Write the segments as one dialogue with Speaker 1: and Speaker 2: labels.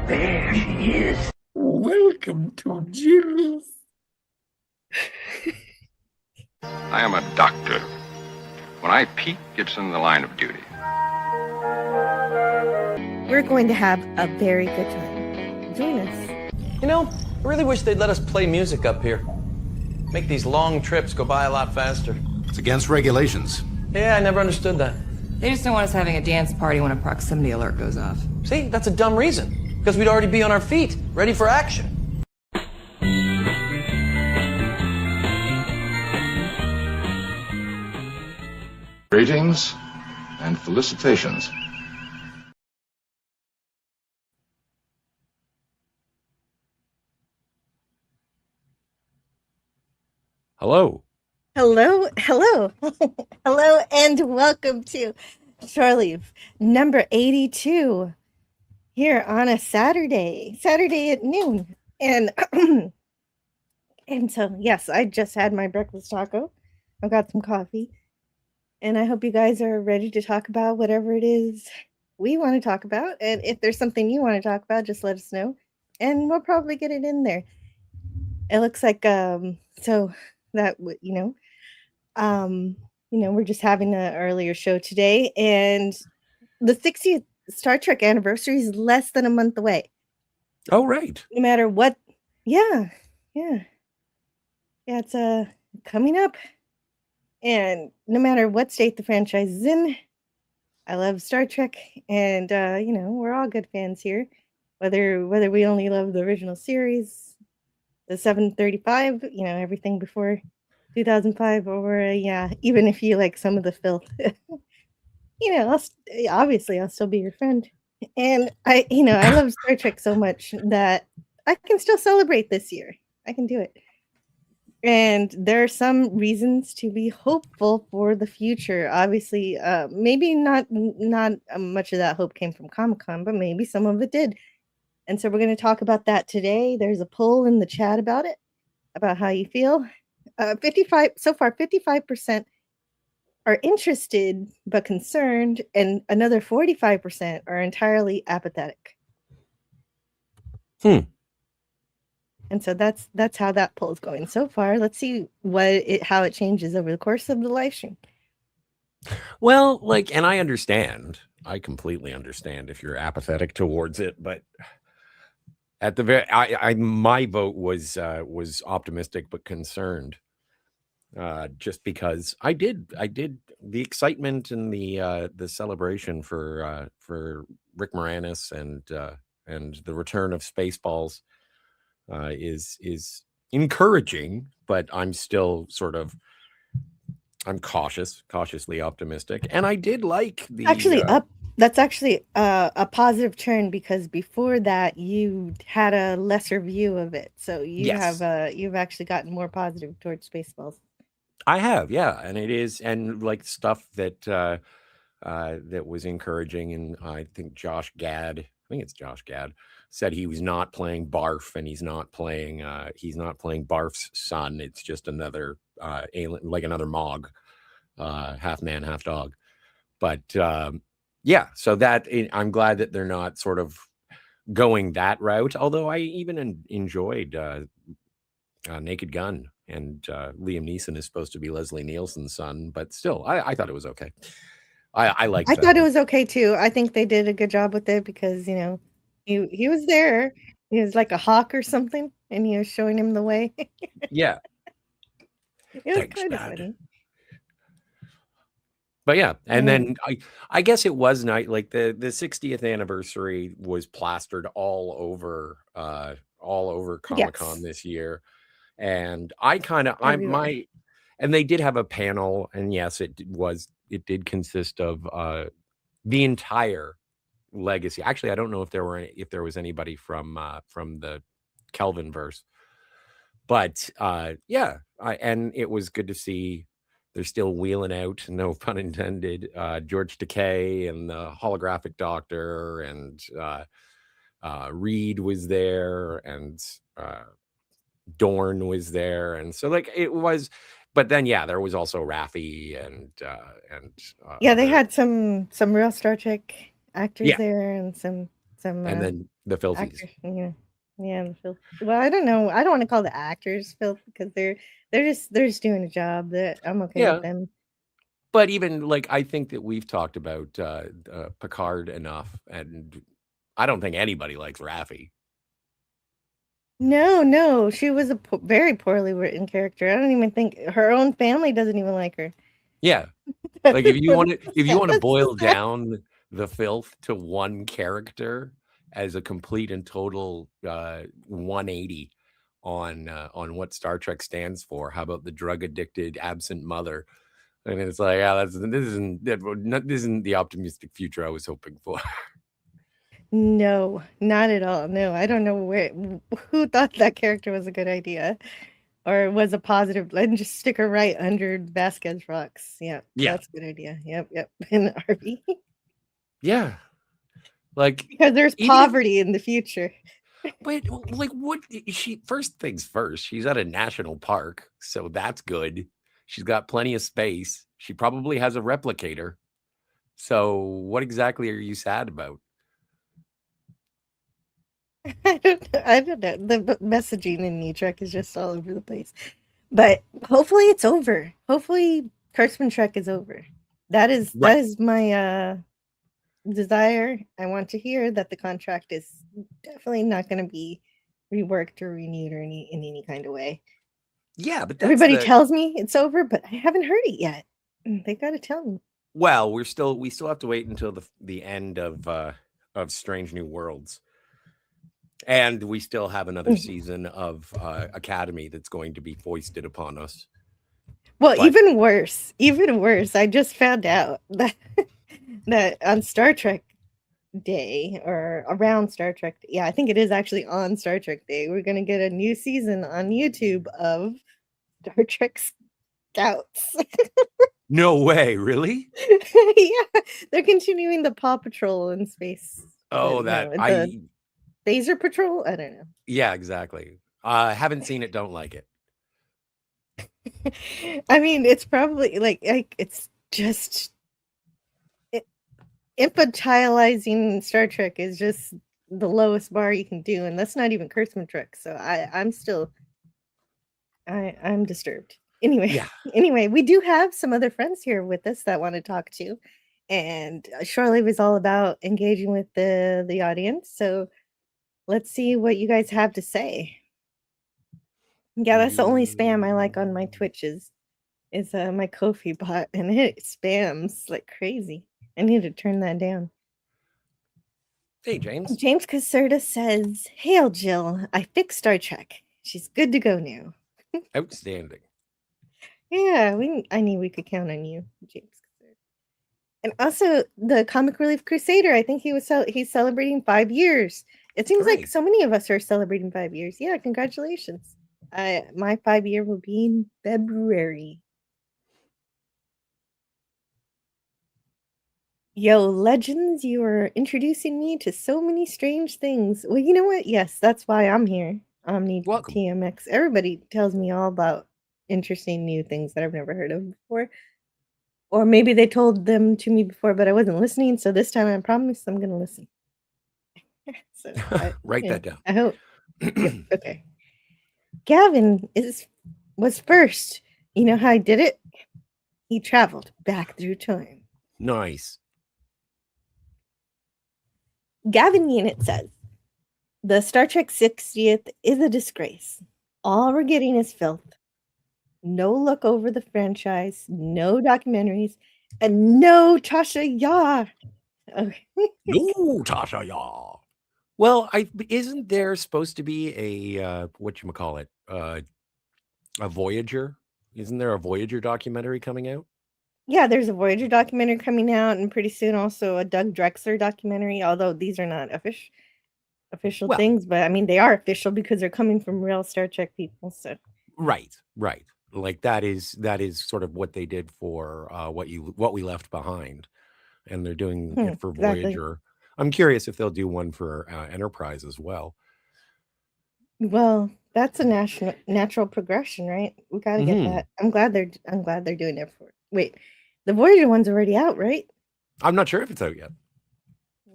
Speaker 1: There she is.
Speaker 2: Welcome to Jill's.
Speaker 3: I am a doctor. When I peek, it's in the line of duty.
Speaker 4: We're going to have a very good time. Join us.
Speaker 5: You know, I really wish they'd let us play music up here. Make these long trips go by a lot faster.
Speaker 6: It's against regulations.
Speaker 5: Yeah, I never understood that.
Speaker 7: They just don't want us having a dance party when a proximity alert goes off.
Speaker 5: See, that's a dumb reason. Because we'd already be on our feet, ready for action.
Speaker 3: Greetings and felicitations.
Speaker 2: Hello.
Speaker 4: Hello, hello, hello, and welcome to Shore Leave number 82 here on a Saturday at noon. And and so, yes, I just had my breakfast taco. I've got some coffee, and I hope you guys are ready to talk about whatever it is we want to talk about. And if there's something you want to talk about, just let us know, and we'll probably get it in there. It looks like so that we're just having an earlier show today, and the 60th Star Trek anniversary is less than a month away.
Speaker 2: Oh, right.
Speaker 4: No matter what, yeah, it's coming up, and no matter what state the franchise is in, I love Star Trek, and we're all good fans here, whether we only love the original series, the 735, everything before 2005, or even if you like some of the filth, obviously I'll still be your friend. And I love Star Trek so much that I can still celebrate this year. I can do it. And there are some reasons to be hopeful for the future. Obviously, maybe not much of that hope came from Comic-Con, but maybe some of it did. And so we're going to talk about that today. There's a poll in the chat about it, about how you feel. 55% are interested but concerned, and another 45% are entirely apathetic.
Speaker 2: And
Speaker 4: so that's how that poll is going so far. Let's see how it changes over the course of the live stream.
Speaker 2: Well, and I completely understand if you're apathetic towards it, but at the my vote was optimistic but concerned. Just because I did the excitement and the celebration for Rick Moranis and the return of Spaceballs is encouraging, but I'm still I'm cautiously optimistic, and I did like the
Speaker 4: that's actually a positive turn, because before that you had a lesser view of it, so you've actually gotten more positive towards Spaceballs.
Speaker 2: I have, yeah, and it is, and stuff that that was encouraging, and I think Josh Gad said he was not playing Barf, and he's not playing Barf's son. It's just another alien, like another Mog, half man, half dog. But so that I'm glad that they're not sort of going that route. Although I even enjoyed Naked Gun. And Liam Neeson is supposed to be Leslie Nielsen's son, but still, I thought it was okay. I
Speaker 4: thought it was okay too. I think they did a good job with it, because he was there. He was like a hawk or something, and he was showing him the way.
Speaker 2: Yeah,
Speaker 4: it was kind of funny.
Speaker 2: But yeah, and then I guess it was nice. Like the 60th anniversary was plastered all over Comic-Con this year. And and they did have a panel, and yes, it did consist of the entire legacy. Actually, I don't know if there was anybody from the Kelvinverse, but and it was good to see they're still wheeling out, no pun intended, George Takei and the holographic Doctor, and Reed was there, and Dorn was there, and so it was, but then there was also Raffi and they
Speaker 4: had some real Star Trek actors there, and some some
Speaker 2: and then the filthies.
Speaker 4: actors. Yeah, the filth. Well, I don't know. I don't want to call the actors filth because they're just doing a job. That I'm okay with them.
Speaker 2: But even like I think that we've talked about Picard enough, and I don't think anybody likes Raffi.
Speaker 4: No, she was a very poorly written character. I don't even think her own family doesn't even like her.
Speaker 2: Yeah, like if you want to boil down the filth to one character as a complete and total 180 on what Star Trek stands for, how about the drug addicted absent mother? And it's like, this isn't the optimistic future I was hoping for.
Speaker 4: No, not at all. No, I don't know who thought that character was a good idea or was a positive. And just stick her right under Vasquez rocks. Yeah, that's a good idea. Yep. In the RV.
Speaker 2: Yeah, like
Speaker 4: because there's poverty in the future.
Speaker 2: But like, what first things first, she's at a national park, so that's good. She's got plenty of space. She probably has a replicator. So what exactly are you sad about?
Speaker 4: I don't know. The messaging in New Trek is just all over the place. But hopefully it's over. Hopefully Kurtzman Trek is over. That is my desire. I want to hear that the contract is definitely not going to be reworked or renewed or in any kind of way.
Speaker 2: Yeah, but
Speaker 4: everybody tells me it's over, but I haven't heard it yet. They got to tell me.
Speaker 2: Well, we still have to wait until the end of Strange New Worlds, and we still have another season of Academy that's going to be foisted upon us.
Speaker 4: Well, even worse. I just found out that on Star Trek Day or around Star Trek, I think it is actually on Star Trek Day, we're going to get a new season on YouTube of Star Trek Scouts.
Speaker 2: No way, really?
Speaker 4: Yeah, they're continuing the Paw Patrol in space.
Speaker 2: Oh,
Speaker 4: the Phaser Patrol? I don't know.
Speaker 2: Yeah, exactly. Haven't seen it, don't like it.
Speaker 4: I mean, it's probably like it's just infantilizing. Star Trek is just the lowest bar you can do, and that's not even Kurtzman Trek. So I'm disturbed. Anyway, we do have some other friends here with us that want to talk to, and Shirley was all about engaging with the audience. So let's see what you guys have to say. Yeah, that's the only spam I like on my Twitches is my Ko-fi bot, and it spams like crazy. I need to turn that down.
Speaker 2: Hey, James.
Speaker 4: James Caserta says, "Hail, Jill. I fixed Star Trek. She's good to go now."
Speaker 2: Outstanding.
Speaker 4: Yeah, I knew we could count on you, James. And also the Comic Relief Crusader. I think he's celebrating 5 years. It seems like so many of us are celebrating 5 years. Yeah, congratulations. My 5 year will be in February. Yo, Legends, you are introducing me to so many strange things. Well, you know what? Yes, that's why I'm here. Omni TMX. Everybody tells me all about interesting new things that I've never heard of before. Or maybe they told them to me before, but I wasn't listening. So this time I promise I'm going to listen. So
Speaker 2: write that down.
Speaker 4: I hope. Okay. Gavin was first. You know how I did it? He traveled back through time.
Speaker 2: Nice.
Speaker 4: Gavin Unit says, the Star Trek 60th is a disgrace. All we're getting is filth. No look over the franchise, no documentaries, and no Tasha Yar. Okay.
Speaker 2: No Tasha Yar. Well, isn't there supposed to be a whatchamacallit, a Voyager? Isn't there a Voyager documentary coming out?
Speaker 4: Yeah, there's a Voyager documentary coming out, and pretty soon also a Doug Drexler documentary, although these are not official things, but I mean they are official because they're coming from real Star Trek people. So
Speaker 2: Right. Like that is sort of what they did for what we left behind, and they're doing it for Voyager. I'm curious if they'll do one for Enterprise as well.
Speaker 4: Well, that's a natural progression, right? We got to get that. I'm glad they're doing it for. Wait, the Voyager one's already out, right?
Speaker 2: I'm not sure if it's out yet.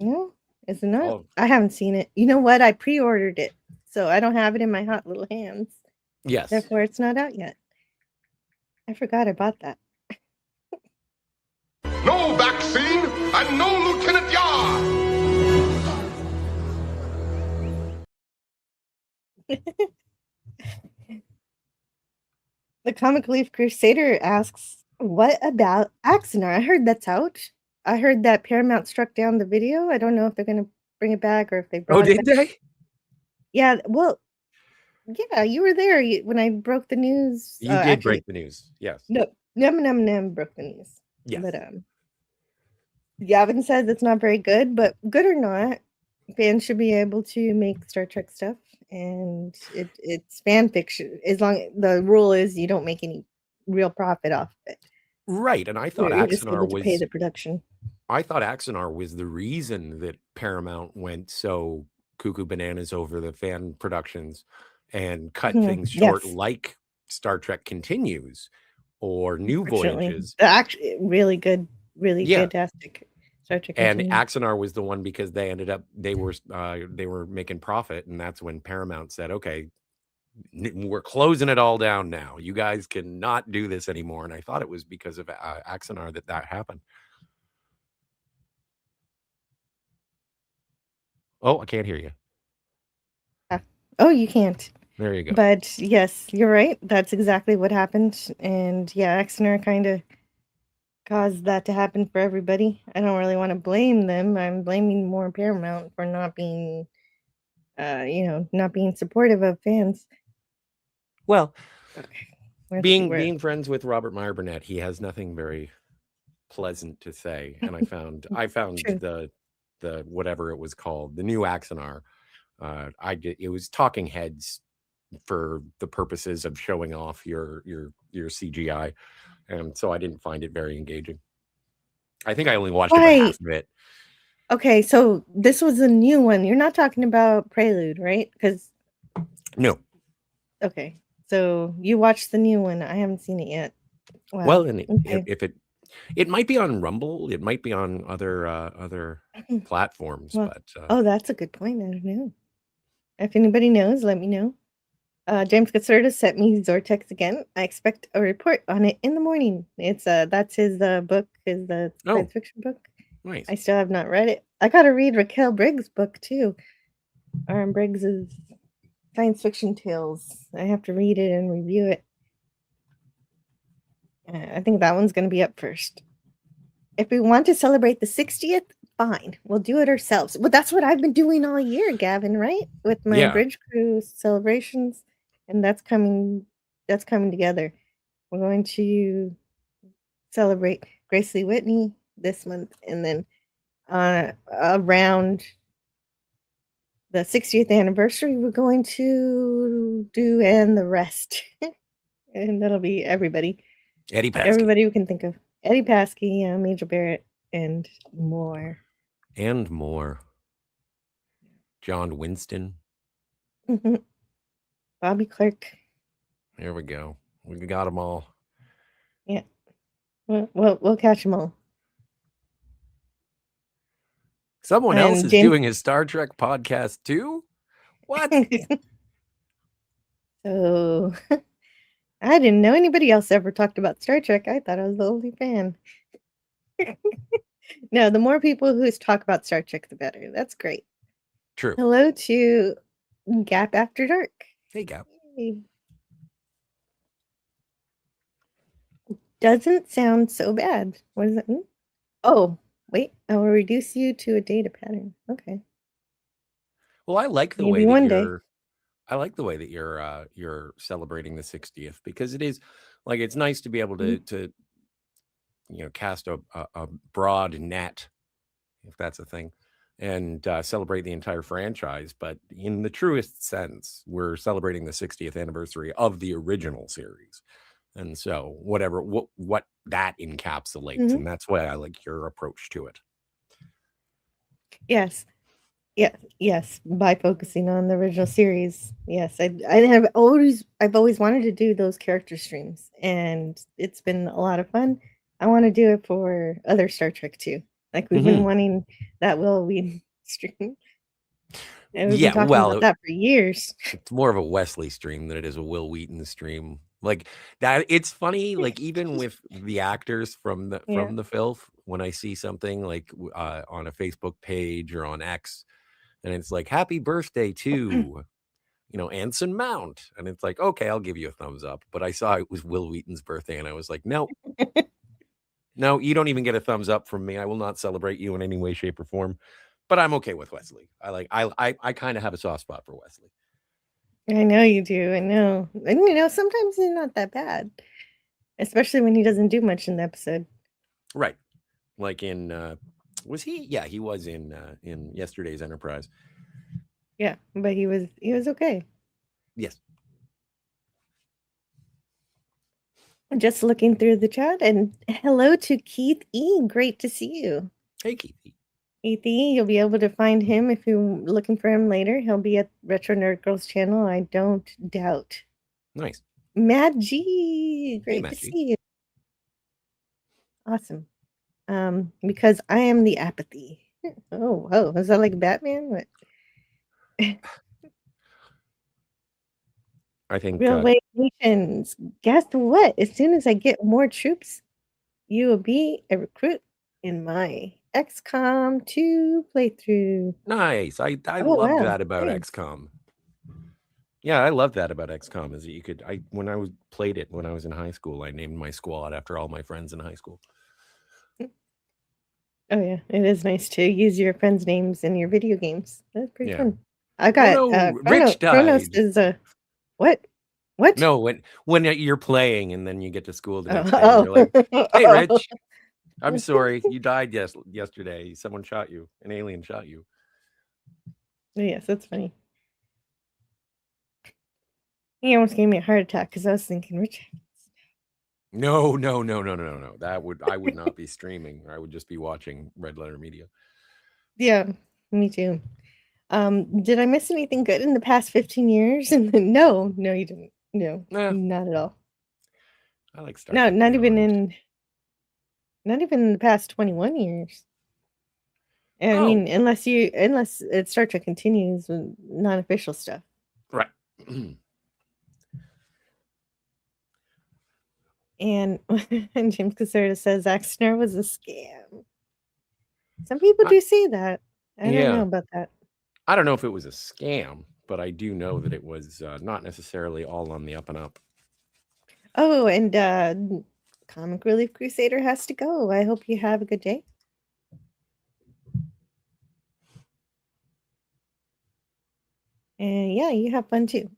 Speaker 4: No, Is it not?
Speaker 2: Oh.
Speaker 4: I haven't seen it. You know what? I pre-ordered it, so I don't have it in my hot little hands.
Speaker 2: Yes.
Speaker 4: Therefore, it's not out yet. I forgot I bought that.
Speaker 1: No vaccine and no Lieutenant Yard!
Speaker 4: The Comic Relief Crusader asks, what about Axanar? I heard that's out. I heard that Paramount struck down the video. I don't know if they're going to bring it back or if they brought
Speaker 2: Oh,
Speaker 4: it
Speaker 2: did
Speaker 4: back.
Speaker 2: they?
Speaker 4: Yeah, well, yeah, you were there when I broke the news.
Speaker 2: You did break the news. Yes.
Speaker 4: No, Num broke the news.
Speaker 2: Yes.
Speaker 4: But Gavin says it's not very good, but good or not, fans should be able to make Star Trek stuff, and it's fan fiction. As long the rule is you don't make any real profit off it.
Speaker 2: Right, and I thought
Speaker 4: You're just
Speaker 2: Axanar
Speaker 4: able to
Speaker 2: was
Speaker 4: pay the production.
Speaker 2: I thought Axanar was the reason that Paramount went so cuckoo bananas over the fan productions and cut things short,
Speaker 4: Yes.
Speaker 2: like Star Trek Continues or New
Speaker 4: Unfortunately.
Speaker 2: Voyages.
Speaker 4: Actually, really good, really fantastic Star Trek.
Speaker 2: And
Speaker 4: Continues.
Speaker 2: Axanar was the one because they ended up they were making profit, and that's when Paramount said, "Okay, we're closing it all down now. You guys cannot do this anymore." And I thought it was because of Axanar that happened. Oh, I can't hear you.
Speaker 4: Oh, you can't.
Speaker 2: There you go.
Speaker 4: But yes, you're right. That's exactly what happened. And yeah, Axanar kind of caused that to happen for everybody. I don't really want to blame them. I'm blaming more Paramount for not being, not being supportive of fans.
Speaker 2: Well,
Speaker 4: okay.
Speaker 2: being friends with Robert Meyer Burnett, he has nothing very pleasant to say. And I found the whatever it was called, the new Axanar. It was talking heads for the purposes of showing off your CGI, and so I didn't find it very engaging. I think I only watched about half of it.
Speaker 4: Okay, so this was a new one. You're not talking about Prelude, right? Because
Speaker 2: no.
Speaker 4: Okay, so you watched the new one. I haven't seen it yet.
Speaker 2: Wow. Well, and if it might be on Rumble, it might be on other platforms.
Speaker 4: Well,
Speaker 2: but
Speaker 4: that's a good point. I don't know. If anybody knows, let me know. James Caserta sent me Zortex again. I expect a report on it in the morning. It's that's his book, the science fiction book.
Speaker 2: Nice.
Speaker 4: I still have not read it. I gotta read Raquel Briggs' book too. Briggs's Science Fiction Tales. I have to read it and review it. I think that one's gonna be up first. If we want to celebrate the 60th, fine, we'll do it ourselves. Well, that's what I've been doing all year, Gavin, right? With my Bridge Crew celebrations, and that's coming together. We're going to celebrate Grace Lee Whitney this month, and then around the 60th anniversary, we're going to do And the Rest. And that'll be everybody.
Speaker 2: Eddie Paskey.
Speaker 4: Everybody we can think of. Eddie Paskey, Major Barrett, and more.
Speaker 2: And more. John Winston.
Speaker 4: Bobby Clark.
Speaker 2: There we go. We got them all.
Speaker 4: Yeah. We'll catch them all.
Speaker 2: Someone else is doing a Star Trek podcast too? What?
Speaker 4: So I didn't know anybody else ever talked about Star Trek. I thought I was the only fan. No, the more people who talk about Star Trek, the better. That's great.
Speaker 2: True.
Speaker 4: Hello to Gap After Dark.
Speaker 2: Hey, Gap.
Speaker 4: Hey. Doesn't sound so bad. What does that mean? Oh, wait. I will reduce you to a data pattern. Okay.
Speaker 2: Well, I like the way that I like the way that you're celebrating the 60th, because it is like, it's nice to be able to cast a broad net, if that's a thing, and celebrate the entire franchise. But in the truest sense, we're celebrating the 60th anniversary of the original series. And so what that encapsulates, and that's why I like your approach to it.
Speaker 4: Yes. Yeah, yes, by focusing on the original series. Yes, I've always wanted to do those character streams, and it's been a lot of fun. I want to do it for other Star Trek too. Like we've been wanting that Will Wheaton stream. And we've
Speaker 2: Yeah,
Speaker 4: been talking
Speaker 2: well,
Speaker 4: about that for years.
Speaker 2: it's more of a Wesley stream than it is a Will Wheaton stream. Like that, it's funny. Like even with the actors from the filth, when I see something like on a Facebook page or on X, and it's like "Happy birthday to Anson Mount," and it's like, okay, I'll give you a thumbs up. But I saw it was Will Wheaton's birthday, and I was like, no, no, you don't even get a thumbs up from me. I will not celebrate you in any way, shape, or form. But I'm okay with Wesley. I kind of have a soft spot for Wesley.
Speaker 4: I know you do. I know. And sometimes he's not that bad. Especially when he doesn't do much in the episode.
Speaker 2: Right. Like in was he? Yeah, he was in yesterday's Enterprise.
Speaker 4: Yeah, but he was okay.
Speaker 2: Yes.
Speaker 4: I'm just looking through the chat, and hello to Keith E. Great to see you.
Speaker 2: Hey, Keith.
Speaker 4: Keith E. You'll be able to find him if you're looking for him later. He'll be at Retro Nerd Girls channel, I don't doubt.
Speaker 2: Nice.
Speaker 4: Matt G. Great
Speaker 2: Matt
Speaker 4: to
Speaker 2: G.
Speaker 4: see you. Awesome. Because I am the apathy. Oh, is that like Batman? What?
Speaker 2: I think
Speaker 4: Railway Nations. Guess what? As soon as I get more troops, you will be a recruit in my XCOM 2 playthrough.
Speaker 2: nice. I
Speaker 4: Oh,
Speaker 2: love
Speaker 4: wow.
Speaker 2: that about
Speaker 4: Thanks.
Speaker 2: XCOM. Yeah, I love that about XCOM is that you could when I played it when I was in high school, I named my squad after all my friends in high school.
Speaker 4: Oh yeah, it is nice to use your friends' names in your video games. That's pretty
Speaker 2: Yeah.
Speaker 4: fun. I got
Speaker 2: Rich
Speaker 4: Kronos
Speaker 2: died.
Speaker 4: is what? What?
Speaker 2: No, when you're playing and then you get to school the next day,
Speaker 4: Oh.
Speaker 2: and you're like, "Hey, Rich, I'm sorry, you died yesterday. Someone shot you. An alien shot you."
Speaker 4: Yes, that's funny. He almost gave me a heart attack because I was thinking, Rich.
Speaker 2: No. I would not be streaming. I would just be watching Red Letter Media.
Speaker 4: Yeah, me too. Did I miss anything good in the past 15 years? No, you didn't. No, not at all.
Speaker 2: I like Star
Speaker 4: No,
Speaker 2: Trek
Speaker 4: not even
Speaker 2: Beyond.
Speaker 4: in the past 21 years. I
Speaker 2: Oh.
Speaker 4: mean, unless it's Star Trek Continues with non-official stuff.
Speaker 2: Right.
Speaker 4: And James Caserta says Axner was a scam. Some people do say that. I don't know about that.
Speaker 2: I don't know if it was a scam, but I do know that it was not necessarily all on the up and up.
Speaker 4: Oh, and Comic Relief Crusader has to go. I hope you have a good day. And yeah, you have fun too.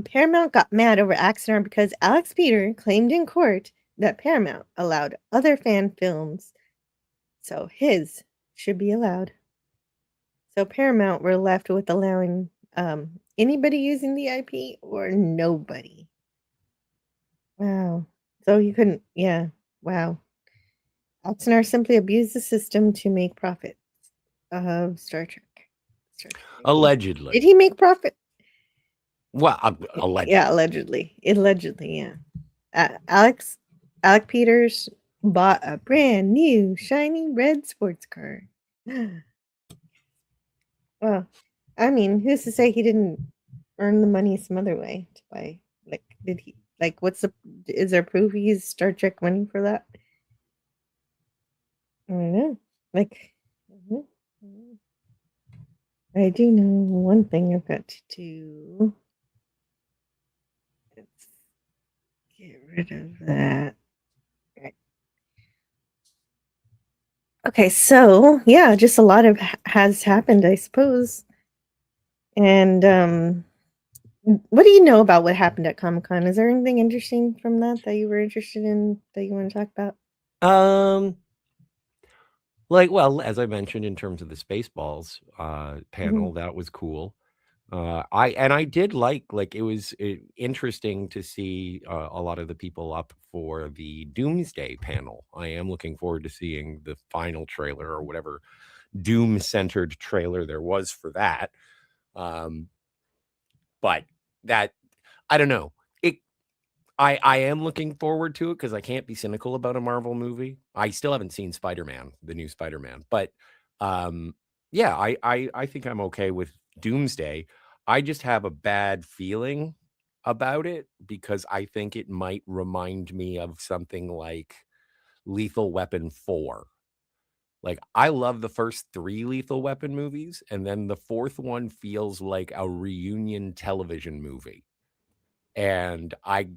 Speaker 4: Paramount got mad over Axner because Alex Peter claimed in court that Paramount allowed other fan films, so his should be allowed. So Paramount were left with allowing anybody using the IP or nobody. Wow. So you couldn't, yeah. Wow. Axner simply abused the system to make profit of Star Trek.
Speaker 2: Allegedly.
Speaker 4: Did he make profit?
Speaker 2: Well, allegedly.
Speaker 4: Yeah, allegedly, yeah. Alec Peters bought a brand new shiny red sports car. Well, I mean, who's to say he didn't earn the money some other way to buy? Like, did he? Like, is there proof he used Star Trek money for that? I don't know. Like, I do know one thing I've got to do. Let's get rid of that. Right. Okay, so yeah, just a lot of has happened, I suppose. And what do you know about what happened at Comic-Con? Is there anything interesting from that you were interested in that you want to talk about?
Speaker 2: Well, as I mentioned, in terms of the Spaceballs panel, that was cool. I did like it was interesting to see a lot of the people up for the Doomsday panel. I am looking forward to seeing the final trailer or whatever Doom-centered trailer there was for that. But that, I don't know. I am looking forward to it because I can't be cynical about a Marvel movie. I still haven't seen Spider-Man, the new Spider-Man, but Yeah, I think I'm okay with Doomsday. I just have a bad feeling about it because I think it might remind me of something like Lethal Weapon 4. Like, I love the first 3 Lethal Weapon movies, and then the 4th one feels like a reunion television movie. And I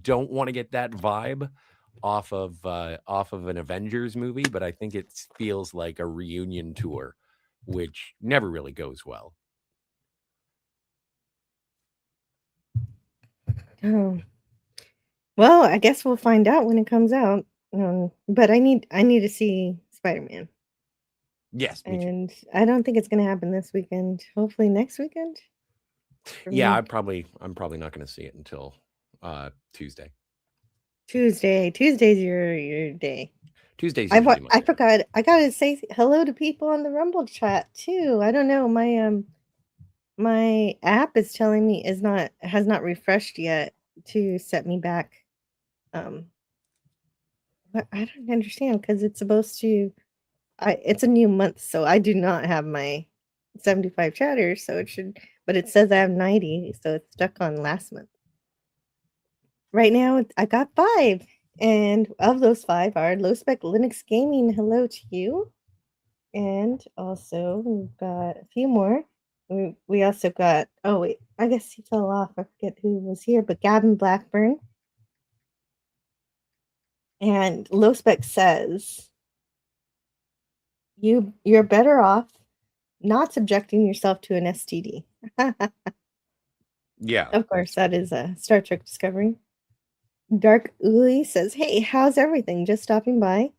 Speaker 2: don't wanna get that vibe off of an Avengers movie, but I think it feels like a reunion tour, which never really goes well.
Speaker 4: Oh, well, I guess we'll find out when it comes out. But I need to see Spider-Man,
Speaker 2: Yes, me too.
Speaker 4: and I don't think it's gonna happen this weekend. Hopefully next weekend for
Speaker 2: Yeah,
Speaker 4: me.
Speaker 2: I'm probably not gonna see it until Tuesday.
Speaker 4: Today's your day.
Speaker 2: Tuesday's usually my
Speaker 4: I
Speaker 2: day.
Speaker 4: forgot. I gotta say hello to people on the Rumble chat too. I don't know. My app is telling me has not refreshed yet to set me back. But I don't understand because it's supposed to. It's a new month, so I do not have my 75 chatters, so it should. But it says I have 90, so it's stuck on last month. Right now, I got 5, and of those 5 are Low Spec Linux Gaming. Hello to you. And also, we've got a few more. We also got, oh wait, I guess he fell off. I forget who was here, but Gavin Blackburn. And Low Spec says, you're better off not subjecting yourself to an STD.
Speaker 2: Yeah.
Speaker 4: Of course, that is a Star Trek Discovery. Dark Uli says, hey, how's everything? Just stopping by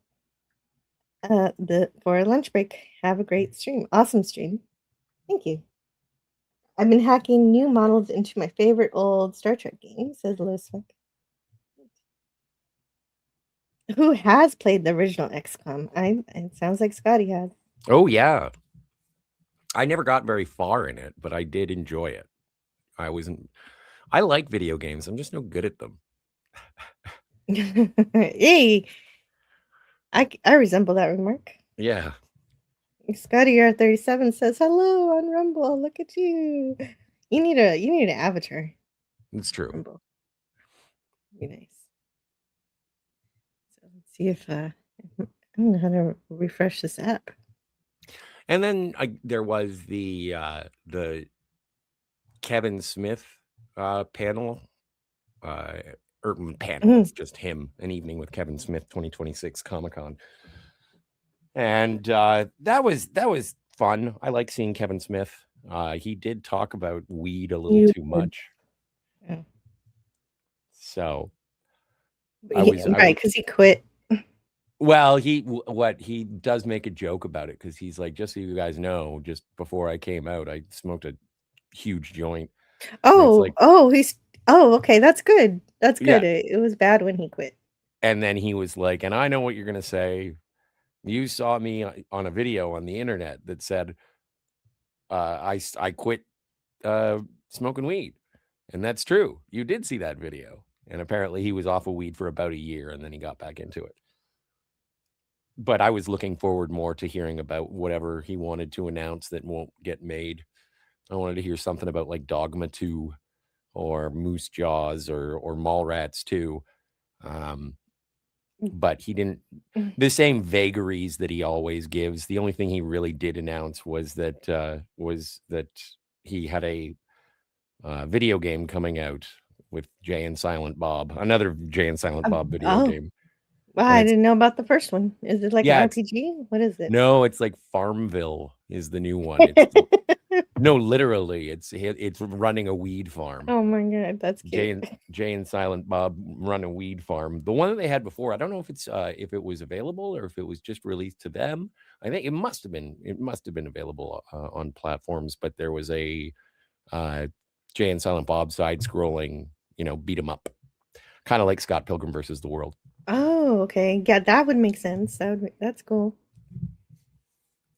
Speaker 4: for a lunch break. Have a great stream. Awesome stream. Thank you. I've been hacking new models into my favorite old Star Trek game, says Loswick. Who has played the original XCOM? It sounds like Scotty has.
Speaker 2: Oh yeah. I never got very far in it, but I did enjoy it. I like video games. I'm just no good at them.
Speaker 4: Hey, I resemble that remark.
Speaker 2: Yeah.
Speaker 4: Scotty R37 says hello on Rumble. Look at you. You need an avatar.
Speaker 2: It's true.
Speaker 4: Rumble. Be nice. So let's see if I don't know how to refresh this app.
Speaker 2: And then there was the Kevin Smith panel. It's just him, an evening with Kevin Smith 2026 Comic-Con. And that was fun. I like seeing Kevin Smith. He did talk about weed a little too much.
Speaker 4: Yeah.
Speaker 2: So
Speaker 4: right, because he quit.
Speaker 2: Well, he does make a joke about it because he's like, just so you guys know, just before I came out, I smoked a huge joint.
Speaker 4: Okay, that's good. That's good.
Speaker 2: Yeah.
Speaker 4: It was bad when he quit.
Speaker 2: And then he was like, and I know what you're gonna say. You saw me on a video on the internet that said I quit smoking weed, and that's true. You did see that video, and apparently he was off of weed for about a year, and then he got back into it. But I was looking forward more to hearing about whatever he wanted to announce that won't get made. I wanted to hear something about like Dogma 2 or Moose Jaws or Mallrats 2. But he didn't, the same vagaries that he always gives. The only thing he really did announce was that he had a video game coming out with Jay and Silent Bob, another Jay and Silent Bob video game.
Speaker 4: Well, I didn't know about the first one. Is it like an RPG? What is it?
Speaker 2: No, it's like Farmville is the new one. No, literally, it's running a weed farm.
Speaker 4: Oh my god, that's cute.
Speaker 2: Jay and Silent Bob run a weed farm. The one that they had before, I don't know if it's if it was available or if it was just released to them. I think it must have been available on platforms. But there was a Jay and Silent Bob side-scrolling, beat 'em up, kind of like Scott Pilgrim versus the World.
Speaker 4: Oh, okay. Yeah, that would make sense. That's cool.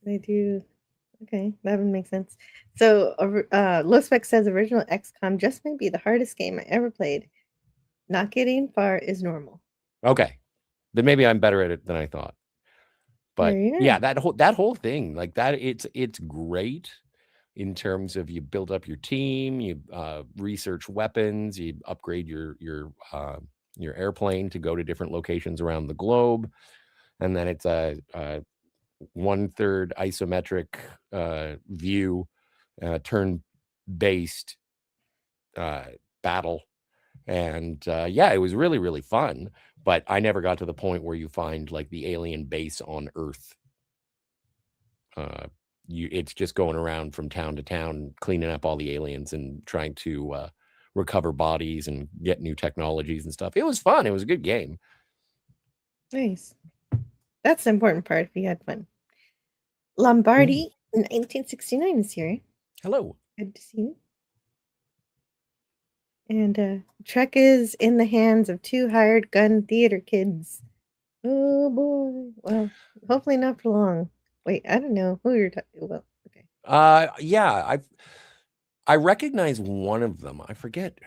Speaker 4: They do. Okay, that would make sense. So, Lospec says original XCOM just may be the hardest game I ever played. Not getting far is normal.
Speaker 2: Okay, then maybe I'm better at it than I thought. But
Speaker 4: Yeah.
Speaker 2: that whole thing, like that, it's great in terms of you build up your team, you research weapons, you upgrade your airplane to go to different locations around the globe, and then it's a 1/3 isometric view, turn-based battle, and it was really, really fun. But I never got to the point where you find like the alien base on Earth. It's just going around from town to town, cleaning up all the aliens and trying to recover bodies and get new technologies and stuff. It was fun. It was a good game.
Speaker 4: Nice. That's the important part if you had fun. Lombardi in 1969 is here.
Speaker 2: Hello.
Speaker 4: Good to see you. And Trek is in the hands of 2 hired gun theater kids. Oh boy. Well, hopefully not for long. Wait, I don't know who you're talking about. Okay.
Speaker 2: I recognize one of them. I forget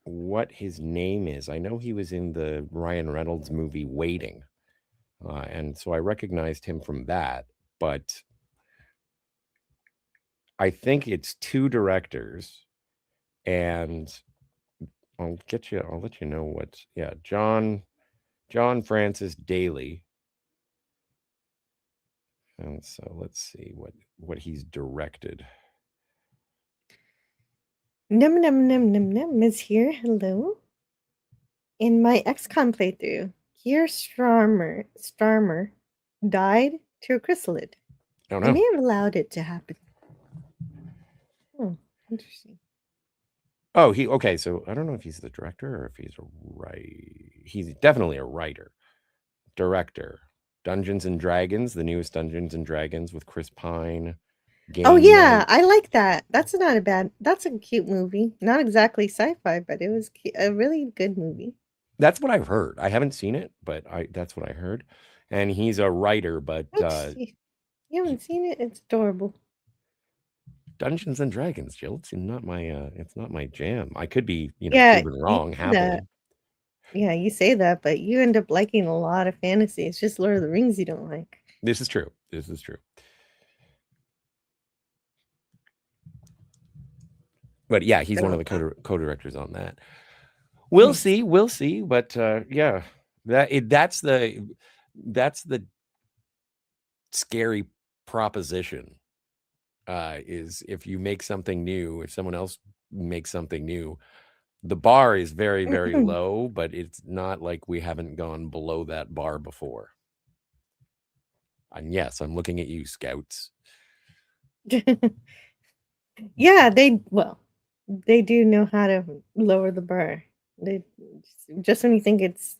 Speaker 2: what his name is. I know he was in the Ryan Reynolds movie Waiting, and so I recognized him from that. But I think it's 2 directors, and I'll let you know what. Yeah, John Francis Daly. And so let's see what he's directed.
Speaker 4: Num num num num num is here. Hello. In my XCOM playthrough, Keir Starmer died to a chrysalid.
Speaker 2: Oh
Speaker 4: I
Speaker 2: no.
Speaker 4: may have allowed it to happen. Oh, interesting.
Speaker 2: Oh, okay. So I don't know if he's the director or if he's definitely a writer, director. Dungeons and Dragons, the newest Dungeons and Dragons with Chris Pine.
Speaker 4: Oh
Speaker 2: Game
Speaker 4: yeah,
Speaker 2: Night.
Speaker 4: I like that. That's a cute movie. Not exactly sci-fi, but it was a really good movie.
Speaker 2: That's what I've heard. I haven't seen it, but that's what I heard. And he's a writer, but
Speaker 4: you haven't seen it? It's adorable.
Speaker 2: Dungeons and Dragons, Jill. It's not my jam. I could be,
Speaker 4: Yeah,
Speaker 2: proven wrong
Speaker 4: you say
Speaker 2: happily.
Speaker 4: that. Yeah, you say that, but you end up liking a lot of fantasy. It's just Lord of the Rings you don't like.
Speaker 2: This is true. But yeah, he's one of the co-directors on that. We'll see. But that's the scary proposition. Is if you make something new, if someone else makes something new, the bar is very, very low, but it's not like we haven't gone below that bar before. And yes, I'm looking at you, Scouts.
Speaker 4: Yeah, they do know how to lower the bar. They just when you think it's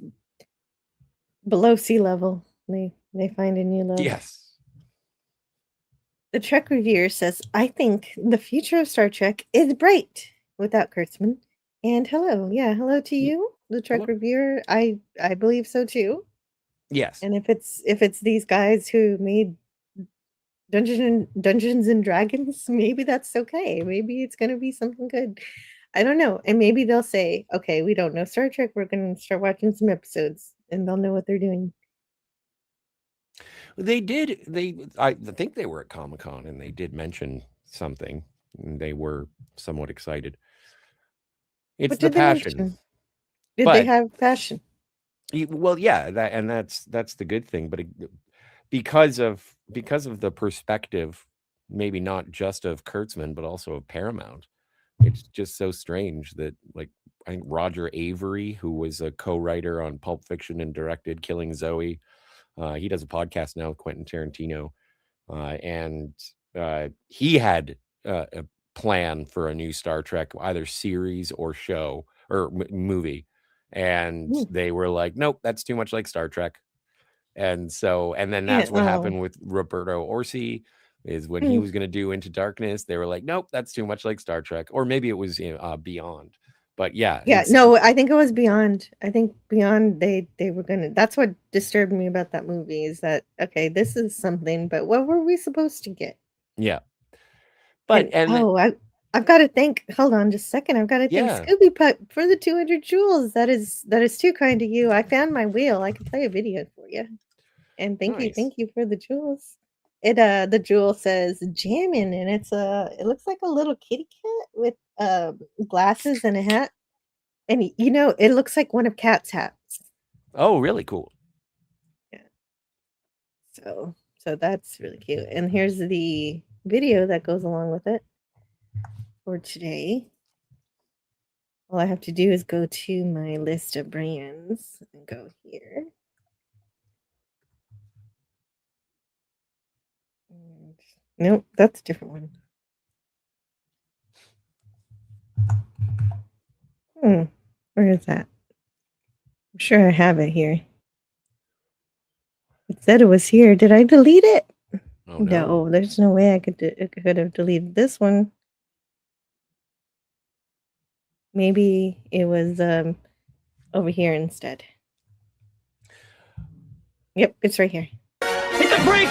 Speaker 4: below sea level, they find a new level.
Speaker 2: Yes.
Speaker 4: The Trek reviewer says, "I think the future of Star Trek is bright without Kurtzman." And hello to you, the Trek reviewer. I believe so too.
Speaker 2: Yes.
Speaker 4: And if it's these guys who made Dungeons and Dragons, maybe that's okay. Maybe it's going to be something good. I don't know. And maybe they'll say, okay, we don't know Star Trek. We're going to start watching some episodes and they'll know what they're doing.
Speaker 2: They did. I think they were at Comic-Con and they did mention something. And they were somewhat excited. It's the passion.
Speaker 4: Did they have passion?
Speaker 2: Well, yeah, that's the good thing. But because of the perspective, maybe not just of Kurtzman, but also of Paramount, it's just so strange that, like, I think Roger Avery, who was a co-writer on Pulp Fiction and directed Killing Zoe, he does a podcast now with Quentin Tarantino, and he had a plan for a new Star Trek, either series or show or movie, and they were like, nope, that's too much like Star Trek. And then that's what happened with Roberto Orci, is when he was going to do Into Darkness, they were like, nope, that's too much like Star Trek. Or maybe it was Beyond. But yeah.
Speaker 4: No, I think it was Beyond. I think Beyond, they were going to, that's what disturbed me about that movie, is that, okay, this is something, but what were we supposed to get?
Speaker 2: Yeah.
Speaker 4: But I've got to thank. Hold on, just a second. I've got to thank
Speaker 2: Yeah.
Speaker 4: Scooby Pup for the 200 jewels. That is too kind of you. I found my wheel. I can play a video for you. And
Speaker 2: Nice.
Speaker 4: thank you for the jewels. It the jewel says jammin', and it looks like a little kitty cat with glasses and a hat. And it looks like one of Cat's hats.
Speaker 2: Oh, really cool.
Speaker 4: Yeah. So that's really cute. And here's the video that goes along with it for today. All I have to do is go to my list of brands and go here. Nope, that's a different one. Where is that? I'm sure I have it here. It said it was here. Did I delete it?
Speaker 2: Oh,
Speaker 4: No, there's no way I could have deleted this one. Maybe it was over here instead. Yep, it's right here.
Speaker 5: Hit the brake!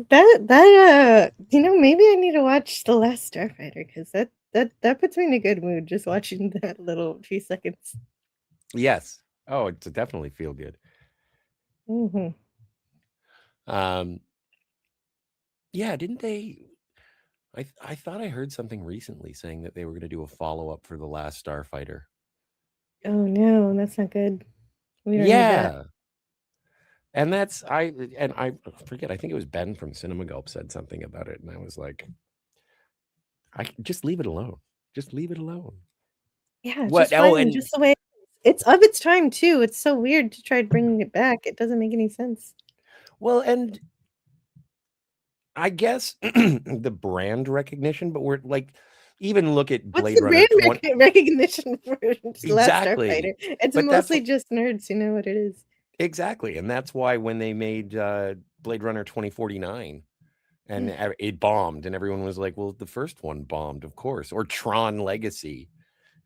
Speaker 4: That maybe I need to watch The Last Starfighter, because that puts me in a good mood just watching that little few seconds.
Speaker 2: Yes. Oh, it's definitely feel good.
Speaker 4: Mm-hmm.
Speaker 2: Yeah, didn't they? I thought I heard something recently saying that they were going to do a follow-up for The Last Starfighter.
Speaker 4: Oh no, that's not good. We don't need that.
Speaker 2: Yeah. And I forget, I think it was Ben from Cinema Gulp said something about it, and I was like, just leave it alone. Just leave it alone.
Speaker 4: Yeah,
Speaker 2: What?
Speaker 4: just
Speaker 2: Oh,
Speaker 4: fine,
Speaker 2: and
Speaker 4: just the way it's of its time too. It's so weird to try bringing it back. It doesn't make any sense.
Speaker 2: well, and I guess the brand recognition, but we're like, even look at
Speaker 4: What's
Speaker 2: Blade
Speaker 4: the
Speaker 2: Runner
Speaker 4: brand
Speaker 2: 20.
Speaker 4: recognition for The Last
Speaker 2: Exactly.
Speaker 4: Starfighter? It's
Speaker 2: But that's
Speaker 4: mostly just nerds who know what it is.
Speaker 2: exactly, and that's why when they made Blade Runner 2049 and it bombed, and everyone was like, well, the first one bombed, of course, or Tron Legacy,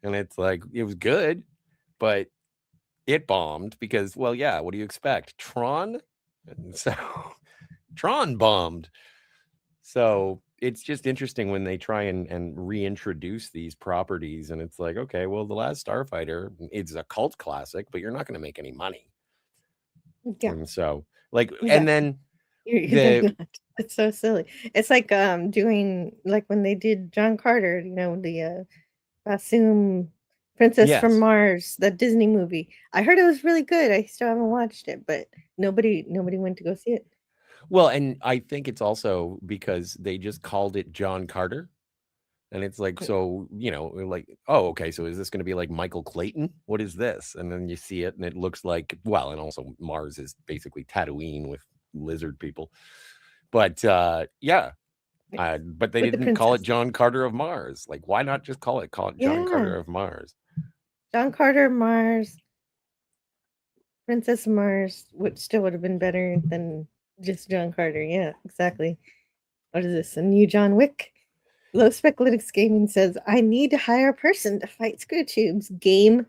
Speaker 2: and it's like, it was good, but it bombed because, well, yeah, what do you expect? Tron? And so Tron bombed. So it's just interesting when they try and reintroduce these properties, and it's like, okay, well, The Last Starfighter, it's a cult classic, but you're not going to make any money.
Speaker 4: Yeah.
Speaker 2: And so, like,
Speaker 4: Exactly.
Speaker 2: and then
Speaker 4: They're not. It's so silly. It's like doing like when they did John Carter, the Bassoon Princess from
Speaker 2: yes.
Speaker 4: Mars, that Disney movie. I heard it was really good. I still haven't watched it, but nobody went to go see it.
Speaker 2: Well, and I think it's also because they just called it John Carter. And it's like, so, like, oh, okay, so is this going to be like Michael Clayton? What is this? And then you see it, and it looks like, well, and also Mars is basically Tatooine with lizard people. But yeah, but they
Speaker 4: With the
Speaker 2: didn't call it
Speaker 4: princess.
Speaker 2: John Carter of Mars. Like, why not just call it John Carter of Mars?
Speaker 4: John Carter, Mars, Princess Mars would have been better than just John Carter. Yeah, exactly. What is this? A new John Wick? Low Spec Linux Gaming says, I need to hire a person to fight screw tubes, game,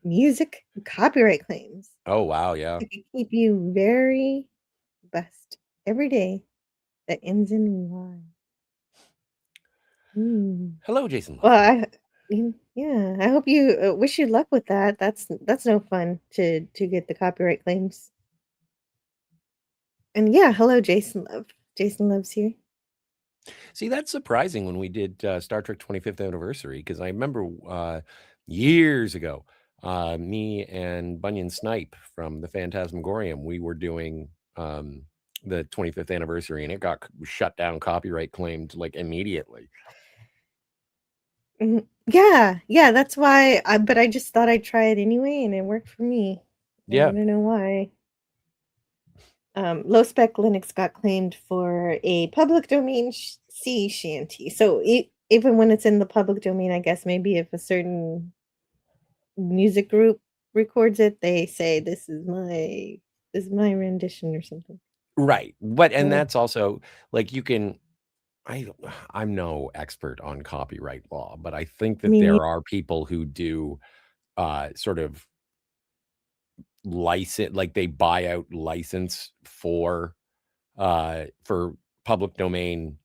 Speaker 4: music, and copyright claims.
Speaker 2: Oh, wow, yeah.
Speaker 4: I can keep you very best every day that ends in Y.
Speaker 2: Hello, Jason.
Speaker 4: Well, I hope you wish you luck with that. That's no fun to get the copyright claims. And yeah, hello, Jason Love. Jason Love's here.
Speaker 2: See, that's surprising when we did Star Trek 25th anniversary, because I remember years ago, me and Bunyan Snipe from the Phantasmagorium, we were doing the 25th anniversary, and it got shut down, copyright claimed like immediately.
Speaker 4: Yeah, that's why. But I just thought I'd try it anyway, and it worked for me.
Speaker 2: Yeah,
Speaker 4: I don't know why. Low Spec Linux got claimed for a public domain sea shanty. So even when it's in the public domain, I guess maybe if a certain music group records it, they say this is my rendition or something.
Speaker 2: right. But and that's also like you can. I'm no expert on copyright law, but I think that there are people who do sort of license, like they buy out license for public domain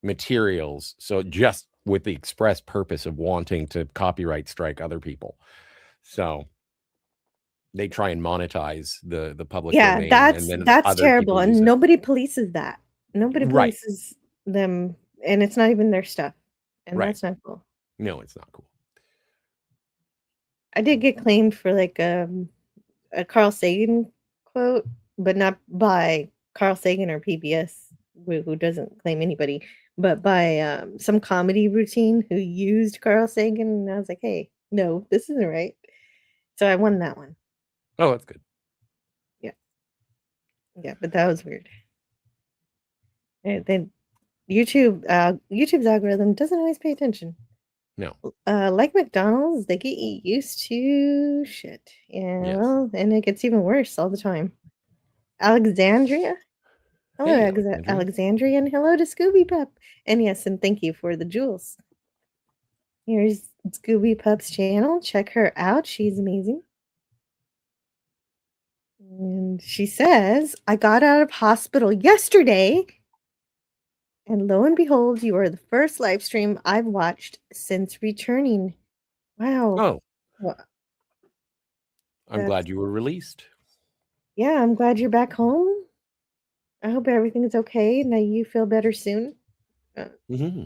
Speaker 2: materials. So just with the express purpose of wanting to copyright strike other people. So they try and monetize the public
Speaker 4: Yeah,
Speaker 2: domain, and then
Speaker 4: that's
Speaker 2: other
Speaker 4: terrible,
Speaker 2: people use
Speaker 4: and
Speaker 2: it.
Speaker 4: nobody polices that. Nobody
Speaker 2: Right.
Speaker 4: polices them, and it's not even their stuff, and
Speaker 2: Right.
Speaker 4: that's not cool.
Speaker 2: No, it's not cool.
Speaker 4: I did get claimed for like a Carl Sagan quote, but not by Carl Sagan or PBS, who doesn't claim anybody, but by some comedy routine who used Carl Sagan, and I was like, hey, no, this isn't right. So I won that one.
Speaker 2: Oh, that's good.
Speaker 4: Yeah, but that was weird. Then YouTube's algorithm doesn't always pay attention.
Speaker 2: No.
Speaker 4: Like McDonald's, they get you used to shit. Yeah,
Speaker 2: Yes.
Speaker 4: well, and it gets even worse all the time. Alexandria? Hello,
Speaker 2: Hey, Alexandria.
Speaker 4: Alexandria, and hello to Scooby Pup. And yes, and thank you for the jewels. Here's Scooby Pup's channel. Check her out. She's amazing. And she says, I got out of hospital yesterday. And lo and behold, you are the first live stream I've watched since returning. Wow.
Speaker 2: Oh,
Speaker 4: Well,
Speaker 2: I'm
Speaker 4: that's
Speaker 2: glad you were released.
Speaker 4: yeah, I'm glad you're back home. I hope everything is okay and that you feel better soon.
Speaker 2: Hmm.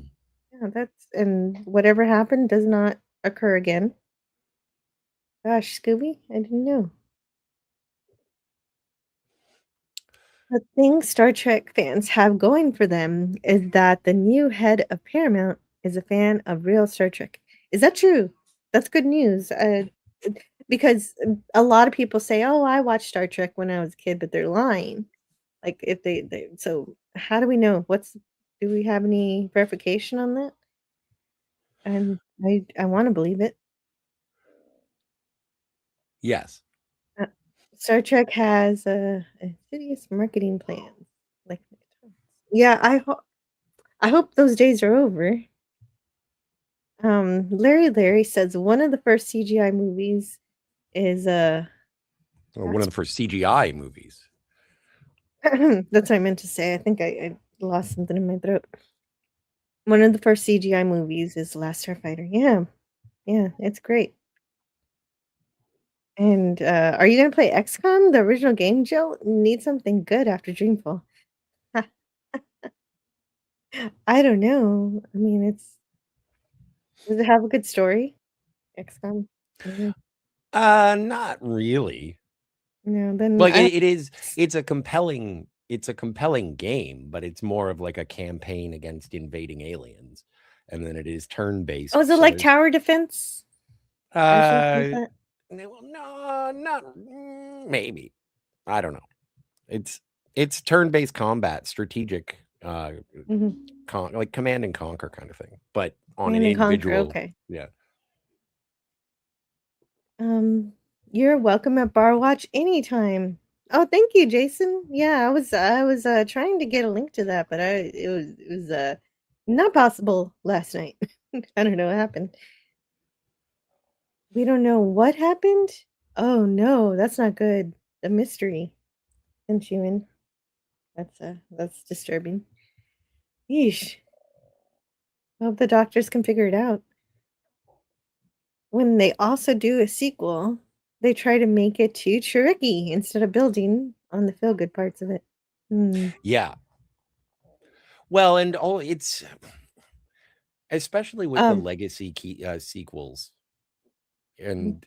Speaker 4: Yeah, and whatever happened does not occur again. Gosh, Scooby, I didn't know. The thing Star Trek fans have going for them is that the new head of Paramount is a fan of real Star Trek. Is that true? That's good news. Because a lot of people say, "Oh, I watched Star Trek when I was a kid," but they're lying. Like if they so how do we know? Do we have any verification on that? And I want to believe it.
Speaker 2: Yes.
Speaker 4: Star Trek has a insidious marketing plan. Like, yeah, I hope those days are over. Larry says one of the first CGI movies is
Speaker 2: Or one of the first CGI movies.
Speaker 4: that's what I meant to say. I think I lost something in my throat. One of the first CGI movies is Last Starfighter. Yeah, it's great. And are you gonna play XCOM, the original game, Jill? Need something good after Dreamfall. I don't know. I mean, does it have a good story? XCOM? Mhm.
Speaker 2: Not really.
Speaker 4: No, then
Speaker 2: Like it's a compelling game, but it's more of like a campaign against invading aliens, and then it is turn-based.
Speaker 4: Oh, is it
Speaker 2: so
Speaker 4: like
Speaker 2: there's-
Speaker 4: tower defense? Or something like that?
Speaker 2: No, not maybe. I don't know. It's turn-based combat, strategic,
Speaker 4: Mhm.
Speaker 2: like command and conquer kind of thing, but on
Speaker 4: Command
Speaker 2: an
Speaker 4: and Conquer,
Speaker 2: individual.
Speaker 4: okay.
Speaker 2: Yeah.
Speaker 4: You're welcome at Bar Watch anytime. Oh, thank you, Jason. Yeah, I was trying to get a link to that, but it was not possible last night. I don't know what happened. We don't know what happened. Oh no, that's not good. The mystery. Sent you in. That's disturbing. Yeesh. Hope the doctors can figure it out. When they also do a sequel, they try to make it too tricky instead of building on the feel good parts of it.
Speaker 2: Yeah. Well, and it's especially with the legacy sequels, and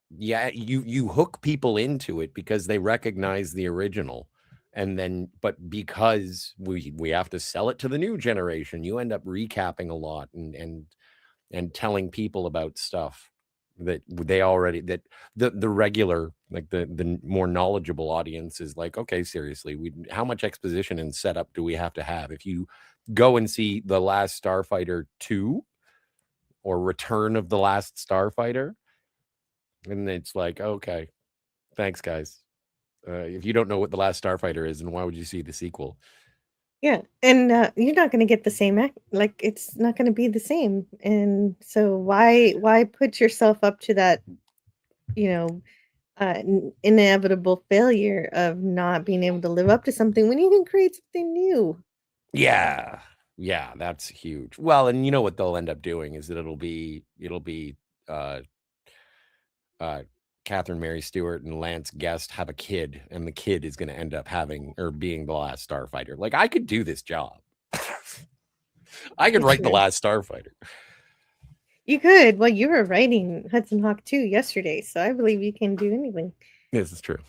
Speaker 2: yeah, you hook people into it because they recognize the original, and then but because we have to sell it to the new generation, you end up recapping a lot and telling people about stuff that they already that the regular, like the more knowledgeable audience is like, okay, seriously, how much exposition and setup do we have to have? If you go and see The Last Starfighter 2 or Return of the Last Starfighter, and it's like, okay, thanks guys. If you don't know what The Last Starfighter is, then why would you see the sequel?
Speaker 4: Yeah, and you're not going to get the same like it's not going to be the same. And so why put yourself up to that you know, inevitable failure of not being able to live up to something when you can create something new.
Speaker 2: Yeah. Yeah, that's huge. Well, and you know what they'll end up doing is that it'll be uh uh Catherine Mary Stewart and Lance Guest have a kid, and the kid is going to end up having or being the last starfighter. Like, I could do this job. I could write the
Speaker 4: Sure.
Speaker 2: last starfighter.
Speaker 4: You could. Well, you were writing Hudson Hawk 2 yesterday, so I believe you can do anything.
Speaker 2: This is true.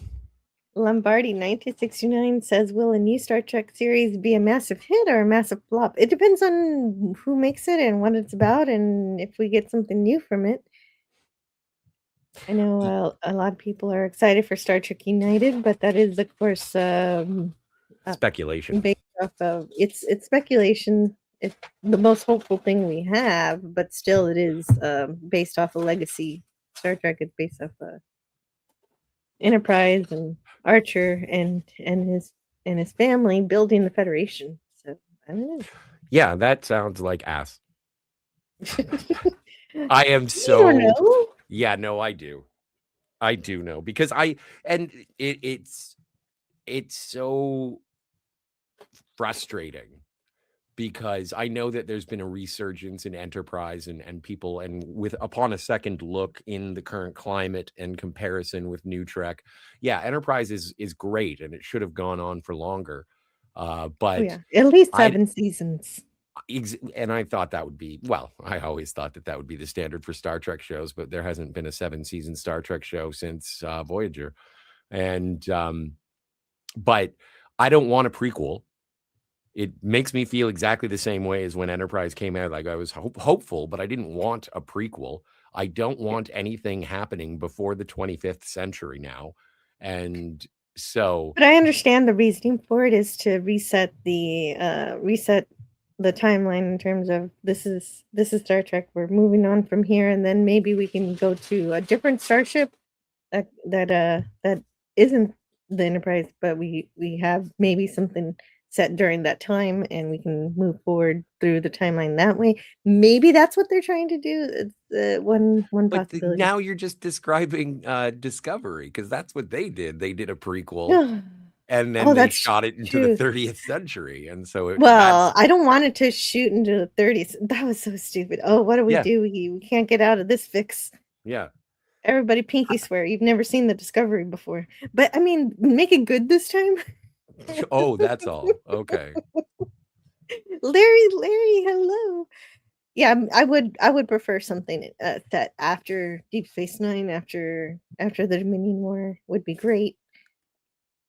Speaker 4: Lombardi 1969 says, will a new Star Trek series be a massive hit or a massive flop? It depends on who makes it and what it's about and if we get something new from it. I know a lot of people are excited for Star Trek United, but that is, of course,
Speaker 2: Speculation.
Speaker 4: based off of it's speculation. It's the most hopeful thing we have, but still, it is based off a legacy. Star Trek is based off Enterprise and Archer and his family building the Federation. So I don't know.
Speaker 2: Yeah, that sounds like ass. I am
Speaker 4: You don't
Speaker 2: so
Speaker 4: know.
Speaker 2: yeah, no, I do. I do know because it's so frustrating because I know that there's been a resurgence in Enterprise and people, and with upon a second look in the current climate and comparison with New Trek, yeah, Enterprise is great and it should have gone on for longer.
Speaker 4: Oh
Speaker 2: But
Speaker 4: yeah, at least
Speaker 2: I
Speaker 4: 7 seasons.
Speaker 2: and I thought that would be, well, I always thought that would be the standard for Star Trek shows, but there hasn't been a 7-season Star Trek show since Voyager. And but I don't want a prequel. It makes me feel exactly the same way as when Enterprise came out. Like, I was hopeful, but I didn't want a prequel. I don't want anything happening before the 25th century now. And so,
Speaker 4: But I understand the reasoning for it is to reset the timeline in terms of this is Star Trek. We're moving on from here, and then maybe we can go to a different starship that isn't the Enterprise, but we have maybe something set during that time, and we can move forward through the timeline that way. Maybe that's what they're trying to do. It's one
Speaker 2: but
Speaker 4: possibility.
Speaker 2: now you're just describing Discovery, because that's what they did. They did a prequel. And then
Speaker 4: Oh,
Speaker 2: they
Speaker 4: that's
Speaker 2: shot it into
Speaker 4: true.
Speaker 2: the 30th century. And so
Speaker 4: Well, I don't want it to shoot into the 30s. That was so stupid. Oh, what do we
Speaker 2: Yeah.
Speaker 4: do? We can't get out of this fix.
Speaker 2: Yeah.
Speaker 4: Everybody pinky swear. You've never seen the Discovery before. But I mean, make it good this time.
Speaker 2: Oh, that's all. Okay.
Speaker 4: Larry, hello. Yeah, I would prefer something that after Deep Space Nine, after the Dominion War would be great.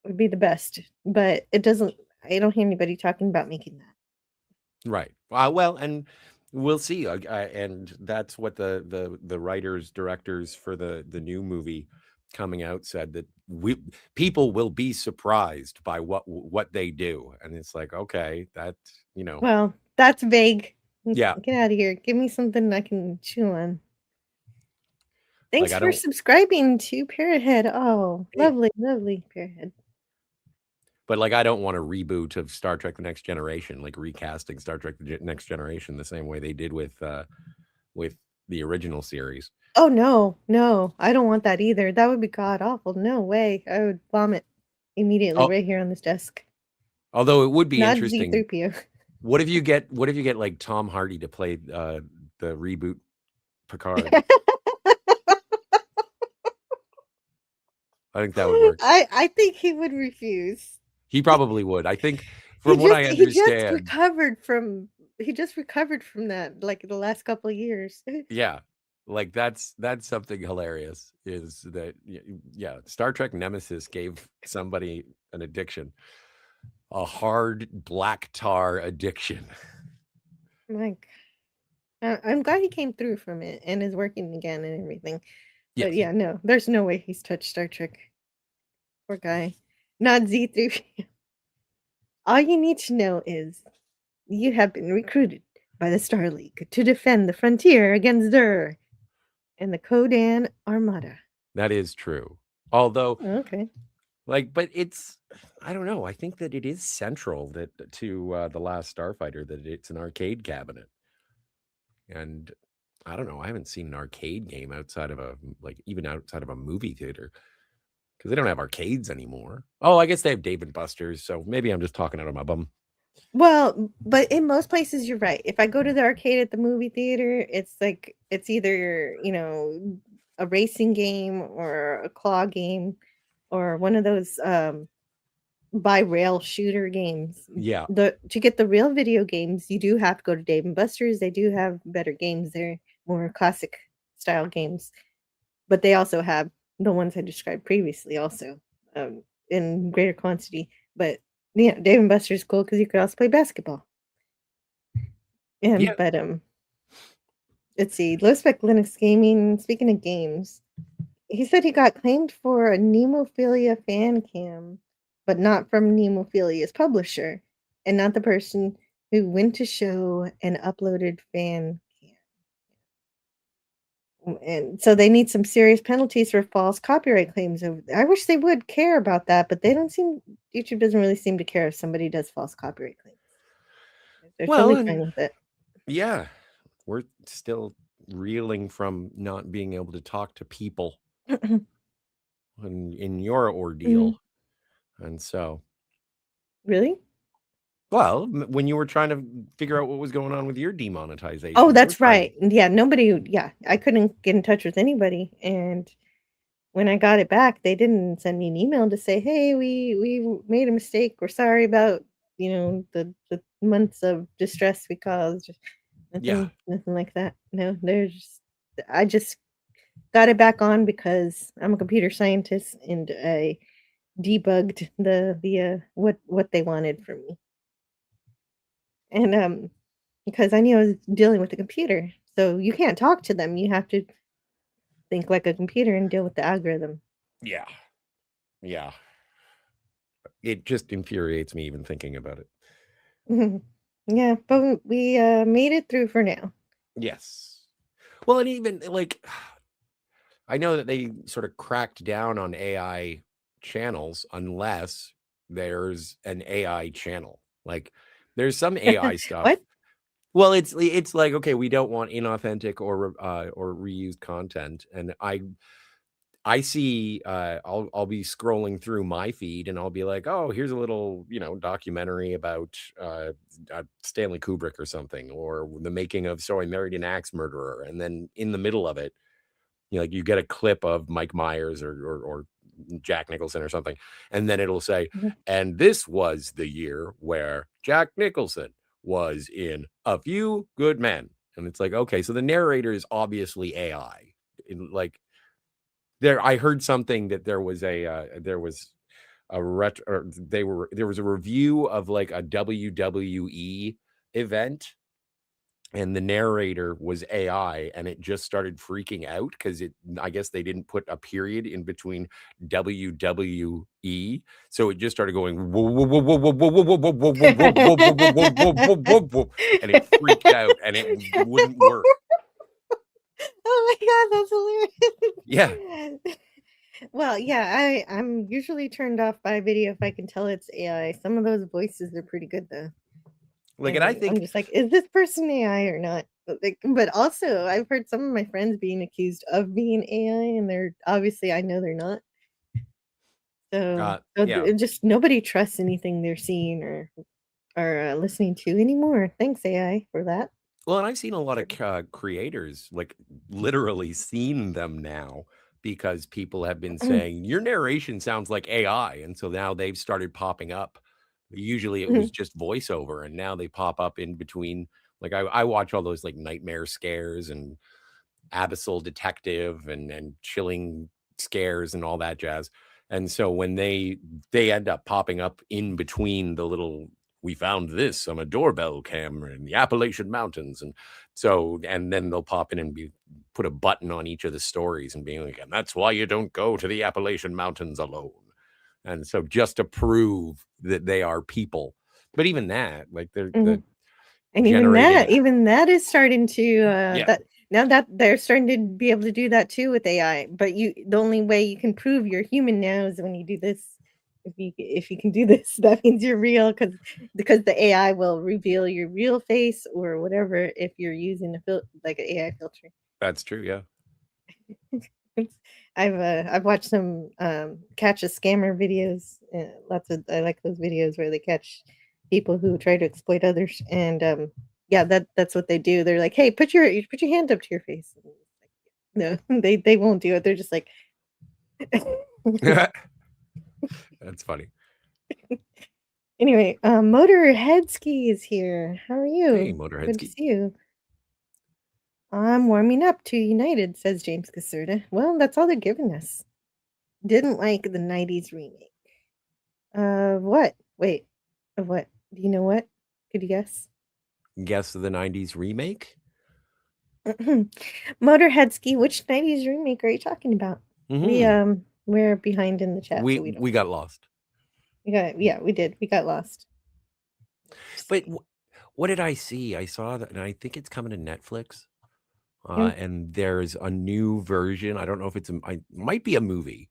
Speaker 4: Would be the best. But it doesn't. I don't hear anybody talking about making that.
Speaker 2: Right. Well, and we'll see. And that's what the writers, directors for the new movie coming out said, that people will be surprised by what they do. And it's like, okay, that,
Speaker 4: Well, that's vague.
Speaker 2: Yeah.
Speaker 4: Get out of here. Give me something I can chew on. Thanks
Speaker 2: Like, I
Speaker 4: for
Speaker 2: don't-
Speaker 4: subscribing to Parrothead. Oh,
Speaker 2: Hey.
Speaker 4: lovely, lovely Parrothead.
Speaker 2: But like, I don't want a reboot of Star Trek: The Next Generation, like recasting Star Trek: The Next Generation the same way they did with the original series.
Speaker 4: Oh no, I don't want that either. That would be god awful. No way. I would vomit immediately right here on this desk.
Speaker 2: Although it would be
Speaker 4: Not
Speaker 2: interesting.
Speaker 4: Z3PO.
Speaker 2: What if you get like Tom Hardy to play the reboot Picard? I think that would work.
Speaker 4: I think he would refuse.
Speaker 2: He probably would. I think from what I understand,
Speaker 4: he just recovered from that like the last couple of years.
Speaker 2: Yeah. Like that's something hilarious, is that, yeah, Star Trek Nemesis gave somebody an addiction, a hard black tar addiction.
Speaker 4: Like, I'm glad he came through from it and is working again and everything.
Speaker 2: Yes.
Speaker 4: But yeah, no, there's no way he's touched Star Trek. Poor guy. Not Z3PO. All you need to know is you have been recruited by the Star League to defend the frontier against Dur and the Kodan Armada.
Speaker 2: That is true. Although,
Speaker 4: okay,
Speaker 2: like, but it's, I don't know. I think that it is central to The Last Starfighter, that it's an arcade cabinet. And I don't know. I haven't seen an arcade game outside of even outside of a movie theater because they don't have arcades anymore. Oh, I guess they have Dave and Buster's. So maybe I'm just talking out of my bum.
Speaker 4: Well, but in most places, you're right. If I go to the arcade at the movie theater, it's like it's either, a racing game or a claw game or one of those by rail shooter games.
Speaker 2: Yeah.
Speaker 4: To get the real video games, you do have to go to Dave and Buster's. They do have better games there, more classic style games. But they also have the ones I described previously also in greater quantity. But yeah, Dave and Buster's is cool because you could also play basketball.
Speaker 2: Yeah.
Speaker 4: But let's see, Low Spec Linux Gaming. Speaking of games, he said he got claimed for a Nemophilia fan cam, but not from Nemophilia's publisher, and not the person who went to show and uploaded fan cam. And so they need some serious penalties for false copyright claims. I wish they would care about that, but they don't seem. YouTube doesn't really seem to care if somebody does false copyright claims. They're totally fine with it.
Speaker 2: Yeah, we're still reeling from not being able to talk to people in your ordeal. And so,
Speaker 4: really?
Speaker 2: Well, when you were trying to figure out what was going on with your demonetization.
Speaker 4: Oh, that's right. Yeah, I couldn't get in touch with anybody. And when I got it back, they didn't send me an email to say, hey, we made a mistake. We're sorry about, the months of distress we caused. Nothing like that. No, I just got it back on because I'm a computer scientist and I debugged the what they wanted from me. And because I knew I was dealing with a computer. So you can't talk to them. You have to think like a computer and deal with the algorithm.
Speaker 2: Yeah. Yeah. It just infuriates me even thinking about it.
Speaker 4: Yeah, but we made it through for now.
Speaker 2: Yes. Well, and even I know that they sort of cracked down on AI channels unless there's an AI channel. Like there's some AI stuff.
Speaker 4: What?
Speaker 2: Well, it's like, okay, we don't want inauthentic or reused content. And I see I'll be scrolling through my feed and I'll be like, oh, here's a little, documentary about Stanley Kubrick or something, or the making of So I Married an Axe Murderer. And then in the middle of it, you get a clip of Mike Myers or Jack Nicholson or something. And then it'll say, and this was the year where Jack Nicholson was in A Few Good Men. And it's like, okay, so the narrator is obviously AI. I heard something that there was a review of like a WWE event, and the narrator was AI, and it just started freaking out because I guess they didn't put a period in between WWE, so it just started going whoa, whoa, whoa, whoa, whoa, whoa, whoa, whoa, whoa, whoa, whoa, whoa, whoa, whoa, whoa, whoa, and it freaked out, and it wouldn't work.
Speaker 4: Oh my god, that's hilarious.
Speaker 2: Yeah.
Speaker 4: Well, yeah, I'm usually turned off by a video if I can tell it's AI. Some of those voices are pretty good though.
Speaker 2: And I think
Speaker 4: I'm just like, is this person AI or not? But also, I've heard some of my friends being accused of being AI, and they're obviously, I know they're not. So just nobody trusts anything they're seeing or listening to anymore. Thanks AI for that.
Speaker 2: Well, and I've seen a lot of creators, like literally seen them now, because people have been saying your narration sounds like AI, and so now they've started popping up. Usually it was just voiceover, and now they pop up in between. Like I watch all those like nightmare scares and Abyssal Detective and chilling scares and all that jazz. And so when they end up popping up in between the little, we found this on a doorbell camera in the Appalachian Mountains, and then they'll pop in and put a button on each of the stories and being like, and that's why you don't go to the Appalachian Mountains alone. And so just to prove that they are people. But even that, like
Speaker 4: and even that is starting to now that they're starting to be able to do that too with AI. But the only way you can prove you're human now is when you do this. if you can do this, that means you're real because the AI will reveal your real face or whatever if you're using like an AI filter.
Speaker 2: That's true. Yeah.
Speaker 4: I've watched some catch a scammer videos. I like those videos where they catch people who try to exploit others, and yeah, that's what they do. They're like, "Hey, put your hand up to your face." No, they won't do it. They're just like.
Speaker 2: That's funny.
Speaker 4: Anyway, Motorheadski is here. How are you?
Speaker 2: Hey,
Speaker 4: Good to
Speaker 2: Motorheadski.
Speaker 4: see you. I'm warming up to United, says James Caserta. Well, that's all they're giving us. Didn't like the 90s remake. What? Wait, of what? Do you know what? Could you guess?
Speaker 2: Guess the 90s remake?
Speaker 4: Motorheadski, which 90s remake are you talking about?
Speaker 2: Mhm.
Speaker 4: We're behind in the chat, so we don't.
Speaker 2: We got lost.
Speaker 4: Yeah, we did. We got lost.
Speaker 2: But what did I see? I saw that, and I think it's coming to Netflix. And there's a new version. I don't know if it might be a movie,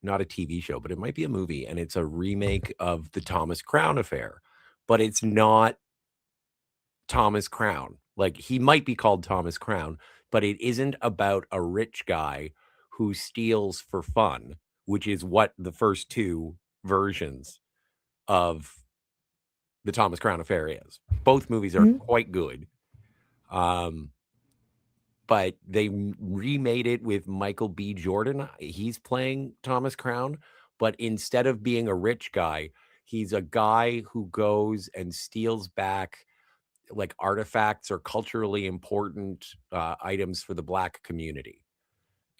Speaker 2: not a TV show, but it might be a movie, and it's a remake of the Thomas Crown Affair, but it's not Thomas Crown. Like, he might be called Thomas Crown, but it isn't about a rich guy who steals for fun, which is what the first two versions of the Thomas Crown Affair is. Both movies are quite good. But they remade it with Michael B. Jordan. He's playing Thomas Crown, but instead of being a rich guy, he's a guy who goes and steals back like artifacts or culturally important items for the Black community.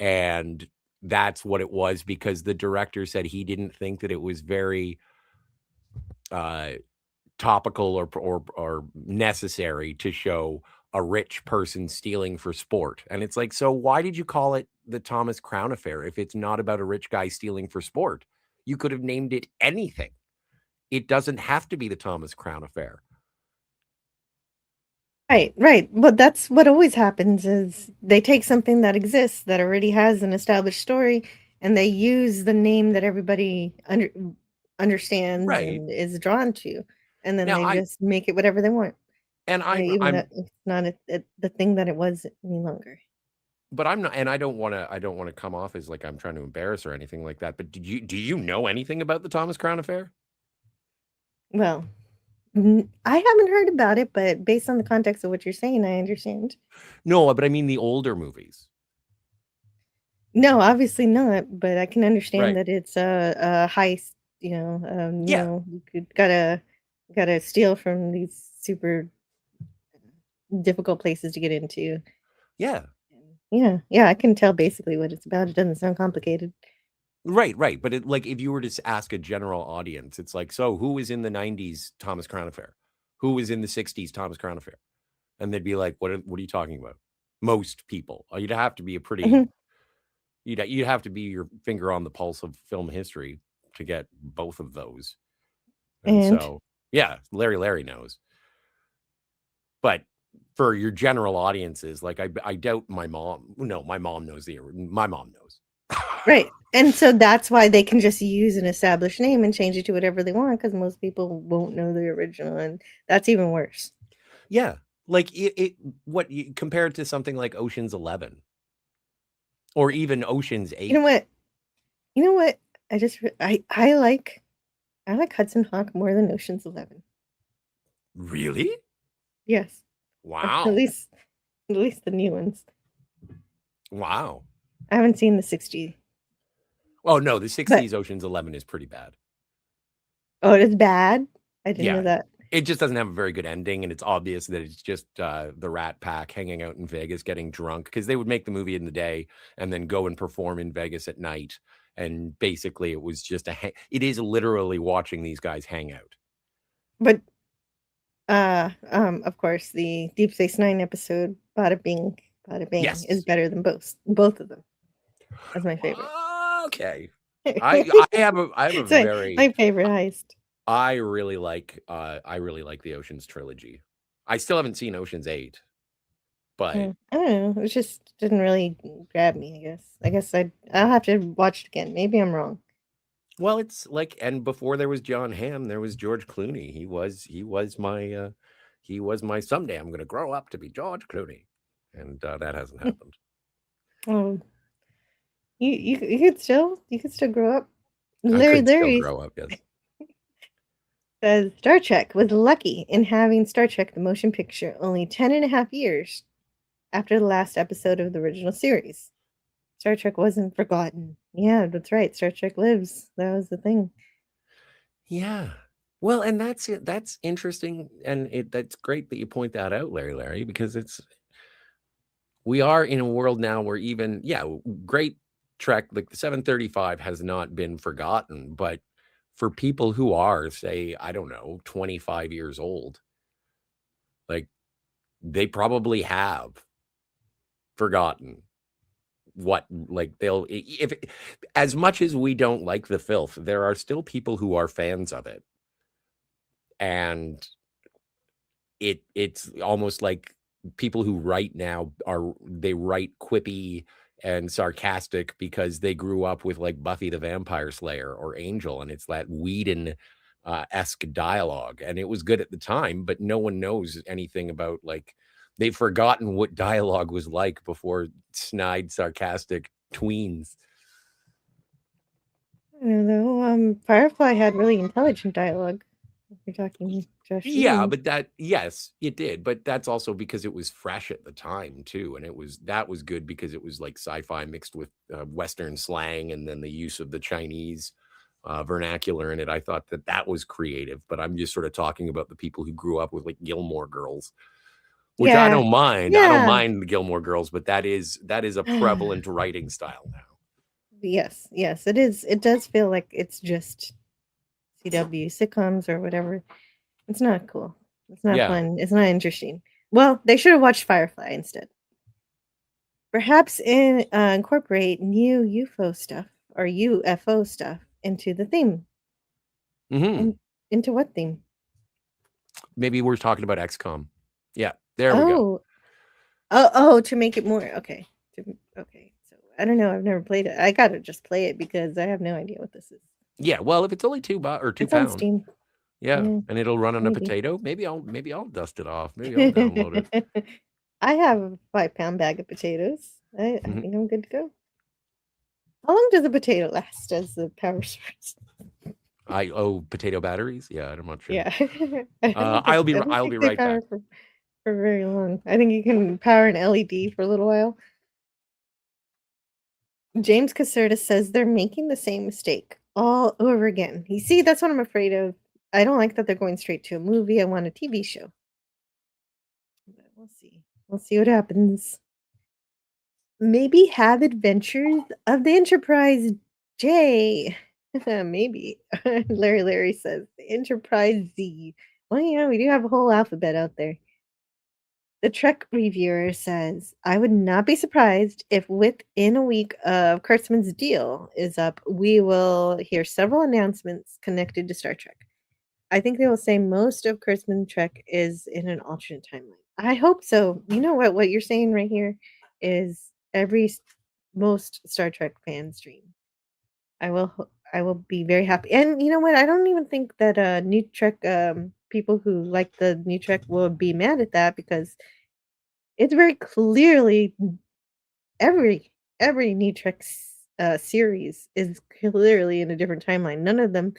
Speaker 2: And that's what it was, because the director said he didn't think that it was very topical or necessary to show a rich person stealing for sport. And it's like, so why did you call it the Thomas Crown Affair if it's not about a rich guy stealing for sport? You could have named it anything. It doesn't have to be the Thomas Crown Affair.
Speaker 4: Right. But that's what always happens is they take something that exists that already has an established story and they use the name that everybody understands and is drawn to. And then they just make it whatever they want.
Speaker 2: And
Speaker 4: it's not the thing that it was any longer.
Speaker 2: But I'm not, and I don't want to come off as like I'm trying to embarrass or anything like that. But do you know anything about the Thomas Crown Affair?
Speaker 4: Well, I haven't heard about it, but based on the context of what you're saying, I understand.
Speaker 2: No, but I mean the older movies.
Speaker 4: No, obviously not. But I can understand that it's a heist. You know, you gotta steal from these super difficult places to get into.
Speaker 2: Yeah.
Speaker 4: I can tell basically what it's about. It doesn't sound complicated.
Speaker 2: Right. But if you were to ask a general audience, it's like, so who was in the 90s Thomas Crown Affair? Who was in the 60s Thomas Crown Affair? And they'd be like, what are you talking about? Most people. You'd have to be a pretty you'd have to be your finger on the pulse of film history to get both of those. And so, yeah, Larry knows. But for your general audiences, like I doubt my mom knows my mom knows.
Speaker 4: Right. And so that's why they can just use an established name and change it to whatever they want, because most people won't know the original, and that's even worse.
Speaker 2: Yeah. Like what you compare it to something like Ocean's 11 or even Ocean's 8.
Speaker 4: You know what? I like Hudson Hawk more than Ocean's 11.
Speaker 2: Really?
Speaker 4: Yes.
Speaker 2: Wow.
Speaker 4: At least the new ones.
Speaker 2: Wow.
Speaker 4: I haven't seen the 60s.
Speaker 2: Oh no, the 60s Ocean's 11 is pretty bad.
Speaker 4: Oh, it is bad? I didn't know that.
Speaker 2: It just doesn't have a very good ending, and it's obvious that it's just the Rat Pack hanging out in Vegas getting drunk, because they would make the movie in the day and then go and perform in Vegas at night. And basically it was just it is literally watching these guys hang out. But
Speaker 4: of course, the Deep Space Nine episode, Bada Bing, is better than both of them. That's my favorite.
Speaker 2: Okay. I have a very
Speaker 4: my favorite heist.
Speaker 2: I really like the Ocean's trilogy. I still haven't seen Ocean's 8, but
Speaker 4: I don't know. It just didn't really grab me. I guess I'll have to watch it again. Maybe I'm wrong.
Speaker 2: Well, it's like, and before there was John Hamm, there was George Clooney. He was my someday I'm going to grow up to be George Clooney, and that hasn't happened.
Speaker 4: Oh, you could still grow up.
Speaker 2: I could still grow up, yes.
Speaker 4: Says Star Trek was lucky in having Star Trek the motion picture only 10.5 years after the last episode of the original series. Star Trek wasn't forgotten. Yeah, that's right. Star Trek lives. That was the thing.
Speaker 2: Yeah. Well, and that's it. That's interesting, and that's great that you point that out, Larry, because we are in a world now where even great Trek like the 735 has not been forgotten, but for people who are, say, I don't know, 25 years old, like they probably have forgotten what, like, they'll, if as much as we don't like the filth, there are still people who are fans of it, and it's almost like people who write now they write quippy and sarcastic because they grew up with like Buffy the Vampire Slayer or Angel, and it's that Whedon esque dialogue, and it was good at the time, but no one knows anything about, like, they've forgotten what dialogue was like before snide sarcastic tweens.
Speaker 4: I don't know. Firefly had really intelligent dialogue. You're talking Josh.
Speaker 2: Yeah, but yes, it did. But that's also because it was fresh at the time too, and that was good because it was like sci-fi mixed with Western slang, and then the use of the Chinese vernacular in it. I thought that was creative. But I'm just sort of talking about the people who grew up with like Gilmore Girls, which I don't mind. I don't mind the Gilmore Girls, but that is a prevalent writing style now.
Speaker 4: Yes, it is. It does feel like it's just CW sitcoms or whatever. It's not cool. It's not fun. It's not interesting. Well, they should have watched Firefly instead. Perhaps incorporate new UFO stuff or UFO stuff into the theme.
Speaker 2: Mm-hmm.
Speaker 4: Into what theme?
Speaker 2: Maybe we're talking about XCOM. Yeah, there we go.
Speaker 4: Oh, to make it more okay. Okay, so I don't know. I've never played it. I gotta just play it because I have no idea what this is.
Speaker 2: Yeah, well, if it's only £2 or £2,
Speaker 4: on Steam.
Speaker 2: Yeah, and it'll run on a potato. Maybe I'll dust it off. Maybe I'll download it.
Speaker 4: I have a 5-pound bag of potatoes. I think I'm good to go. How long does a potato last as the power source?
Speaker 2: Potato batteries? Yeah, I'm not sure.
Speaker 4: Yeah.
Speaker 2: I'll be right back.
Speaker 4: For very long. I think you can power an LED for a little while. James Caserta says they're making the same mistake all over again. You see, that's what I'm afraid of. I don't like that they're going straight to a movie. I want a TV show. But we'll see. We'll see what happens. Maybe have Adventures of the Enterprise J. Maybe. Larry says the Enterprise Z. Well, yeah, we do have a whole alphabet out there. The Trek reviewer says, I would not be surprised if within a week of Kurtzman's deal is up, we will hear several announcements connected to Star Trek. I think they will say most of Kurtzman Trek is in an alternate timeline. I hope so. You know what you're saying right here is most Star Trek fans' dream. I will be very happy. And you know what? I don't even think that new Trek people who like the new Trek will be mad at that because it's very clearly every new Trek series is clearly in a different timeline. None of them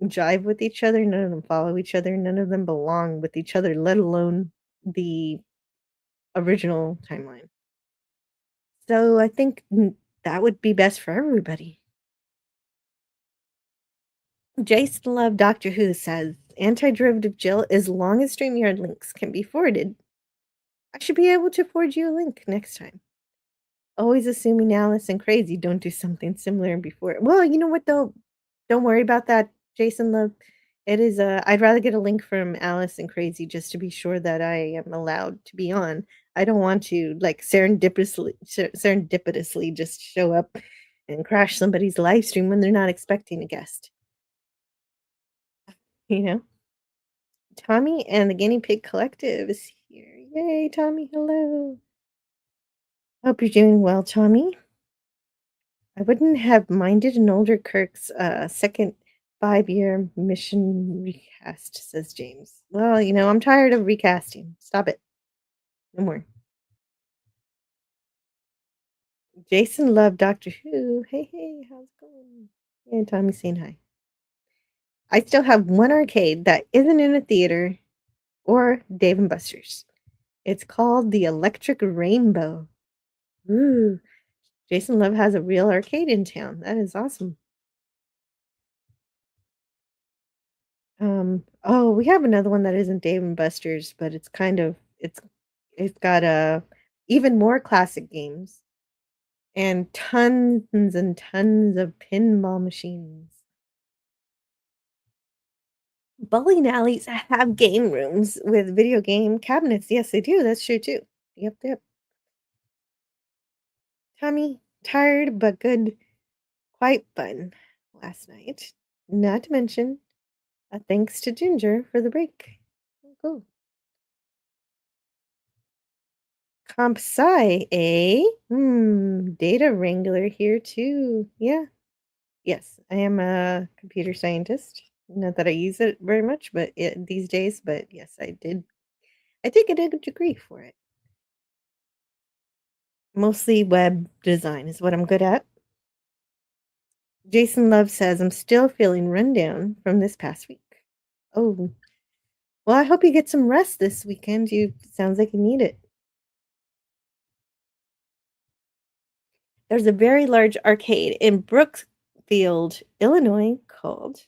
Speaker 4: jive with each other. None of them follow each other. None of them belong with each other, let alone the original timeline. So I think that would be best for everybody. Jason Love Doctor Who says, anti-derivative Jill, as long as StreamYard links can be forwarded, I should be able to forward you a link next time. Always assuming Alice and Crazy don't do something similar before. Well, you know what though? Don't worry about that, Jason Love. It is I'd rather get a link from Alice and Crazy just to be sure that I am allowed to be on. I don't want to like serendipitously just show up and crash somebody's live stream when they're not expecting a guest. You know? Tommy and the Guinea Pig Collective is here. Yay, Tommy, hello. Hope you're doing well, Tommy. I wouldn't have minded an older Kirk's second 5-year mission recast, says James. Well, I'm tired of recasting. Stop it. No more. Jason loved Doctor Who. Hey, how's it going? And Tommy's saying hi. I still have one arcade that isn't in a theater or Dave and Buster's. It's called the Electric Rainbow. Ooh. Jason Love has a real arcade in town. That is awesome. Oh, we have another one that isn't Dave and Buster's, but it's got even more classic games and tons and tons of pinball machines. Bowling alleys have game rooms with video game cabinets. Yes, they do. That's true too. Yep. Tommy, tired but good. Quite fun last night. Not to mention, thanks to Ginger for the break. Cool. Comp Sci, eh? Data wrangler here too. Yeah. Yes, I am a computer scientist. Not that I use it very much, but these days. But yes, I did. I did get a degree for it. Mostly web design is what I'm good at. Jason Love says I'm still feeling run down from this past week. Oh, well, I hope you get some rest this weekend. Sounds like you need it. There's a very large arcade in Brookfield, Illinois called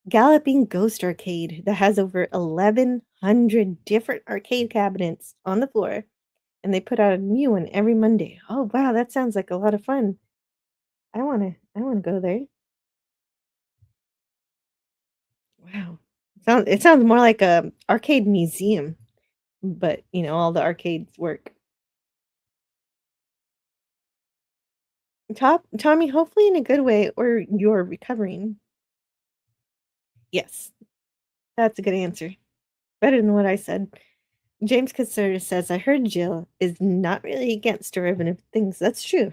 Speaker 4: Galloping Ghost Arcade that has over 1,100 different arcade cabinets on the floor, and they put out a new one every Monday. Oh wow, that sounds like a lot of fun. I wanna go there. Wow, it sounds more like a arcade museum, but all the arcades work. Tommy, hopefully in a good way, or you're recovering. Yes, that's a good answer. Better than what I said. James Consider says, I heard Jill is not really against derivative things. That's true.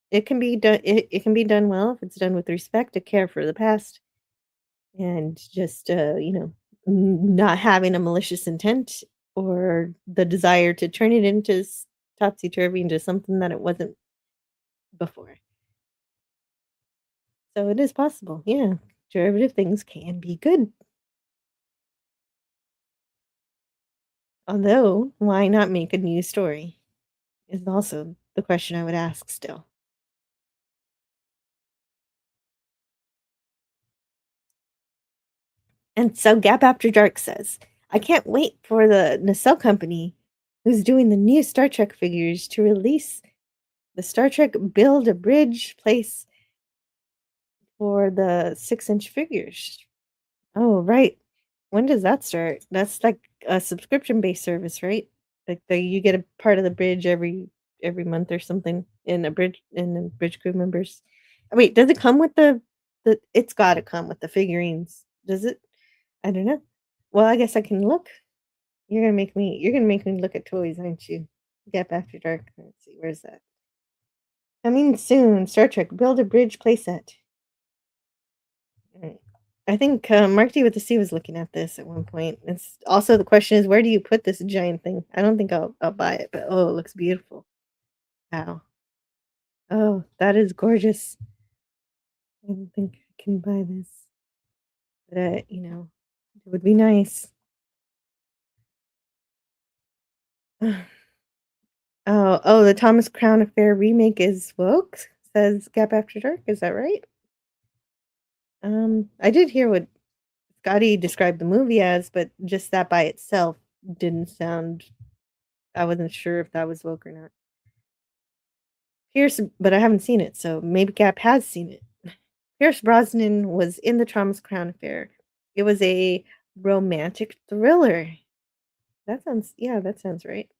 Speaker 4: It can be done. It can be done well if it's done with respect, to care for the past, and just not having a malicious intent or the desire to turn it into topsy turvy into something that it wasn't before. So it is possible. Yeah, derivative things can be good. Although, why not make a new story? Is also the question I would ask still. And so Gap After Dark says, I can't wait for the Nacelle Company, who's doing the new Star Trek figures, to release the Star Trek Build a Bridge place for the 6-inch figures. Oh, right. When does that start? That's like a subscription-based service, right? Like you get a part of the bridge every month or something in a bridge crew members. Wait, does it come with the it's got to come with the figurines. Does it? I don't know. Well, I guess I can look. You're gonna make me look at toys, aren't you? Gap After Dark. Let's see, where's that? Coming soon. Star Trek Build a Bridge playset. Right. I think Mark D with the C was looking at this at one point. It's also, the question is, where do you put this giant thing? I don't think I'll buy it, but oh, it looks beautiful. Wow. Oh, that is gorgeous. I don't think I can buy this, but it would be nice. Oh, the Thomas Crown Affair remake is woke, says Gap After Dark. Is that right? I did hear what Scotty described the movie as, but just that by itself didn't sound. I wasn't sure if that was woke or not. But I haven't seen it, so maybe Gap has seen it. Pierce Brosnan was in the Thomas Crown Affair. It was a romantic thriller. That sounds right.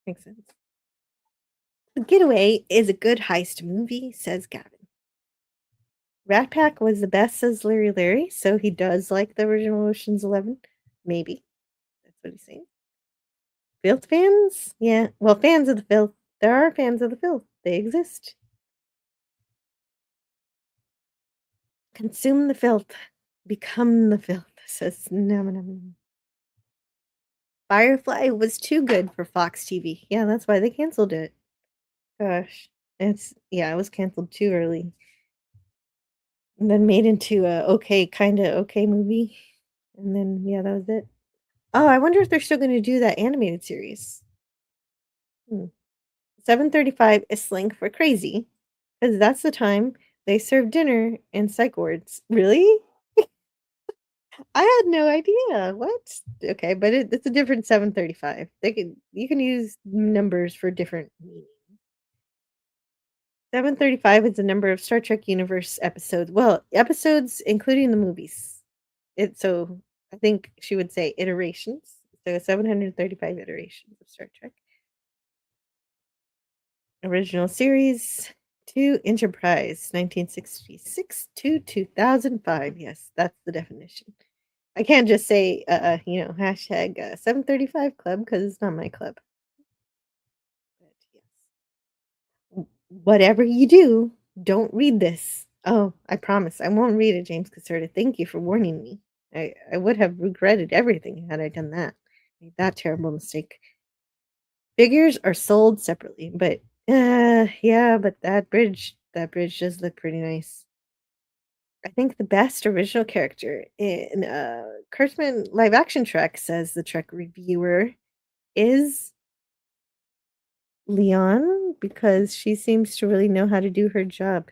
Speaker 4: Makes sense. The Getaway is a good heist movie, says Gavin. Rat Pack was the best, says Larry, so he does like the original Ocean's 11. Maybe. That's what he's saying. Filth fans? Yeah. Well, fans of the filth. There are fans of the filth. They exist. Consume the filth. Become the filth, says Nam. Firefly was too good for Fox TV. Yeah, that's why they canceled it. Gosh. It was canceled too early. And then made into a kinda okay movie. And then that was it. Oh, I wonder if they're still gonna do that animated series. 7:35 is slang for crazy, because that's the time they serve dinner in psych wards. Really? I had no idea. What? Okay, but it's a different 7:35. You can use numbers for different meanings. 7:35 is the number of Star Trek universe episodes. Well, episodes including the movies. So I think she would say iterations. So 735 iterations of Star Trek. Original series to Enterprise, 1966 to 2005. Yes, that's the definition. I can't just say, hashtag 735 club, because it's not my club. But yes. Whatever you do, don't read this. Oh, I promise I won't read it, James Caserta. Thank you for warning me. I would have regretted everything had I done that. Made that terrible mistake. Figures are sold separately, but but that bridge does look pretty nice. I think the best original character in Kurtzman live action Trek, says the Trek reviewer, is Leon, because she seems to really know how to do her job.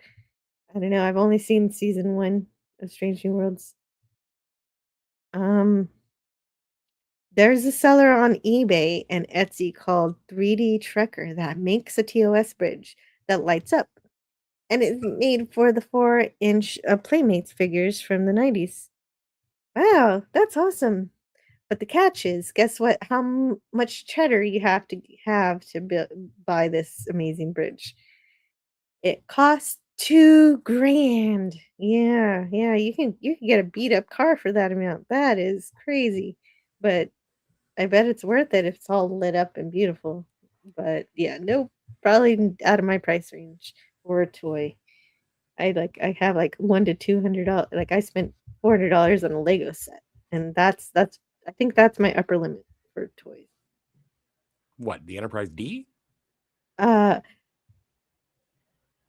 Speaker 4: I don't know. I've only seen season 1 of Strange New Worlds. There's a seller on eBay and Etsy called 3D Trekker that makes a TOS bridge that lights up. And it's made for the 4-inch Playmates figures from the 90s. Wow, that's awesome. But the catch is, guess what? How much cheddar you have to buy this amazing bridge? It costs $2,000. Yeah, you can get a beat up car for that amount. That is crazy. But I bet it's worth it if it's all lit up and beautiful. But yeah, nope, probably out of my price range for a toy. I have like $100 to $200. Like, I spent $400 on a Lego set, and that's I think that's my upper limit for toys.
Speaker 2: What, the Enterprise D?
Speaker 4: No,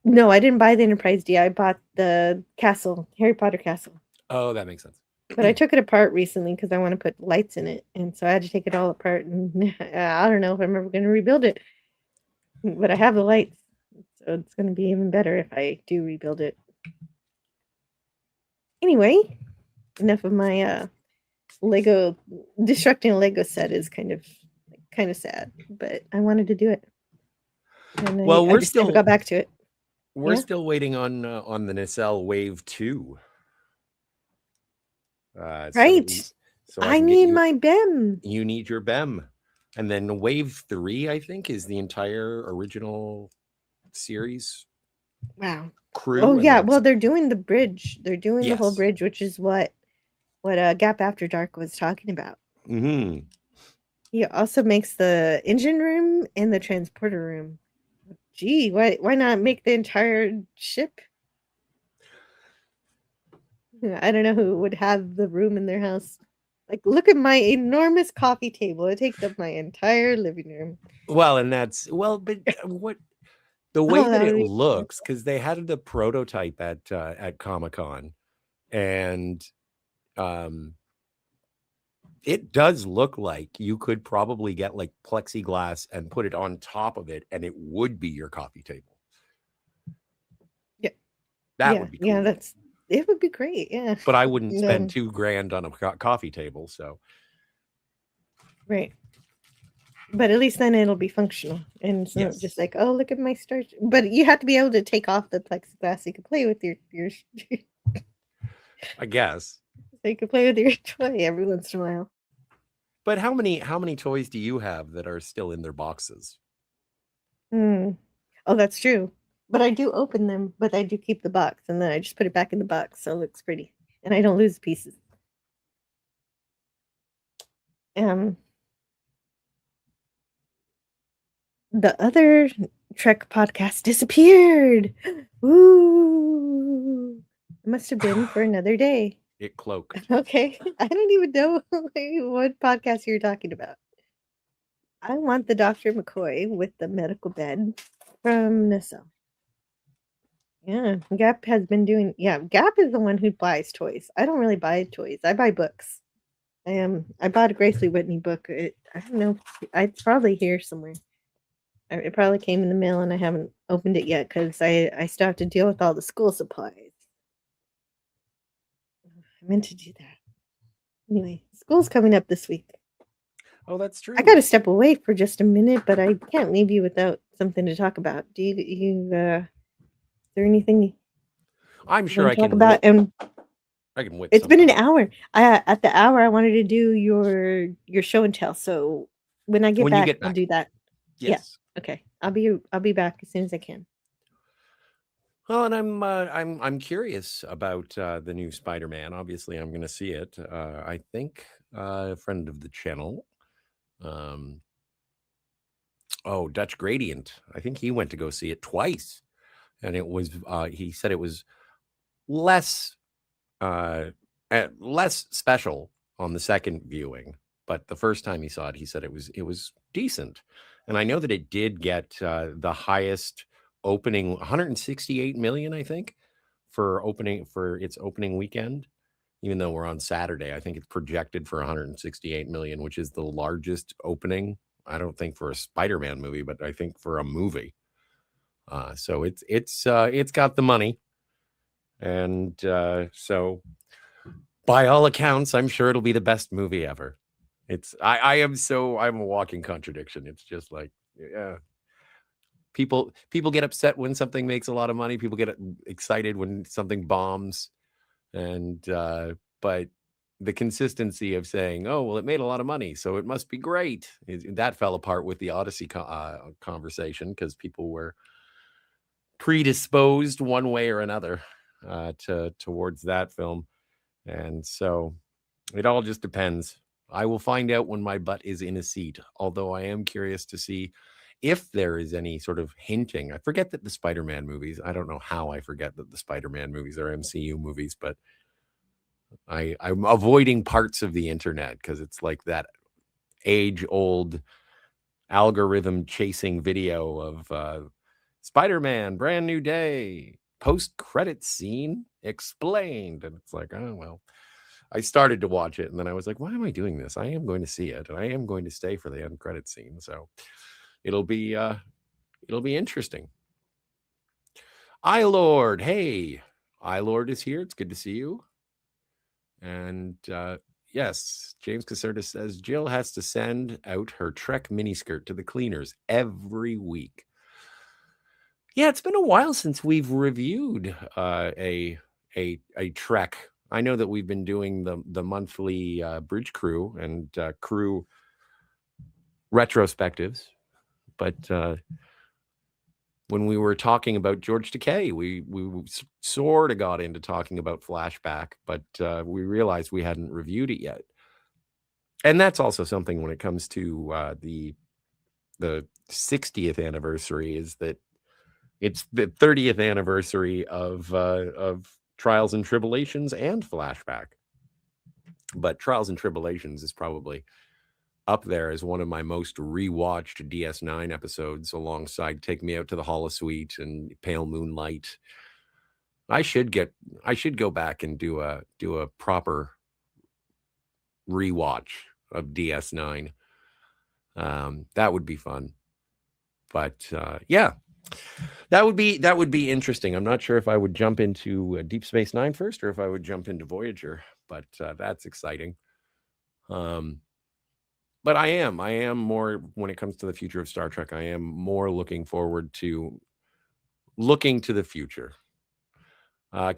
Speaker 4: I didn't buy the Enterprise D. I bought the castle, Harry Potter castle.
Speaker 2: Oh, that makes sense.
Speaker 4: But I took it apart recently because I want to put lights in it, and so I had to take it all apart. And I don't know if I'm ever going to rebuild it, but I have the lights, so it's going to be even better if I do rebuild it. Anyway, enough of my Lego destructing a Lego set is kind of sad, but I wanted to do it. And
Speaker 2: Well,
Speaker 4: I just never got back to it.
Speaker 2: We're still waiting on the nacelle Wave 2.
Speaker 4: Right.
Speaker 2: So
Speaker 4: I need my BEM.
Speaker 2: You need your BEM. And then Wave 3, I think, is the entire original series.
Speaker 4: Wow.
Speaker 2: Crew.
Speaker 4: Oh yeah, well, they're doing the bridge. They're doing the whole
Speaker 2: Yes.
Speaker 4: bridge, which is what Gap After Dark was talking about.
Speaker 2: Mm-hmm.
Speaker 4: He also makes the engine room and the transporter room. Gee, why not make the entire ship? I don't know who would have the room in their house. Like, look at my enormous coffee table. It takes up my entire living room.
Speaker 2: Well, and but what the way that
Speaker 4: would
Speaker 2: it
Speaker 4: be
Speaker 2: looks, because they had the prototype at Comic-Con, and it does look like you could probably get like plexiglass and put it on top of it, and it would be your coffee table.
Speaker 4: Yeah,
Speaker 2: that would be cool.
Speaker 4: Yeah, it would be great. Yeah,
Speaker 2: but I wouldn't spend $2,000 on a coffee table. So,
Speaker 4: right. But at least then it'll be functional, and it's not just like, oh, look at my starch. But you have to be able to take off the plexiglass so you can play with your
Speaker 2: I guess.
Speaker 4: So you can play with your toy every once in a while.
Speaker 2: But how many toys do you have that are still in their boxes?
Speaker 4: Oh, that's true. But I do open them, but I do keep the box, and then I just put it back in the box so it looks pretty, and I don't lose the pieces. The other Trek podcast disappeared. Ooh. Must have been for another day.
Speaker 2: It cloaked.
Speaker 4: Okay. I don't even know what podcast you're talking about. I want the Dr. McCoy with the medical bed from Nassau. Yeah, Gap has been doing. Yeah, Gap is the one who buys toys. I don't really buy toys. I buy books. I bought a Grace Lee Whitney book. I don't know. It's probably here somewhere. It probably came in the mail and I haven't opened it yet because I still have to deal with all the school supplies. I meant to do that. Anyway, school's coming up this week.
Speaker 2: Oh, that's true.
Speaker 4: I got to step away for just a minute, but I can't leave you without something to talk about. Is there anything
Speaker 2: I'm
Speaker 4: you
Speaker 2: sure
Speaker 4: wanna
Speaker 2: I
Speaker 4: talk
Speaker 2: can.
Speaker 4: about? And
Speaker 2: I can whip.
Speaker 4: it's been an
Speaker 2: something up.
Speaker 4: hour. At the hour, I wanted to do your show and tell. So when I get
Speaker 2: When you
Speaker 4: back,
Speaker 2: get
Speaker 4: I'll
Speaker 2: back.
Speaker 4: do that.
Speaker 2: Yes.
Speaker 4: Okay, I'll be back as soon as I can.
Speaker 2: Well, and I'm curious about the new Spider-Man. Obviously, I'm going to see it. I think a friend of the channel, Dutch Gradient. I think he went to go see it twice, and it was. He said it was less less special on the second viewing, but the first time he saw it, he said it was decent. And I know that it did get the highest opening, 168 million, I think, for its opening weekend. Even though we're on Saturday, I think it's projected for 168 million, which is the largest opening. I don't think for a Spider-Man movie, but I think for a movie. So it's got the money, and so by all accounts, I'm sure it'll be the best movie ever. I'm a walking contradiction. It's just like, yeah. People get upset when something makes a lot of money. People get excited when something bombs, and but the consistency of saying, "Oh, well, it made a lot of money, so it must be great," that fell apart with the Odyssey conversation because people were predisposed one way or another towards that film, and so it all just depends. I will find out when my butt is in a seat, although I am curious to see if there is any sort of hinting. I forget that the Spider-Man movies, I don't know how I forget that the Spider-Man movies are MCU movies, but I'm avoiding parts of the internet because it's like that age-old algorithm chasing video of Spider-Man, brand new day, post-credit scene explained. And it's like, oh, well. I started to watch it and then I was like, why am I doing this? I am going to see it and I am going to stay for the end credit scene. So it'll be interesting. iLord, hey, iLord is here. It's good to see you. And yes, James Caserta says Jill has to send out her Trek miniskirt to the cleaners every week. Yeah, it's been a while since we've reviewed a Trek. I know that we've been doing the monthly Bridge Crew and Crew retrospectives, but when we were talking about George Takei, we sort of got into talking about Flashback, but we realized we hadn't reviewed it yet. And that's also something when it comes to the 60th anniversary, is that it's the 30th anniversary of Trials and Tribulations and Flashback. But Trials and Tribulations is probably up there as one of my most rewatched DS9 episodes, alongside Take Me Out to the Holosuite and Pale Moonlight. I should go back and do a proper rewatch of DS9. That would be fun. But yeah. That would be interesting. I'm not sure if I would jump into Deep Space Nine first or if I would jump into Voyager, but that's exciting. But I am more, when it comes to the future of Star Trek, I am more looking forward to looking to the future.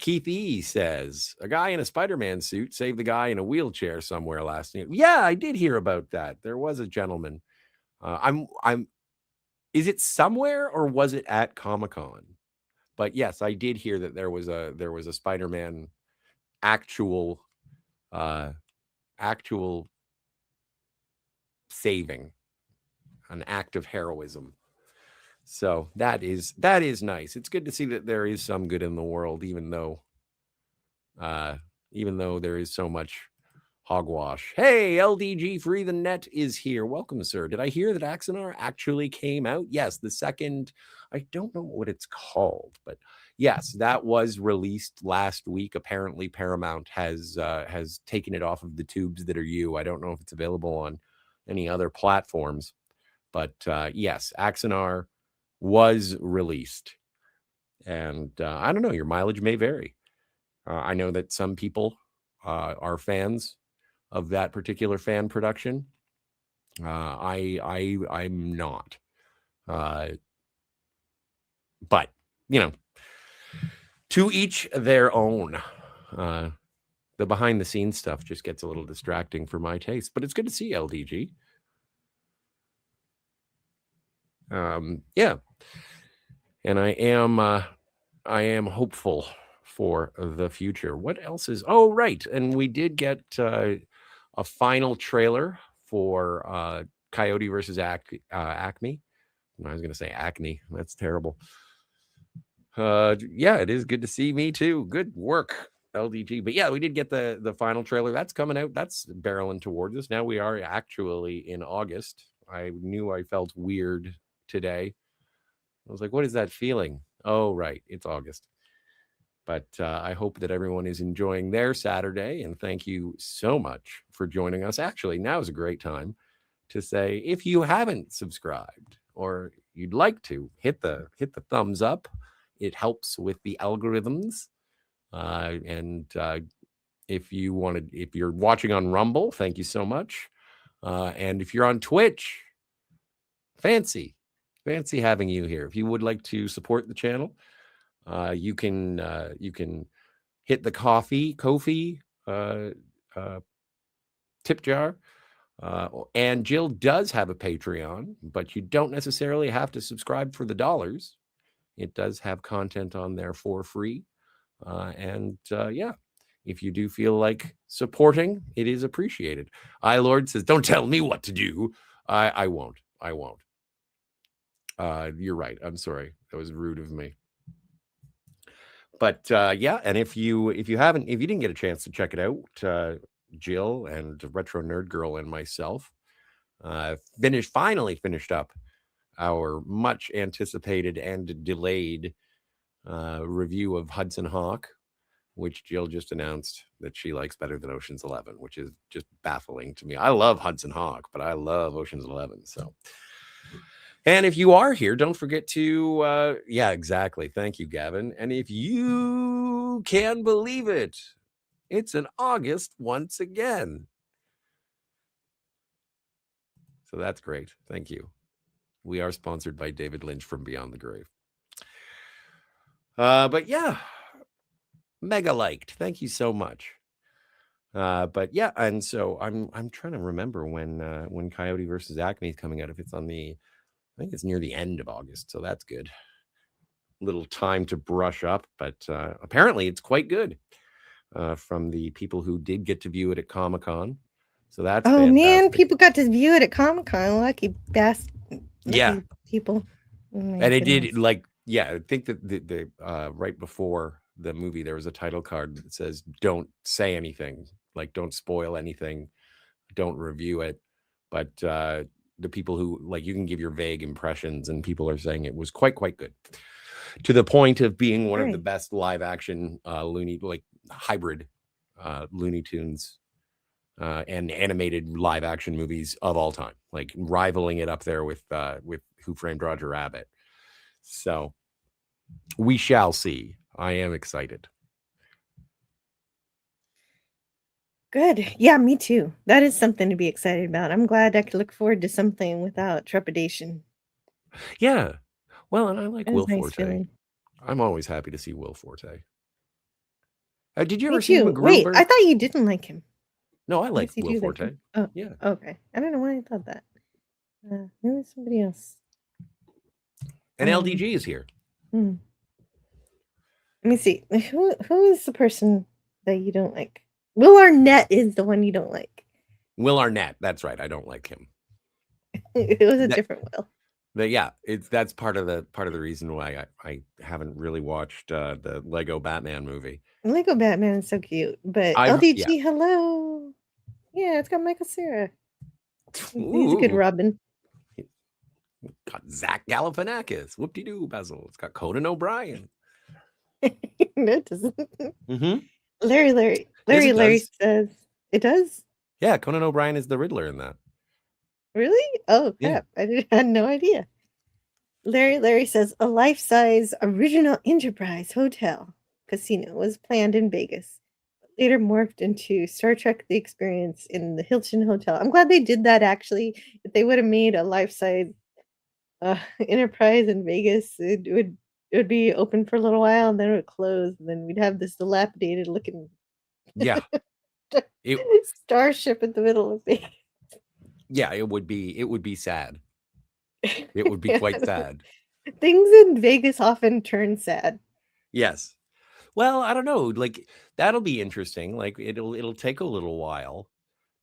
Speaker 2: Keith E says a guy in a Spider-Man suit saved the guy in a wheelchair somewhere last night. Yeah, I did hear about that. There was a gentleman. Is it somewhere or was it at Comic-Con? But yes, I did hear that there was a Spider-Man actual saving, an act of heroism. So that is nice. It's good to see that there is some good in the world, even though even though there is so much hogwash. Hey, LDG Free the Net is here. Welcome, sir. Did I hear that Axanar actually came out? Yes, the second, I don't know what it's called, but yes, that was released last week. Apparently, Paramount has taken it off of the tubes that are you. I don't know if it's available on any other platforms, but yes, Axanar was released. And I don't know, your mileage may vary. I know that some people are fans of that particular fan production. I'm not. But to each their own. The behind the scenes stuff just gets a little distracting for my taste, but it's good to see LDG. Yeah. And I am hopeful for the future. What else is? Oh, right. And we did get a final trailer for Coyote versus Acme. I was going to say Acne. That's terrible. Yeah, it is good to see me too. Good work, LDG. But yeah, we did get the final trailer. That's coming out. That's barreling towards us. Now we are actually in August. I knew I felt weird today. I was like, what is that feeling? Oh, right. It's August. But I hope that everyone is enjoying their Saturday. And thank you so much for joining us. Actually, now is a great time to say, if you haven't subscribed or you'd like to, hit the thumbs up. It helps with the algorithms. And if you're watching on Rumble, thank you so much. And if you're on Twitch, fancy having you here. If you would like to support the channel, you can hit the Ko-fi tip jar. And Jill does have a Patreon, but you don't necessarily have to subscribe for the dollars. It does have content on there for free. Yeah, if you do feel like supporting, it is appreciated. iLord says, don't tell me what to do. I won't. You're right. I'm sorry. That was rude of me. But yeah, and if you didn't get a chance to check it out, Jill and Retro Nerd Girl and myself finally finished up our much anticipated and delayed review of Hudson Hawk, which Jill just announced that she likes better than Ocean's 11, which is just baffling to me. I love Hudson Hawk, but I love Ocean's 11. So, and if you are here, don't forget to, yeah, exactly. Thank you, Gavin. And if you can believe it, it's in August once again. So that's great. Thank you. We are sponsored by David Lynch from Beyond the Grave. But yeah, mega liked. Thank you so much. But yeah, and so I'm trying to remember when Coyote versus Acme is coming out. If it's I think it's near the end of August, so that's good. Little time to brush up, but apparently it's quite good from the people who did get to view it at Comic-Con. So that's fantastic.
Speaker 4: Man, people got to view it at Comic-Con. Lucky
Speaker 2: yeah,
Speaker 4: people.
Speaker 2: And it did, like, yeah, I think that the right before the movie there was a title card that says don't say anything, like don't spoil anything, don't review it. But the people who, like, you can give your vague impressions, and people are saying it was quite good, to the point of being one of the best live action hybrid Looney Tunes and animated live action movies of all time, like rivaling it up there with Who Framed Roger Rabbit. So we shall see. I am excited.
Speaker 4: Good. Yeah, me too. That is something to be excited about. I'm glad I could look forward to something without trepidation.
Speaker 2: Yeah. Well, and I like Will Forte.
Speaker 4: Feeling.
Speaker 2: I'm always happy to see Will Forte. Did you
Speaker 4: Me
Speaker 2: ever see
Speaker 4: too.
Speaker 2: MacGruber?
Speaker 4: Wait, I thought you didn't like him.
Speaker 2: No, I like
Speaker 4: Yes, you
Speaker 2: Will
Speaker 4: do like
Speaker 2: Forte.
Speaker 4: him. Oh,
Speaker 2: yeah.
Speaker 4: Okay. I don't know why I thought that. Maybe somebody else.
Speaker 2: And LDG is here.
Speaker 4: Let me see. Who is the person that you don't like? Will Arnett is the one you don't like.
Speaker 2: Will Arnett. That's right. I don't like him.
Speaker 4: It was a different Will.
Speaker 2: that's part of the reason why I haven't really watched the Lego Batman movie.
Speaker 4: Lego Batman is so cute, but LDG, hello. Yeah, it's got Michael Cera. He's a good Robin.
Speaker 2: Got Zach Galifianakis. Whoop-de-doo, Basil. It's got Conan O'Brien.
Speaker 4: No, it doesn't.
Speaker 2: Mm-hmm.
Speaker 4: Larry says it does.
Speaker 2: Yeah, Conan O'Brien is the Riddler in that.
Speaker 4: Really? Oh crap!
Speaker 2: Yeah.
Speaker 4: I had no idea. Larry says a life-size original Enterprise hotel casino was planned in Vegas, but later morphed into Star Trek: The Experience in the Hilton Hotel. I'm glad they did that. Actually, if they would have made a life-size Enterprise in Vegas, it would be open for a little while and then it would close, and then we'd have this dilapidated looking starship in the middle of Vegas.
Speaker 2: Yeah, it would be sad. It would be quite sad.
Speaker 4: Things in Vegas often turn sad.
Speaker 2: Yes. Well, I don't know. Like, that'll be interesting. Like, it'll take a little while,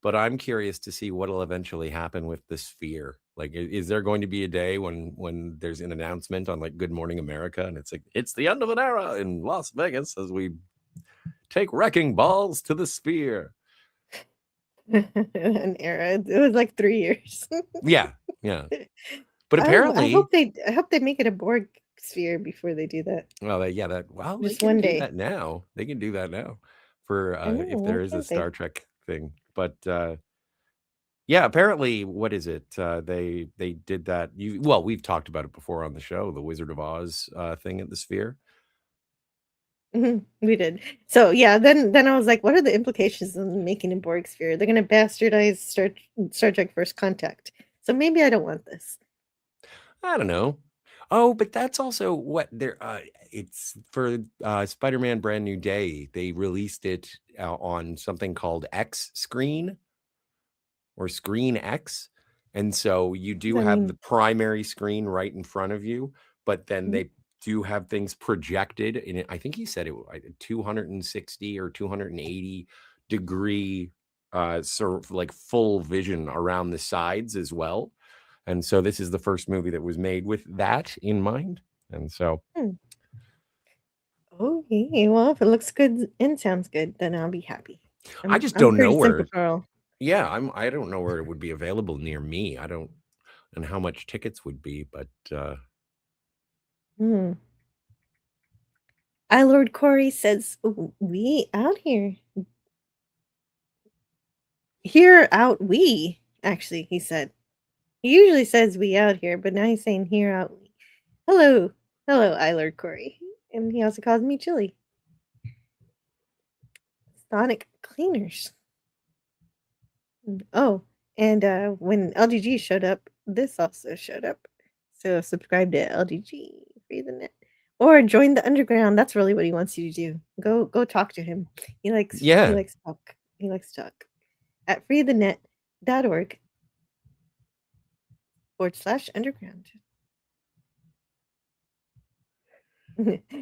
Speaker 2: but I'm curious to see what'll eventually happen with the Sphere. Like, is there going to be a day when there's an announcement on like Good Morning America and it's like, it's the end of an era in Las Vegas as we take wrecking balls to the Sphere?
Speaker 4: An era. It was like 3 years.
Speaker 2: Yeah. But apparently,
Speaker 4: I hope they make it a Borg sphere before they do that.
Speaker 2: Well, they
Speaker 4: Just
Speaker 2: can
Speaker 4: one
Speaker 2: do
Speaker 4: day.
Speaker 2: that now. They can do that now for if there is a Star Trek thing. But yeah, apparently, what is it? They did that. We've talked about it before on the show, the Wizard of Oz thing at the Sphere.
Speaker 4: We did. So yeah, then I was like, what are the implications of making a Borg sphere? They're going to bastardize Star Trek First Contact. So maybe I don't want this.
Speaker 2: I don't know. Oh, but that's also what they're. It's for Spider-Man: Brand New Day. They released it on something called X Screen or Screen X, and so you do have the primary screen right in front of you, but then they do have things projected in it. I think he said it was 260 or 280 degree, sort of like full vision around the sides as well. And so this is the first movie that was made with that in mind. And so.
Speaker 4: Okay, well, if it looks good and sounds good, then I'll be happy.
Speaker 2: I just don't know where.
Speaker 4: Girl.
Speaker 2: Yeah, I don't know where it would be available near me. And how much tickets would be, but.
Speaker 4: Lord Corey says, we out here. Here out we, actually, he said. He usually says we out here, but now he's saying here out we. Hello, Lord Corey. And he also calls me Chili. Sonic Cleaners. Oh, and when LGG showed up, this also showed up. So subscribe to LGG, Free the Net. Or join the underground. That's really what he wants you to do. Go talk to him. He likes talk. He likes to talk. At freethenet.org/underground.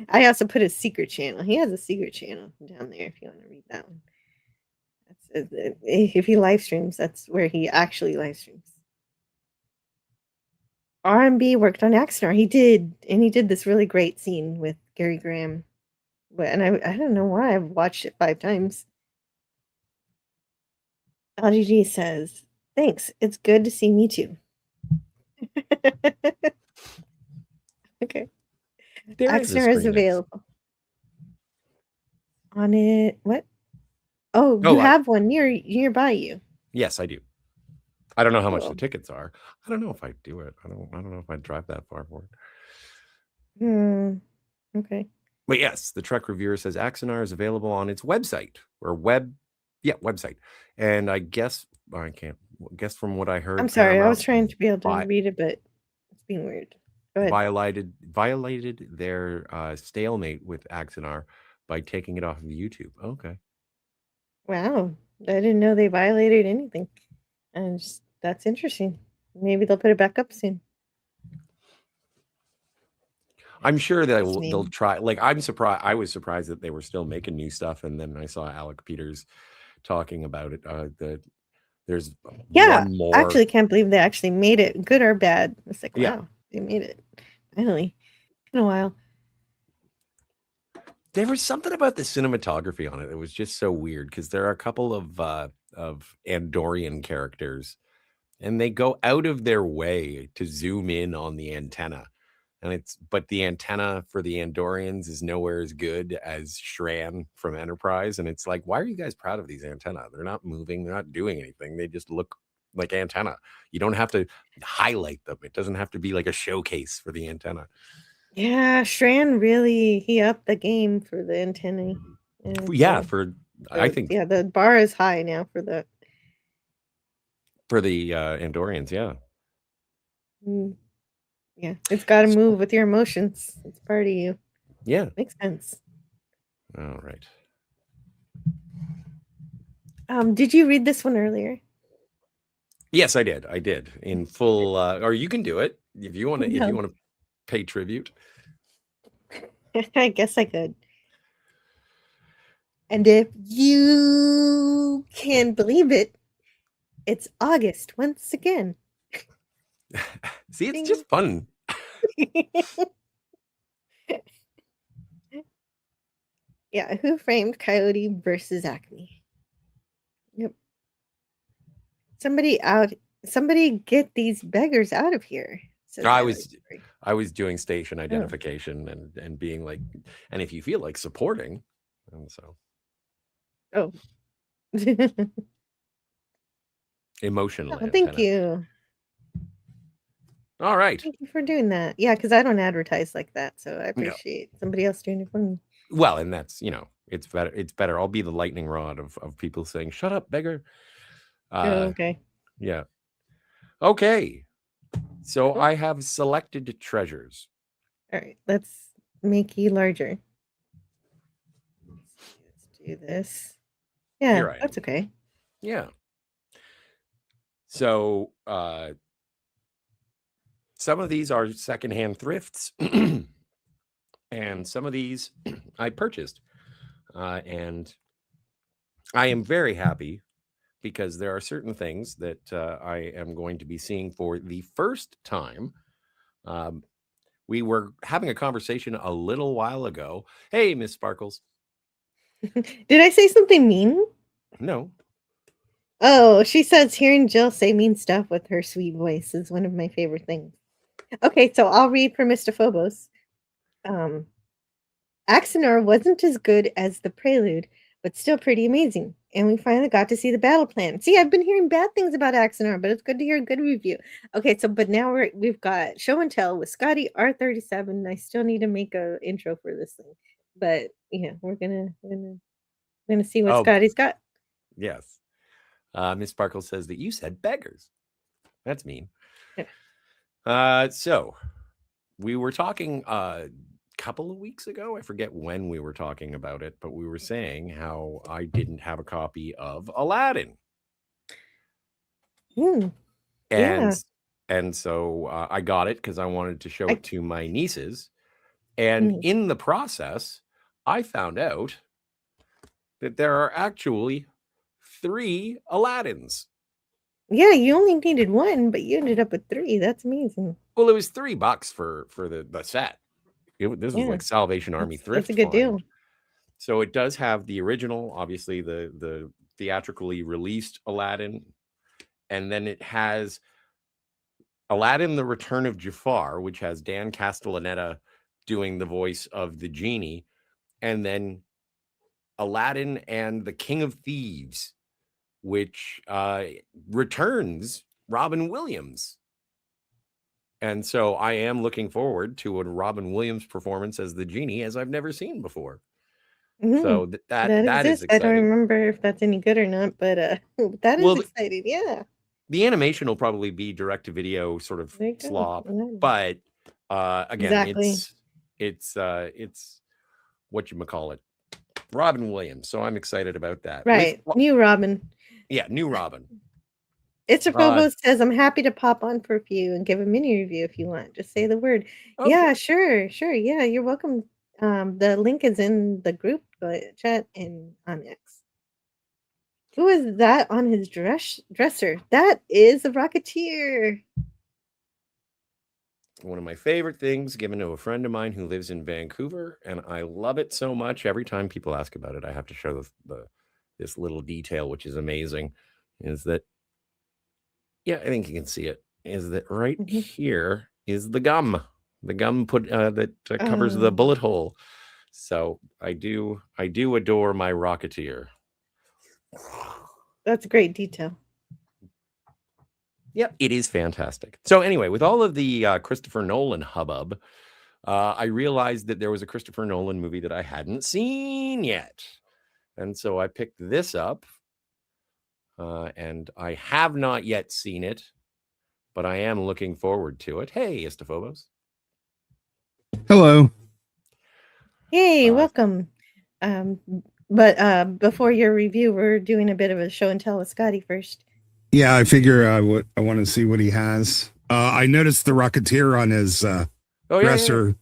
Speaker 4: I also put his secret channel. He has a secret channel down there if you want to read that one. If he live streams, that's where he actually live streams. R&B worked on Axanar. He did, and he did this really great scene with Gary Graham. And I don't know why I've watched it 5 times. LGG says, thanks. It's good to see me too. Okay. Axanar is available. On it. What? Oh, you have one nearby you.
Speaker 2: Yes, I do. I don't know how much the tickets are. I don't know if I do it. I don't know if I'd drive that far for
Speaker 4: it. Okay.
Speaker 2: But yes, the Trek Reviewer says Axanar is available on its website or website. And I guess from what I heard.
Speaker 4: I'm sorry, I was trying to be able to read it, but it's being weird. Go ahead.
Speaker 2: Violated their stalemate with Axanar by taking it off of YouTube. Okay.
Speaker 4: Wow. I didn't know they violated anything. And that's interesting. Maybe they'll put it back up soon.
Speaker 2: I'm sure they'll try. Like, I'm surprised. I was surprised that they were still making new stuff, and then I saw Alec Peters talking about it. There's one more.
Speaker 4: I actually can't believe they actually made it, good or bad. It's like, wow. They made it finally in a while.
Speaker 2: There was something about the cinematography on it that was just so weird because there are a couple of Andorian characters, and they go out of their way to zoom in on the antenna. But the antenna for the Andorians is nowhere as good as Shran from Enterprise. And it's like, why are you guys proud of these antenna? They're not moving, they're not doing anything. They just look like antenna. You don't have to highlight them. It doesn't have to be like a showcase for the antenna.
Speaker 4: Yeah, Shran really he upped the game for the antennae. And
Speaker 2: Yeah, I
Speaker 4: the
Speaker 2: think
Speaker 4: the bar is high now for the
Speaker 2: Andorians, yeah.
Speaker 4: Yeah, it's got to move with your emotions. It's part of you.
Speaker 2: Yeah.
Speaker 4: Makes sense.
Speaker 2: All right.
Speaker 4: Did you read this one earlier?
Speaker 2: Yes, I did. I did in full. Or you can do it if you want to.
Speaker 4: No.
Speaker 2: If you want to pay tribute.
Speaker 4: I guess I could. And if you can believe it, it's August once again.
Speaker 2: See, it's just fun.
Speaker 4: Yeah, Who Framed Coyote versus Acme? Yep. Somebody get these beggars out of here.
Speaker 2: I was doing station identification and being like, and if you feel like supporting, and so.
Speaker 4: Oh.
Speaker 2: Emotional.
Speaker 4: Oh, thank you.
Speaker 2: All right.
Speaker 4: Thank you for doing that. Yeah, because I don't advertise like that, so I appreciate somebody else doing it for me.
Speaker 2: Well, and that's, it's better. It's better. I'll be the lightning rod of people saying, "Shut up, beggar."
Speaker 4: Okay.
Speaker 2: Yeah. Okay. So I have selected treasures.
Speaker 4: All right. Let's make you larger. Let's do this. Yeah, that's okay.
Speaker 2: Yeah. So some of these are secondhand thrifts, and some of these I purchased. And I am very happy because there are certain things that I am going to be seeing for the first time. We were having a conversation a little while ago. Hey, Miss Sparkles.
Speaker 4: Did I say something mean?
Speaker 2: No.
Speaker 4: Oh, she says hearing Jill say mean stuff with her sweet voice is one of my favorite things. Okay, so I'll read for Mr. Phobos. Axanar wasn't as good as the Prelude, but still pretty amazing. And we finally got to see the battle plan. See, I've been hearing bad things about Axanar, but it's good to hear a good review. Okay, so but now we've got Show and Tell with Scotty R37. I still need to make a intro for this thing, but yeah, we're gonna see what Scotty's got.
Speaker 2: Yes. Miss Sparkle says that you said beggars. That's mean.
Speaker 4: Yeah.
Speaker 2: So we were talking a couple of weeks ago. I forget when we were talking about it, but we were saying how I didn't have a copy of Aladdin. And so I got it because I wanted to show it to my nieces. And in the process, I found out that there are actually 3 Aladdins.
Speaker 4: Yeah, you only needed 1, but you ended up with 3. That's amazing.
Speaker 2: Well, it was $3 for the set. This was like Salvation Army thrift.
Speaker 4: That's a good deal.
Speaker 2: So it does have the original, obviously the theatrically released Aladdin, and then it has Aladdin: The Return of Jafar, which has Dan Castellaneta doing the voice of the genie, and then Aladdin and the King of Thieves, which returns Robin Williams. And so I am looking forward to a Robin Williams performance as the genie as I've never seen before. So that is exciting.
Speaker 4: I don't remember if that's any good or not, but that is exciting. Yeah.
Speaker 2: The animation will probably be direct to video sort of slop, but again, it's whatchamacallit, Robin Williams. So I'm excited about that.
Speaker 4: Right. New Robin.
Speaker 2: Yeah, new Robin.
Speaker 4: It's Phobos says, I'm happy to pop on for a few and give a mini review if you want. Just say the word. Okay. Yeah, sure. Yeah, you're welcome. The link is in the group chat and on X. Who is that on his dresser? That is a Rocketeer.
Speaker 2: one of my favorite things given to a friend of mine who lives in Vancouver, and I love it so much. Every time people ask about it, I have to show this little detail, which is amazing, is that, yeah, I think you can see it, is that right here is the gum put that covers the bullet hole. So I do adore my Rocketeer.
Speaker 4: That's a great detail.
Speaker 2: Yep, it is fantastic. So anyway, with all of the Christopher Nolan hubbub, I realized that there was a Christopher Nolan movie that I hadn't seen yet. And so I picked this up, and I have not yet seen it, but I am looking forward to it. Hey, Istophobos.
Speaker 6: Hello.
Speaker 4: Hey, welcome. But before your review, we're doing a bit of a show and tell with Scotty first.
Speaker 6: Yeah, I figure I want to see what he has. I noticed the Rocketeer on his dresser. Yeah.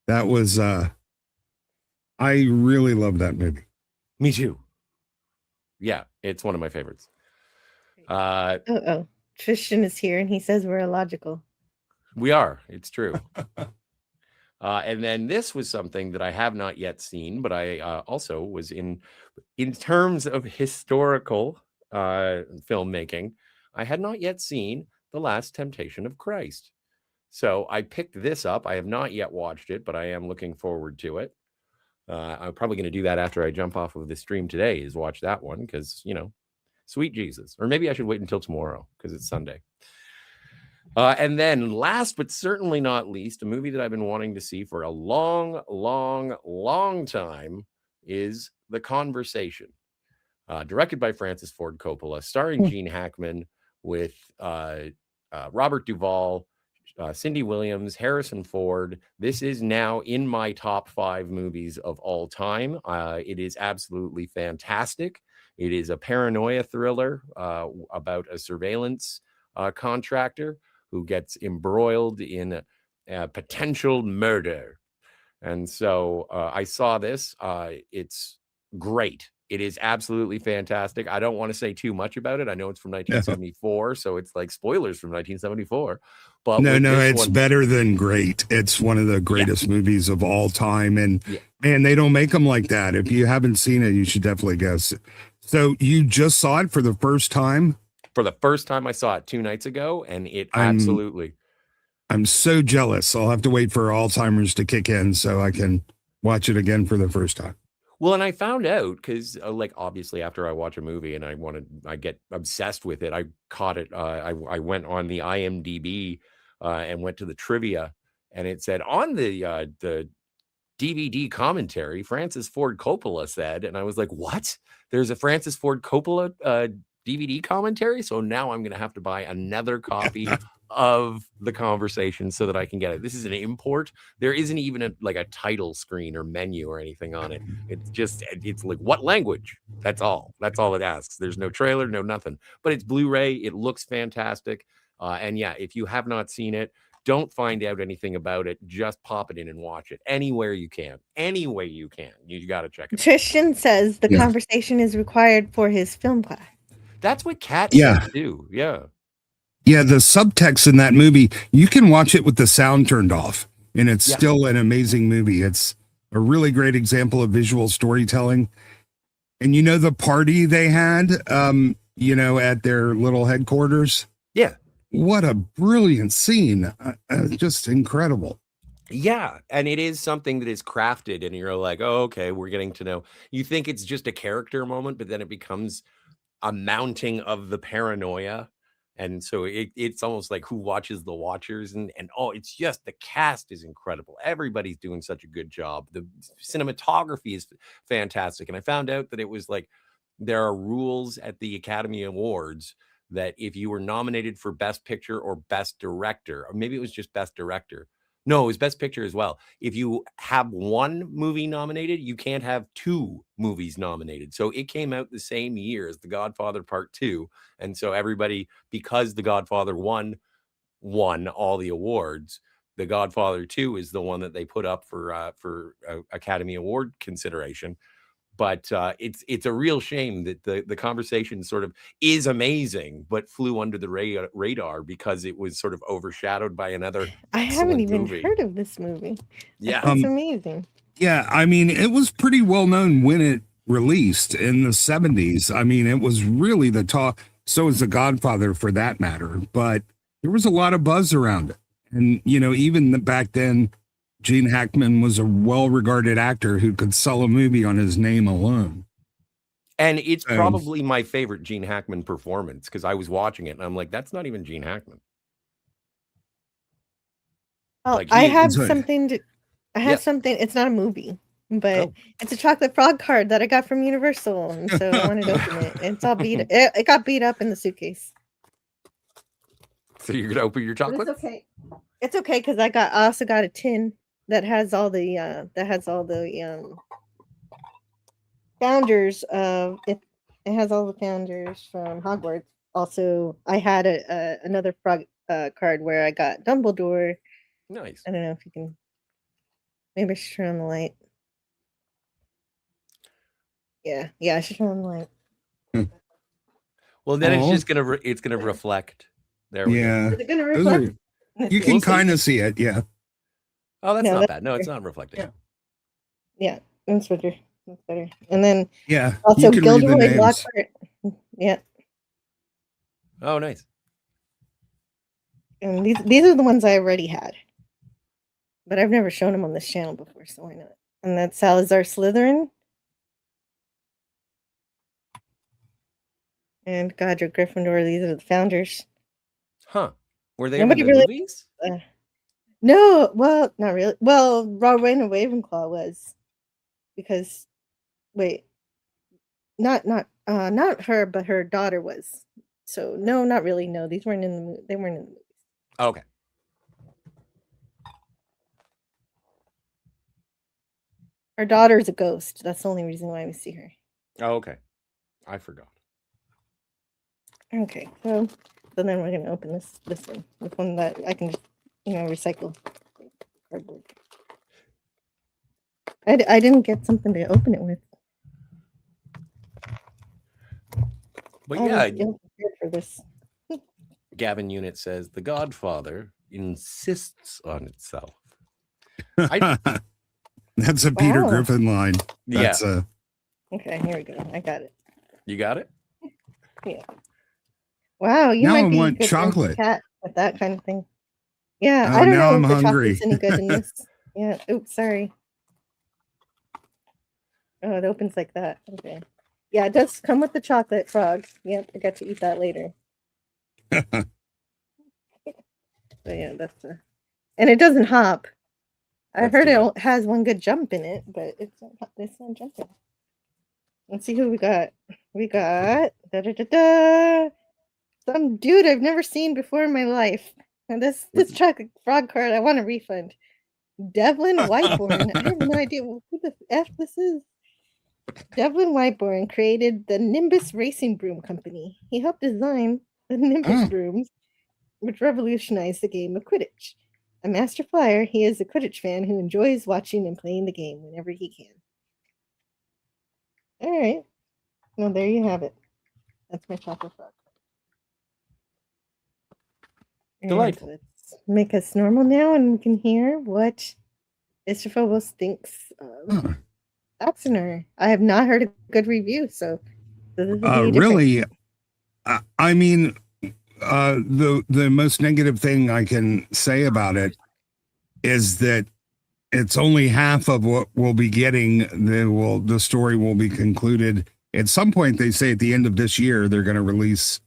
Speaker 6: That was I really love that movie.
Speaker 2: Me too. Yeah, it's one of my favorites.
Speaker 4: Tristan is here and he says we're illogical.
Speaker 2: We are. It's true. And then this was something that I have not yet seen, but I also was in terms of historical filmmaking, I had not yet seen The Last Temptation of Christ. So I picked this up. I have not yet watched it, but I am looking forward to it. I'm probably going to do that after I jump off of the stream today, is watch that one because, you know, sweet Jesus. Or maybe I should wait until tomorrow because it's Sunday. And then last but certainly not least, a movie that I've been wanting to see for a long, long, long time is The Conversation. Directed by Francis Ford Coppola, starring Gene Hackman, with Robert Duvall, Cindy Williams, Harrison Ford. This is now in my top 5 movies of all time. It is absolutely fantastic. It is a paranoia thriller about a surveillance contractor who gets embroiled in a potential murder. And so I saw this. It's great. It is absolutely fantastic. I don't want to say too much about it. I know it's from 1974, so it's like spoilers from 1974. But
Speaker 6: no, it's better than great. It's one of the greatest movies of all time. And man, they don't make them like that. If you haven't seen it, you should definitely go. So you just saw it for the first time?
Speaker 2: For the first time, I saw it 2 nights ago, and it absolutely.
Speaker 6: I'm so jealous. I'll have to wait for Alzheimer's to kick in so I can watch it again for the first time.
Speaker 2: Well, and I found out because, like, obviously, after I watch a movie and I get obsessed with it. I caught it. I went on the IMDb and went to the trivia, and it said on the DVD commentary, Francis Ford Coppola said, and I was like, what? There's a Francis Ford Coppola DVD commentary? So now I'm going to have to buy another copy of The Conversation so that I can get it. This is an import. There isn't even a title screen or menu or anything on it. It's like, what language? That's all it asks. There's no trailer, no nothing, but it's Blu-ray. It looks fantastic. And yeah, if you have not seen it, don't find out anything about it. Just pop it in and watch it anywhere you can. Any way you can. You got to check it out.
Speaker 4: Tristan says The Conversation is required for his film class.
Speaker 2: That's what Kat said too. Yeah.
Speaker 6: Yeah, the subtext in that movie, you can watch it with the sound turned off, and it's still an amazing movie. It's a really great example of visual storytelling. And you know the party they had, at their little headquarters?
Speaker 2: Yeah.
Speaker 6: What a brilliant scene. Just incredible.
Speaker 2: Yeah, and it is something that is crafted, and you're like, oh, okay, we're getting to know. You think it's just a character moment, but then it becomes a mounting of the paranoia. And so it's almost like Who Watches the Watchers, and it's just, the cast is incredible. Everybody's doing such a good job. The cinematography is fantastic. And I found out that it was like, there are rules at the Academy Awards that if you were nominated for Best Picture or Best Director, or maybe it was just Best Director. No, it was Best Picture as well. If you have one movie nominated, you can't have 2 movies nominated. So it came out the same year as The Godfather Part 2. And so everybody, because The Godfather won all the awards, The Godfather 2 is the one that they put up for Academy Award consideration. But it's a real shame that the conversation sort of is amazing, but flew under the radar because it was sort of overshadowed by another
Speaker 4: I haven't
Speaker 2: excellent
Speaker 4: even
Speaker 2: movie.
Speaker 4: heard of this movie.
Speaker 2: Yeah.
Speaker 4: That's amazing.
Speaker 6: Yeah, I mean, it was pretty well known when it released in the 70s. I mean, it was really the talk. So is The Godfather for that matter. But there was a lot of buzz around it. And, you know, even back then, Gene Hackman was a well-regarded actor who could sell a movie on his name alone.
Speaker 2: And it's probably my favorite Gene Hackman performance because I was watching it and I'm like, that's not even Gene Hackman.
Speaker 4: Oh,
Speaker 2: Like,
Speaker 4: I
Speaker 2: he-
Speaker 4: have
Speaker 6: Sorry.
Speaker 4: something to. I have
Speaker 2: Yeah.
Speaker 4: something. It's not a movie, but
Speaker 2: Oh.
Speaker 4: it's a chocolate frog card that I got from Universal, and so I wanted to open it. It's all beat. It got beat up in the suitcase.
Speaker 2: So you're gonna open your
Speaker 4: But
Speaker 2: chocolate?
Speaker 4: it's okay. It's okay because I also got a tin that has all the founders of it. It has all the founders from Hogwarts. Also, I had another frog card where I got Dumbledore.
Speaker 2: Nice.
Speaker 4: I don't know if you can. Maybe I should turn on the light. Yeah, I should turn on the light.
Speaker 2: Well, then it's
Speaker 6: Oh.
Speaker 2: just gonna it's gonna reflect. There we go.
Speaker 6: Yeah.
Speaker 4: Is it gonna
Speaker 6: Those
Speaker 4: reflect?
Speaker 6: You can
Speaker 2: We'll see.
Speaker 6: kind of see it. Yeah.
Speaker 2: Oh, that's
Speaker 4: No,
Speaker 2: not
Speaker 4: that's
Speaker 2: bad. No, it's
Speaker 4: better.
Speaker 2: not reflecting.
Speaker 4: Yeah. Yeah, that's better. That's better. And then
Speaker 6: Yeah.
Speaker 4: also
Speaker 6: you can read the
Speaker 4: Gilderoy
Speaker 6: names.
Speaker 4: Lockhart. Yeah,
Speaker 2: Oh, nice.
Speaker 4: and these are the ones I already had, but I've never shown them on this channel before, so why not? And that's Salazar Slytherin and Godric Gryffindor. These are the founders.
Speaker 2: Huh. Were they
Speaker 4: Nobody
Speaker 2: in the
Speaker 4: really-
Speaker 2: movies?
Speaker 4: No, well, not really. Well, Rowena Ravenclaw was, because wait, not her, but her daughter was. So no, not really. No, these weren't in the movie. They weren't in the movie.
Speaker 2: Okay.
Speaker 4: Her daughter's a ghost. That's the only reason why we see her.
Speaker 2: Oh, okay. I forgot.
Speaker 4: Okay, so then we're gonna open this one that I can just recycle cardboard. I didn't get something to open it with.
Speaker 2: But
Speaker 4: I
Speaker 2: yeah,
Speaker 4: was ill-prepared for this.
Speaker 2: Gavin Unit says The Godfather insists on itself. I,
Speaker 6: That's a Peter
Speaker 4: Wow.
Speaker 6: Griffin line.
Speaker 2: yeah,
Speaker 6: That's
Speaker 4: Okay, here we go. I got it.
Speaker 2: you got it.
Speaker 4: Wow, you
Speaker 6: Now
Speaker 4: might
Speaker 6: I
Speaker 4: be
Speaker 6: want
Speaker 4: good
Speaker 6: chocolate.
Speaker 4: cat with that kind of thing. Yeah,
Speaker 6: Oh,
Speaker 4: I don't
Speaker 6: now
Speaker 4: know
Speaker 6: I'm
Speaker 4: if the
Speaker 6: hungry.
Speaker 4: chocolate's any good in this. Yeah. Oops, sorry. Oh, it opens like that. Okay. Yeah, it does come with the chocolate frog. Yep, I got to eat that later. But yeah, that's and it doesn't hop. I
Speaker 2: That's
Speaker 4: heard
Speaker 2: good.
Speaker 4: it has one good jump in it, but it's not jumping. Let's see who we got. We got some dude I've never seen before in my life. And this chocolate frog card, I want a refund. Devlin Whiteborn. I have no idea who the F this is. Devlin Whiteborn created the Nimbus Racing Broom Company. He helped design the Nimbus brooms, which revolutionized the game of Quidditch. A master flyer, he is a Quidditch fan who enjoys watching and playing the game whenever he can. All right. Well, there you have it. That's my chocolate frog. And
Speaker 2: Delightful.
Speaker 4: let's make us normal now, and we can hear what Mr. Phobos thinks of Oxener. I have not heard a good review, so this is different.
Speaker 6: really, I mean, the most negative thing I can say about it is that it's only half of what we'll be getting. The story will be concluded at some point. They say at the end of this year they're going to release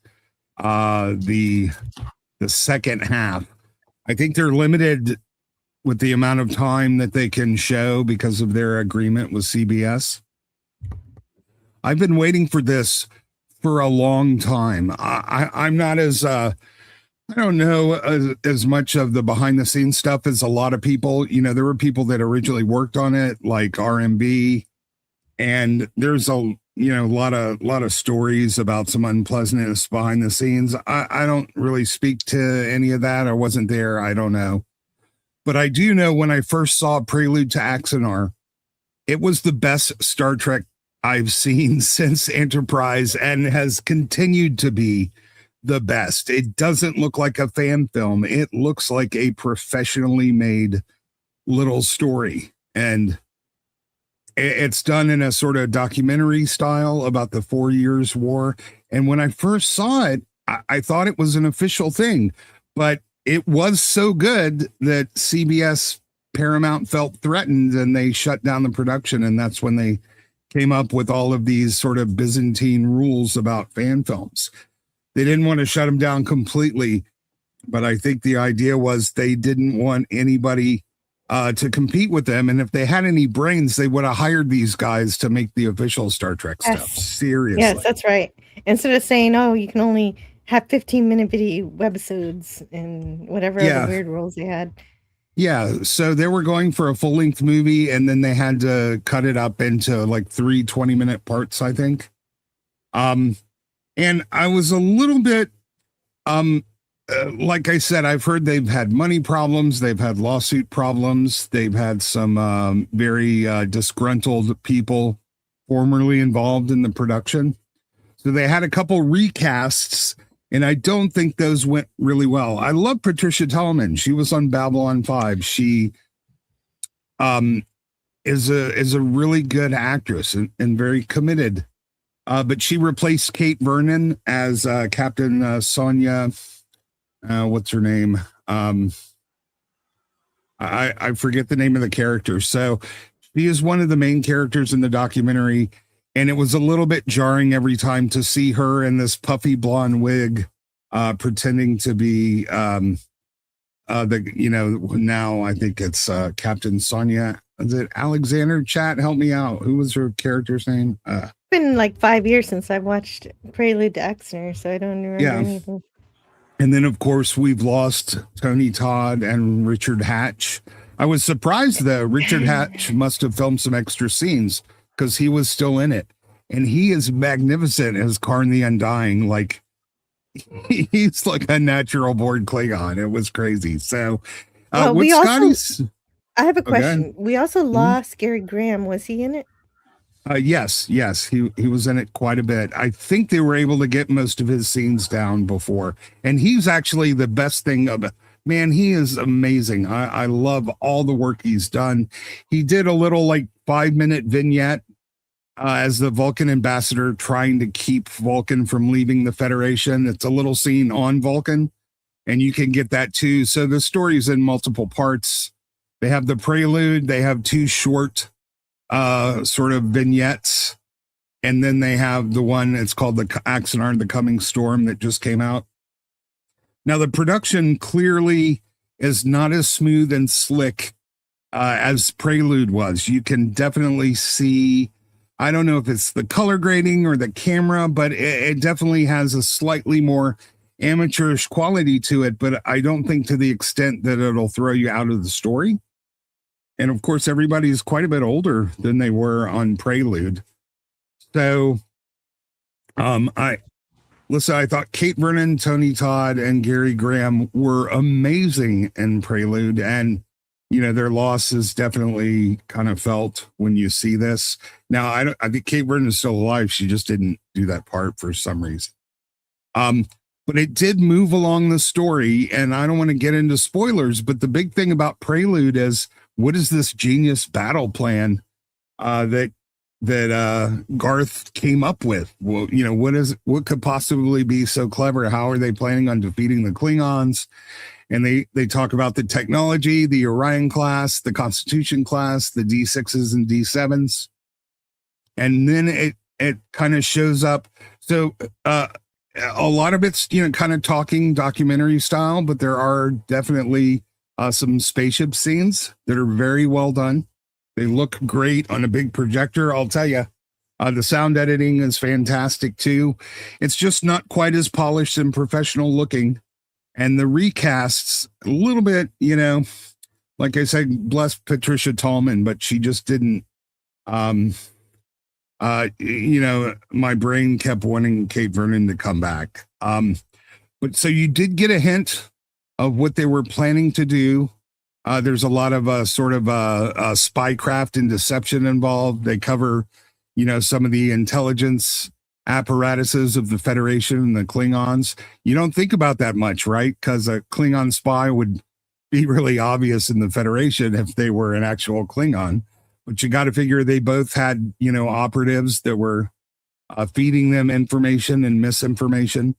Speaker 6: the second half. I think they're limited with the amount of time that they can show because of their agreement with CBS. I've been waiting for this for a long time. I'm not as I don't know as much of the behind the scenes stuff as a lot of people. You know, there were people that originally worked on it, like RMB, and there's a lot of stories about some unpleasantness behind the scenes. I don't really speak to any of that. I wasn't there. I don't know. But I do know when I first saw Prelude to Axanar, it was the best Star Trek I've seen since Enterprise and has continued to be the best. It doesn't look like a fan film. It looks like a professionally made little story. And it's done in a sort of documentary style about the 4 Years' War. And when I first saw it, I thought it was an official thing, but it was so good that CBS Paramount felt threatened and they shut down the production. And that's when they came up with all of these sort of Byzantine rules about fan films. They didn't want to shut them down completely, but I think the idea was they didn't want anybody to compete with them. And if they had any brains, they would have hired these guys to make the official Star Trek stuff. Seriously.
Speaker 4: Yes, that's right. Instead of saying, oh, you can only have 15-minute video webisodes and whatever other weird rules they had.
Speaker 6: Yeah, so they were going for a full-length movie, and then they had to cut it up into like 3 20-minute parts, I think. And I was a little bit, like I said, I've heard they've had money problems, they've had lawsuit problems, they've had some very disgruntled people formerly involved in the production. So they had a couple recasts, and I don't think those went really well. I love Patricia Tallman. She was on Babylon 5. She is a really good actress and very committed. But she replaced Kate Vernon as Captain Sonia. What's her name? I forget the name of the character. So she is one of the main characters in the documentary. And it was a little bit jarring every time to see her in this puffy blonde wig, pretending to be now I think it's Captain Sonia. Is it Alexander? Chat, help me out. Who was her character's name?
Speaker 4: It's been like 5 years since I've watched Prelude to Exner, so I don't remember anything.
Speaker 6: And then, of course, we've lost Tony Todd and Richard Hatch. I was surprised, though. Richard Hatch must have filmed some extra scenes because he was still in it. And he is magnificent as Karn the Undying. Like, he's like a natural born Klingon. It was crazy. So,
Speaker 4: I have a question. We also lost Gary Graham. Was he in it?
Speaker 6: Yes, he was in it quite a bit. I think they were able to get most of his scenes down before, and he's actually the best thing of it. Man, he is amazing. I love all the work he's done. He did a little like 5-minute vignette as the Vulcan ambassador trying to keep Vulcan from leaving the Federation. It's a little scene on Vulcan, and you can get that too. So the story's in multiple parts. They have the prelude. They have 2 short sort of vignettes, and then they have the one, it's called the Axanar, the Coming Storm, that just came out. Now the production clearly is not as smooth and slick as Prelude was. You can definitely see, I don't know if it's the color grading or the camera, but it definitely has a slightly more amateurish quality to it, but I don't think to the extent that it'll throw you out of the story. And of course, everybody's quite a bit older than they were on Prelude. So, I thought Kate Vernon, Tony Todd, and Gary Graham were amazing in Prelude. And, their loss is definitely kind of felt when you see this. Now, I think Kate Vernon is still alive. She just didn't do that part for some reason. But it did move along the story, and I don't want to get into spoilers, but the big thing about Prelude is, what is this genius battle plan that Garth came up with? Well, what could possibly be so clever? How are they planning on defeating the Klingons? And they talk about the technology, the Orion class, the Constitution class, the D6s and D7s. And then it kind of shows up. So a lot of it's, kind of talking documentary style, but there are definitely some spaceship scenes that are very well done. They look great on a big projector. I'll tell you, the sound editing is fantastic too. It's just not quite as polished and professional looking. And the recasts, a little bit, like I said, bless Patricia Tallman, but she just didn't, my brain kept wanting Kate Vernon to come back. But so you did get a hint of what they were planning to do. There's a lot of sort of spycraft and deception involved. They cover, some of the intelligence apparatuses of the Federation and the Klingons. You don't think about that much, right? Because a Klingon spy would be really obvious in the Federation if they were an actual Klingon. But you got to figure they both had, operatives that were feeding them information and misinformation.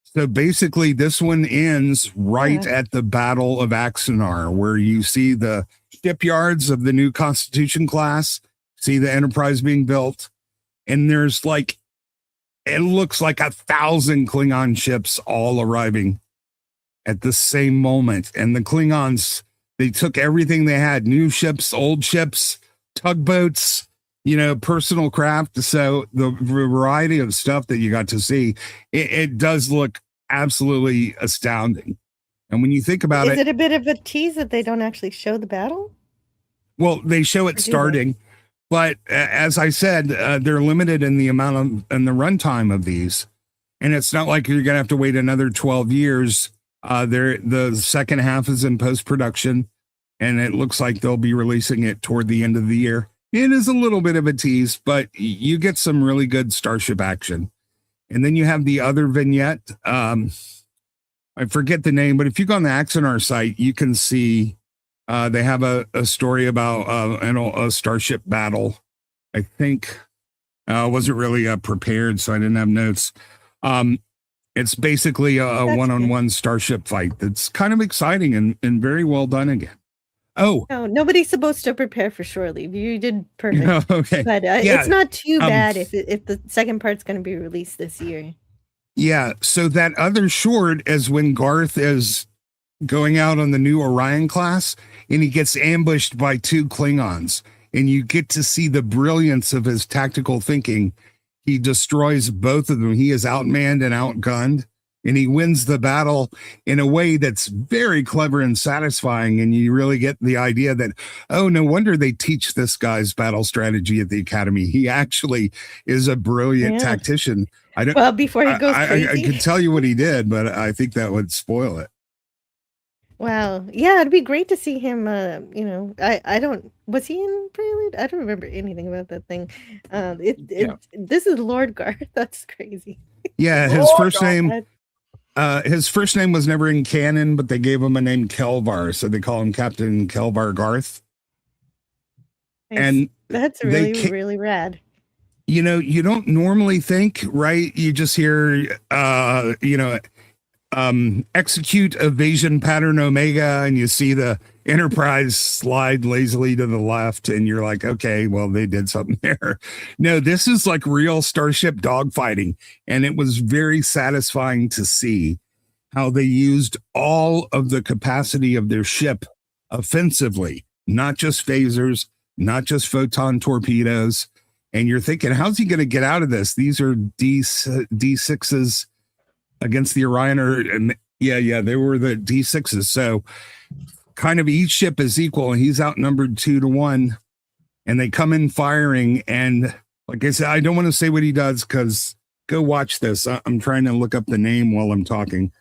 Speaker 6: So basically, this one ends right at the Battle of Axanar, where you see the shipyards of the new Constitution class, see the Enterprise being built, and there's it looks like 1,000 Klingon ships all arriving at the same moment. And the Klingons, they took everything they had, new ships, old ships, tugboats, personal craft. So the variety of stuff that you got to see, it does look absolutely astounding. And when you think about
Speaker 4: Is it a bit of a tease that they don't actually show the battle?
Speaker 6: Well, they show it starting, but as I said, they're limited in the amount of and the runtime of these. And it's not like you're going to have to wait another 12 years. The second half is in post-production, and it looks like they'll be releasing it toward the end of the year. It is a little bit of a tease, but you get some really good starship action. And then you have the other vignette. I forget the name, but if you go on the Axanar site, you can see they have a story about a starship battle. I think I wasn't really prepared, so I didn't have notes. It's basically a one-on-one starship fight that's kind of exciting and very well done again. Oh,
Speaker 4: no, nobody's supposed to prepare for shore leave. You did perfect.
Speaker 6: Okay.
Speaker 4: But it's not too bad if the second part's going to be released this year.
Speaker 6: Yeah. So that other short is when Garth is going out on the new Orion class and he gets ambushed by 2 Klingons, and you get to see the brilliance of his tactical thinking. He destroys both of them. He is outmanned and outgunned, and he wins the battle in a way that's very clever and satisfying. And you really get the idea that, oh, no wonder they teach this guy's battle strategy at the academy. He actually is a brilliant tactician.
Speaker 4: Before he goes crazy.
Speaker 6: I could tell you what he did, but I think that would spoil it.
Speaker 4: Wow. Yeah, it'd be great to see him. Was he in Prelude? I don't remember anything about that thing. This is Lord Garth. That's crazy.
Speaker 6: Yeah, his first name was never in canon, but they gave him a name Kelvar, so they call him Captain Kelvar Garth. And
Speaker 4: that's really rad.
Speaker 6: You don't normally think, right? You just hear execute evasion pattern Omega, and you see the Enterprise slide lazily to the left, and you're like, okay, well, they did something there. No, this is like real starship dogfighting, and it was very satisfying to see how they used all of the capacity of their ship offensively, not just phasers, not just photon torpedoes. And you're thinking, how's he going to get out of this? These are D6s against the Orion, they were the D6s. So kind of each ship is equal, and he's outnumbered 2-1, and they come in firing. And like I said, I don't want to say what he does, because go watch this. I'm trying to look up the name while I'm talking.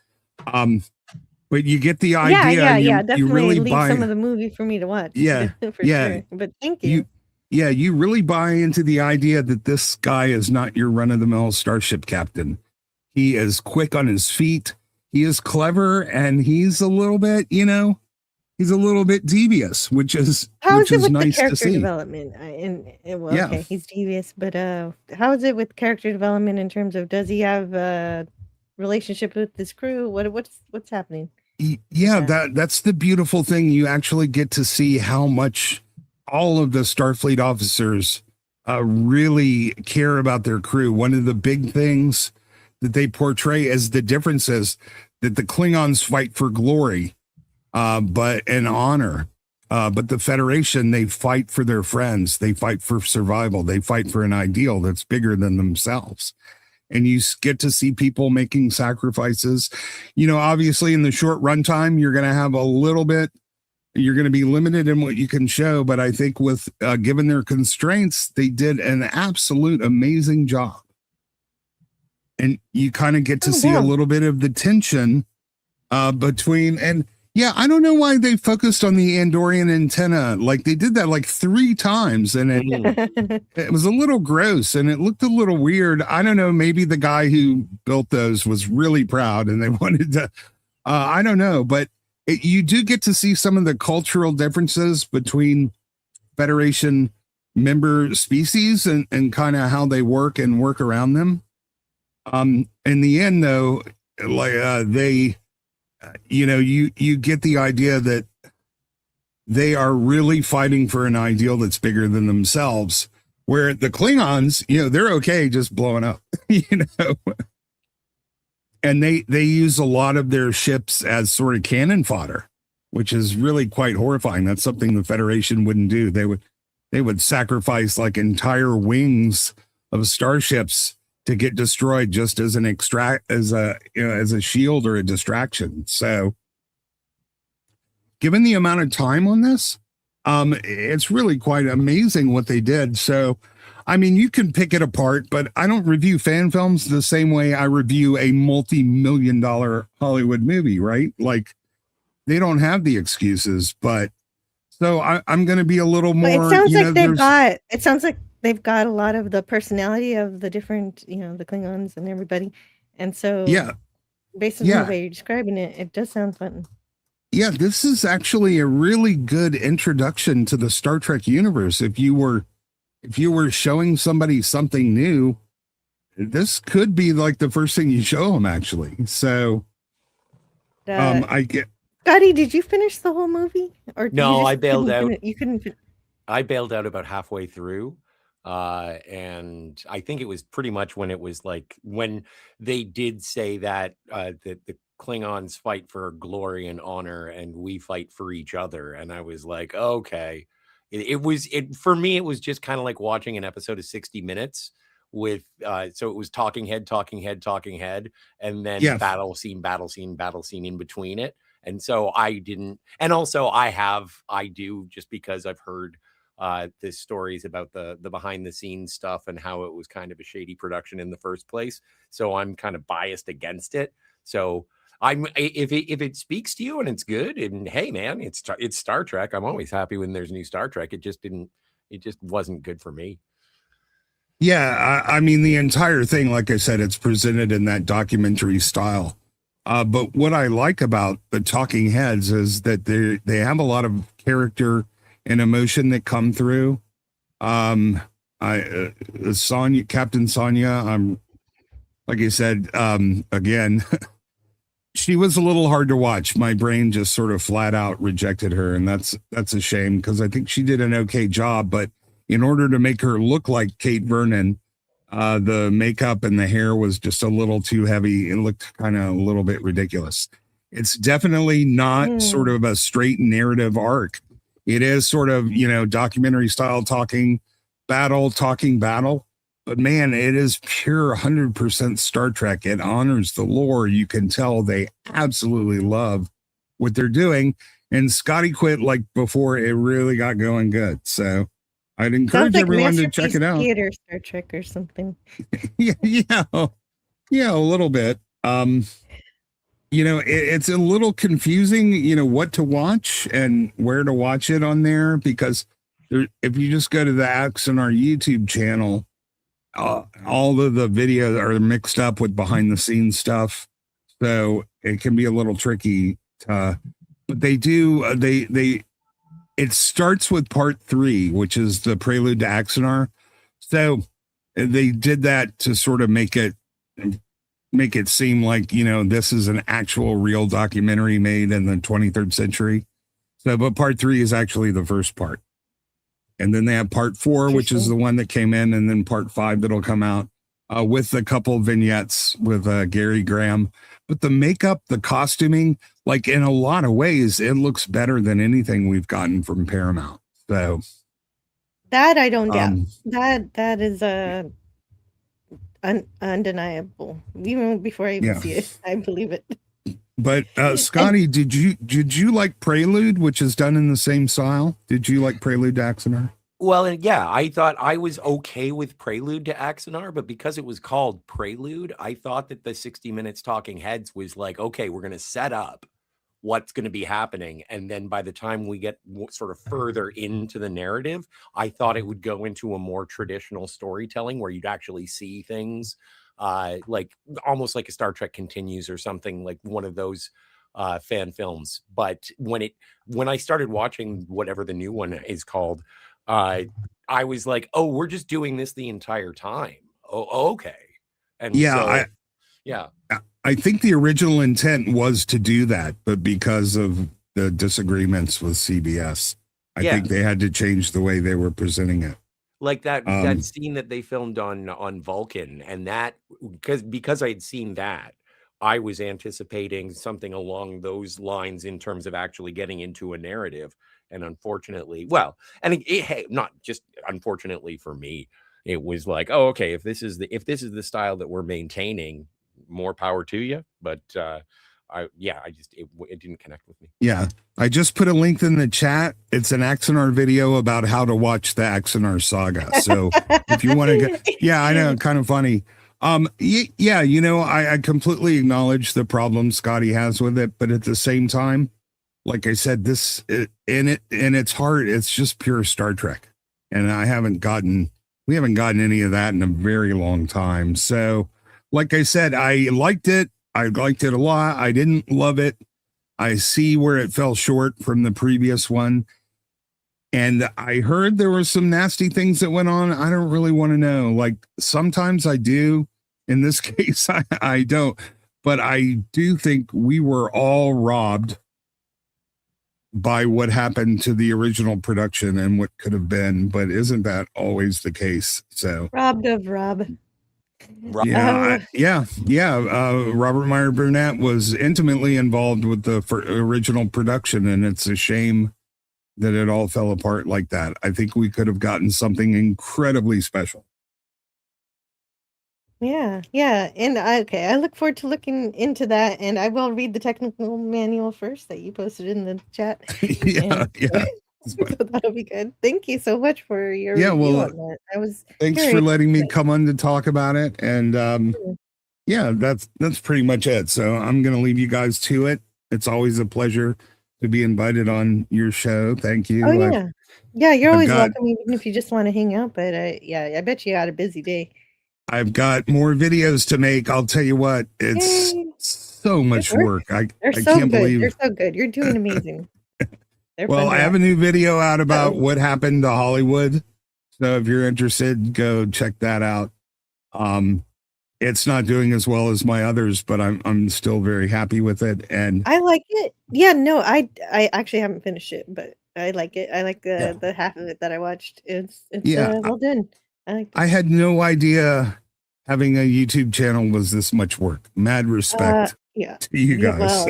Speaker 6: But you get the idea.
Speaker 4: Definitely
Speaker 6: you really
Speaker 4: leave
Speaker 6: buy
Speaker 4: some of the movie for me to watch.
Speaker 6: Yeah,
Speaker 4: sure. But thank you.
Speaker 6: You really buy into the idea that this guy is not your run-of-the-mill starship captain. He is quick on his feet. He is clever, and he's a little bit, he's a little bit devious, which is nice to see.
Speaker 4: How is it with the character development? Okay, he's devious, but how is it with character development in terms of, does he have a relationship with his crew? What's happening?
Speaker 6: Yeah, that's the beautiful thing. You actually get to see how much all of the Starfleet officers really care about their crew. One of the big things that they portray as the differences that the Klingons fight for glory, but in honor. But the Federation, they fight for their friends. They fight for survival. They fight for an ideal that's bigger than themselves. And you get to see people making sacrifices. Obviously in the short runtime, you're going to have a little bit, you're going to be limited in what you can show. But I think with given their constraints, they did an absolute amazing job. And you kind of get to see a little bit of the tension between, and Yeah, I don't know why they focused on the Andorian antenna. Like they did that like 3 times, and it was a little gross and it looked a little weird. I don't know. Maybe the guy who built those was really proud and they wanted to. I don't know, but you do get to see some of the cultural differences between Federation member species and kind of how they work and work around them. In the end, though, like they. You get the idea that they are really fighting for an ideal that's bigger than themselves, where the Klingons, they're okay just blowing up, and they use a lot of their ships as sort of cannon fodder, which is really quite horrifying. That's something the Federation wouldn't do. They would sacrifice like entire wings of starships to get destroyed just as an as a shield or a distraction. So given the amount of time on this, it's really quite amazing what they did. So, I mean, you can pick it apart, but I don't review fan films the same way I review a multi-million-dollar Hollywood movie, right? Like they don't have the excuses, but so I'm going to be a little more.
Speaker 4: It sounds like they've got a lot of the personality of the different, the Klingons and everybody. And so, based on the way you're describing it, it does sound fun.
Speaker 6: Yeah, this is actually a really good introduction to the Star Trek universe. If you were showing somebody something new, this could be like the first thing you show them, actually. So, I get.
Speaker 4: Scotty, did you finish the whole movie? Or
Speaker 2: no, I bailed out.
Speaker 4: You couldn't.
Speaker 2: I bailed out about halfway through. And I think it was pretty much when it was like when they did say that the Klingons fight for glory and honor and we fight for each other. And I was like, okay, it was for me, it was just kind of like watching an episode of 60 Minutes with so it was talking head, and then battle scene in between it. And so I didn't, and also I do just because I've heard the stories about the behind the scenes stuff and how it was kind of a shady production in the first place. So I'm kind of biased against it. So if it speaks to you and it's good, and hey man, it's Star Trek. I'm always happy when there's new Star Trek. It just wasn't good for me.
Speaker 6: Yeah, I mean the entire thing, like I said, it's presented in that documentary style. But what I like about the Talking Heads is that they have a lot of character and emotion that come through. Captain Sonya, like I said, again, she was a little hard to watch. My brain just sort of flat out rejected her, and that's a shame because I think she did an okay job. But in order to make her look like Kate Vernon, the makeup and the hair was just a little too heavy. It looked kind of a little bit ridiculous. It's definitely not sort of a straight narrative arc. It is sort of, documentary style talking battle. But man, it is pure 100% Star Trek. It honors the lore. You can tell they absolutely love what they're doing. And Scotty quit like before it really got going good. So I'd encourage everyone to check it out.
Speaker 4: Theater Star Trek or something.
Speaker 6: yeah, a little bit. It's a little confusing, what to watch and where to watch it on there, because if you just go to the Axonar YouTube channel, all of the videos are mixed up with behind the scenes stuff. So it can be a little tricky. But they do, it starts with part 3, which is the prelude to Axonar. So they did that to sort of make it seem like, this is an actual real documentary made in the 23rd century. So, but part 3 is actually the first part. And then they have part 4, which is the one that came in, and then part 5 that'll come out with a couple vignettes with Gary Graham. But the makeup, the costuming, like in a lot of ways, it looks better than anything we've gotten from Paramount. So
Speaker 4: that I don't doubt. That is undeniable. Even before I even see it, I believe it.
Speaker 6: But Scotty, did you like Prelude, which is done in the same style? Did you like Prelude to Axonar?
Speaker 2: Well, yeah, I thought I was okay with Prelude to Axonar, but because it was called Prelude, I thought that the 60 Minutes Talking Heads was like, okay, we're going to set up what's going to be happening. And then by the time we get sort of further into the narrative, I thought it would go into a more traditional storytelling where you'd actually see things like almost like a Star Trek Continues or something, like one of those fan films. But when I started watching whatever the new one is called, I was like, oh, we're just doing this the entire time. Oh, okay. And
Speaker 6: yeah,
Speaker 2: yeah.
Speaker 6: I think the original intent was to do that, but because of the disagreements with CBS, I think they had to change the way they were presenting it.
Speaker 2: Like that scene that they filmed on Vulcan, and that because I had seen that, I was anticipating something along those lines in terms of actually getting into a narrative. And unfortunately, hey, not just unfortunately for me, it was like, oh, okay, if this is the style that we're maintaining, more power to you. But it didn't connect with me.
Speaker 6: Yeah, I just put a link in the chat. It's an Axanar video about how to watch the Axanar saga. So if you want to get, I know, kind of funny. I completely acknowledge the problem Scotty has with it, but at the same time, like I said, in its heart, it's just pure Star Trek, and we haven't gotten any of that in a very long time. So, like I said, I liked it a lot. I didn't love it. I see where it fell short from the previous one. And I heard there were some nasty things that went on. I don't really want to know. Like sometimes I do. In this case, I don't. But I do think we were all robbed by what happened to the original production and what could have been. But isn't that always the case? So
Speaker 4: robbed of Rob.
Speaker 6: Robert Meyer Burnett was intimately involved with the original production, and it's a shame that it all fell apart like that. I think we could have gotten something incredibly special.
Speaker 4: Yeah. And I look forward to looking into that, and I will read the technical manual first that you posted in the chat.
Speaker 6: Yeah.
Speaker 4: So that'll be good. Thank you so much for your review on that.
Speaker 6: Thanks for letting me come on to talk about it. And that's pretty much it. So I'm gonna leave you guys to it. It's always a pleasure to be invited on your show. Thank you.
Speaker 4: Oh yeah, you're always welcome, even if you just want to hang out. But I bet you had a busy day.
Speaker 6: I've got more videos to make. I'll tell you what, it's so much work. I can't believe
Speaker 4: they're so good. You're doing amazing.
Speaker 6: Well, I have a new video out about what happened to Hollywood. So if you're interested, go check that out. It's not doing as well as my others, but I'm still very happy with it. And
Speaker 4: I like it. Yeah, no, I actually haven't finished it, but I like it. I like the half of it that I watched. It's well done. I
Speaker 6: had no idea having a YouTube channel was this much work. Mad respect to you guys.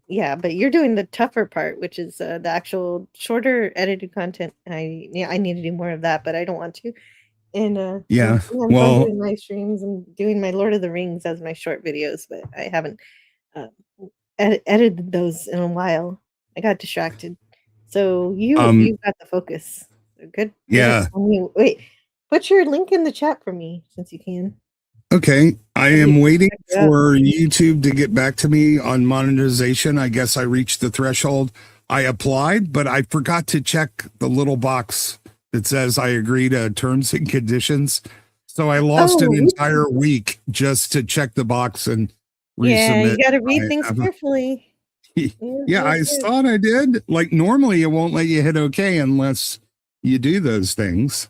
Speaker 4: Yeah, but you're doing the tougher part, which is the actual shorter edited content. I need to do more of that, but I don't want to. And I'm doing my streams and doing my Lord of the Rings as my short videos, but I haven't edited those in a while. I got distracted. So you got the focus. Good.
Speaker 6: Yeah.
Speaker 4: Wait, put your link in the chat for me since you can.
Speaker 6: Okay, I am waiting for YouTube to get back to me on monetization. I guess I reached the threshold. I applied, but I forgot to check the little box that says I agree to terms and conditions. So I lost an entire week just to check the box and resubmit.
Speaker 4: Yeah, you got to read things carefully.
Speaker 6: Yeah, I thought I did. Like normally it won't let you hit okay unless you do those things.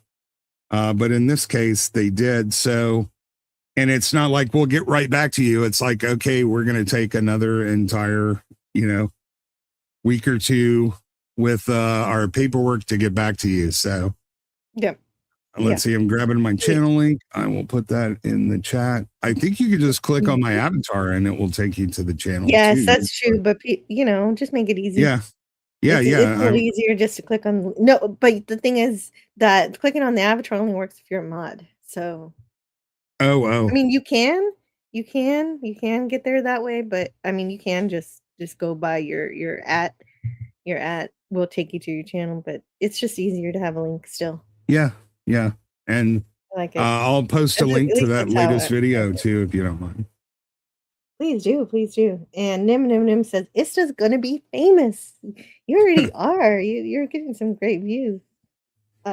Speaker 6: But in this case they did. So, and it's not like we'll get right back to you. It's like, okay, we're going to take another entire, week or two with our paperwork to get back to you. So, let's see. I'm grabbing my channel link. I will put that in the chat. I think you can just click on my avatar and it will take you to the channel.
Speaker 4: Yes,
Speaker 6: too.
Speaker 4: that's true. But just make it easy.
Speaker 6: Yeah.
Speaker 4: It's a little easier just to click on. No, but the thing is that clicking on the avatar only works if you're a mod. So.
Speaker 6: Oh.
Speaker 4: I mean, you can get there that way, but I mean, you can just go by your at will take you to your channel, but it's just easier to have a link still.
Speaker 6: Yeah. And
Speaker 4: I like it.
Speaker 6: I'll post a link to that latest video too, if you don't mind.
Speaker 4: Please do, please do. And Nim Nim Nim says, Ista's gonna be famous. You already are. You're getting some great views.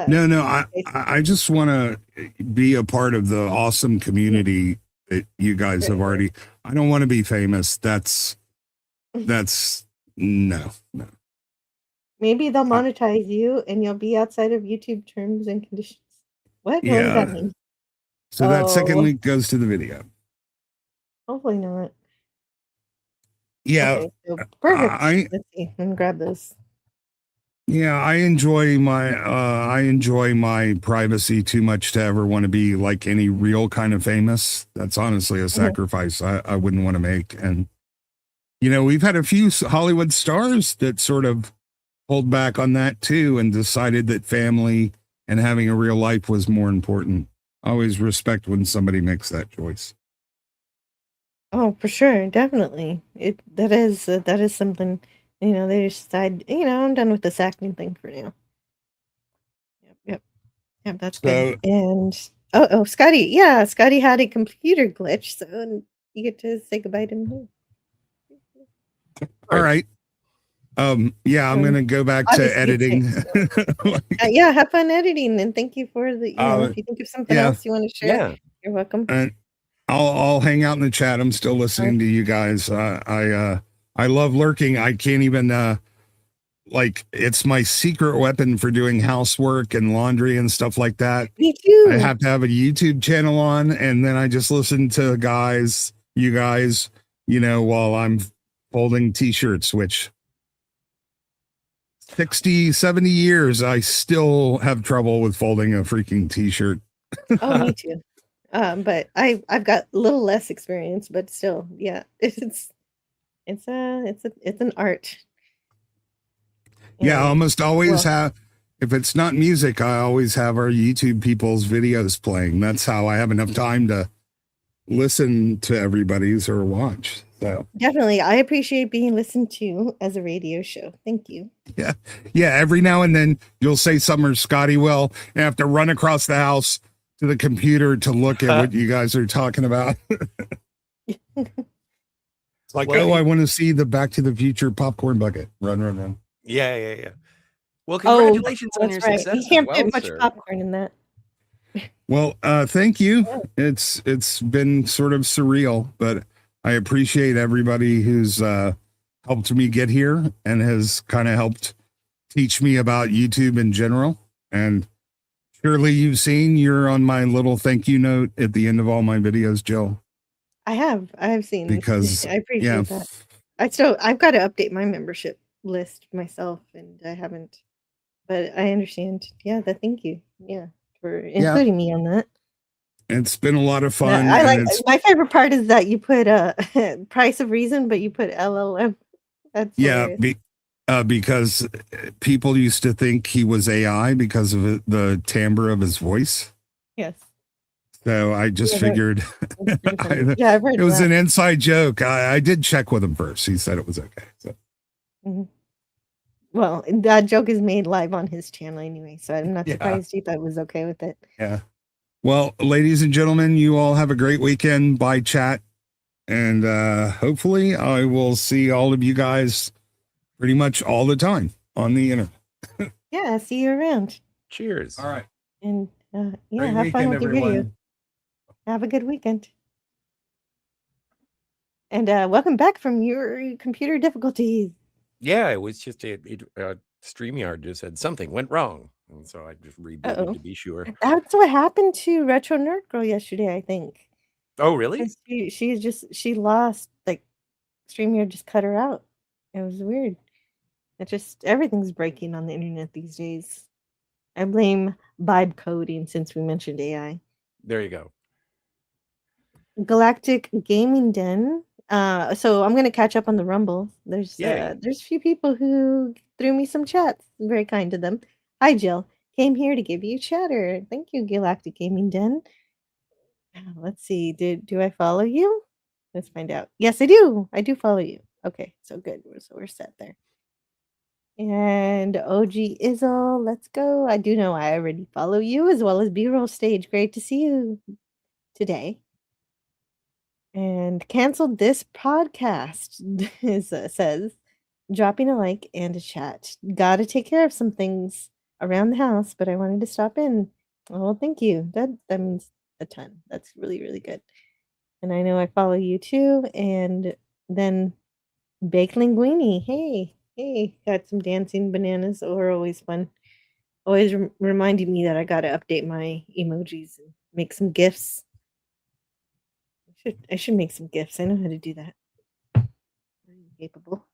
Speaker 6: No, I just want to be a part of the awesome community that you guys have already. I don't want to be famous. That's no.
Speaker 4: Maybe they'll monetize you and you'll be outside of YouTube terms and conditions. What?
Speaker 6: Yeah.
Speaker 4: What does that mean?
Speaker 6: So that second link goes to the video.
Speaker 4: Hopefully not.
Speaker 6: Yeah.
Speaker 4: Okay, so perfect. Let's see. Let me grab this.
Speaker 6: Yeah, I enjoy my privacy too much to ever want to be like any real kind of famous. That's honestly a sacrifice I wouldn't want to make. And we've had a few Hollywood stars that sort of pulled back on that too and decided that family and having a real life was more important. I always respect when somebody makes that choice.
Speaker 4: Oh, for sure, definitely. That is something. They decide. I'm done with this acting thing for now. Yep. That's good. And Scotty, yeah, Scotty had a computer glitch, so you get to say goodbye to him.
Speaker 6: All right. Yeah, I'm gonna go back to editing.
Speaker 4: Yeah, have fun editing, and thank you for the. If you think of something else you want to share, you're welcome.
Speaker 6: And I'll hang out in the chat. I'm still listening to you guys. I love lurking. I can't even it's my secret weapon for doing housework and laundry and stuff like that.
Speaker 4: Me too.
Speaker 6: I have to have a YouTube channel on, and then I just listen to you guys, while I'm folding t-shirts, which 60, 70 years, I still have trouble with folding a freaking t-shirt.
Speaker 4: Oh, me too. But I've got a little less experience, but still, yeah, it's an art.
Speaker 6: Yeah, I almost always have. If it's not music, I always have our YouTube people's videos playing. That's how I have enough time to listen to everybody's or watch. So
Speaker 4: definitely, I appreciate being listened to as a radio show. Thank you.
Speaker 6: Yeah. Every now and then you'll say something, or Scotty will, and I have to run across the house to the computer to look at what you guys are talking about. It's like, I want to see the Back to the Future popcorn bucket. Run.
Speaker 2: Yeah. Well, congratulations on your success.
Speaker 4: You can't fit much popcorn in that.
Speaker 6: Well, thank you. It's been sort of surreal, but I appreciate everybody who's helped me get here and has kind of helped teach me about YouTube in general. And surely you're on my little thank you note at the end of all my videos, Jill.
Speaker 4: I have seen,
Speaker 6: because
Speaker 4: I appreciate that. I've got to update my membership list myself, and I haven't, but I understand. Yeah, thank you. Yeah, for including me on that.
Speaker 6: It's been a lot of fun.
Speaker 4: I like my favorite part is that you put price of reason, but you put LLM. That's
Speaker 6: because people used to think he was AI because of the timbre of his voice.
Speaker 4: Yes.
Speaker 6: So I just figured
Speaker 4: I've heard
Speaker 6: it was an inside joke. I did check with him first. He said it was okay. So.
Speaker 4: Well, that joke is made live on his channel anyway, so I'm not surprised he thought it was okay with it.
Speaker 6: Yeah. Well, ladies and gentlemen, you all have a great weekend. Bye, chat. And hopefully I will see all of you guys pretty much all the time on the internet.
Speaker 4: Yeah, see you around.
Speaker 2: Cheers.
Speaker 6: All right.
Speaker 4: And
Speaker 6: great
Speaker 4: have fun with
Speaker 6: everyone.
Speaker 4: your video. Have a good weekend. And welcome back from your computer difficulties.
Speaker 2: Yeah, it was just StreamYard just said something went wrong. And so I just rebooted to be sure.
Speaker 4: That's what happened to Retro Nerd Girl yesterday, I think.
Speaker 2: Oh, really?
Speaker 4: She lost, like, StreamYard just cut her out. It was weird. Everything's breaking on the internet these days. I blame vibe coding since we mentioned AI.
Speaker 2: There you go.
Speaker 4: Galactic Gaming Den. So I'm gonna catch up on the Rumble. There's a few people who threw me some chats. I'm very kind to them. Hi Jill. Came here to give you chatter. Thank you, Galactic Gaming Den. Let's see. Do I follow you? Let's find out. Yes, I do. I do follow you. Okay, so good. So we're set there. And OG Izzle, let's go. I do know I already follow you, as well as B-Roll Stage. Great to see you today. And canceled this podcast says dropping a like and a chat. Gotta take care of some things around the house, but I wanted to stop in. Oh, thank you. That means a ton. That's really, really good. And I know I follow you too. And then Baked Linguini. Hey, got some dancing bananas. Are always fun. Always reminding me that I gotta update my emojis and make some gifs. I should make some gifs. I know how to do that. I'm capable.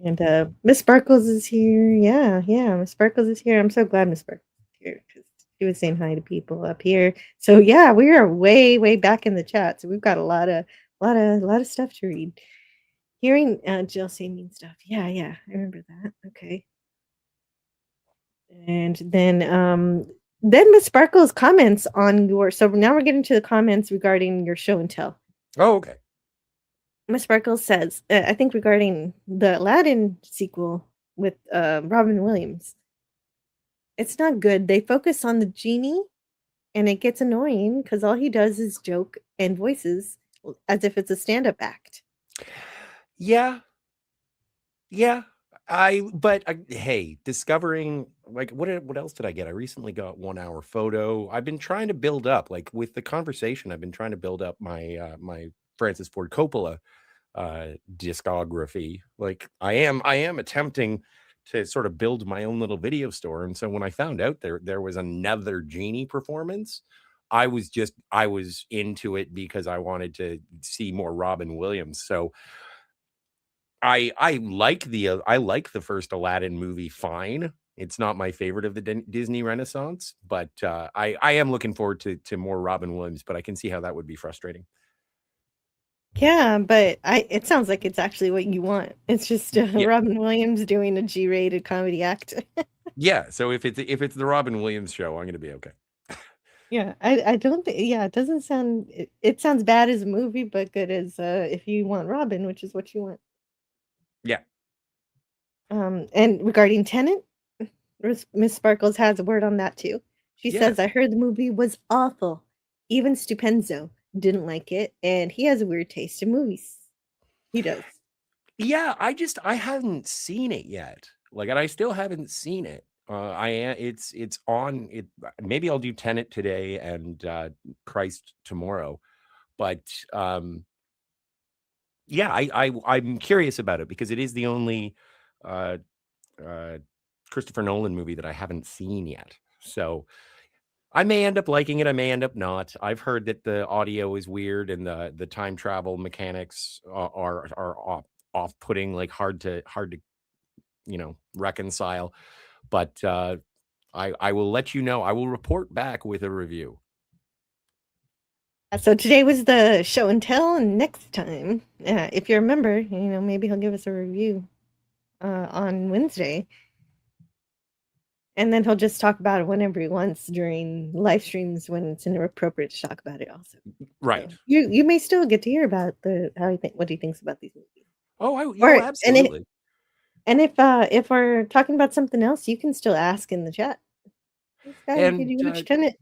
Speaker 4: And Miss Sparkles is here. Yeah, Miss Sparkles is here. I'm so glad Miss Sparkles is here because she was saying hi to people up here. So yeah, we are way back in the chat. So we've got a lot of stuff to read. Hearing Jill say mean stuff. Yeah, I remember that. Okay. And then Miss Sparkles comments on your. So now we're getting to the comments regarding your show and tell.
Speaker 2: Oh, okay.
Speaker 4: Miss Sparkles says, I think regarding the Aladdin sequel with Robin Williams, it's not good. They focus on the genie, and it gets annoying because all he does is joke and voices as if it's a stand-up act.
Speaker 2: Yeah. Hey, discovering like what else did I get? I recently got 1 hour photo. I've been trying to build up, like with the conversation, I've been trying to build up my my Francis Ford Coppola discography. Like I am attempting to sort of build my own little video store. And so when I found out there was another genie performance, I was into it because I wanted to see more Robin Williams. So I like the first Aladdin movie fine. It's not my favorite of the Disney Renaissance, but I am looking forward to more Robin Williams, but I can see how that would be frustrating.
Speaker 4: Yeah, but it sounds like it's actually what you want. It's just Robin Williams doing a G-rated comedy act.
Speaker 2: Yeah, so if it's the Robin Williams show, I'm going to be okay.
Speaker 4: Yeah, I don't think. Yeah, it doesn't sound. It sounds bad as a movie, but good as if you want Robin, which is what you want.
Speaker 2: Yeah.
Speaker 4: And regarding Tenet, Miss Sparkles has a word on that too. She says, "I heard the movie was awful. Even Stupenzo didn't like it, and he has a weird taste in movies. He does."
Speaker 2: Yeah, I haven't seen it yet. Like, and I still haven't seen it. It's on it. Maybe I'll do Tenet today and Christ tomorrow. But yeah, I'm curious about it because it is the only Christopher Nolan movie that I haven't seen yet. So I may end up liking it. I may end up not. I've heard that the audio is weird and the time travel mechanics are off-putting, like hard to reconcile. But I will let you know. I will report back with a review.
Speaker 4: So today was the show and tell, and next time, if you remember, maybe he'll give us a review on Wednesday. And then he'll just talk about it whenever he wants during live streams when it's inappropriate to talk about it also.
Speaker 2: Right.
Speaker 4: So you may still get to hear about what he thinks about these movies.
Speaker 2: Oh, absolutely.
Speaker 4: And if we're talking about something else, you can still ask in the chat.
Speaker 2: And
Speaker 4: did you watch Tenet?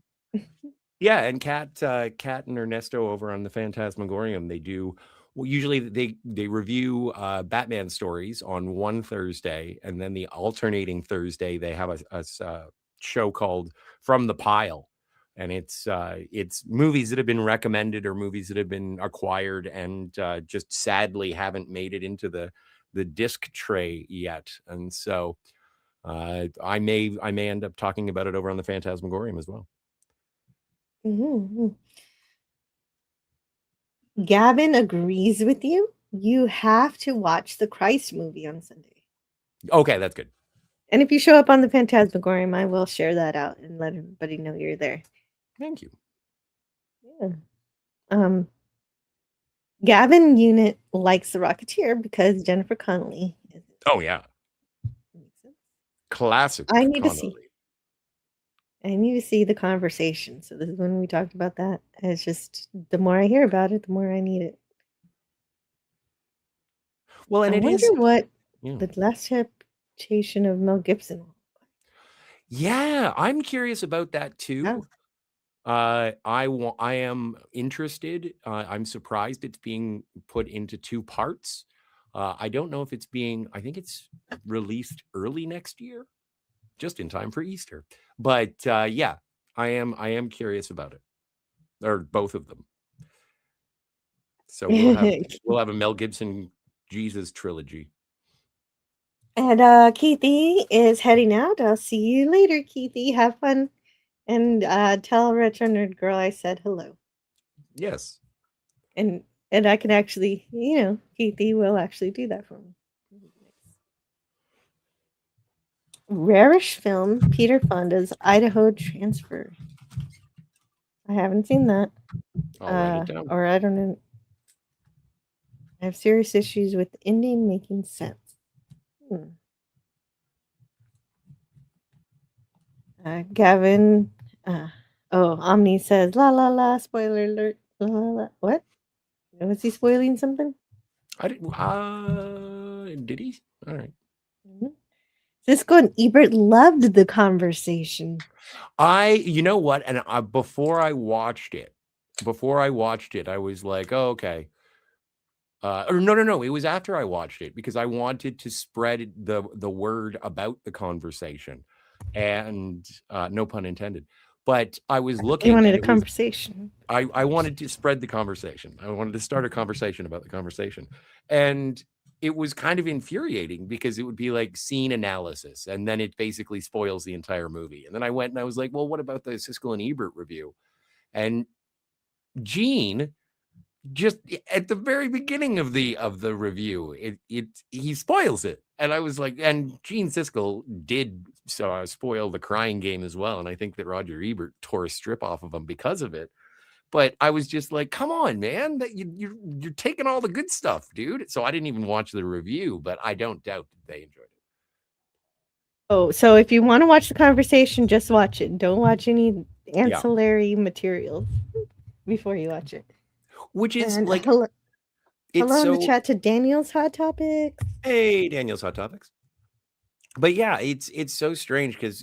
Speaker 2: Yeah, and Kat and Ernesto over on the Phantasmagorium, they do. Well, usually they review Batman stories on one Thursday, and then the alternating Thursday they have a show called From the Pile, and it's movies that have been recommended or movies that have been acquired and just sadly haven't made it into the disc tray yet, and so I may end up talking about it over on the Phantasmagorium as well.
Speaker 4: Mm-hmm. Gavin agrees with you. You have to watch the Christ movie on Sunday.
Speaker 2: Okay, that's good.
Speaker 4: And if you show up on the Phantasmagorium, I will share that out and let everybody know you're there.
Speaker 2: Thank you.
Speaker 4: Yeah. Gavin Unit likes The Rocketeer because Jennifer Connelly is.
Speaker 2: Oh yeah. Classic.
Speaker 4: I need to see the conversation. So this is when we talked about that. It's just the more I hear about it, the more I need it.
Speaker 2: Well, and
Speaker 4: I wonder what the last adaptation of Mel Gibson.
Speaker 2: Yeah, I'm curious about that too. I am interested. I'm surprised it's being put into 2 parts. I don't know if it's being. I think it's released early next year, just in time for Easter. But yeah, I am curious about it, or both of them. So we'll have a Mel Gibson Jesus trilogy.
Speaker 4: And Keithy is heading out. I'll see you later, Keithy. Have fun. And tell Retro Nerd Girl I said hello.
Speaker 2: Yes.
Speaker 4: And I can actually, Keithy will actually do that for me. Rarish film, Peter Fonda's Idaho Transfer. I haven't seen that.
Speaker 2: I'll write it down.
Speaker 4: Or I don't know. I have serious issues with ending making sense. Gavin, Omni says, la la la, spoiler alert. La, la, la. What? Was he spoiling something?
Speaker 2: I didn't. Did he? All right.
Speaker 4: Mm-hmm. Cisco and Ebert loved the conversation.
Speaker 2: You know what? And before I watched it, I was like, oh, okay. Or no. It was after I watched it because I wanted to spread the word about the conversation, and no pun intended. But I was looking.
Speaker 4: You wanted a conversation.
Speaker 2: I wanted to spread the conversation. I wanted to start a conversation about the conversation, and it was kind of infuriating because it would be like scene analysis, and then it basically spoils the entire movie. And then I went and I was like, well, what about the Siskel and Ebert review? And Gene, just at the very beginning of the review, he spoils it. And I was like, and Gene Siskel did spoil The Crying Game as well. And I think that Roger Ebert tore a strip off of him because of it. But I was just like, come on, man, that you're taking all the good stuff, dude. So I didn't even watch the review, but I don't doubt that they enjoyed it.
Speaker 4: Oh, so if you want to watch the conversation, just watch it. Don't watch any ancillary materials before you watch it.
Speaker 2: Which is like
Speaker 4: hello in the chat to Daniel's Hot Topics.
Speaker 2: Hey, Daniel's Hot Topics. But yeah, it's so strange because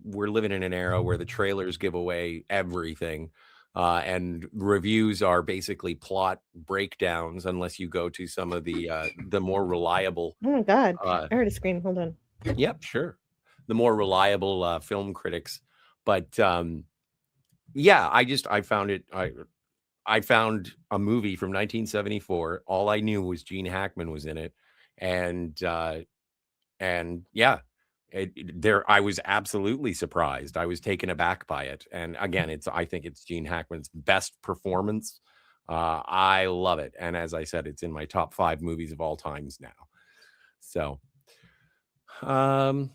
Speaker 2: we're living in an era where the trailers give away everything. And reviews are basically plot breakdowns unless you go to some of the more reliable.
Speaker 4: Oh my God! I heard a scream. Hold on.
Speaker 2: Yep, sure. The more reliable film critics, but yeah, I found it. I found a movie from 1974. All I knew was Gene Hackman was in it, and yeah. I was absolutely surprised. I was taken aback by it. And again, I think it's Gene Hackman's best performance. I love it. And as I said, it's in my top 5 movies of all times now. So, I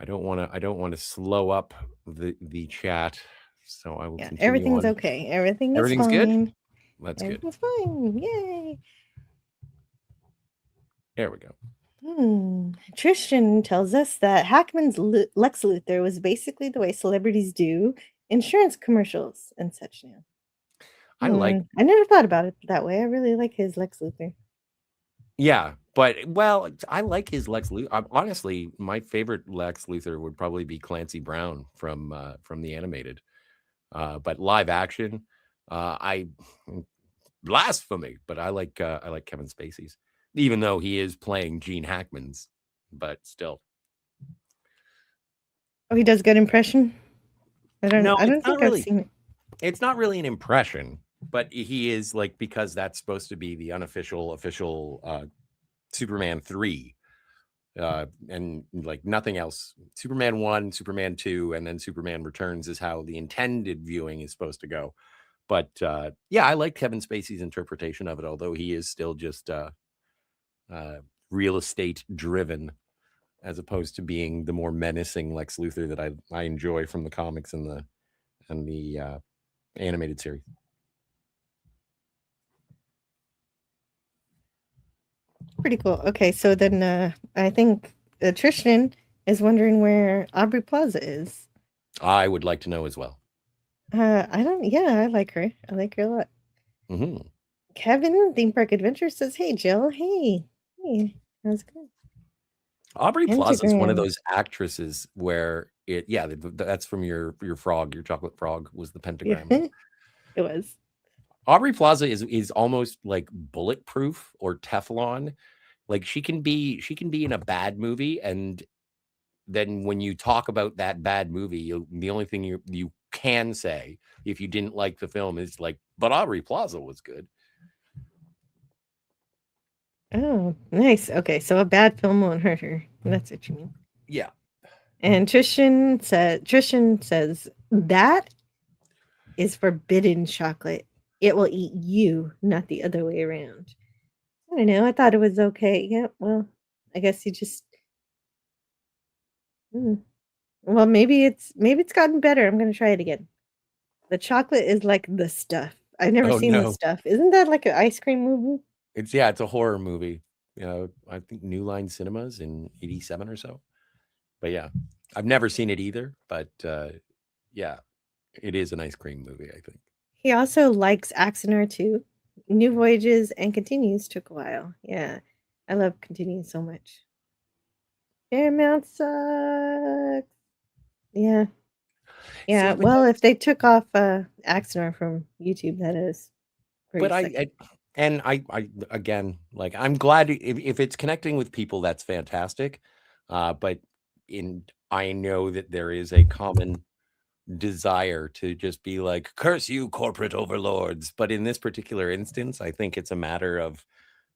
Speaker 2: don't want to slow up the chat. So I will continue
Speaker 4: everything's
Speaker 2: on.
Speaker 4: okay. Everything's
Speaker 2: fine.
Speaker 4: Good.
Speaker 2: That's
Speaker 4: everything's
Speaker 2: good.
Speaker 4: Fine. Yay.
Speaker 2: There we go.
Speaker 4: Tristan tells us that Hackman's Lex Luthor was basically the way celebrities do insurance commercials and such now.
Speaker 2: I
Speaker 4: never thought about it that way. I really like his Lex Luthor.
Speaker 2: Yeah, but I like his Lex Luthor. Honestly, my favorite Lex Luthor would probably be Clancy Brown from the animated. But live action, blasphemy. But I like Kevin Spacey's. Even though he is playing Gene Hackman's, but still.
Speaker 4: Oh, he does good impression? I don't think I've seen it.
Speaker 2: It's not really an impression, but he is because that's supposed to be the official Superman 3. And nothing else. Superman 1, Superman 2, and then Superman Returns is how the intended viewing is supposed to go. But yeah, I like Kevin Spacey's interpretation of it, although he is still just real estate driven, as opposed to being the more menacing Lex Luthor that I enjoy from the comics and the animated series.
Speaker 4: Pretty cool. Okay, so then I think Tristan is wondering where Aubrey Plaza is.
Speaker 2: I would like to know as well.
Speaker 4: I like her. I like her a lot.
Speaker 2: Mm-hmm.
Speaker 4: Kevin, Theme Park Adventure says, hey, Jill. Hey, how's it going?
Speaker 2: Aubrey Plaza is one of those actresses where That's from your frog. Your chocolate frog was the pentagram.
Speaker 4: Yeah, it was.
Speaker 2: Aubrey Plaza is almost like bulletproof or Teflon. Like she can be in a bad movie, and then when you talk about that bad movie, the only thing you can say if you didn't like the film is like, but Aubrey Plaza was good.
Speaker 4: Oh, nice. Okay, so a bad film won't hurt her. That's what you mean.
Speaker 2: Yeah.
Speaker 4: And Trishan says that is forbidden chocolate. It will eat you, not the other way around. I don't know. I thought it was okay. Yeah, well, I guess you just. Well, maybe it's gotten better. I'm gonna try it again. The chocolate is like The Stuff. I've never seen The Stuff. Isn't that like an ice cream movie?
Speaker 2: It's a horror movie. I think New Line Cinemas in 87 or so. But yeah, I've never seen it either. But yeah, it is an ice cream movie, I think.
Speaker 4: He also likes Axonar too. New Voyages and Continues took a while. Yeah, I love Continues so much. Paramount sucks. Yeah. Yeah,
Speaker 2: See,
Speaker 4: well, if they took off Axonar from YouTube, that is pretty
Speaker 2: but I again, like, I'm glad if it's connecting with people, that's fantastic. But I know that there is a common desire to just be like, curse you, corporate overlords. But in this particular instance, I think it's a matter of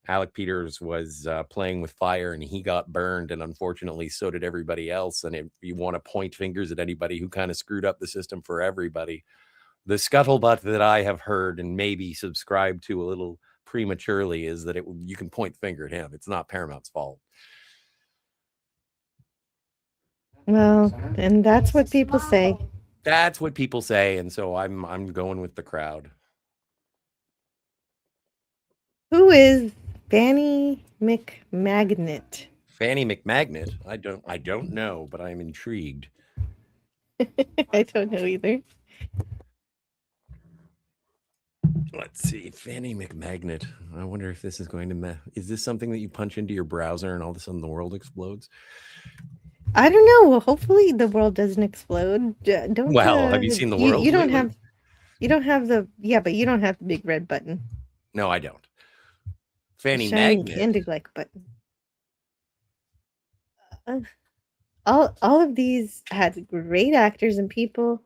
Speaker 2: Alec Peters was playing with fire and he got burned, and unfortunately so did everybody else. And if you want to point fingers at anybody who kind of screwed up the system for everybody, the scuttlebutt that I have heard and maybe subscribed to a little prematurely is that you can point the finger at him. It's not Paramount's fault.
Speaker 4: Well, and that's what people say.
Speaker 2: That's what people say, and so I'm going with the crowd.
Speaker 4: Who is Fanny McMagnet?
Speaker 2: Fanny McMagnet? I don't know, but I'm intrigued.
Speaker 4: I don't know either.
Speaker 2: Let's see, Fanny McMagnet. I wonder if this is going to is this something that you punch into your browser and all of a sudden the world explodes?
Speaker 4: I don't know. Well, hopefully the world doesn't explode.
Speaker 2: Have you seen the world?
Speaker 4: You don't have the but you don't have the big red button.
Speaker 2: No, I don't. Fanny
Speaker 4: Shiny
Speaker 2: Magnet.
Speaker 4: candy-like button. All of these had great actors, and people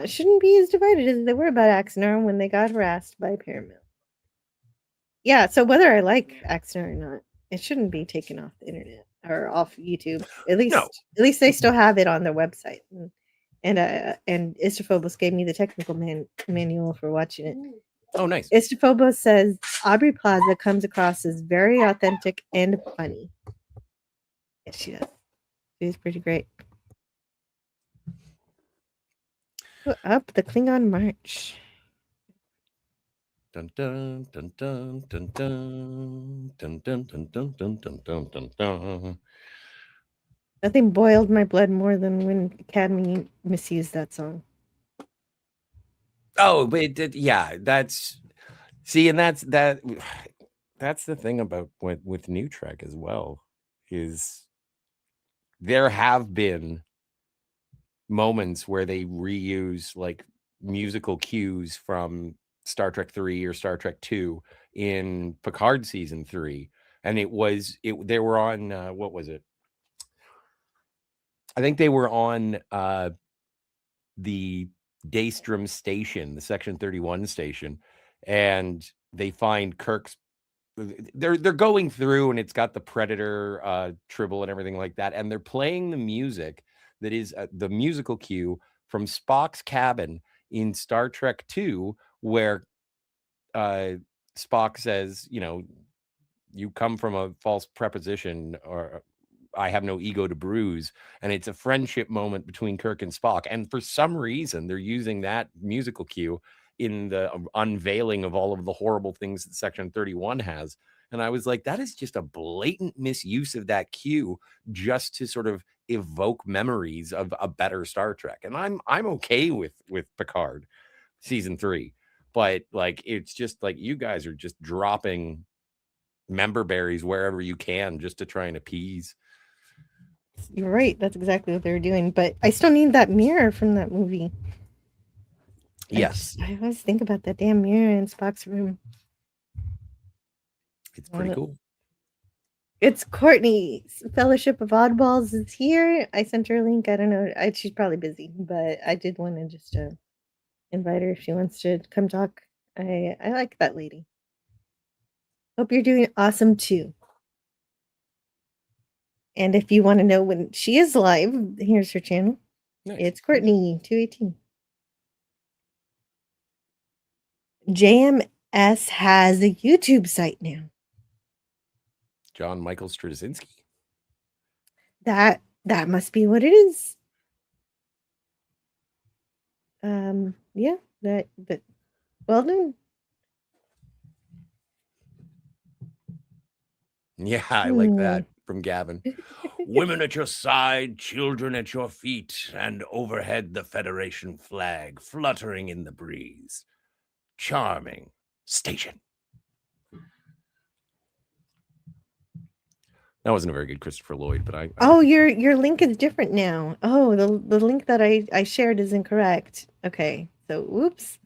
Speaker 4: shouldn't be as divided as they were about Axonar when they got harassed by Paramount. Yeah, so whether I like Axonar or not, it shouldn't be taken off the internet or off YouTube. At least they still have it on their website. And Istophobos gave me the technical manual for watching it.
Speaker 2: Oh, nice.
Speaker 4: Istophobos says Aubrey Plaza comes across as very authentic and funny. Yes, she does. She's pretty great. Up the Klingon March.
Speaker 2: Dun dun dun dun dun dun dun dun dun dun dun dun dun dun.
Speaker 4: Nothing boiled my blood more than when Academy misused that song.
Speaker 2: Oh, but yeah, that's the thing about with New Trek as well, is there have been moments where they reuse like musical cues from Star Trek 3 or Star Trek 2 in Picard season 3, and they were on what was it? I think they were on the Daystrom station, the Section 31 station, and they find Kirk's. They're going through, and it's got the Predator tribble and everything like that, and they're playing the music that is the musical cue from Spock's cabin in Star Trek 2, where Spock says, you come from a false preposition, or I have no ego to bruise. And it's a friendship moment between Kirk and Spock. And for some reason, they're using that musical cue in the unveiling of all of the horrible things that Section 31 has. And I was like, that is just a blatant misuse of that cue just to sort of evoke memories of a better Star Trek. And I'm okay with Picard season 3. But like, it's just like, you guys are just dropping member berries wherever you can just to try and appease
Speaker 4: You're right. That's exactly what they were doing. But I still need that mirror from that movie.
Speaker 2: Yes.
Speaker 4: I always think about that damn mirror in Spock's room.
Speaker 2: It's pretty cool.
Speaker 4: It's Courtney's Fellowship of Oddballs is here. I sent her a link. I don't know. She's probably busy, but I did want to just invite her if she wants to come talk. I like that lady. Hope you're doing awesome too. And if you want to know when she is live, here's her channel.
Speaker 2: Nice.
Speaker 4: It's Courtney 218. JMS has a YouTube site now.
Speaker 2: John Michael Straczynski.
Speaker 4: That must be what it is. Yeah, but well done.
Speaker 2: Yeah, I like that from Gavin. Women at your side, children at your feet, and overhead the Federation flag fluttering in the breeze. Charming station. That wasn't a very good Christopher Lloyd, but I
Speaker 4: Oh, your link is different now. Oh, the link that I shared is incorrect. Okay, so whoops,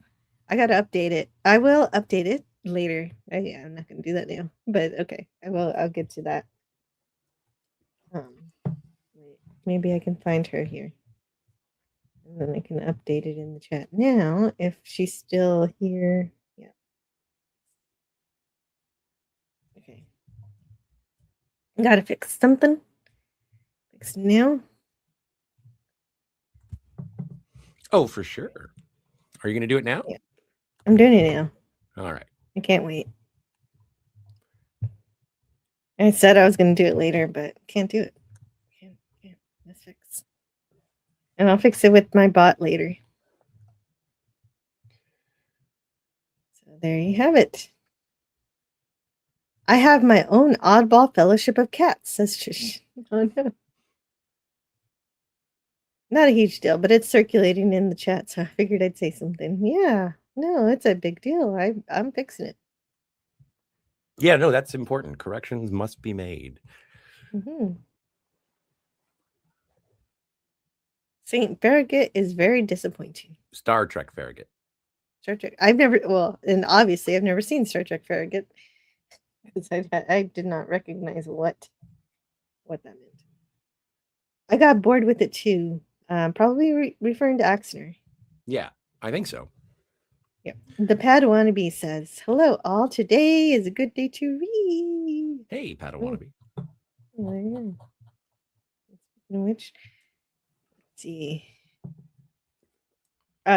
Speaker 4: I gotta update it. I will update it later. Yeah, I'm not gonna do that now, but okay, I will. I'll get to that. Wait, maybe I can find her here, and then I can update it in the chat now if she's still here. Yeah. Okay. Gotta fix something. Fix now.
Speaker 2: Oh, for sure. Are you going to do it now?
Speaker 4: Yeah. I'm doing it now.
Speaker 2: All right.
Speaker 4: I can't wait. I said I was going to do it later, but can't do it. Can't. Let's fix. And I'll fix it with my bot later. So there you have it. I have my own oddball fellowship of cats, says Trish. Oh no. Not a huge deal, but it's circulating in the chat, so I figured I'd say something. Yeah. No, it's a big deal. I'm fixing it.
Speaker 2: Yeah, no, that's important. Corrections must be made.
Speaker 4: Saint Farragut is very disappointing.
Speaker 2: Star Trek Farragut.
Speaker 4: Star Trek. And obviously I've never seen Star Trek Farragut. I did not recognize what that meant. I got bored with it too. Probably referring to Axner.
Speaker 2: Yeah, I think so.
Speaker 4: Yep. The Padawannabe says, "Hello, all. Today is a good day to read."
Speaker 2: Hey, Padawannabe.
Speaker 4: Oh, yeah. Which, let's see.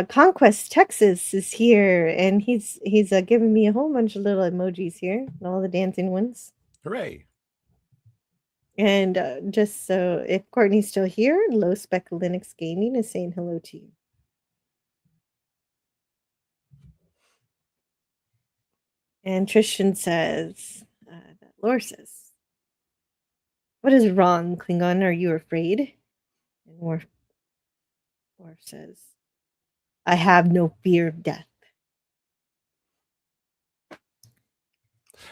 Speaker 4: Conquest Texas is here, and he's giving me a whole bunch of little emojis here, all the dancing ones.
Speaker 2: Hooray!
Speaker 4: And just so if Courtney's still here, Low Spec Linux Gaming is saying hello to you. And Tristan says, that Lore says, "What is wrong, Klingon? Are you afraid?" And Worf says, "I have no fear of death."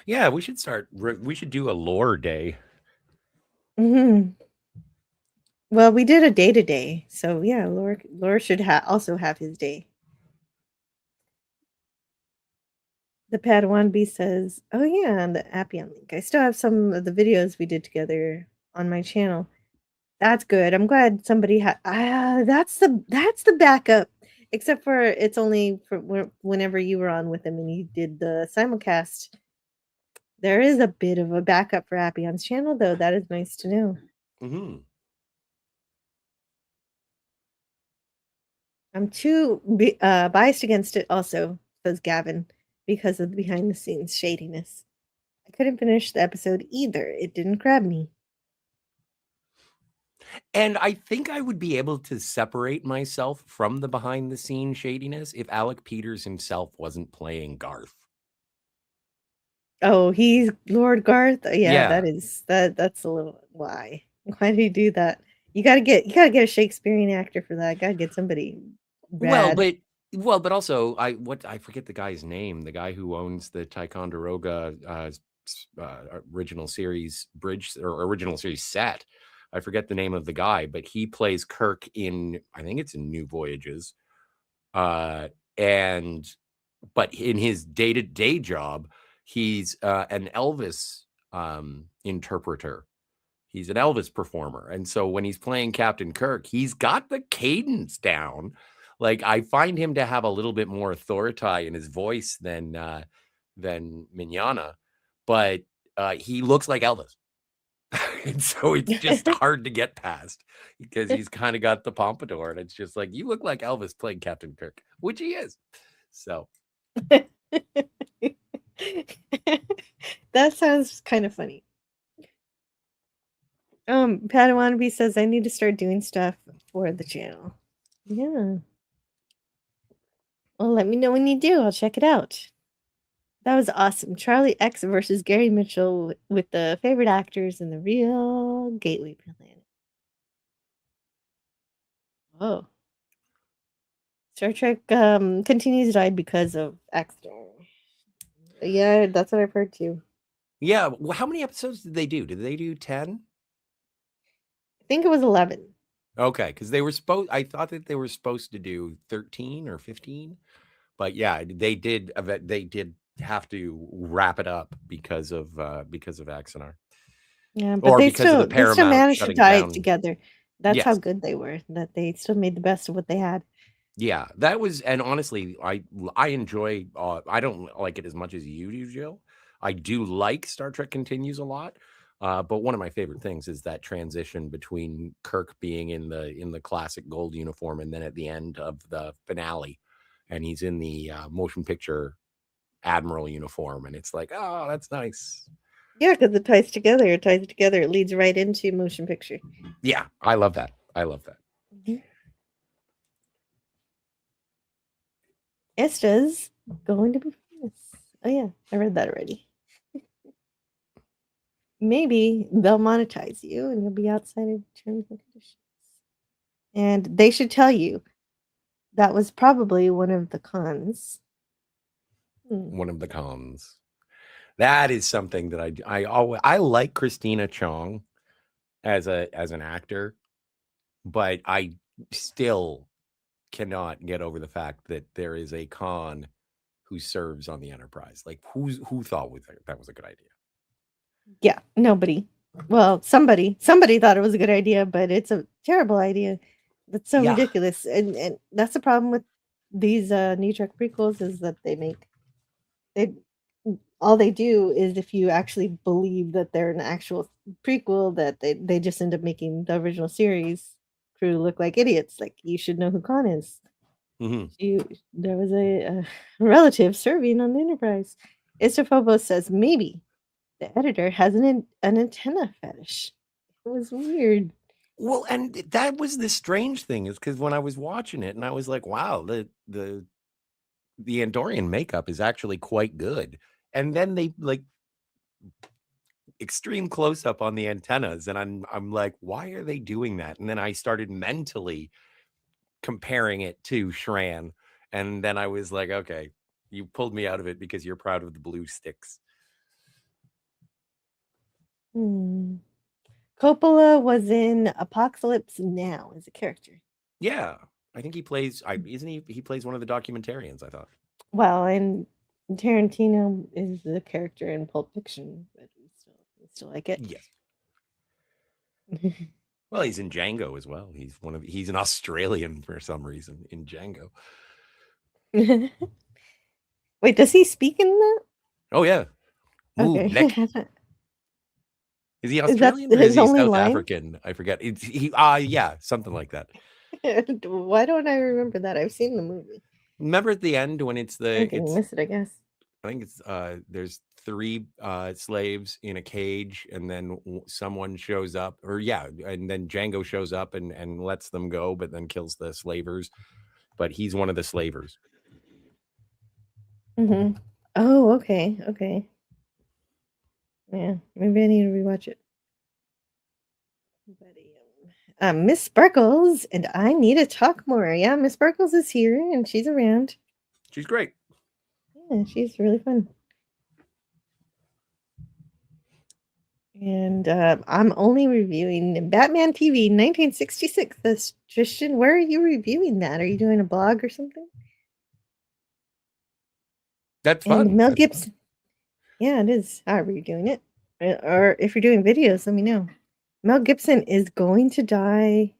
Speaker 2: Yeah, we should start. We should do a lore day.
Speaker 4: Well, we did a day, so yeah, Lore should also have his day. The Padawan says, "Oh yeah, on the Appian link. I still have some of the videos we did together on my channel." That's good. I'm glad somebody had. That's the backup. Except for it's only for whenever you were on with him and you did the simulcast. There is a bit of a backup for Appion's channel, though. That is nice to know. I'm too biased against it also, says Gavin, because of the behind-the-scenes shadiness. I couldn't finish the episode either. It didn't grab me.
Speaker 2: And I think I would be able to separate myself from the behind-the-scenes shadiness if Alec Peters himself wasn't playing Garth.
Speaker 4: Oh, he's Lord Garth.
Speaker 2: Yeah.
Speaker 4: That's a little why did he do that? You gotta get a Shakespearean actor for that. Gotta get somebody rad.
Speaker 2: Well, but also I forget the guy's name. The guy who owns the Ticonderoga original series bridge or original series set I forget the name of the guy, but he plays Kirk in, I think it's in New Voyages. But in his day-to-day job, he's an Elvis interpreter. He's an Elvis performer. And so when he's playing Captain Kirk, he's got the cadence down. Like, I find him to have a little bit more authority in his voice than Mignogna, but he looks like Elvis. And so it's just hard to get past because he's kind of got the pompadour, and it's just like, you look like Elvis playing Captain Kirk, which he is. So
Speaker 4: that sounds kind of funny. Padawannabe says I need to start doing stuff for the channel. Yeah. Well, let me know when you do. I'll check it out. That was awesome. Charlie X versus Gary Mitchell with the favorite actors in the real Gateway Planet. Oh. Star Trek continues died because of accident. Yeah, that's what I've heard too.
Speaker 2: Yeah. Well, how many episodes did they do? Did they do 10?
Speaker 4: I think it was 11.
Speaker 2: Okay, because I thought that they were supposed to do 13 or 15. But yeah, they did have to wrap it up because of Axanar.
Speaker 4: Yeah, but they still managed to tie it together. That's
Speaker 2: Yes.
Speaker 4: how good they were, that they still made the best of what they had.
Speaker 2: Yeah, that was, and honestly, I enjoy, I don't like it as much as you do, Jill. I do like Star Trek Continues a lot, but one of my favorite things is that transition between Kirk being in the classic gold uniform, and then at the end of the finale, and he's in the motion picture Admiral uniform, and it's like, oh, that's nice.
Speaker 4: Yeah, because it ties together. It leads right into motion picture.
Speaker 2: Yeah, I love that.
Speaker 4: Mm-hmm. Esta's going to be famous. Oh yeah, I read that already. Maybe they'll monetize you and you'll be outside of terms and conditions. And they should tell you that was probably one of the cons.
Speaker 2: One of the cons. That is something that I like Christina Chong as an actor, but I still cannot get over the fact that there is a con who serves on the Enterprise. Like, who thought that was a good idea?
Speaker 4: Yeah, nobody. Well, somebody thought it was a good idea, but it's a terrible idea. That's so ridiculous. And that's the problem with these New Trek prequels, is that all they do is, if you actually believe that they're an actual prequel, that they just end up making the original series crew look like idiots. Like, you should know who Khan is.
Speaker 2: Mm-hmm.
Speaker 4: There was a relative serving on the Enterprise. Istophobos says maybe the editor has an antenna fetish. It was weird.
Speaker 2: Well, and that was the strange thing, is because when I was watching it, and I was like, wow, the Andorian makeup is actually quite good. And then they like extreme close up on the antennas, and I'm like, why are they doing that? And then I started mentally comparing it to Shran, and then I was like, okay, you pulled me out of it because you're proud of the blue sticks.
Speaker 4: Coppola was in Apocalypse Now as a character.
Speaker 2: Yeah, I think he plays. Isn't he? He plays one of the documentarians, I thought.
Speaker 4: Well, and Tarantino is the character in Pulp Fiction, but we still like it.
Speaker 2: Yes. Well, he's in Django as well. He's an Australian for some reason in Django.
Speaker 4: Wait, does he speak in that?
Speaker 2: Oh yeah. Ooh,
Speaker 4: okay.
Speaker 2: Is he Australian or is he South African? I forget. Yeah, something like that.
Speaker 4: Why don't I remember that? I've seen the movie.
Speaker 2: Remember at the end when it's
Speaker 4: I miss it, I guess.
Speaker 2: I think it's there's 3 slaves in a cage, and then someone shows up, and then Django shows up and lets them go, but then kills the slavers. But he's one of the slavers.
Speaker 4: Mm-hmm. Oh, okay. Yeah, maybe I need to rewatch it. Miss Sparkles and I need to talk more. Yeah, Miss Sparkles is here and she's around.
Speaker 2: She's great.
Speaker 4: Yeah, she's really fun. And I'm only reviewing Batman TV 1966. That's Tristan. Where are you reviewing that? Are you doing a blog or something?
Speaker 2: That's
Speaker 4: And
Speaker 2: fun.
Speaker 4: Mel Gibson. Yeah, it is. However you're doing it. Or if you're doing videos, let me know. Mel Gibson is going to die.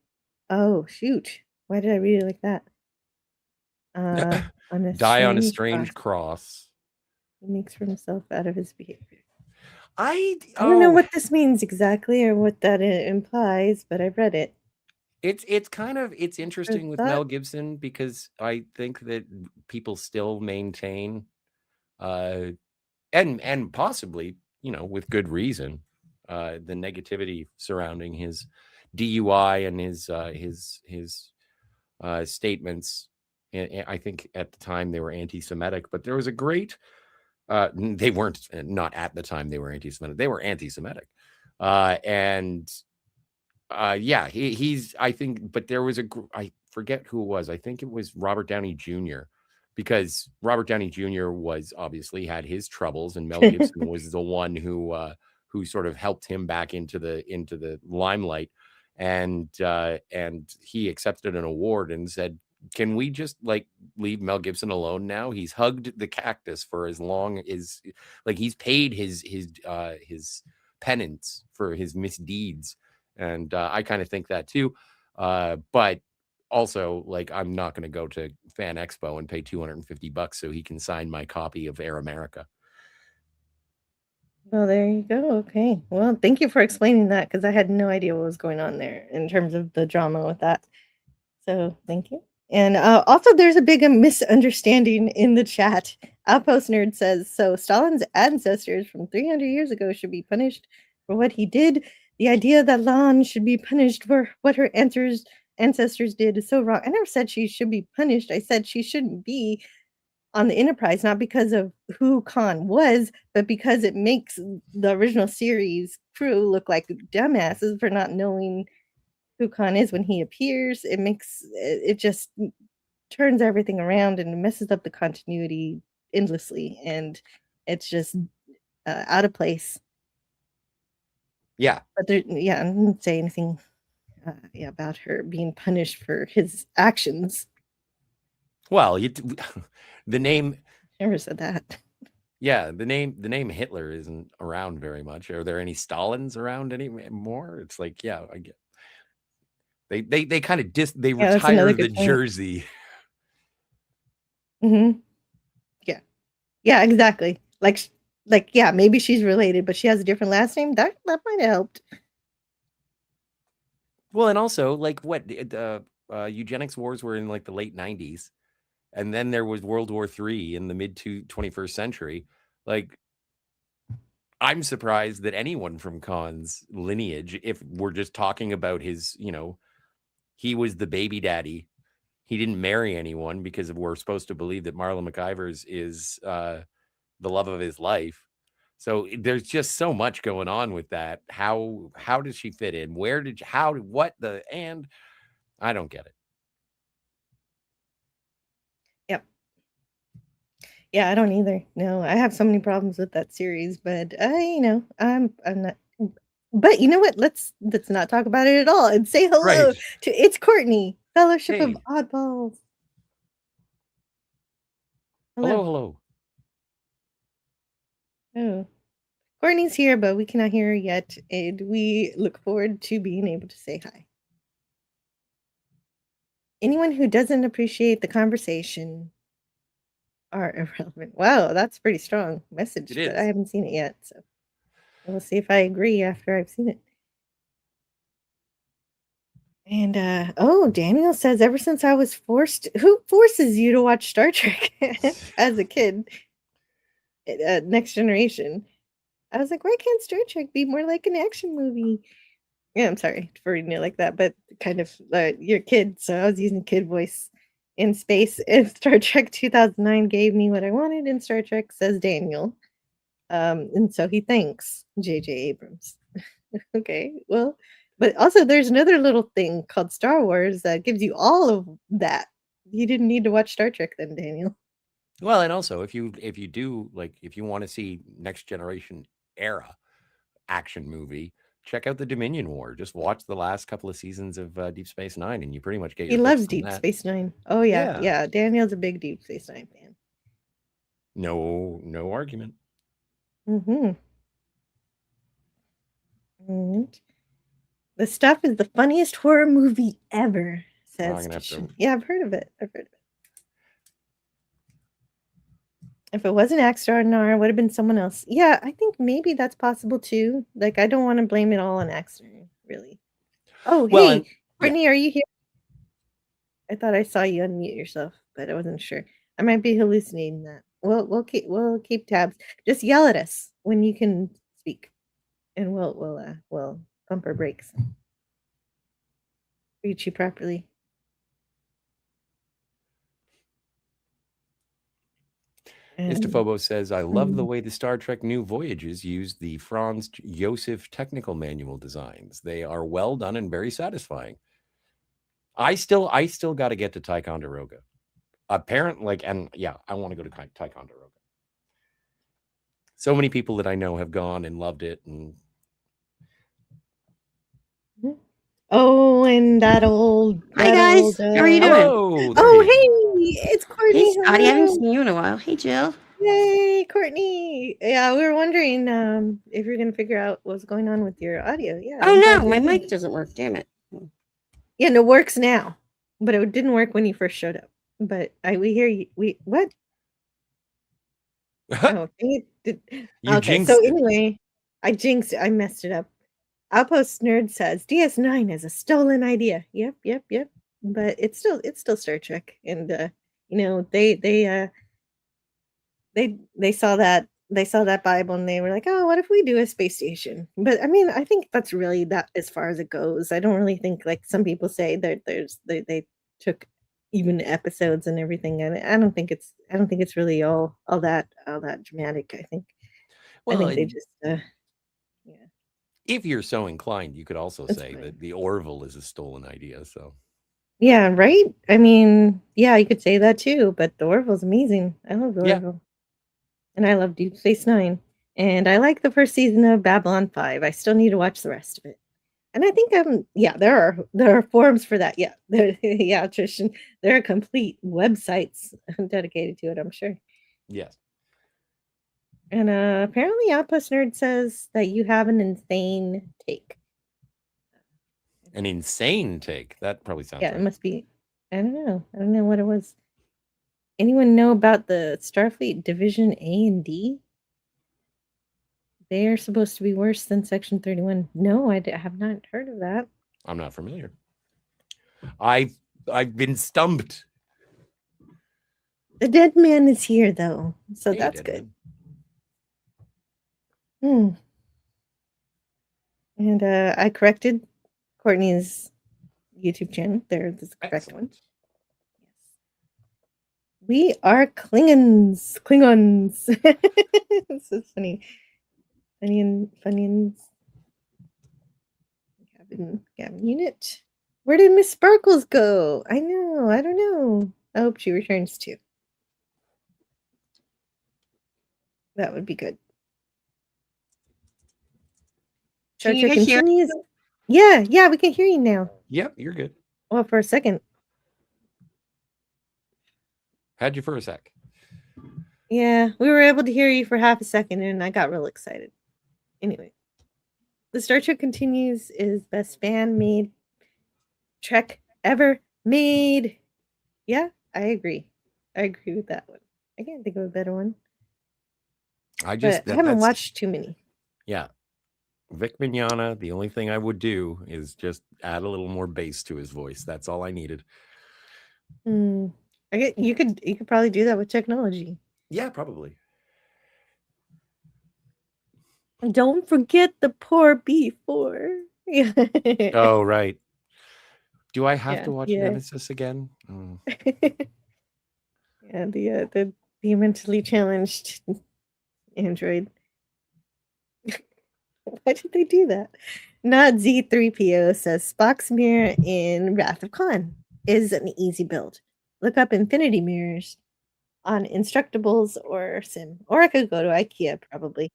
Speaker 4: Oh, shoot. Why did I read it like that? On a
Speaker 2: Die on a
Speaker 4: strange
Speaker 2: strange
Speaker 4: cross.
Speaker 2: cross.
Speaker 4: He makes for himself out of his behavior.
Speaker 2: I
Speaker 4: don't know what this means exactly or what that implies, but I've read it.
Speaker 2: It's interesting with Mel Gibson because I think that people still maintain and possibly, with good reason, the negativity surrounding his DUI and his statements. I think at the time they were anti-Semitic, but there was a great they weren't, not at the time they were anti-Semitic. They were anti-Semitic. He's, I think, but there was I forget who it was. I think it was Robert Downey Jr. because Robert Downey Jr. was obviously had his troubles, and Mel Gibson was the one who sort of helped him back into the limelight, and he accepted an award and said, "Can we just leave Mel Gibson alone now? He's hugged the cactus for as long as he's paid his penance for his misdeeds." And I kind of think that too. But also, I'm not going to go to Fan Expo and pay $250 so he can sign my copy of Air America.
Speaker 4: Well, there you go. Okay. Well, thank you for explaining that because I had no idea what was going on there in terms of the drama with that. So thank you. And also, there's a big misunderstanding in the chat. Outpost Nerd says, so Stalin's ancestors from 300 years ago should be punished for what he did. The idea that Lan should be punished for what her ancestors did is so wrong. I never said she should be punished. I said she shouldn't be on the Enterprise, not because of who Khan was, but because it makes the original series crew look like dumbasses for not knowing who Khan is when he appears. It just turns everything around and messes up the continuity endlessly, and it's just out of place.
Speaker 2: Yeah.
Speaker 4: But I didn't say anything about her being punished for his actions.
Speaker 2: Well, the name
Speaker 4: never said that.
Speaker 2: Yeah, the name Hitler isn't around very much. Are there any Stalins around anymore? It's I get. They kind of they retire the jersey.
Speaker 4: Mm-hmm. Yeah, exactly. Maybe she's related, but she has a different last name. That might have helped.
Speaker 2: Well, and also what eugenics wars were in the late 90s, and then there was World War III in the mid 21st century. I'm surprised that anyone from Khan's lineage, if we're just talking about his, he was the baby daddy. He didn't marry anyone because we're supposed to believe that Marla McIvers is the love of his life. So there's just so much going on with that. How does she fit in? And I don't get it.
Speaker 4: Yep. Yeah, I don't either. No, I have so many problems with that series, but I'm not. But you know what? Let's not talk about it at all and say hello to It's Courtney, Fellowship of Oddballs.
Speaker 2: Hello.
Speaker 4: Oh, Courtney's here, but we cannot hear her yet, and we look forward to being able to say hi. Anyone who doesn't appreciate the conversation are irrelevant. Wow, that's a pretty strong message, but I haven't seen it yet, so we'll see if I agree after I've seen it. And Daniel says, ever since I was who forces you to watch Star Trek as a kid? Next Generation. I was like, why can't Star Trek be more like an action movie? Yeah, I'm sorry for reading it like that, but kind of you're a kid, so I was using kid voice in space. If Star Trek 2009 gave me what I wanted in Star Trek, says Daniel. And so he thanks J.J. Abrams. Okay, well, but also there's another little thing called Star Wars that gives you all of that. You didn't need to watch Star Trek then, Daniel.
Speaker 2: Well, and also if you do if you want to see Next Generation era, action movie, check out the Dominion War. Just watch the last couple of seasons of Deep Space Nine, and you pretty much get
Speaker 4: He
Speaker 2: your
Speaker 4: loves
Speaker 2: fix on
Speaker 4: Deep
Speaker 2: that.
Speaker 4: Space Nine. Oh yeah,
Speaker 2: Yeah.
Speaker 4: yeah. Daniel's a big Deep Space Nine fan.
Speaker 2: No argument.
Speaker 4: Mm-hmm. And The Stuff is the funniest horror movie ever,
Speaker 2: Well, I'm
Speaker 4: says
Speaker 2: gonna have to-
Speaker 4: Tishan. Yeah, I've heard of it. If it wasn't Axstar Nar, it would have been someone else. Yeah, I think maybe that's possible too. Like, I don't want to blame it all on Axstar, really. Oh,
Speaker 2: Well,
Speaker 4: hey,
Speaker 2: and-
Speaker 4: Brittany, are you here? I thought I saw you unmute yourself, but I wasn't sure. I might be hallucinating that. We'll keep tabs. Just yell at us when you can speak, and we'll pump our brakes. Reach you properly.
Speaker 2: Mr. Phobos says, I love the
Speaker 4: Hmm.
Speaker 2: way the Star Trek New Voyages used the Franz Josef technical manual designs. They are well done and very satisfying. I still got to get to Ticonderoga. Apparently, I want to go to Ticonderoga. So many people that I know have gone and loved it. And
Speaker 4: Oh, and that old.
Speaker 8: Hi, guys. How are you doing?
Speaker 2: hello. there
Speaker 4: Oh,
Speaker 2: you go.
Speaker 4: hey, it's Courtney.
Speaker 8: Hey, Scotty. I haven't
Speaker 4: Hello.
Speaker 8: seen you in a while. Hey, Jill.
Speaker 4: Yay, Courtney. Yeah, we were wondering if you're gonna figure out what's going on with your audio. Yeah.
Speaker 8: Oh,
Speaker 4: I'm
Speaker 8: no.
Speaker 4: glad
Speaker 8: My
Speaker 4: you're
Speaker 8: mic
Speaker 4: here.
Speaker 8: doesn't work. Damn it.
Speaker 4: Yeah, no, it works now, but it didn't work when you first showed up. But we hear you. What? Oh,
Speaker 2: You
Speaker 4: okay.
Speaker 2: jinxed
Speaker 4: So
Speaker 2: it.
Speaker 4: anyway, I jinxed it. I messed it up. Outpost Nerd says DS9 is a stolen idea. Yep. But it's still Star Trek, and they saw that Bible and they were like, oh, what if we do a space station? But I mean, I think that's really that as far as it goes. I don't really think, like some people say, that they took even episodes and everything, and I don't think it's really all that dramatic. I think they
Speaker 2: and
Speaker 4: just
Speaker 2: if you're so inclined, you could also
Speaker 4: That's
Speaker 2: say
Speaker 4: fine.
Speaker 2: that the Orville is a stolen idea. So
Speaker 4: yeah, right. I mean, yeah, you could say that too. But the Orville's amazing. I love the
Speaker 2: Yeah.
Speaker 4: Orville, and I love Deep Space Nine, and I like the first season of Babylon 5. I still need to watch the rest of it. And I think there are forums for that. Yeah. Yeah, Tristan. There are complete websites dedicated to it, I'm sure.
Speaker 2: yes.
Speaker 4: And apparently Outpost Nerd says that you have an insane take.
Speaker 2: An insane take. That probably sounds
Speaker 4: Yeah,
Speaker 2: right.
Speaker 4: it must be. I don't know what it was. Anyone know about the Starfleet Division A and D? They are supposed to be worse than Section 31. No, I have not heard of that.
Speaker 2: I'm not familiar. I've been stumped.
Speaker 4: The dead man is here, though, so
Speaker 2: Hey,
Speaker 4: that's
Speaker 2: Deadman.
Speaker 4: good. And I corrected Courtney's YouTube channel. There's the correct one.
Speaker 2: Excellent.
Speaker 4: We are Klingons. This is funny. Funyuns. Gavin Unit. Where did Miss Sparkles go? I know. I don't know. I hope she returns too. That would be good.
Speaker 8: Can you guys hear?
Speaker 4: continues. Yeah, we can hear you now.
Speaker 2: Yep, you're good.
Speaker 4: Well, for a second.
Speaker 2: Had you for a sec.
Speaker 4: Yeah, we were able to hear you for half a second, and I got real excited. Anyway, the Star Trek Continues is best fan-made Trek ever made. Yeah, I agree. I agree with that one. I can't think of a better one.
Speaker 2: I
Speaker 4: haven't watched too many.
Speaker 2: Yeah. Vic Mignogna, the only thing I would do is just add a little more bass to his voice. That's all I needed.
Speaker 4: You could probably do that with technology.
Speaker 2: Yeah, probably.
Speaker 4: Don't forget the poor B4. Yeah.
Speaker 2: Oh, right. Do I have
Speaker 4: Yeah,
Speaker 2: to watch
Speaker 4: yeah.
Speaker 2: Nemesis again? Oh.
Speaker 4: Yeah, the mentally challenged android. Why did they do that? Not Z3PO says Spock's mirror in Wrath of Khan is an easy build. Look up infinity mirrors on Instructables or Sim. Or I could go to IKEA, probably.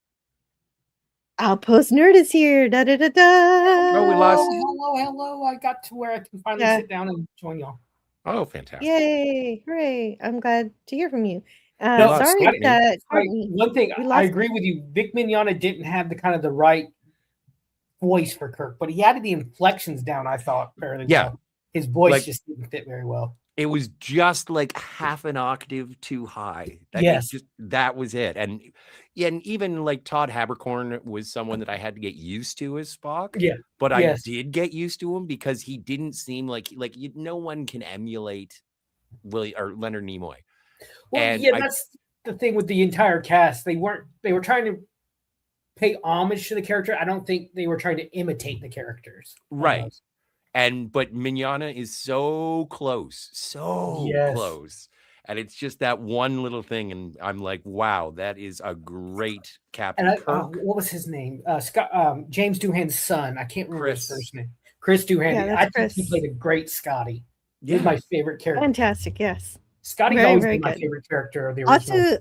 Speaker 4: Outpost Nerd is here. Da da da da.
Speaker 2: Oh, we lost.
Speaker 9: Hello. I got to where I can finally sit down and join y'all.
Speaker 2: Oh, fantastic.
Speaker 4: Yay. Hooray. I'm glad to hear from you.
Speaker 2: No,
Speaker 4: sorry
Speaker 2: Courtney.
Speaker 4: that
Speaker 9: one thing I agree with you. Vic Mignogna didn't have the right voice for Kirk, but he added the inflections down, I thought, fairly well. His voice just didn't fit very well.
Speaker 2: It was just like half an octave too high. That was it. And even like Todd Haberkorn was someone that I had to get used to as Spock.
Speaker 9: Yeah.
Speaker 2: But I did get used to him because he didn't seem like no one can emulate Leonard Nimoy.
Speaker 9: Well,
Speaker 2: and
Speaker 9: that's the thing with the entire cast. They were trying to pay homage to the character. I don't think they were trying to imitate the characters.
Speaker 2: Right. But Mignogna is so close, close. And it's just that one little thing. And I'm like, wow, that is a great Captain Kirk.
Speaker 9: What was his name? James Doohan's son. I can't remember his first name. Chris Doohan.
Speaker 4: Yeah,
Speaker 9: I think he played a great Scotty.
Speaker 2: Yeah.
Speaker 9: He's my favorite character.
Speaker 4: Fantastic, yes.
Speaker 9: Scotty's always been my favorite character of the original.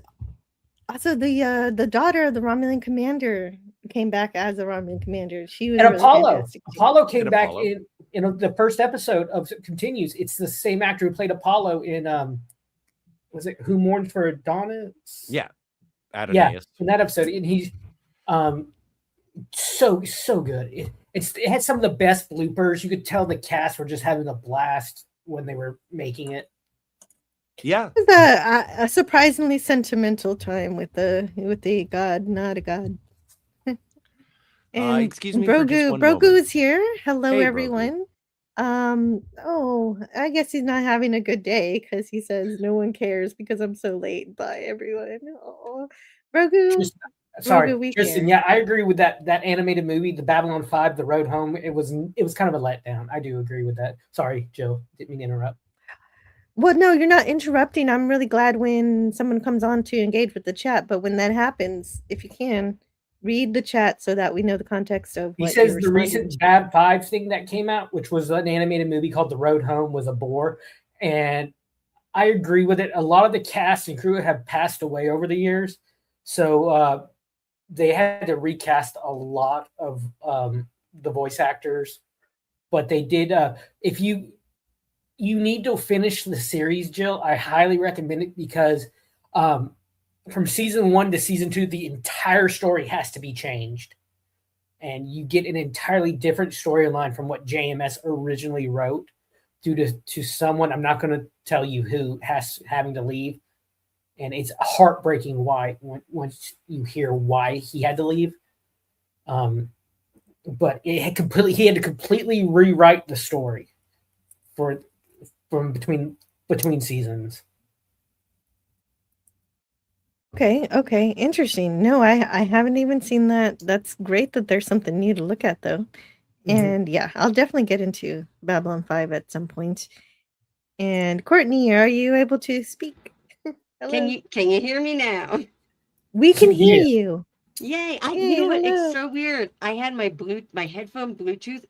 Speaker 4: Also, the daughter of the Romulan commander came back as a Romulan commander. She was
Speaker 9: fantastic. Apollo came back in the first episode of Continues. It's the same actor who played Apollo in was it Who Mourned for Adonis?
Speaker 2: Yeah, Adonius.
Speaker 9: Yeah, in that episode, and he's so good. It had some of the best bloopers. You could tell the cast were just having a blast when they were making it.
Speaker 2: Yeah,
Speaker 4: it was a surprisingly sentimental time with the god, not a god. And
Speaker 2: excuse me,
Speaker 4: Brogu is here. Hello,
Speaker 2: hey,
Speaker 4: everyone. I guess he's not having a good day because he says no one cares because I'm so late. Bye, everyone. Oh, Brogu.
Speaker 9: Sorry, Tristan. Yeah, I agree with that animated movie, the Babylon 5, The Road Home. It was kind of a letdown. I do agree with that. Sorry, Joe. Didn't mean to interrupt.
Speaker 4: Well, no, you're not interrupting. I'm really glad when someone comes on to engage with the chat. But when that happens, if you can, read the chat so that we know the context of what
Speaker 9: he says the recent Bab 5 thing that came out, which was an animated movie called The Road Home, was a bore. And I agree with it. A lot of the cast and crew have passed away over the years. So they had to recast a lot of the voice actors. But they did. If you need to finish the series, Jill, I highly recommend it because from season 1 to season 2, the entire story has to be changed. And you get an entirely different storyline from what JMS originally wrote due to someone, I'm not going to tell you who, having to leave. And it's heartbreaking why once you hear why he had to leave. But he had to completely rewrite the story from between seasons.
Speaker 4: Okay, interesting. No, I haven't even seen that. That's great that there's something new to look at, though. Mm-hmm. And yeah, I'll definitely get into Babylon 5 at some point. And Courtney, are you able to speak?
Speaker 8: Can you hear me now?
Speaker 4: We can hear you.
Speaker 8: Yay! I knew it. It's so weird. I had my headphone Bluetooth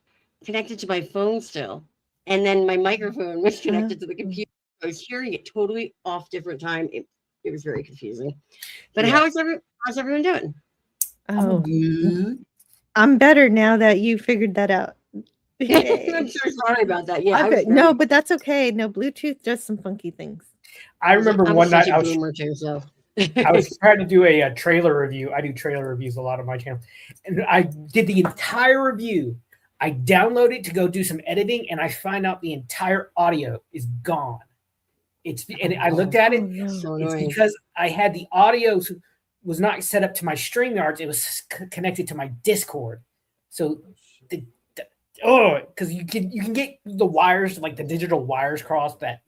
Speaker 8: connected to my phone still, and then my microphone was connected to the computer. I was hearing it totally off different time. It was very confusing. But how's everyone doing?
Speaker 4: Oh, good. I'm better now that you figured that out.
Speaker 8: I'm so sorry about that. Yeah,
Speaker 4: no, but that's okay. No, Bluetooth does some funky things.
Speaker 9: I remember one night I was trying to do a trailer review. I do trailer reviews a lot on my channel, and I did the entire review. I download it to go do some editing, and I find out the entire audio is gone. And I looked at it. It's because I had the audio was not set up to my StreamYards. It was connected to my Discord. So, because you can get the wires, like the digital wires crossed that.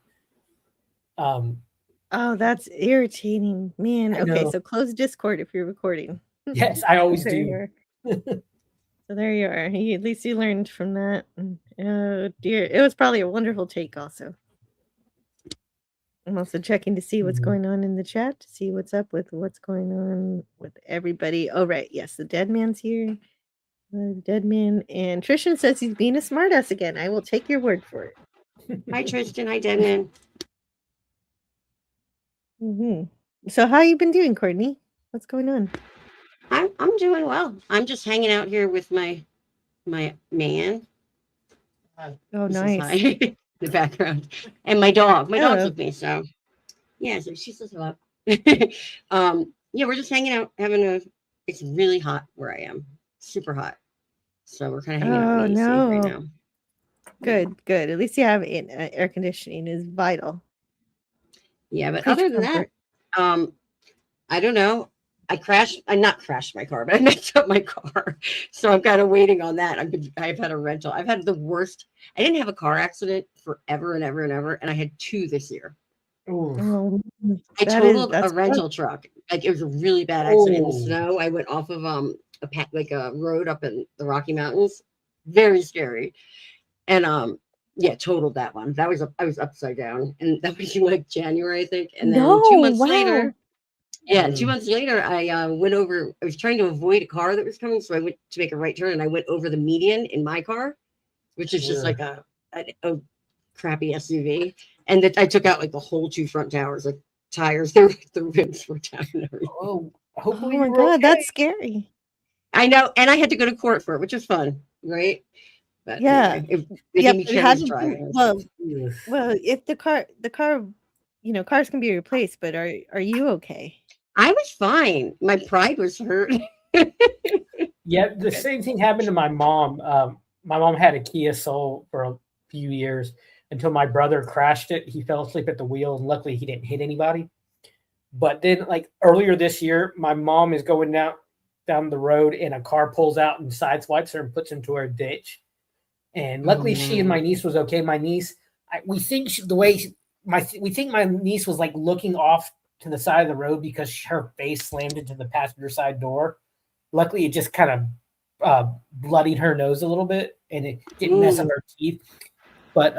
Speaker 4: Oh, that's irritating, man. Okay, so close Discord if you're recording.
Speaker 9: Yes, I always do.
Speaker 4: So there you are. At least you learned from that. Oh dear, it was probably a wonderful take. Also, I'm also checking to see what's going on in the chat to see what's up with what's going on with everybody. Oh right, yes, the dead man's here. The dead man, and Tristan says he's being a smartass again. I will take your word for it.
Speaker 8: Hi Tristan. Hi dead man.
Speaker 4: Mm-hmm. So how you been doing, Courtney? What's going on?
Speaker 8: I'm doing well. I'm just hanging out here with my man.
Speaker 4: Oh,
Speaker 8: He says
Speaker 4: nice.
Speaker 8: hi in the background, and my dog. My dog's
Speaker 4: Hello.
Speaker 8: with me, so yeah. So she says hello. Yeah, we're just hanging out, having a. It's really hot where I am, super hot. So we're kind of hanging out in
Speaker 4: Oh,
Speaker 8: the AC right
Speaker 4: no.
Speaker 8: now.
Speaker 4: Good, good. At least you have air conditioning is vital.
Speaker 8: Yeah, but
Speaker 4: Creature
Speaker 8: other than
Speaker 4: comfort.
Speaker 8: that, I don't know. I not crashed my car, but I messed up my car. So I'm kind of waiting on that. I've had a rental. I've had the worst. I didn't have a car accident forever and ever and ever, and I had 2 this year.
Speaker 9: Ooh.
Speaker 4: Oh,
Speaker 8: I totaled a
Speaker 4: that's rough.
Speaker 8: rental truck. Like it was a really bad accident in the
Speaker 9: Oh.
Speaker 8: snow. I went off of a road up in the Rocky Mountains. Very scary. And yeah, totaled that one. I was upside down, and that was in like January, I think. And then 2
Speaker 4: No,
Speaker 8: months
Speaker 4: wow.
Speaker 8: later, yeah,
Speaker 9: Mm.
Speaker 8: 2 months later, I went over. I was trying to avoid a car that was coming, so I went to make a right turn, and I went over the median in my car, which is just
Speaker 9: Yeah.
Speaker 8: like a crappy SUV, and that I took out like the whole 2 front towers, like tires. The rims were down and everything.
Speaker 9: Oh,
Speaker 4: Oh
Speaker 9: hopefully
Speaker 4: my
Speaker 9: you're
Speaker 4: God,
Speaker 9: okay.
Speaker 4: that's scary.
Speaker 8: I know, and I had to go to court for it, which was fun, right? But
Speaker 4: Yeah.
Speaker 8: anyway, they
Speaker 4: Yep.
Speaker 8: gave me
Speaker 4: It had
Speaker 8: careless
Speaker 4: to be,
Speaker 8: driving.
Speaker 4: well,
Speaker 9: Yes.
Speaker 4: well, if the car, cars can be replaced, but are you okay?
Speaker 8: I was fine. My pride was hurt.
Speaker 9: Yeah, the same thing happened to my mom. My mom had a Kia Soul for a few years until my brother crashed it. He fell asleep at the wheel, and luckily he didn't hit anybody. But then, like earlier this year, my mom is going down the road, and a car pulls out and sideswipes her and puts into her ditch. And luckily, she and my niece was okay. My niece, we think we think my niece was like looking off to the side of the road because her face slammed into the passenger side door. Luckily, it just kind of bloodied her nose a little bit, and it didn't mess up her teeth. But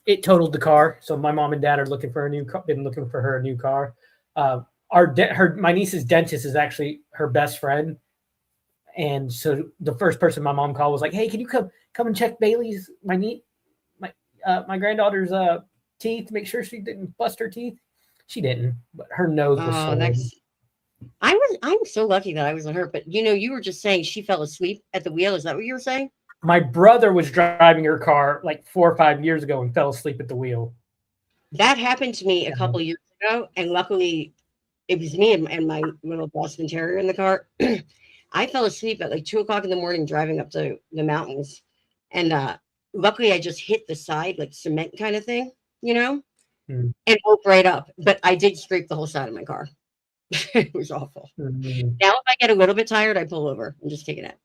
Speaker 9: it totaled the car. So my mom and dad are looking for been looking for her a new car. My niece's dentist is actually her best friend, and so the first person my mom called was like, "Hey, can you come and check Bailey's my granddaughter's teeth? Make sure she didn't bust her teeth." She didn't, but her nose was swollen.
Speaker 8: I'm so lucky that I wasn't hurt. But you were just saying she fell asleep at the wheel. Is that what you were saying?
Speaker 9: My brother was driving her car like 4 or 5 years ago and fell asleep at the wheel.
Speaker 8: That happened to me a couple years ago, and luckily, it was me and my little Boston Terrier in the car. I fell asleep at like 2 o'clock in the morning driving up to the mountains, and luckily I just hit the side like cement kind of thing, and woke right up. But I did scrape the whole side of my car. It was awful.
Speaker 9: Mm-hmm.
Speaker 8: Now, if I get a little bit tired, I pull over and just take a nap.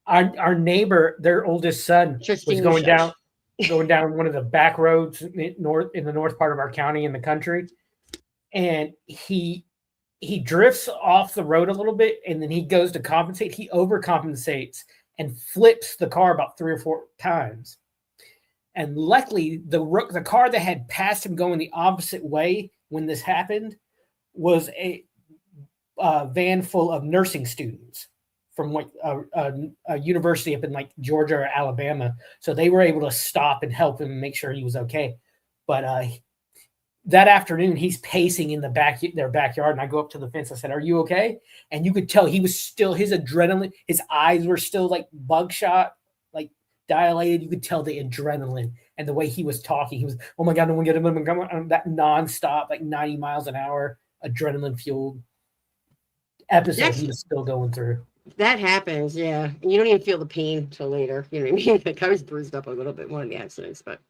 Speaker 9: Our neighbor, their oldest son, was going down one of the back roads in the north part of our county in the country, and he drifts off the road a little bit, and then he goes to compensate. He overcompensates and flips the car about 3 or 4 times. And luckily, the car that had passed him going the opposite way when this happened was a van full of nursing students from like a university up in like Georgia or Alabama. So they were able to stop and help him and make sure he was okay. But that afternoon, he's pacing in their backyard, and I go up to the fence. I said, "Are you okay?" And you could tell he was still, his adrenaline, his eyes were still like bugshot, like dilated. You could tell the adrenaline and the way he was talking. He was, "Oh my God, no one get him!" That nonstop, like 90 miles an hour, adrenaline fueled episode he was still going through.
Speaker 8: That happens, yeah. And you don't even feel the pain till later. You know what I mean? Like I was bruised up a little bit one of the accidents, but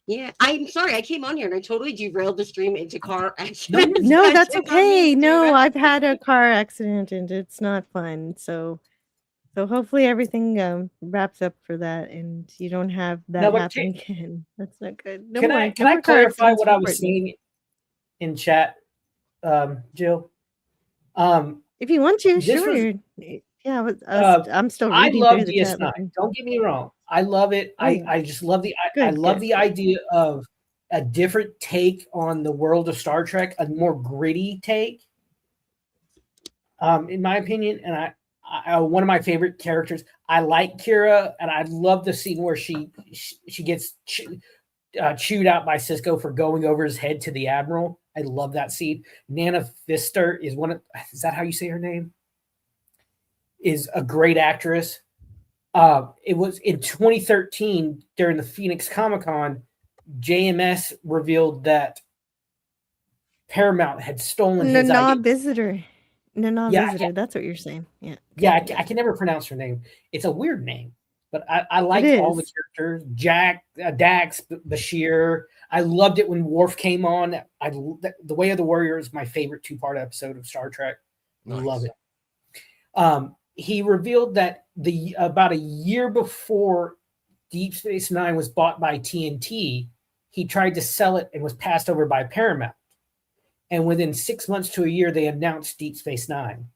Speaker 8: yeah. I'm sorry, I came on here and I totally derailed the stream into car accidents.
Speaker 4: No, that's okay. No, I've had a car accident and it's not fun. So hopefully everything wraps up for that and you don't have that happen again. That's not good. No
Speaker 9: Can
Speaker 4: more,
Speaker 9: I
Speaker 4: no more car
Speaker 9: clarify
Speaker 4: accidents
Speaker 9: what
Speaker 4: for
Speaker 9: I was
Speaker 4: Brittany.
Speaker 9: seeing in chat, Jill?
Speaker 4: If you want to,
Speaker 9: this
Speaker 4: sure.
Speaker 9: was-
Speaker 4: Yeah, I'm still
Speaker 9: I
Speaker 4: reading
Speaker 9: love
Speaker 4: through the chat.
Speaker 9: DS9. Don't get me wrong. I love it. I just love the
Speaker 4: Good.
Speaker 9: idea of a different take on the world of Star Trek, a more gritty take, in my opinion. And I one of my favorite characters. I like Kira, and I love the scene where she gets chewed out by Cisco for going over his head to the admiral. I love that scene. Nana Pfister is that how you say her name? Is a great actress. It was in 2013 during the Phoenix Comic-Con, JMS revealed that Paramount had stolen his idea.
Speaker 4: Visitor. Visitor. That's what you're saying. Yeah.
Speaker 9: Yeah, I can never pronounce her name. It's a weird name, but I liked all the characters. Jack, Dax, Bashir. I loved it when Worf came on. The Way of the Warrior is my favorite 2-part episode of Star Trek. Nice. Love it. He revealed that about a year before Deep Space Nine was bought by TNT, he tried to sell it and was passed over by Paramount. And within 6 months to a year, they announced Deep Space Nine,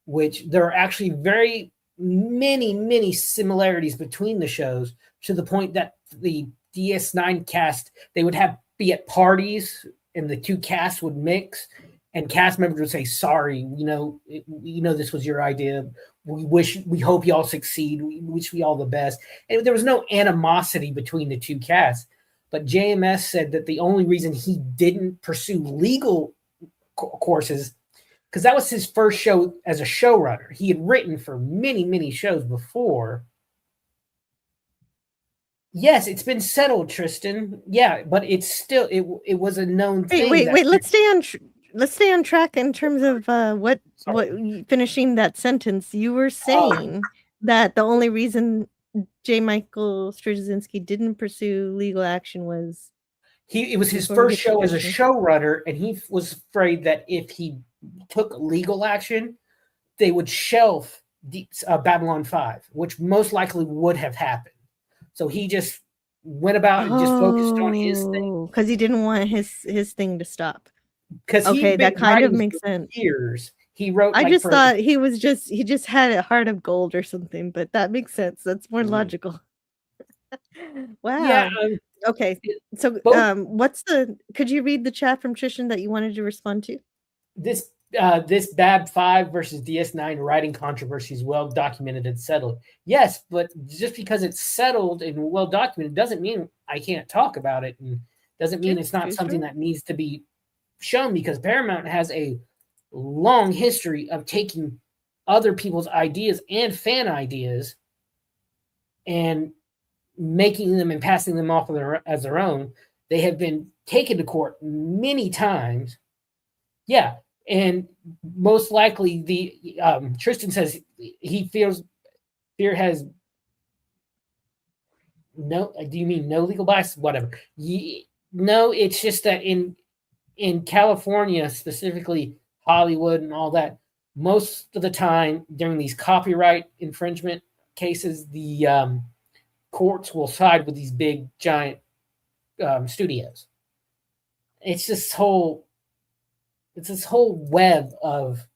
Speaker 9: which there are actually very many similarities between the shows, to the point that the DS9 cast, they would be at parties and the two casts would mix, and cast members would say, sorry, this was your idea. We hope y'all succeed. We wish we all the best. And there was no animosity between the two casts. But JMS said that the only reason he didn't pursue legal courses, because that was his first show as a showrunner. He had written for many shows before. Yes, it's been settled, Tristan. Yeah, but it's still it was a known thing.
Speaker 4: Wait. Let's stay on track in terms of what finishing that sentence. You were saying that the only reason J. Michael Straczynski didn't pursue legal action was
Speaker 9: it was his first show as a showrunner, and he was afraid that if he took legal action, they would shelf Babylon 5, which most likely would have happened. So he just went about and just focused on his thing,
Speaker 4: because he didn't want his thing to stop.
Speaker 9: Because that kind of makes sense. Years he wrote.
Speaker 4: I just thought he just had a heart of gold or something, but that makes sense. That's more logical. Wow.
Speaker 9: Yeah.
Speaker 4: Okay. So, could you read the chat from Trishan that you wanted to respond to?
Speaker 9: This Bab 5 versus DS9 writing controversy is well documented and settled. Yes, but just because it's settled and well documented doesn't mean I can't talk about it, and doesn't mean it's not something that needs to be shown, because Paramount has a long history of taking other people's ideas and fan ideas and making them and passing them off as their own. They have been taken to court many times. Yeah. And most likely Tristan says he feels Fear has no, do you mean no legal bias? Whatever. No, it's just that in California, specifically Hollywood and all that, most of the time during these copyright infringement cases, the courts will side with these big giant studios. It's this whole web of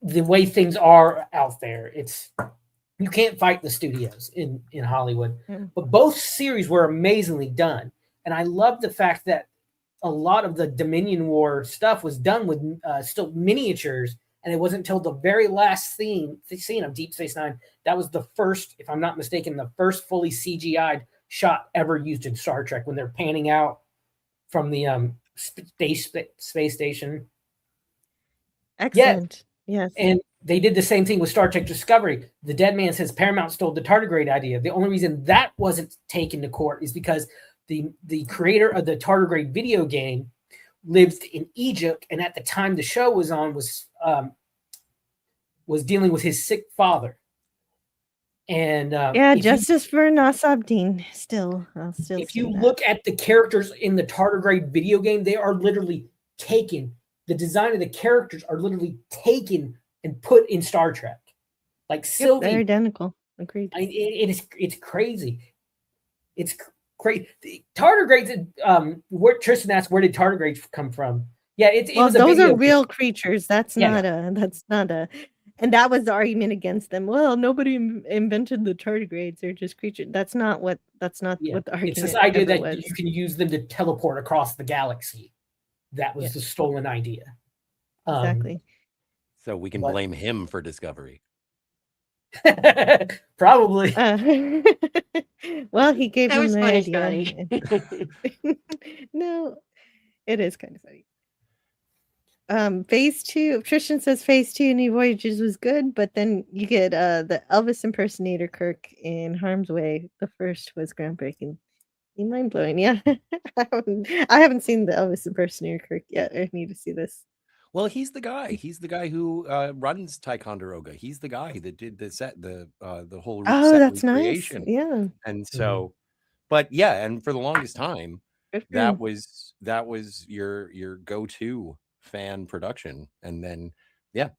Speaker 9: the way things are out there. You can't fight the studios in Hollywood. But both series were amazingly done. And I love the fact that a lot of the Dominion War stuff was done with still miniatures. And it wasn't until the very last scene of Deep Space Nine that was the first, if I'm not mistaken, the first fully CGI'd shot ever used in Star Trek, when they're panning out from the space station.
Speaker 4: Excellent. Yes.
Speaker 9: And they did the same thing with Star Trek Discovery. The dead man says Paramount stole the tardigrade idea. The only reason that wasn't taken to court is because the creator of the tardigrade video game lived in Egypt, and at the time the show was on was dealing with his sick father. And
Speaker 4: justice for Nasabdeen. Still,
Speaker 9: if you look at the characters in the tardigrade video game, they are literally taken. The design of the characters are literally taken and put in Star Trek. Like Sylvie,
Speaker 4: they're identical. Agreed.
Speaker 9: It's crazy. It's crazy. Tardigrades. Where Tristan asked, where did tardigrades come from? Yeah,
Speaker 4: those are real creatures. That's not a. And that was the argument against them. Well, nobody invented the tardigrades; they're just creatures. That's not what the argument.
Speaker 9: It's this idea that you can use them to teleport across the galaxy. That was the stolen idea.
Speaker 4: Exactly.
Speaker 2: So we can blame him for discovery.
Speaker 9: Probably.
Speaker 4: Well, he gave
Speaker 8: That
Speaker 4: him
Speaker 8: was
Speaker 4: the
Speaker 8: funny,
Speaker 4: idea.
Speaker 8: Scotty.
Speaker 4: No, it is kind of funny. Phase 2, Tristan says Phase 2 New Voyages was good, but then you get the Elvis impersonator Kirk in Harm's Way. The first was groundbreaking. Mind blowing, yeah. I haven't seen the Elvis impersonator Kirk yet. I need to see this.
Speaker 2: Well, he's the guy. He's the guy who runs Ticonderoga. He's the guy that did the set, the whole
Speaker 4: Oh,
Speaker 2: set
Speaker 4: that's nice.
Speaker 2: recreation.
Speaker 4: Yeah.
Speaker 2: And so, but yeah, and for the longest time,
Speaker 4: Good for
Speaker 2: that
Speaker 4: him.
Speaker 2: was your go-to fan production. And then, yeah,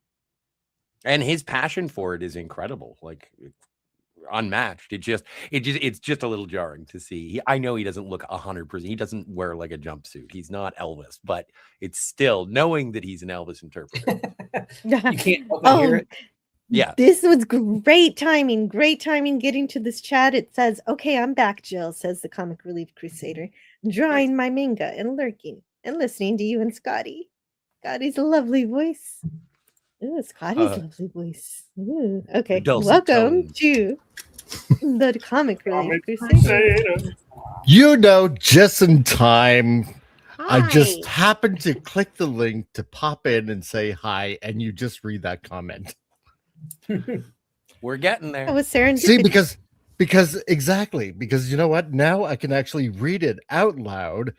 Speaker 2: and his passion for it is incredible, like unmatched. It's just a little jarring to see. I know he doesn't look 100%. He doesn't wear like a jumpsuit. He's not Elvis, but it's still knowing that he's an Elvis interpreter.
Speaker 9: You can't help but hear it.
Speaker 2: Yeah.
Speaker 4: This was great timing. Great timing getting to this chat. It says, "Okay, I'm back, Jill," says the Comic Relief Crusader, drawing my manga and lurking and listening to you and Scotty. Scotty's lovely voice. Ooh, Scotty's lovely voice. Ooh, okay. Welcome to the Comic Relief Crusader.
Speaker 10: Just in time.
Speaker 8: Hi.
Speaker 10: I just happened to click the link to pop in and say hi, and you just read that comment.
Speaker 2: We're getting there.
Speaker 4: That was serendipity.
Speaker 10: See, because you know what? Now I can actually read it out loud,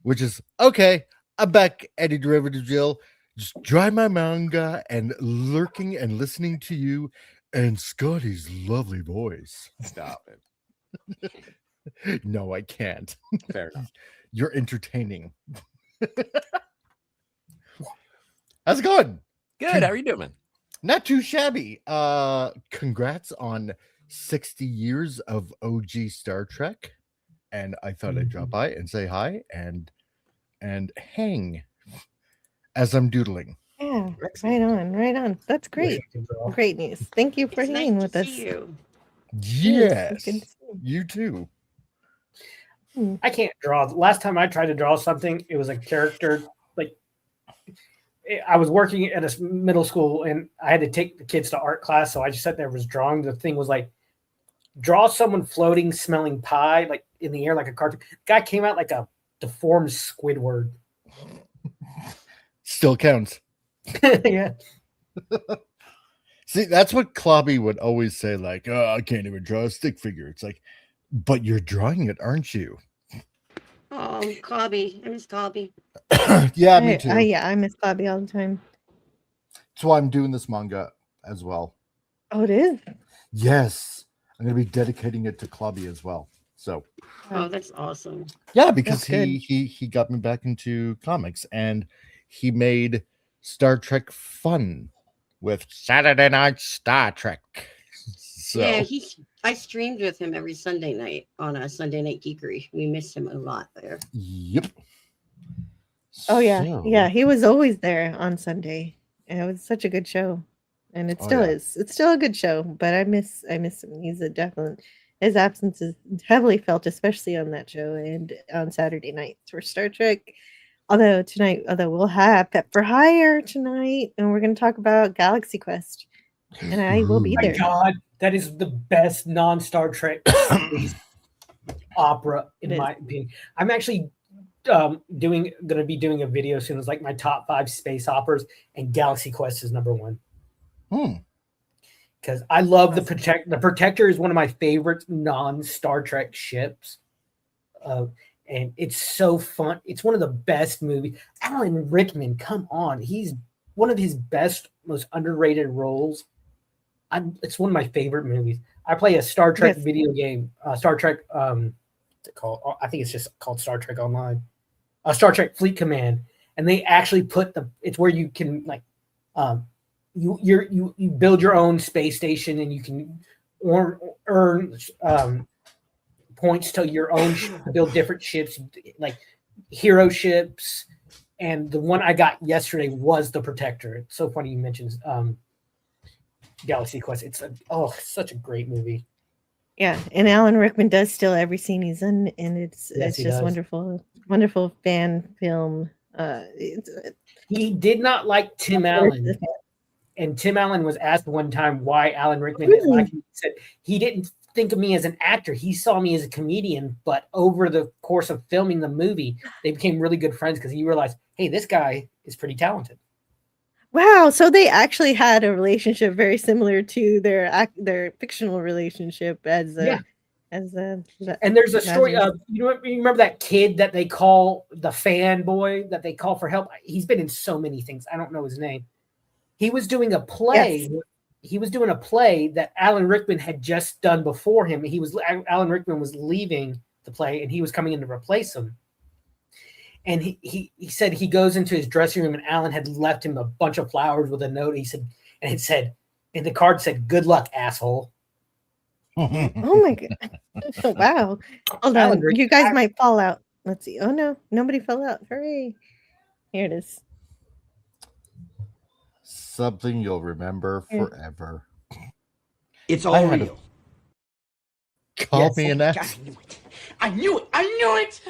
Speaker 10: which is okay. I'm back, Eddie Derivative Jill. Just drawing my manga and lurking and listening to you and Scotty's lovely voice.
Speaker 2: Stop it.
Speaker 10: No, I can't.
Speaker 2: Fair enough.
Speaker 10: You're entertaining. How's it going?
Speaker 2: Good. How are you doing?
Speaker 10: Not too shabby. Congrats on 60 years of OG Star Trek. And I thought I'd drop by and say hi and hang as I'm doodling.
Speaker 4: Yeah, right on. That's great. Great news. Thank you for hanging with us.
Speaker 8: You.
Speaker 10: Yes,
Speaker 4: good to see
Speaker 10: you too.
Speaker 9: I can't draw. Last time I tried to draw something, it was a character. Like I was working at a middle school and I had to take the kids to art class. So I just sat there, was drawing. The thing was like, draw someone floating, smelling pie, like in the air, like a cartoon. Guy came out like a deformed Squidward.
Speaker 10: Still counts.
Speaker 9: Yeah.
Speaker 10: See, that's what Clobby would always say, like, oh, I can't even draw a stick figure. It's like, but you're drawing it, aren't you?
Speaker 8: Oh, Cobby. I miss Cobby.
Speaker 10: Yeah, me too.
Speaker 4: I miss Bobby all the time.
Speaker 10: That's why I'm doing this manga as well.
Speaker 4: Oh, it is?
Speaker 10: Yes. I'm going to be dedicating it to Clobby as well. So.
Speaker 8: Oh, that's awesome.
Speaker 10: Yeah, because he got me back into comics and he made Star Trek fun with Saturday Night Star Trek. So.
Speaker 8: Yeah, I streamed with him every Sunday night on a Sunday Night Geekery. We missed him a lot there.
Speaker 10: Yep.
Speaker 4: Oh yeah, yeah. He was always there on Sunday, and it was such a good show, and it still is. It's still a good show, but I miss him. He's a definite. His absence is heavily felt, especially on that show and on Saturday nights for Star Trek. Although we'll have Pet for Hire tonight, and we're going to talk about Galaxy Quest, and I will be there.
Speaker 9: My God, that is the best non-Star Trek opera in my opinion. I'm actually going to be doing a video soon. It's like my top 5 space operas, and Galaxy Quest is number 1. Because I love the Protector. The Protector is one of my favorite non-Star Trek ships. And it's so fun. It's one of the best movies. Alan Rickman, come on. He's one of his best, most underrated roles. It's one of my favorite movies. I play a Star Trek video game. Star Trek, what's it called? I think it's just called Star Trek Online. Star Trek Fleet Command. And they actually put it's where you can like you build your own space station and you can earn points to your own build different ships, like hero ships. And the one I got yesterday was the Protector. It's so funny you mentioned Galaxy Quest. It's such a great movie.
Speaker 4: Yeah, and Alan Rickman does still every scene he's in, and it's just wonderful fan film.
Speaker 9: He did not like Tim Allen, and Tim Allen was asked one time why Alan Rickman didn't like him. He said he didn't think of me as an actor. He saw me as a comedian, but over the course of filming the movie, they became really good friends because he realized, hey, this guy is pretty talented.
Speaker 4: Wow, so they actually had a relationship very similar to their fictional relationship as a
Speaker 9: And there's a story of you remember that kid that they call the fanboy that they call for help. He's been in so many things. I don't know his name. He was doing a play. Yes. He was doing a play that Alan Rickman had just done before him. Alan Rickman was leaving the play and he was coming in to replace him. And he said he goes into his dressing room and Alan had left him a bunch of flowers with a note. And the card said, "Good luck, asshole."
Speaker 4: Oh my god! Wow. Hold on, you guys might fall out. Let's see. Oh no, nobody fell out. Hooray! Here it is.
Speaker 10: Something you'll remember forever.
Speaker 11: It's all real.
Speaker 10: Call me an ass.
Speaker 11: I knew it.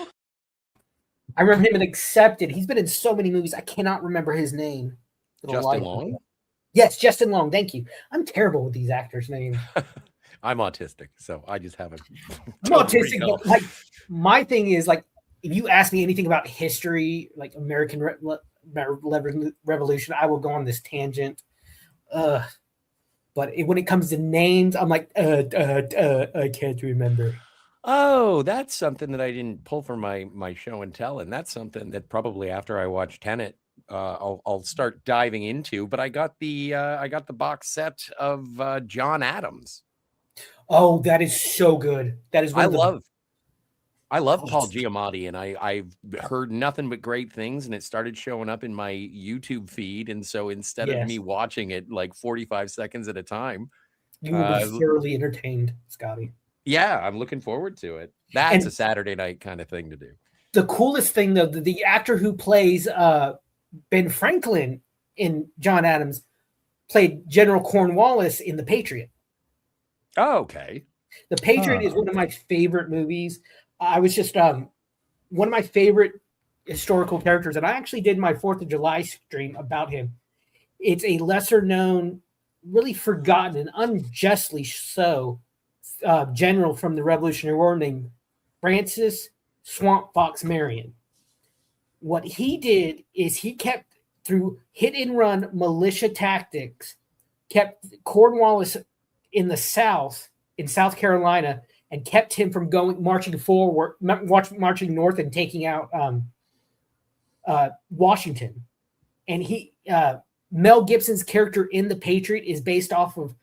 Speaker 9: I remember him in Accepted. He's been in so many movies. I cannot remember his name.
Speaker 2: Justin Long?
Speaker 9: Yes, Justin Long. Thank you. I'm terrible with these actors' names.
Speaker 2: I'm autistic, so I just haven't.
Speaker 9: I'm autistic, but like my thing is like if you ask me anything about history, like American Revolution, I will go on this tangent. But when it comes to names, I'm like, I can't remember.
Speaker 2: Oh, that's something that I didn't pull from my show and tell, and that's something that probably after I watch Tenet, I'll start diving into. But I got the box set of John Adams.
Speaker 9: Oh, that is so good. That is
Speaker 2: I love Paul Giamatti, and I've heard nothing but great things, and it started showing up in my YouTube feed. And so instead of me watching it like 45 seconds at a time,
Speaker 9: you will be thoroughly entertained, Scotty.
Speaker 2: Yeah, I'm looking forward to it. That's a Saturday night kind of thing to do.
Speaker 9: The coolest thing, though, the actor who plays Ben Franklin in John Adams played General Cornwallis in The Patriot.
Speaker 2: Oh, okay.
Speaker 9: The Patriot is one of my favorite movies. I was just one of my favorite historical characters, and I actually did my 4th of July stream about him. It's a lesser known, really forgotten, and unjustly so general from the Revolutionary War named Francis Swamp Fox Marion. What he did is he kept, through hit and run militia tactics, kept Cornwallis in the South, in South Carolina, and kept him from marching north and taking out Washington. And Mel Gibson's character in The Patriot is based off of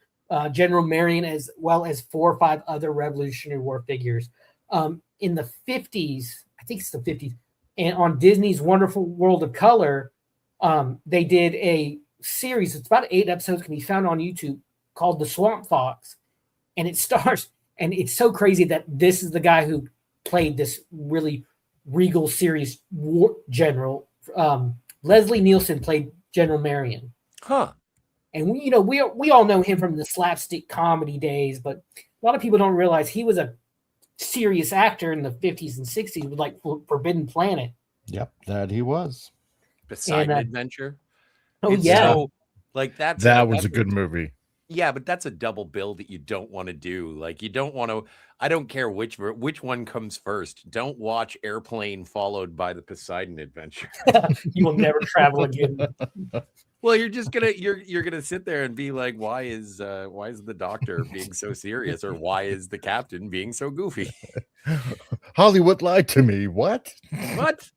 Speaker 9: General Marion, as well as 4 or 5 other Revolutionary War figures. In the 50s, I think it's the 50s, and on Disney's Wonderful World of Color, they did a series. It's about 8 episodes, can be found on YouTube, called The Swamp Fox. And it stars, and it's so crazy that this is the guy who played this really regal, serious war general. Leslie Nielsen played General Marion.
Speaker 2: Huh.
Speaker 9: And we all know him from the slapstick comedy days, but a lot of people don't realize he was a serious actor in the 50s and 60s with like Forbidden Planet.
Speaker 10: Yep, that he was.
Speaker 2: Poseidon Adventure.
Speaker 9: Oh, yeah.
Speaker 2: So, like that
Speaker 10: was a good movie.
Speaker 2: Yeah, but that's a double bill that you don't want to do. Like you don't want to. I don't care which one comes first. Don't watch Airplane followed by the Poseidon Adventure.
Speaker 9: You will never travel again.
Speaker 2: Well, you're just you're gonna sit there and be like, why is the doctor being so serious, or why is the captain being so goofy?
Speaker 10: Hollywood lied to me. What?
Speaker 2: What?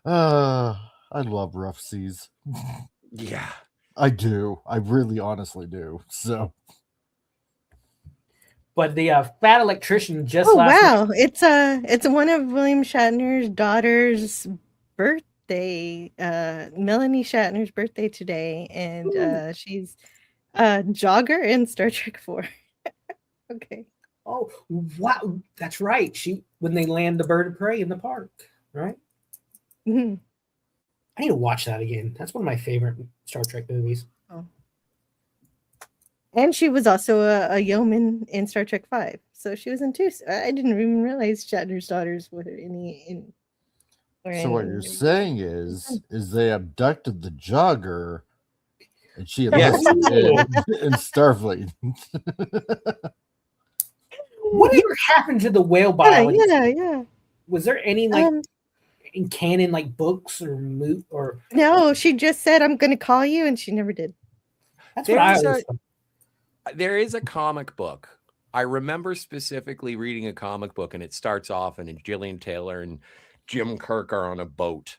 Speaker 10: I love rough seas.
Speaker 2: Yeah,
Speaker 10: I do. I really, honestly do. So,
Speaker 9: but the Fat Electrician just
Speaker 4: wow, it's one of William Shatner's daughter's birthday, Melanie Shatner's birthday today, and she's a jogger in Star Trek 4. Okay.
Speaker 9: Oh wow, that's right. When they land the bird of prey in the park, right?
Speaker 4: Mm-hmm.
Speaker 9: I need to watch that again. That's one of my favorite Star Trek movies.
Speaker 4: Oh. And she was also a yeoman in Star Trek 5. So she was in 2. I didn't even realize Shatner's daughters were in.
Speaker 10: So what you're saying is they abducted the jogger And she enlisted in Starfleet.
Speaker 9: Whatever happened to the whale biology?
Speaker 4: Yeah.
Speaker 9: Was there any in canon books or
Speaker 4: no? She just said I'm going to call you, and she never did.
Speaker 9: That's what I always
Speaker 2: there is a comic book. I remember specifically reading a comic book, and it starts off, and Gillian Taylor and Jim Kirk are on a boat,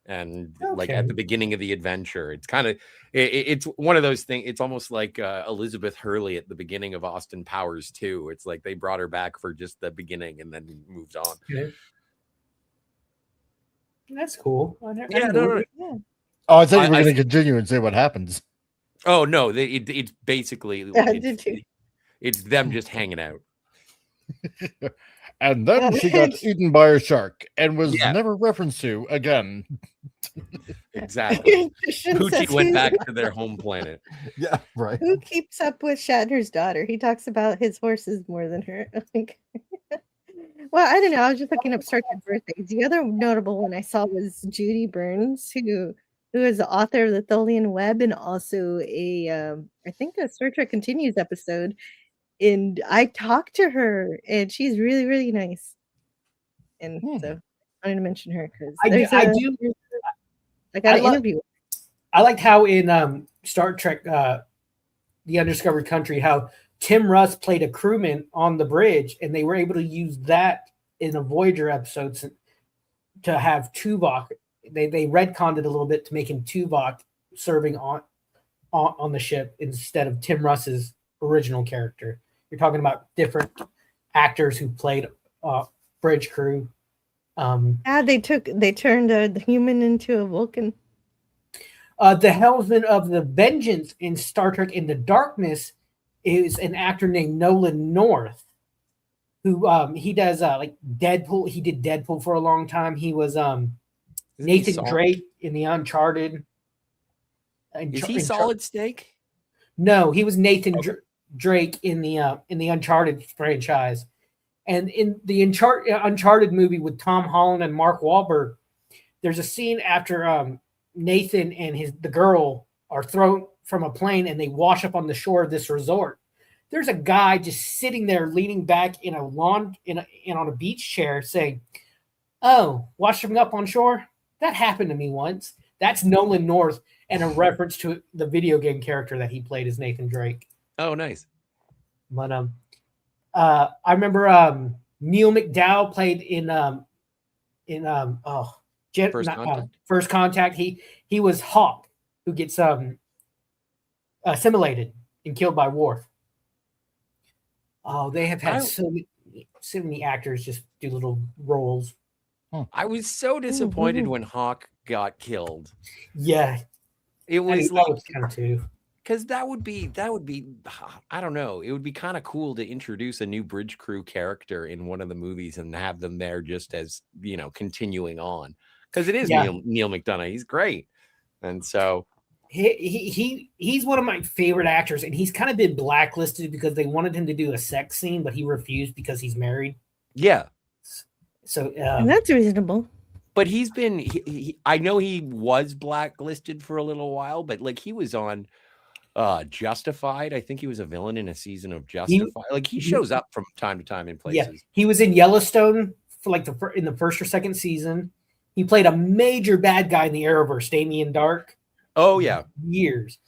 Speaker 2: and like at the beginning of the adventure, it's kind of it's one of those things. It's almost like Elizabeth Hurley at the beginning of Austin Powers 2. It's like they brought her back for just the beginning and then moved on.
Speaker 9: Okay. That's cool.
Speaker 10: Oh, I thought you were going to continue and say what happens.
Speaker 2: Oh no, it's basically it's them just hanging out.
Speaker 10: And then she got eaten by a shark and was never referenced to again.
Speaker 2: Exactly. Poochie went back to their home planet.
Speaker 10: Yeah, right.
Speaker 4: Who keeps up with Shatner's daughter? He talks about his horses more than her. Well, I don't know. I was just looking up Star Trek birthdays. The other notable one I saw was Judy Burns, who is the author of the Tholian Web and also I think a Star Trek Continues episode. And I talked to her, and she's really, really nice. And so I wanted to mention her because I got an interview.
Speaker 9: I liked how in Star Trek, The Undiscovered Country, how Tim Russ played a crewman on the bridge, and they were able to use that in a Voyager episode to have Tuvok. They retconned it a little bit to make him Tuvok serving on the ship instead of Tim Russ's original character. You're talking about different actors who played bridge crew.
Speaker 4: They turned the human into a Vulcan.
Speaker 9: The helmsman of the Vengeance in Star Trek Into Darkness is an actor named Nolan North, who he does like Deadpool. He did Deadpool for a long time. He was Nathan Drake in the Uncharted.
Speaker 2: Is he Solid Snake?
Speaker 9: No, he was Nathan Drake in the Uncharted franchise. And in the Uncharted movie with Tom Holland and Mark Wahlberg, there's a scene after Nathan and the girl are thrown from a plane and they wash up on the shore of this resort. There's a guy just sitting there leaning back in a lawn on a beach chair saying, "Oh, washing up on shore? That happened to me once." That's Nolan North and a reference to the video game character that he played as Nathan Drake.
Speaker 2: Oh, nice.
Speaker 9: But I remember Neil McDowell played in First Contact. He was Hawk, who gets assimilated and killed by Worf. Oh, they have had so many actors just do little roles.
Speaker 2: I was so disappointed when Hawk got killed.
Speaker 9: Yeah,
Speaker 2: it was like
Speaker 9: kind of too.
Speaker 2: Because that would be I don't know. It would be kind of cool to introduce a new bridge crew character in one of the movies and have them there just as, continuing on. Because it is Neil McDonough. He's great. And so
Speaker 9: he's one of my favorite actors, and he's kind of been blacklisted because they wanted him to do a sex scene, but he refused because he's married.
Speaker 2: Yeah.
Speaker 9: So
Speaker 4: and that's reasonable.
Speaker 2: But he's been I know he was blacklisted for a little while, but like he was on Justified. I think he was a villain in a season of Justified. He shows up from time to time in places.
Speaker 9: Yeah, he was in Yellowstone for in the first or second season. He played a major bad guy in the Arrowverse, Damien Dark.
Speaker 2: Oh yeah,
Speaker 9: years.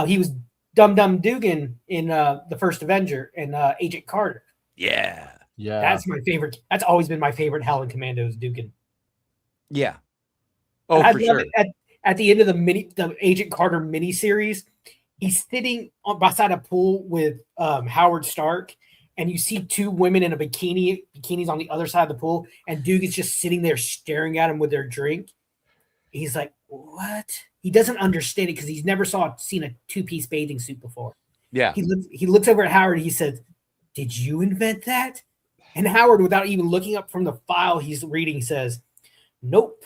Speaker 9: He was Dum Dum Dugan in the first Avenger and Agent Carter.
Speaker 2: Yeah.
Speaker 9: That's my favorite. That's always been my favorite. Howling Commandos Dugan.
Speaker 2: Yeah. Oh, for sure.
Speaker 9: At the end of the Agent Carter miniseries, he's sitting beside a pool with Howard Stark, and you see two women in a bikinis on the other side of the pool, and Dugan's just sitting there staring at him with their drink. He's like, "What?" He doesn't understand it because he's never seen a two-piece bathing suit before.
Speaker 2: Yeah.
Speaker 9: He looks over at Howard. He says, "Did you invent that?" And Howard, without even looking up from the file he's reading, says, "Nope,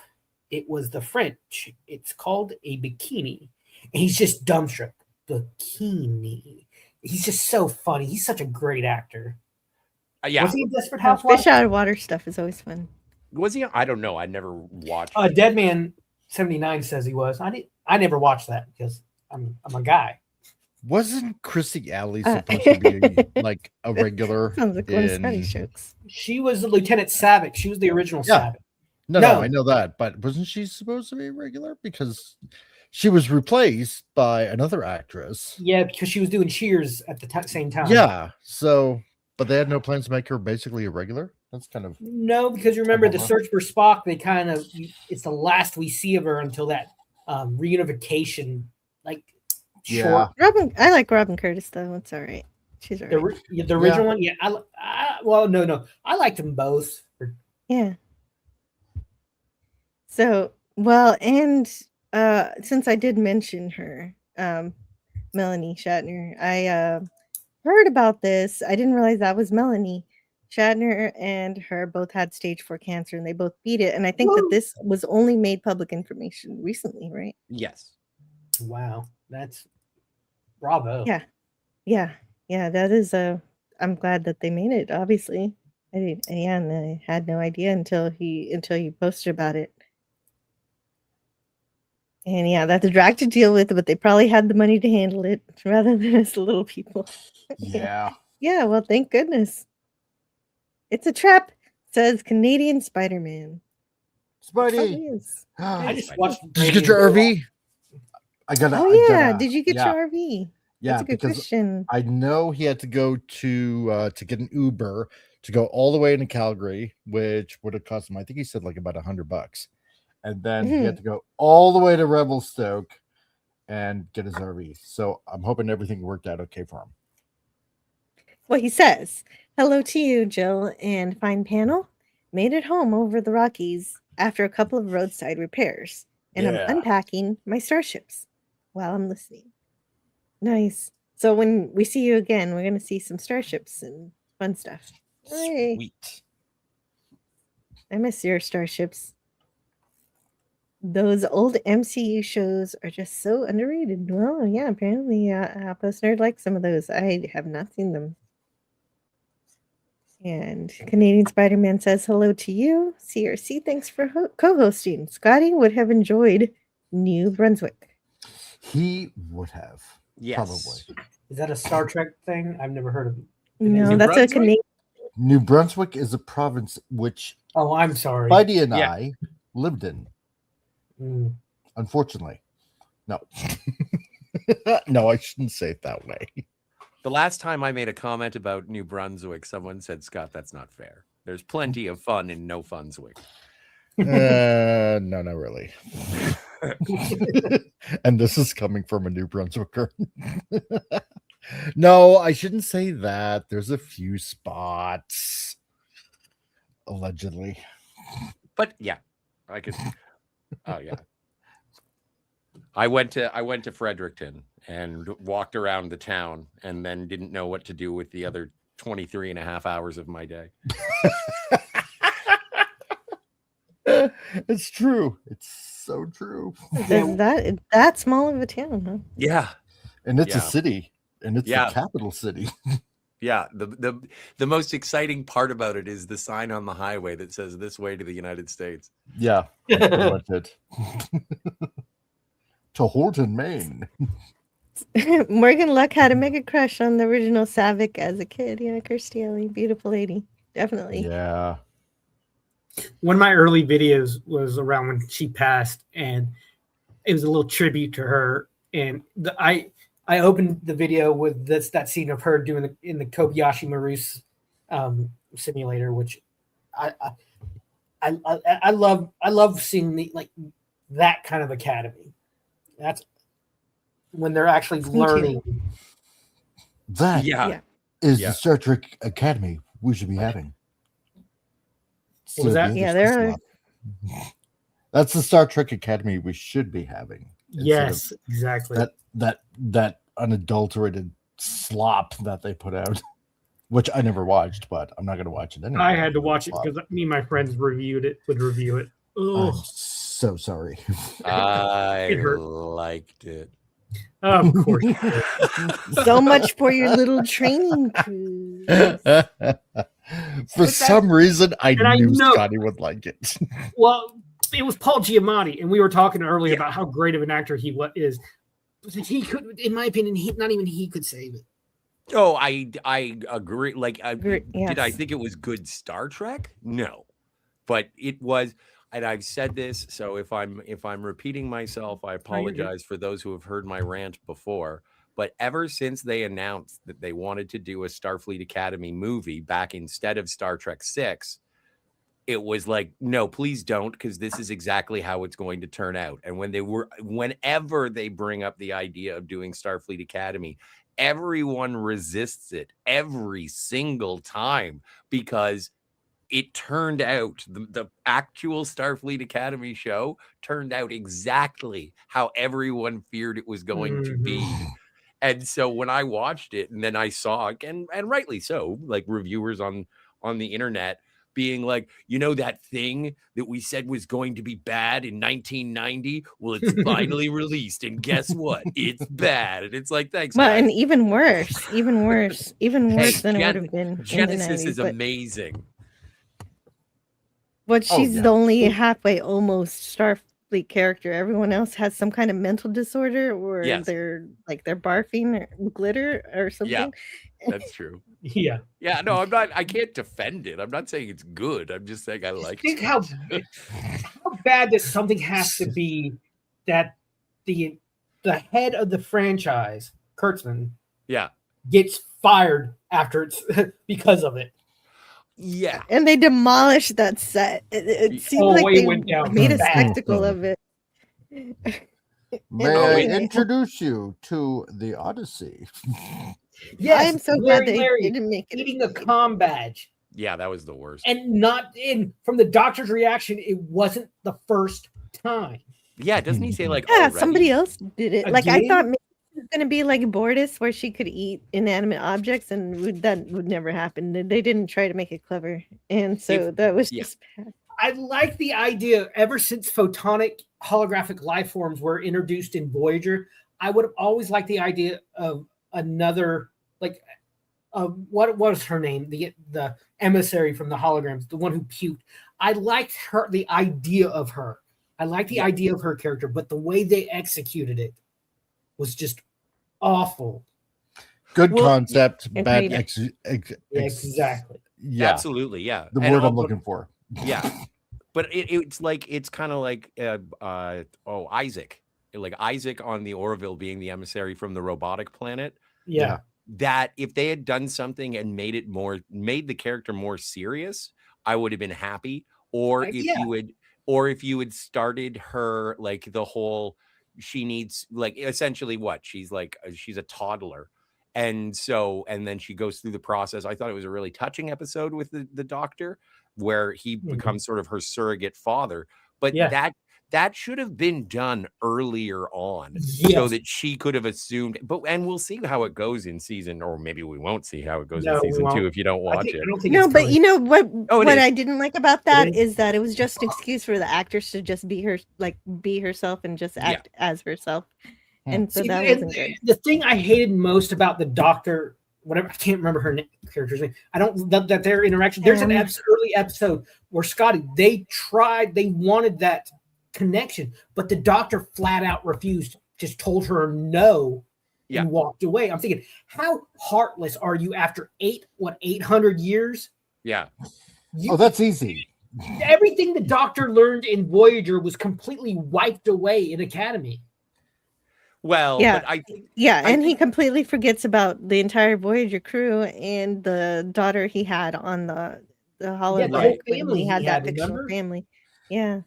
Speaker 9: it was the French. It's called a bikini." And he's just dumbstruck. Bikini. He's just so funny. He's such a great actor.
Speaker 2: Yeah.
Speaker 9: Was he in Desperate Housewives?
Speaker 4: Fish out of water stuff is always fun.
Speaker 2: Was he? I don't know. I never watched.
Speaker 9: Dead Man 79 says he was. I never watched that because I'm a guy.
Speaker 10: Wasn't Christy Alley supposed to be like a regular?
Speaker 4: Sounds like one of Scotty's jokes.
Speaker 9: She was the Lieutenant Savick. She was the original Savick.
Speaker 10: No, I know that, but wasn't she supposed to be regular? Because she was replaced by another actress.
Speaker 9: Yeah, because she was doing Cheers at the same time.
Speaker 10: Yeah, so, but they had no plans to make her basically a regular? That's kind of...
Speaker 9: No, because you remember the Search for Spock, it's the last we see of her until that reunification, like, short.
Speaker 4: I like Robin Curtis, though. It's all right. She's all right.
Speaker 9: The original one? Yeah. No. I liked them both.
Speaker 4: Yeah. So, well, and since I did mention her, Melanie Shatner, I heard about this. I didn't realize that was Melanie Shatner and her both had stage 4 cancer, and they both beat it. And I think that this was only made public information recently, right?
Speaker 2: Yes.
Speaker 9: Wow. That's bravo.
Speaker 4: Yeah. That is I'm glad that they made it, obviously. And I had no idea until you posted about it. And yeah, that's a drag to deal with, but they probably had the money to handle it rather than us little people.
Speaker 10: Yeah.
Speaker 4: Yeah, well, thank goodness. It's a trap, says Canadian Spider-Man.
Speaker 10: Spidey.
Speaker 9: I just watched.
Speaker 10: Did you get your RV?
Speaker 4: Did you get your RV?
Speaker 10: Yeah,
Speaker 4: that's a good
Speaker 10: because
Speaker 4: question.
Speaker 10: I know he had to go to get an Uber to go all the way into Calgary, which would have cost him, I think he said like about $100. And then he had to go all the way to Revelstoke and get his RV. So I'm hoping everything worked out okay for him.
Speaker 4: Well, he says, hello to you, Jill and fine panel. Made it home over the Rockies after a couple of roadside repairs. And I'm unpacking my starships while I'm listening. Nice. So when we see you again, we're going to see some starships and fun stuff. Hey.
Speaker 2: Sweet.
Speaker 4: I miss your starships. Those old MCU shows are just so underrated. Well, yeah, apparently Post Nerd likes some of those. I have not seen them. And Canadian Spider-Man says hello to you. CRC, thanks for co-hosting. Scotty would have enjoyed New Brunswick.
Speaker 10: He would have.
Speaker 2: Yes.
Speaker 10: Probably.
Speaker 9: Is that a Star Trek thing? I've never heard of it.
Speaker 4: No, that's a Canadian.
Speaker 10: New Brunswick is a province which
Speaker 9: I'm sorry.
Speaker 10: Spidey and I lived in. Unfortunately. No. No, I shouldn't say it that way.
Speaker 2: The last time I made a comment about New Brunswick, someone said, Scott, that's not fair. There's plenty of fun in No Funswick.
Speaker 10: No, not really. And this is coming from a New Brunswicker. No, I shouldn't say that. There's a few spots. Allegedly.
Speaker 2: But yeah, I could. Oh yeah. I went to Fredericton and walked around the town and then didn't know what to do with the other 23 and a half hours of my day.
Speaker 10: It's true. It's so true.
Speaker 4: Is that small of a town, huh?
Speaker 2: Yeah.
Speaker 10: And it's a city. And it's the capital city.
Speaker 2: Yeah. The most exciting part about it is the sign on the highway that says this way to the United States.
Speaker 10: Yeah. That's pretty much it. To Horton, Maine.
Speaker 4: Morgan Luck had a mega crush on the original Savick as a kid. Yeah, Kirstie Alley, beautiful lady. Definitely.
Speaker 10: Yeah.
Speaker 9: One of my early videos was around when she passed, and it was a little tribute to her. And I opened the video with that scene of her doing in the Kobayashi Maru simulator, which I love seeing that kind of academy. That's when they're actually learning.
Speaker 10: That is the Star Trek Academy we should be having.
Speaker 9: What was that?
Speaker 4: Yeah,
Speaker 10: that's the Star Trek Academy we should be having.
Speaker 9: Yes, exactly.
Speaker 10: That unadulterated slop that they put out, which I never watched, but I'm not going to watch it anyway.
Speaker 9: I had to watch it because me and my friends would review it. Oh,
Speaker 10: I'm so sorry.
Speaker 2: I liked it.
Speaker 9: Of course.
Speaker 4: So much for your little training cruise.
Speaker 10: For some reason, I knew Scotty would like it.
Speaker 9: Well, it was Paul Giamatti, and we were talking earlier about how great of an actor he is. he could, in my opinion, not even he could save it.
Speaker 2: Oh, I agree. Like, did I
Speaker 4: Yes.
Speaker 2: think it was good Star Trek? No, but it was, and I've said this. So if I'm repeating myself, I apologize for those who have heard my rant before. But ever since they announced that they wanted to do a Starfleet Academy movie back instead of Star Trek 6, it was like, no, please don't, because this is exactly how it's going to turn out. And whenever they bring up the idea of doing Starfleet Academy, everyone resists it every single time, because it turned out the actual Starfleet Academy show turned out exactly how everyone feared it was going to be. And so when I watched it, and then I saw, and rightly so, like reviewers on the internet being like, that thing that we said was going to be bad in 1990, well, it's finally released, and guess what? It's bad. And it's like, thanks,
Speaker 4: Well,
Speaker 2: guys.
Speaker 4: and even worse than it would have been.
Speaker 2: Genesis
Speaker 4: in the 90s,
Speaker 2: is amazing.
Speaker 4: But she's the only halfway almost Starfleet character. Everyone else has some kind of mental disorder, or they're barfing or glitter or something.
Speaker 2: Yeah, that's true.
Speaker 9: Yeah.
Speaker 2: Yeah, no, I'm not. I can't defend it. I'm not saying it's good. I'm just saying I like
Speaker 9: Think
Speaker 2: it.
Speaker 9: how bad does something has to be that the head of the franchise, Kurtzman, gets fired after it's because of it.
Speaker 2: Yeah.
Speaker 4: And they demolished that set. It seemed like they made a spectacle of it.
Speaker 10: May I introduce you to the Odyssey?
Speaker 9: Yes,
Speaker 4: I'm so glad they didn't make it.
Speaker 9: Eating a comm badge.
Speaker 2: Yeah, that was the worst.
Speaker 9: And not from the Doctor's reaction, it wasn't the first time.
Speaker 2: Yeah, doesn't he say like,
Speaker 4: yeah, somebody else did it. Like, I thought maybe it was going to be like Bortus, where she could eat inanimate objects, and that would never happen. They didn't try to make it clever, and so that was just bad.
Speaker 9: I like the idea. Ever since photonic holographic life forms were introduced in Voyager, I would have always liked the idea of another, like, what was her name? The emissary from the holograms, the one who puked. I liked the idea of her. I like the idea of her character, but the way they executed it was just awful.
Speaker 10: Good concept, bad
Speaker 9: exactly.
Speaker 10: Yeah,
Speaker 2: absolutely, yeah.
Speaker 10: The word I'm looking for.
Speaker 2: Yeah, but it's kind of like Isaac, like Isaac on the Orville being the emissary from the robotic planet.
Speaker 9: Yeah.
Speaker 2: That if they had done something and made the character more serious, I would have been happy. Or if you had started her, like, the whole, she needs, like, essentially what she's a toddler, and then she goes through the process. I thought it was a really touching episode with the Doctor, where he becomes sort of her surrogate father. But that should have been done earlier on, so that she could have assumed. And we'll see how it goes in season, or maybe we won't see how it goes in season 2 if you don't watch it.
Speaker 4: No, but you know what? What I didn't like about that is that it was just an excuse for the actors to just be herself and just act as herself, and so that wasn't good.
Speaker 9: The thing I hated most about the Doctor, whatever, I can't remember her character's name. I don't that their interaction. There's an early episode where Scotty, they wanted that connection, but the Doctor flat out refused, just told her no and walked away. I'm thinking, how heartless are you after 800 years?
Speaker 2: Yeah.
Speaker 10: That's easy.
Speaker 9: Everything the Doctor learned in Voyager was completely wiped away in Academy.
Speaker 2: Well,
Speaker 4: but
Speaker 2: I think,
Speaker 4: he completely forgets about the entire Voyager crew and the daughter he had on the holodeck.
Speaker 9: The whole family
Speaker 4: he had that fictional
Speaker 9: remember?
Speaker 4: family. Yeah.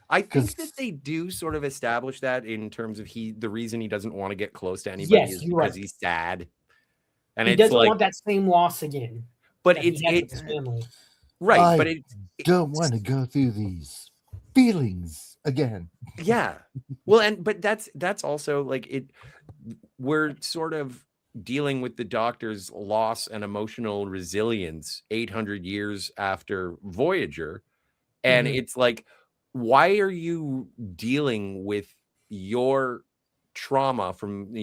Speaker 2: I think that they do sort of establish that in terms of the reason he doesn't want to get close to anybody is because he's sad, and
Speaker 9: he doesn't want that same loss again.
Speaker 2: But it's
Speaker 9: family.
Speaker 2: Right,
Speaker 10: I
Speaker 2: but it
Speaker 10: don't want to go through these feelings again.
Speaker 2: Yeah, well, but that's also like it. We're sort of dealing with the Doctor's loss and emotional resilience 800 years after Voyager, and it's like, why are you dealing with your trauma from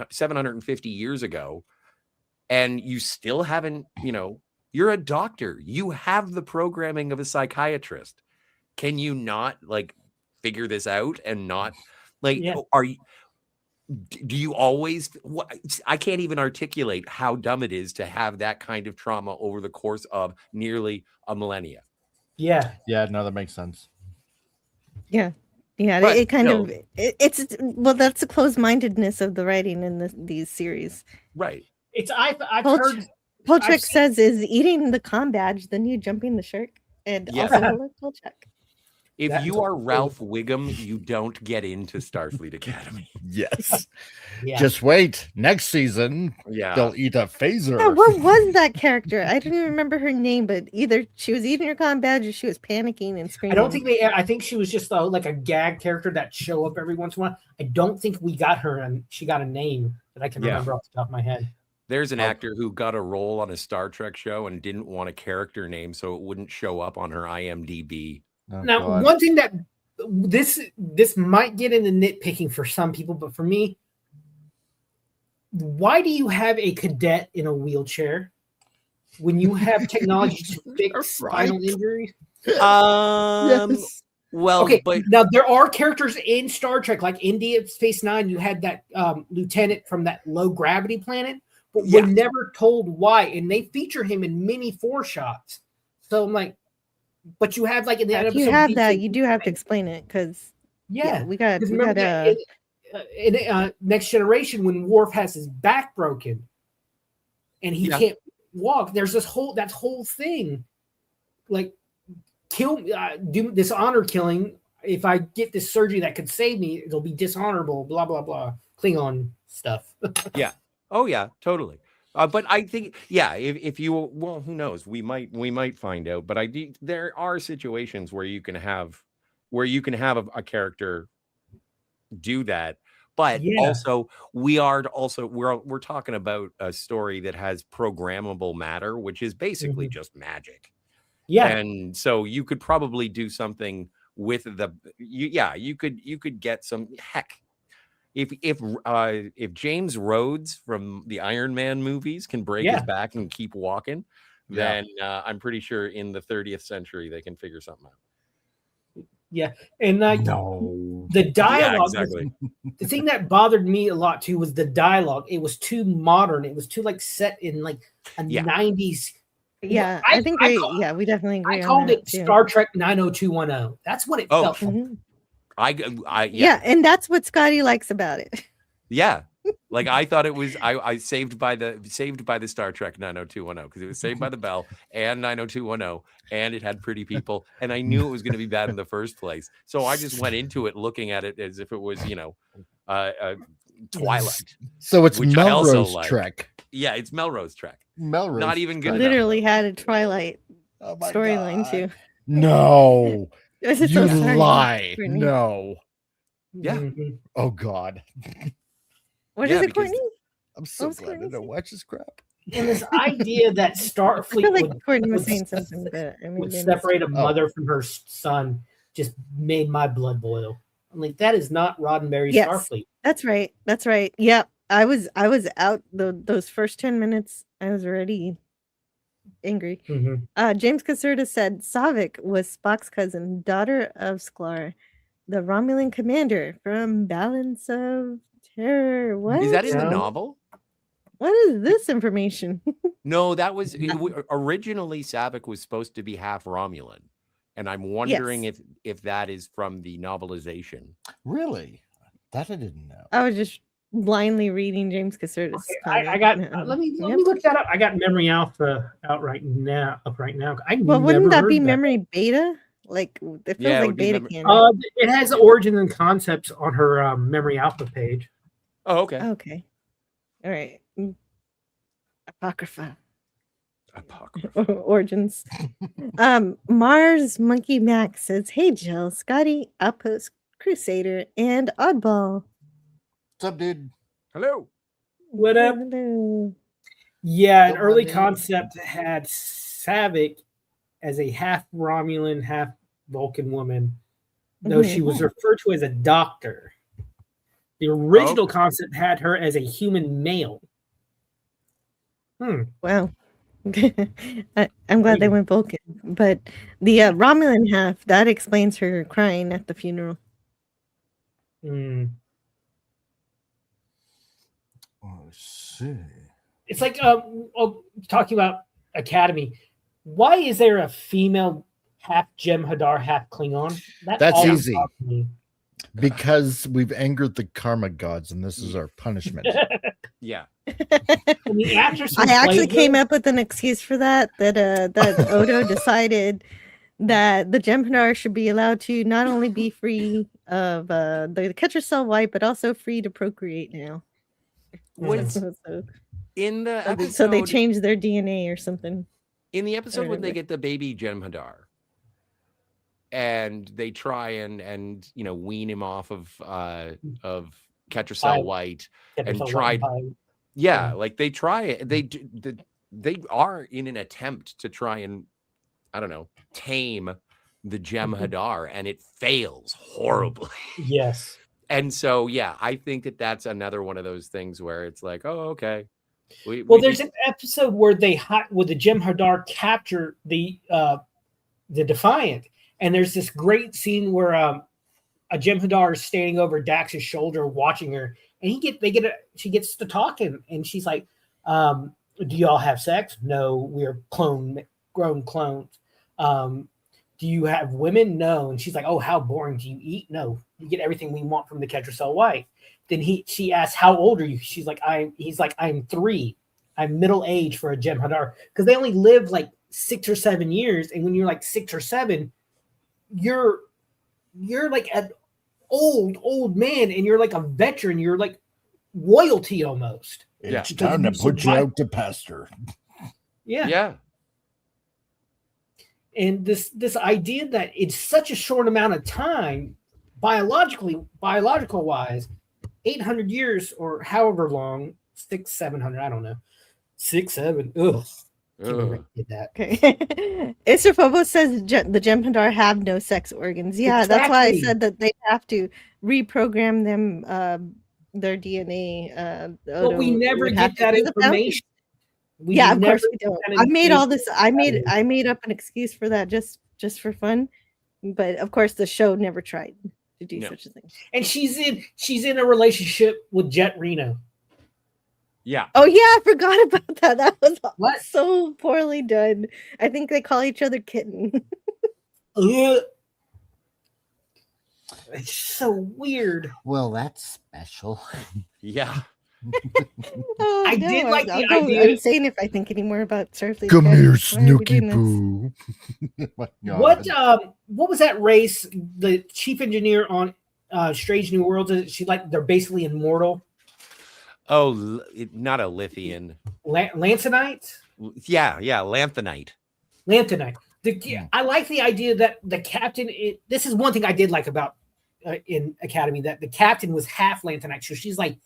Speaker 2: 750 years ago, and you still haven't, you're a doctor, you have the programming of a psychiatrist. Can you not, like, figure this out and not, like, are you? do you always? I can't even articulate how dumb it is to have that kind of trauma over the course of nearly a millennia.
Speaker 9: Yeah.
Speaker 10: Yeah, no, that makes sense.
Speaker 4: Yeah. Yeah,
Speaker 2: But
Speaker 4: it kind
Speaker 2: still-
Speaker 4: of it's well, that's the closed-mindedness of the writing in these series.
Speaker 2: Right.
Speaker 9: I've
Speaker 4: Polch-
Speaker 9: heard
Speaker 4: Polchak
Speaker 9: I've seen-
Speaker 4: says, "Is eating the com badge the new jumping the shark?" And
Speaker 2: Yeah.
Speaker 4: also, hello, Polchak.
Speaker 2: If
Speaker 9: That-
Speaker 2: you are Ralph Wiggum, you don't get into Starfleet Academy.
Speaker 10: Yes.
Speaker 9: Yeah.
Speaker 10: Just wait. Next season,
Speaker 2: Yeah.
Speaker 10: they'll eat a phaser.
Speaker 4: Yeah, what was that character? I don't even remember her name, but either she was eating her com badge or she was panicking and
Speaker 9: I
Speaker 4: screaming.
Speaker 9: don't think they. I think she was just like a gag character that show up every once in a while. I don't think we got her, and she got a name that I can
Speaker 2: Yeah.
Speaker 9: remember off the top of my head.
Speaker 2: There's an actor who got a role on a Star Trek show and didn't want a character name so it wouldn't show up on her IMDb.
Speaker 10: Oh,
Speaker 9: Now,
Speaker 10: God.
Speaker 9: one thing that this might get into nitpicking for some people, but for me, why do you have a cadet in a wheelchair when you have technology to fix spinal injuries?
Speaker 10: Yes.
Speaker 2: Well,
Speaker 9: Okay,
Speaker 2: but
Speaker 9: now there are characters in Star Trek, like in Deep Space Nine, you had that lieutenant from that low gravity planet, but
Speaker 2: Yeah.
Speaker 9: we're never told why, and they feature him in many foreshots. So I'm like, but you have like in the
Speaker 4: If
Speaker 9: episode
Speaker 4: you have
Speaker 9: Deep
Speaker 4: that,
Speaker 9: Space
Speaker 4: you do have to explain it because
Speaker 9: Yeah,
Speaker 4: we got
Speaker 9: 'cause remember that in Next Generation when Worf has his back broken and he
Speaker 2: Yeah.
Speaker 9: can't walk. There's this whole thing, like kill do this honor killing. If I get this surgery that could save me, it'll be dishonorable. Blah blah blah. Klingon stuff.
Speaker 2: yeah. Oh yeah, totally. But I think, yeah, if you, well, who knows? We might find out. But there are situations where you can have a character do that. But
Speaker 9: Yeah.
Speaker 2: also we're talking about a story that has programmable matter, which is basically just magic.
Speaker 9: Yeah.
Speaker 2: And so you could probably do something with you could get some heck. If James Rhodes from the Iron Man movies can break his back and keep walking, then I'm pretty sure in the 30th century they can figure something out.
Speaker 9: Yeah, and
Speaker 10: No.
Speaker 9: the dialogue.
Speaker 2: Yeah, exactly.
Speaker 9: The thing that bothered me a lot too was the dialogue. It was too modern. It was too like set in like a 90s.
Speaker 4: Yeah,
Speaker 9: I
Speaker 4: I think
Speaker 9: I
Speaker 4: we
Speaker 9: call-
Speaker 4: yeah we definitely agree.
Speaker 9: I
Speaker 4: on
Speaker 9: called
Speaker 4: that
Speaker 9: it
Speaker 4: too.
Speaker 9: Star Trek 90210. That's what it
Speaker 2: Oh.
Speaker 9: felt like.
Speaker 4: Mhm.
Speaker 2: Yeah.
Speaker 4: Yeah, and that's what Scotty likes about it.
Speaker 2: Yeah. Like I thought it was I saved by the Star Trek 90210 because it was Saved by the Bell and 90210 and it had pretty people and I knew it was going to be bad in the first place. So I just went into it looking at it as if it was, Twilight.
Speaker 10: So it's
Speaker 2: which I also
Speaker 10: Melrose
Speaker 2: liked.
Speaker 10: Trek.
Speaker 2: Yeah, it's Melrose Trek.
Speaker 10: Melrose.
Speaker 2: Not even good enough.
Speaker 4: Literally had a Twilight
Speaker 10: Oh my
Speaker 4: storyline
Speaker 10: God.
Speaker 4: too.
Speaker 10: No.
Speaker 4: Was it
Speaker 10: You
Speaker 4: so sorry,
Speaker 10: lie.
Speaker 4: Brittany?
Speaker 10: No.
Speaker 2: Yeah.
Speaker 9: Mhm.
Speaker 10: Oh God.
Speaker 4: What
Speaker 2: Yeah,
Speaker 4: is it,
Speaker 2: because-
Speaker 4: Courtney?
Speaker 10: I'm so
Speaker 4: was
Speaker 10: glad I
Speaker 4: Courtney
Speaker 10: don't watch this crap.
Speaker 9: And this idea that
Speaker 4: I
Speaker 9: Starfleet
Speaker 4: feel like
Speaker 9: would,
Speaker 4: Courtney was
Speaker 9: would
Speaker 4: saying
Speaker 9: s-
Speaker 4: something, but I mean,
Speaker 9: would separate a mother from her son just made my blood boil. I'm like, that is not Roddenberry's
Speaker 4: Yes.
Speaker 9: Starfleet.
Speaker 4: That's right. That's right. Yeah, I was out those first 10 minutes. I was already angry.
Speaker 9: Mhm.
Speaker 4: James Caserta said Savik was Spock's cousin, daughter of Sklar, the Romulan commander from Balance of Terror. What
Speaker 2: Is that in the
Speaker 9: No.
Speaker 2: novel?
Speaker 4: What is this information?
Speaker 2: No, that was originally Savick was supposed to be half Romulan. And I'm wondering if that is from the novelization.
Speaker 10: Really? That I didn't know.
Speaker 4: I was just blindly reading James Caserta's.
Speaker 9: I got. Let me look that up. I got Memory Alpha out right now. I
Speaker 4: Well, wouldn't
Speaker 9: never
Speaker 4: that be
Speaker 9: heard
Speaker 4: memory beta? Like it feels
Speaker 2: Yeah, it
Speaker 4: like
Speaker 2: would be
Speaker 4: beta
Speaker 2: memory-
Speaker 4: canon.
Speaker 9: It has origin and concepts on her Memory Alpha page.
Speaker 2: Oh, okay.
Speaker 4: Okay. All right. Apocrypha. Origins. Mars Monkey Max says, "Hey Jill, Scotty, Outpost Crusader, and Oddball."
Speaker 10: What's up, dude?
Speaker 2: Hello.
Speaker 9: What up?
Speaker 4: Hello.
Speaker 9: Yeah, an
Speaker 10: Come
Speaker 9: early
Speaker 10: on in.
Speaker 9: concept had Savick as a half Romulan, half Vulcan woman, though she was referred to as a doctor. The original
Speaker 2: Okay.
Speaker 9: concept had her as a human male.
Speaker 4: Wow. I'm glad they went Vulcan, but the Romulan half that explains her crying at the funeral.
Speaker 9: Hmm.
Speaker 10: see.
Speaker 9: It's like talking about Academy. Why is there a female half Jem'Hadar, half Klingon?
Speaker 10: That's easy. Because we've angered the karma gods, and this is our punishment.
Speaker 2: Yeah.
Speaker 4: I actually came up with an excuse for that Odo decided that the Jem'Hadar should be allowed to not only be free of the Catcher Cell White, but also free to procreate now.
Speaker 2: In the episode,
Speaker 4: so they changed their DNA or something.
Speaker 2: In the episode when they get the baby Jem'Hadar, and they try and wean him off of Catcher Cell White and tried. Yeah, like they try it. They are in an attempt to try and, I don't know, tame the Jem'Hadar, and it fails horribly.
Speaker 9: Yes.
Speaker 2: And so, yeah, I think that's another one of those things where it's like, oh, okay.
Speaker 9: There's an episode where the Jem'Hadar capture the Defiant, and there's this great scene where a Jem'Hadar is standing over Dax's shoulder watching her, and she gets to talking, and she's like, do y'all have sex? No, we're grown clones. Do you have women? No. And she's like, oh, how boring. Do you eat? No. We get everything we want from the Catcher Cell White. Then she asks, how old are you? He's like, I'm 3. I'm middle age for a Jem'Hadar, because they only live like 6 or 7 years, and when you're like 6 or 7, you're like an old man, and you're like a veteran. You're like royalty almost.
Speaker 10: It's time to put you out to pasture.
Speaker 9: Yeah. And this idea that it's such a short amount of time, biological wise, 800 years or however long, 600-700, I don't know, 6-7. Ugh. Did that.
Speaker 4: Okay. Isophobo says the Jem'Hadar have no sex organs. Yeah,
Speaker 9: Exactly.
Speaker 4: That's why I said that they have to reprogram them, their DNA.
Speaker 9: But we never get that information.
Speaker 4: Of course we don't. I made all this. I made up an excuse for that just for fun, but of course the show never tried to do such a thing.
Speaker 9: And she's in a relationship with Jet Reno.
Speaker 2: Yeah.
Speaker 4: Oh yeah, I forgot about that. That was so poorly done. I think they call each other kitten.
Speaker 9: It's so weird.
Speaker 10: Well, that's special.
Speaker 2: Yeah.
Speaker 9: I did like the idea.
Speaker 4: I'm saying if I think any more about Starfleet.
Speaker 10: Come here, Snooky Poo.
Speaker 9: What was that race? The chief engineer on Strange New Worlds. They're basically immortal.
Speaker 2: Oh, not a Lithian.
Speaker 9: Lanthonite?
Speaker 2: Yeah, Lanthanite.
Speaker 9: I like the idea that the captain. This is one thing I did like about in Academy, that the captain was half Lanthanite, so she's like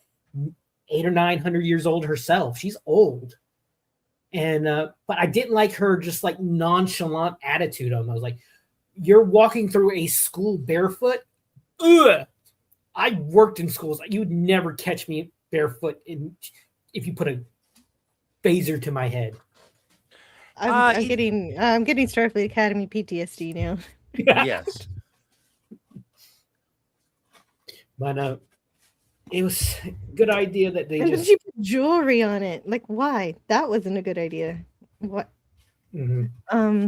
Speaker 9: 800 or 900 years old herself. She's old, and but I didn't like her just like nonchalant attitude. Almost like you're walking through a school barefoot. Ugh! I worked in schools. You'd never catch me barefoot if you put a phaser to my head.
Speaker 4: I'm getting Starfleet Academy PTSD now.
Speaker 2: Yes.
Speaker 4: But
Speaker 9: it was a good idea that they
Speaker 4: just... she put jewelry on it. Like, why? That wasn't a good idea. What?
Speaker 9: Mm-hmm.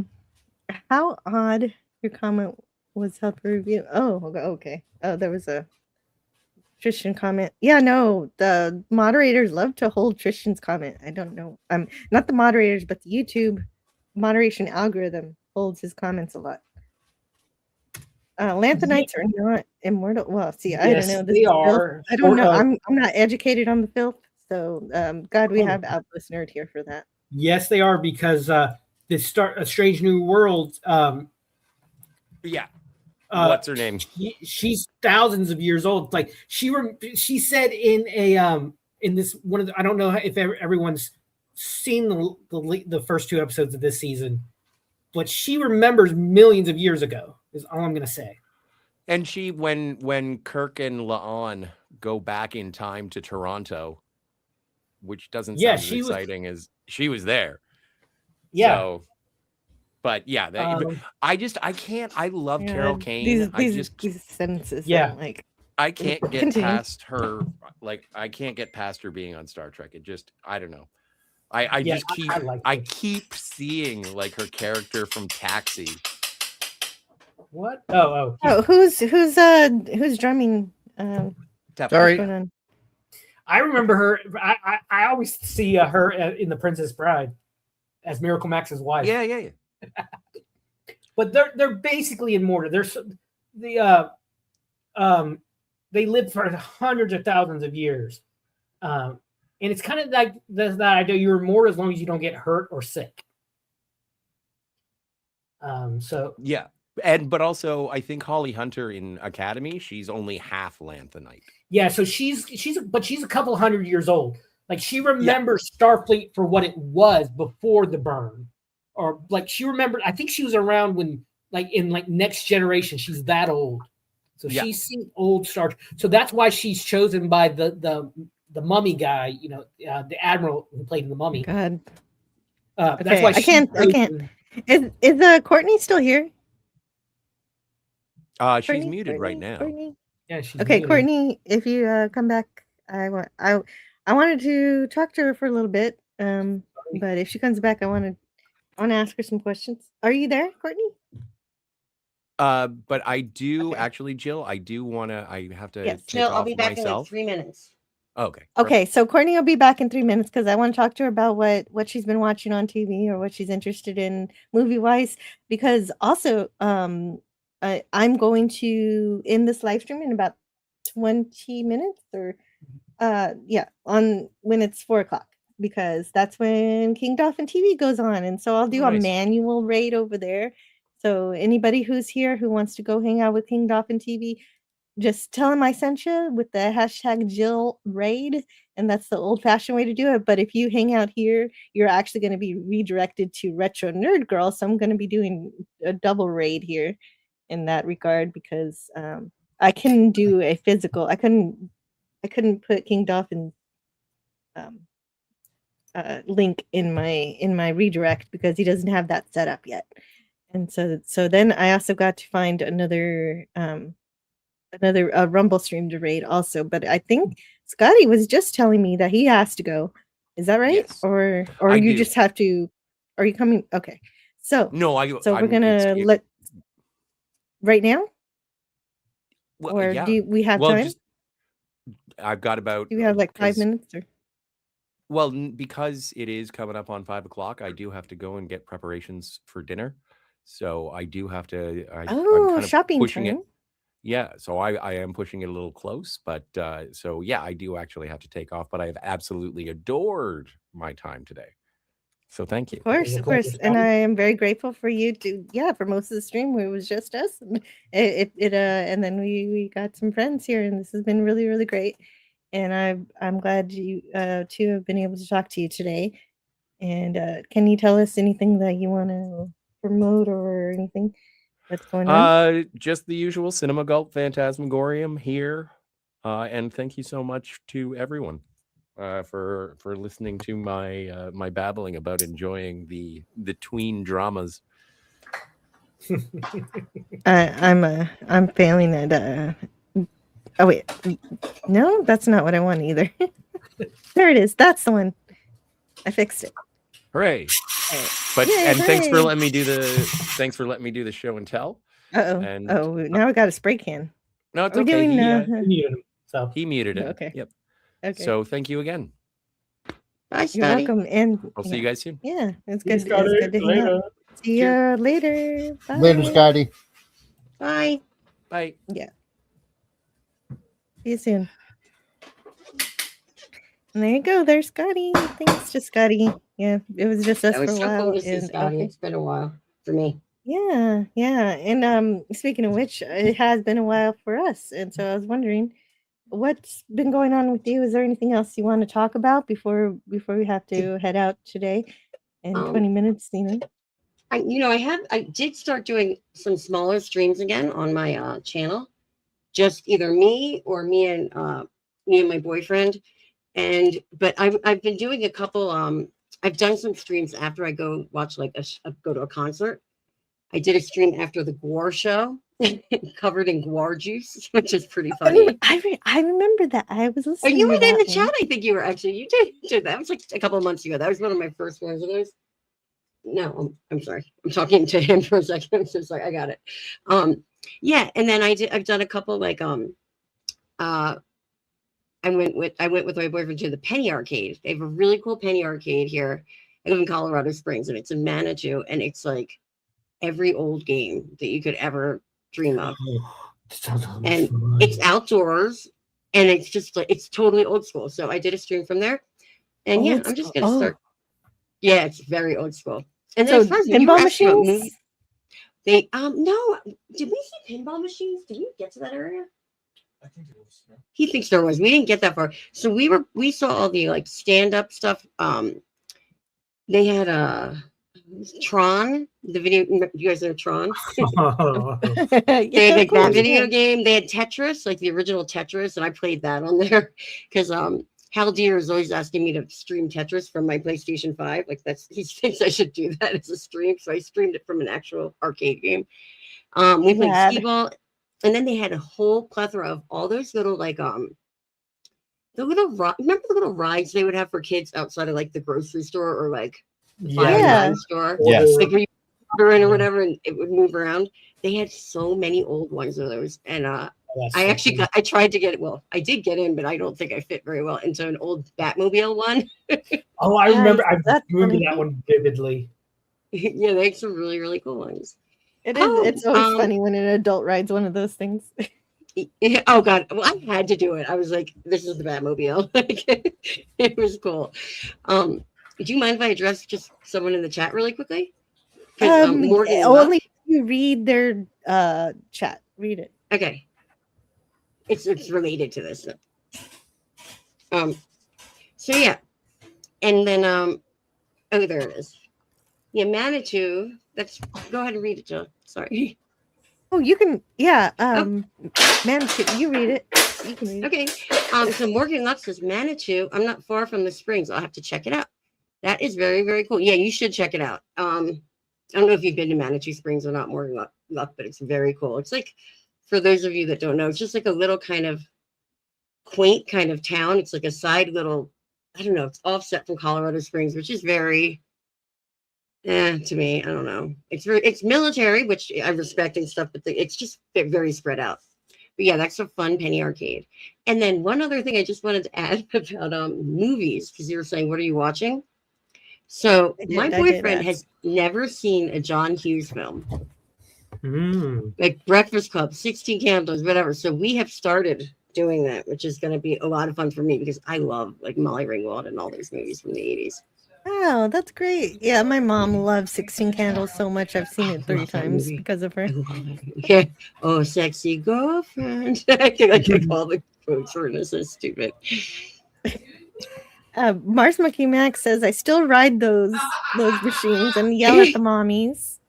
Speaker 4: How odd your comment was help review. Oh, okay. Oh, there was a Tristan comment. Yeah, no, the moderators love to hold Tristan's comment. I don't know. Not the moderators, but the YouTube moderation algorithm holds his comments a lot. Lanthanites are not immortal. Well, see, I don't know.
Speaker 9: They are.
Speaker 4: I don't know. I'm not educated on the filth, so God, we have Outpost Nerd here for that.
Speaker 9: Yes, they are, because a Strange New World.
Speaker 2: Yeah. What's her name?
Speaker 9: She's thousands of years old. Like she said in this one of the, I don't know if everyone's seen the first 2 episodes of this season, but she remembers millions of years ago. Is all I'm gonna say.
Speaker 2: And she, when Kirk and La'an go back in time to Toronto, which doesn't sound as exciting as she was there.
Speaker 9: Yeah.
Speaker 2: So, but yeah, I love Carol Kane.
Speaker 4: These sentences.
Speaker 9: Yeah.
Speaker 4: Like
Speaker 2: I can't get
Speaker 4: Continue.
Speaker 2: past her. Like, I can't get past her being on Star Trek. It just, I don't know. I just keep seeing like her character from Taxi.
Speaker 9: What? Oh.
Speaker 4: Who's drumming?
Speaker 10: Sorry.
Speaker 4: What's going on?
Speaker 9: I remember her. I always see her in The Princess Bride as Miracle Max's wife.
Speaker 2: Yeah.
Speaker 9: But they're basically immortal. They live for hundreds of thousands of years, and it's kind of like that idea you're immortal as long as you don't get hurt or sick. So
Speaker 2: yeah, but also I think Holly Hunter in Academy, she's only half Lanthanite.
Speaker 9: Yeah, so she's a couple hundred years old. Like she remembers Starfleet for what it was before the burn, or like she remembered. I think she was around when in Next Generation. She's that old, so she's seen old Star Trek. So that's why she's chosen by the Mummy guy. The Admiral who played in the Mummy.
Speaker 4: God.
Speaker 9: That's why
Speaker 4: I can't. Is Courtney still here?
Speaker 2: She's muted right now.
Speaker 4: Courtney?
Speaker 9: Yeah, she's
Speaker 4: okay,
Speaker 9: muted.
Speaker 4: Courtney. If you come back, I wanted to talk to her for a little bit. But if she comes back, I want to ask her some questions. Are you there, Courtney?
Speaker 2: But I do actually, Jill. I do want to. I have to.
Speaker 8: Yes,
Speaker 2: take
Speaker 8: Jill,
Speaker 2: off
Speaker 8: I'll be back
Speaker 2: myself.
Speaker 8: in like 3 minutes.
Speaker 2: Okay.
Speaker 4: Okay, so Courtney will be back in 3 minutes because I want to talk to her about what she's been watching on TV or what she's interested in movie wise. Because also, I'm going to end this live stream in about 20 minutes or on when it's 4:00 because that's when King Dolphin TV goes on, and so I'll do a manual raid over there. So anybody who's here who wants to go hang out with King Dolphin TV, just tell him I sent you with the hashtag Jill Raid, and that's the old-fashioned way to do it. But if you hang out here, you're actually going to be redirected to Retro Nerd Girl. So I'm going to be doing a double raid here in that regard because I can do a physical. I couldn't put King Dolphin's link in my redirect because he doesn't have that set up yet. And so then I also got to find another Rumble stream to raid also, but I think Scotty was just telling me that he has to go. Is that right?
Speaker 2: Yes.
Speaker 4: Or
Speaker 2: I
Speaker 4: you
Speaker 2: do.
Speaker 4: just have to? Are you coming? Okay. So
Speaker 2: No,
Speaker 4: we're gonna let right now.
Speaker 2: Well,
Speaker 4: Or
Speaker 2: yeah.
Speaker 4: do we have time?
Speaker 2: I've got about.
Speaker 4: Do we have like 5 minutes? Or?
Speaker 2: Well, because it is coming up on 5:00, I do have to go and get preparations for dinner. So I do have to. I'm kind of
Speaker 4: shopping
Speaker 2: pushing
Speaker 4: time.
Speaker 2: it. Yeah, so I am pushing it a little close, but so yeah, I do actually have to take off. But I've absolutely adored my time today. So thank you.
Speaker 4: Of course, and I am very grateful for you to for most of the stream where it was just us. And then we got some friends here, and this has been really, really great. And I'm glad you two have been able to talk to you today. And can you tell us anything that you want to promote or anything that's going on?
Speaker 2: Just the usual Cinema Gulp Phantasmagorium here. And thank you so much to everyone for listening to my my babbling about enjoying the tween dramas.
Speaker 4: I'm failing at oh wait, no, that's not what I want either. There it is. That's the one. I fixed it.
Speaker 2: Hooray! But thanks for letting me do the show and tell. And
Speaker 4: now I got a spray can.
Speaker 2: No, it's
Speaker 4: We're
Speaker 2: okay.
Speaker 4: doing,
Speaker 2: He muted it.
Speaker 4: Okay.
Speaker 2: Yep.
Speaker 4: Okay.
Speaker 2: So thank you again.
Speaker 8: Bye,
Speaker 4: You're
Speaker 8: Scotty.
Speaker 4: welcome. And
Speaker 2: I'll see you guys soon.
Speaker 4: Yeah, it's good. It's good to hang out. See you later. Bye.
Speaker 10: Later, Scotty.
Speaker 8: Bye.
Speaker 2: Bye.
Speaker 4: Yeah. See you soon. And there you go. There's Scotty. Thanks to Scotty. Yeah, it was just us
Speaker 8: That
Speaker 4: for
Speaker 8: was
Speaker 4: a
Speaker 8: so
Speaker 4: while.
Speaker 8: cool to see Scotty. It's been a while for me.
Speaker 4: Yeah. And speaking of which, it has been a while for us. And so I was wondering, what's been going on with you? Is there anything else you want to talk about before we have to head out today in 20 minutes,
Speaker 8: I did start doing some smaller streams again on my channel. Just either me and my boyfriend. But I've been doing a couple I've done some streams after I go watch go to a concert. I did a stream after the Gore show covered in guar juice, which is pretty funny.
Speaker 4: I remember that. I was
Speaker 8: Oh,
Speaker 4: listening.
Speaker 8: you were
Speaker 4: to
Speaker 8: in
Speaker 4: that
Speaker 8: the
Speaker 4: one.
Speaker 8: chat. I think you were actually. You did. That was like a couple of months ago. That was one of my first ones of those. No, I'm sorry. I'm talking to him for a second. I'm so sorry. I got it. Yeah, and then I've done a couple like I went with my boyfriend to the Penny Arcade. They have a really cool Penny Arcade here. I live in Colorado Springs, and it's in Manitou, and it's like every old game that you could ever dream of. And it's outdoors, and it's just like it's totally old school. So I did a stream from there, and yeah, I'm just gonna start. Yeah, it's very old school. And then
Speaker 4: So
Speaker 8: as far as
Speaker 4: pinball machines?
Speaker 8: they no, did we see pinball machines? Did we get to that area?
Speaker 12: I think it was. Yeah.
Speaker 8: He thinks there was. We didn't get that far. So we saw all the like stand-up stuff. They had Tron, the video. You guys know Tron? They had like that video game. They had Tetris, like the original Tetris, and I played that on there because Hal Deer is always asking me to stream Tetris from my PlayStation 5. Like he thinks I should do that as a stream, so I streamed it from an actual arcade game. We played skee-ball, and then they had a whole plethora of all those little like remember the little rides they would have for kids outside of like the grocery store or like the store?
Speaker 10: Yes.
Speaker 8: Like where you order in or whatever and it would move around. They had so many old ones of those. And I tried to get I did get in, but I don't think I fit very well into an old Batmobile one.
Speaker 9: Oh, I remember that one vividly.
Speaker 8: Yeah, they had some really, really cool ones.
Speaker 4: It is. It's always funny when an adult rides one of those things.
Speaker 8: Oh God! Well, I had to do it. I was like, "This is the Batmobile." It was cool. Do you mind if I address just someone in the chat really quickly?
Speaker 4: Only if you read their chat. Read it.
Speaker 8: Okay. It's related to this. So yeah, and then oh, there it is. Yeah, Manitou. Go ahead and read it, Jill. Sorry.
Speaker 4: Oh, you can. Yeah. Manitou. You read it. You can read it.
Speaker 8: Okay. So Morgan Lux says Manitou. I'm not far from the Springs. I'll have to check it out. That is very, very cool. Yeah, you should check it out. I don't know if you've been to Manitou Springs or not, Morgan Lux, but it's very cool. It's like, for those of you that don't know, it's just like a little kind of quaint kind of town. It's like a side little, I don't know, it's offset from Colorado Springs, which is very, to me, I don't know. It's military, which I respect and stuff, but it's just very spread out. But yeah, that's a fun Penny Arcade. And then one other thing I just wanted to add about movies, because you were saying, what are you watching? So my boyfriend has never seen a John Hughes film. Like Breakfast Club, 16 Candles, whatever. So we have started doing that, which is going to be a lot of fun for me because I love like Molly Ringwald and all those movies from the 80s.
Speaker 4: Oh, that's great. Yeah, my mom loves 16 Candles so much. I've seen it 3 times because of her.
Speaker 8: Yeah. Oh, sexy girlfriend. I can call the quotes for this is stupid.
Speaker 4: Mars Monkey Max says, I still ride those machines and yell at the mommies.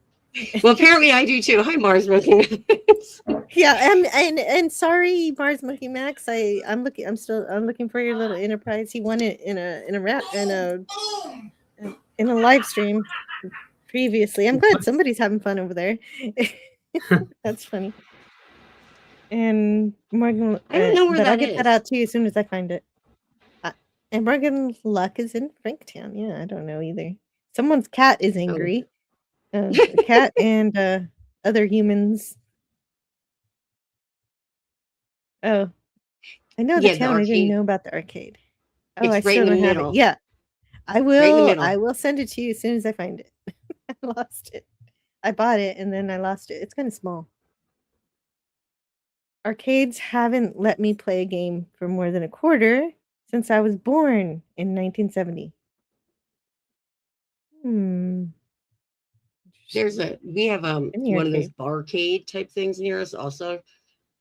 Speaker 8: Well, apparently I do too. Hi, Mars Monkey Max.
Speaker 4: Yeah, and sorry, Mars Monkey Max. I'm looking for your little enterprise. He won it in a live stream previously. I'm glad somebody's having fun over there. That's funny. And Morgan,
Speaker 8: I don't know where that
Speaker 4: I'll get
Speaker 8: is.
Speaker 4: that out to you as soon as I find it. And Morgan Luck is in Franktown. Yeah, I don't know either. Someone's cat is angry. The cat and other humans. Oh, I know the town. I didn't know about the arcade. Oh, I still don't have it. Yeah, I will.
Speaker 8: Right
Speaker 4: I will send it to you as soon as I find it. I lost it. I bought it and then I lost it. It's kind of small. Arcades haven't let me play a game for more than a quarter since I was born in 1970.
Speaker 8: We have one of those barcade type things near us also.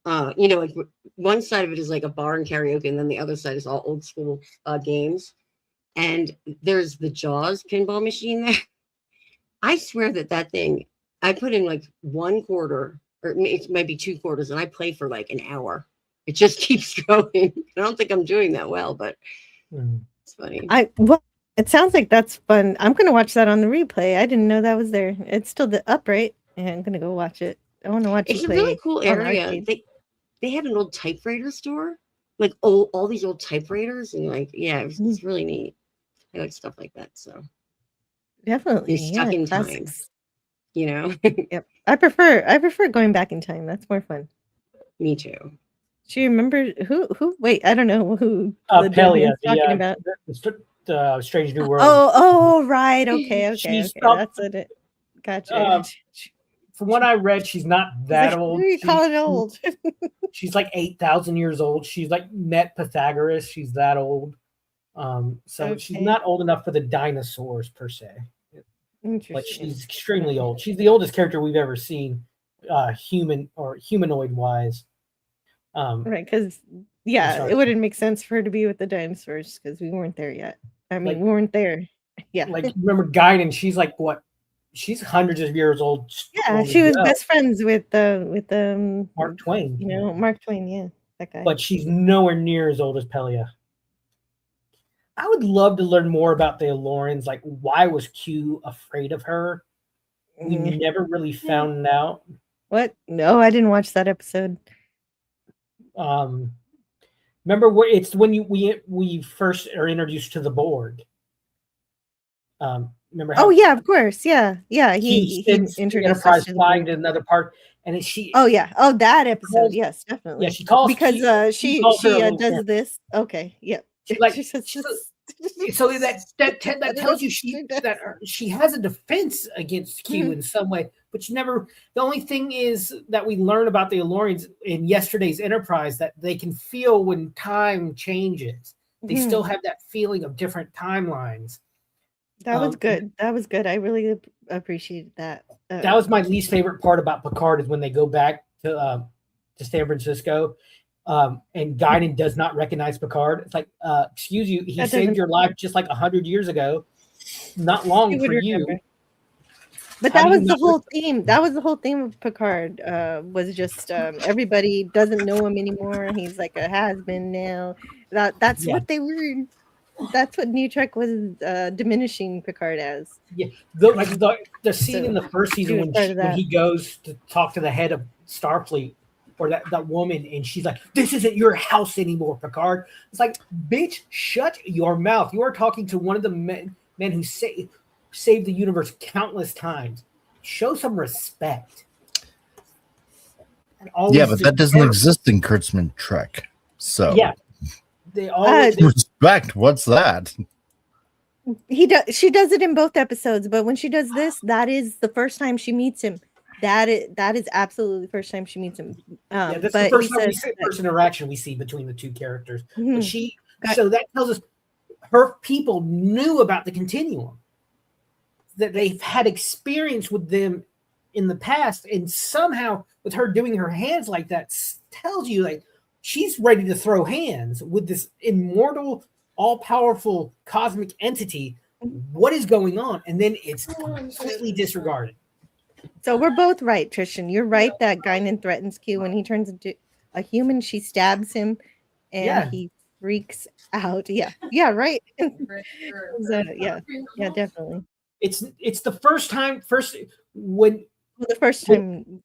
Speaker 8: Like one side of it is like a bar and karaoke, and then the other side is all old school games. And there's the Jaws pinball machine there. I swear that thing, I put in like 1 quarter, or it might be 2 quarters, and I play for like an hour. It just keeps going. I don't think I'm doing that well, but it's funny.
Speaker 4: It sounds like that's fun. I'm gonna watch that on the replay. I didn't know that was there. It's still up, right? Yeah, I'm gonna go watch it. I want to watch
Speaker 8: It's
Speaker 4: it
Speaker 8: a really
Speaker 4: play
Speaker 8: cool
Speaker 4: on
Speaker 8: area.
Speaker 4: arcade.
Speaker 8: They have an old typewriter store, like all these old typewriters, and like it's really neat. I like stuff like that. So
Speaker 4: Definitely,
Speaker 8: you're stuck
Speaker 4: yeah,
Speaker 8: in time,
Speaker 4: classics.
Speaker 8: you know.
Speaker 4: Yep, I prefer going back in time. That's more fun.
Speaker 8: Me too.
Speaker 4: Do you remember who? Wait, I don't know who the dude
Speaker 9: Pelia,
Speaker 4: was talking about.
Speaker 9: the Strange New World.
Speaker 4: Oh, right. Okay.
Speaker 9: She's
Speaker 4: That's what it. Gotcha.
Speaker 9: From what I read, she's not that old.
Speaker 4: Who are you calling old?
Speaker 9: She's like 8,000 years old. She's like met Pythagoras. She's that old. So she's not old enough for the dinosaurs per se. Like she's extremely old. She's the oldest character we've ever seen, human or humanoid wise.
Speaker 4: Right, because it wouldn't make sense for her to be with the dinosaurs because we weren't there yet. I mean, we weren't there. Yeah.
Speaker 9: Like remember Guinan? She's like what? She's hundreds of years old.
Speaker 4: Yeah, she was best friends with
Speaker 9: Mark Twain.
Speaker 4: You know, Mark Twain. Yeah, that guy.
Speaker 9: But she's nowhere near as old as Pelia. I would love to learn more about the Alorans. Like, why was Q afraid of her? We never really found out.
Speaker 4: What? No, I didn't watch that episode.
Speaker 9: Remember it's when we first are introduced to the board. Remember how?
Speaker 4: Oh yeah, of course. Yeah. He
Speaker 9: introduced Enterprise flying to another part, and she.
Speaker 4: Oh yeah. Oh, that episode. Yes, definitely.
Speaker 9: Yeah, she calls
Speaker 4: because she does this. Okay. Yep.
Speaker 9: Like so that tells you she has a defense against Q in some way, but she never. The only thing is that we learn about the Alorians in yesterday's Enterprise that they can feel when time changes. They still have that feeling of different timelines.
Speaker 4: That was good. That was good. I really appreciated that.
Speaker 9: That was my least favorite part about Picard is when they go back to San Francisco. And Guinan does not recognize Picard. It's like, excuse you, he saved your life just like 100 years ago. Not long for you.
Speaker 4: But that was the whole theme. That was the whole theme of Picard. Was just everybody doesn't know him anymore. He's like a has-been now. That's what they were. That's what New Trek was diminishing Picard as.
Speaker 9: Yeah, the scene in the first season when he goes to talk to the head of Starfleet. Or that woman, and she's like, "This isn't your house anymore, Picard." It's like, bitch, shut your mouth. You are talking to one of the men who saved the universe countless times. Show some respect.
Speaker 10: Yeah, but that doesn't exist in Kurtzman Trek. So
Speaker 9: yeah, they always
Speaker 10: respect. What's that?
Speaker 4: She does it in both episodes, but when she does this, that is the first time she meets him. That is absolutely the first time she meets him.
Speaker 9: That's the first interaction we see between the two characters. But so that tells us her people knew about the continuum, that they've had experience with them in the past, and somehow with her doing her hands like that tells you like she's ready to throw hands with this immortal, all-powerful cosmic entity. What is going on? And then it's completely disregarded.
Speaker 4: So we're both right, Trishan. You're right that Guinan threatens Q when he turns into a human. She stabs him, and he freaks out. Yeah, right. Yeah, definitely.
Speaker 9: It's the first time. The first time.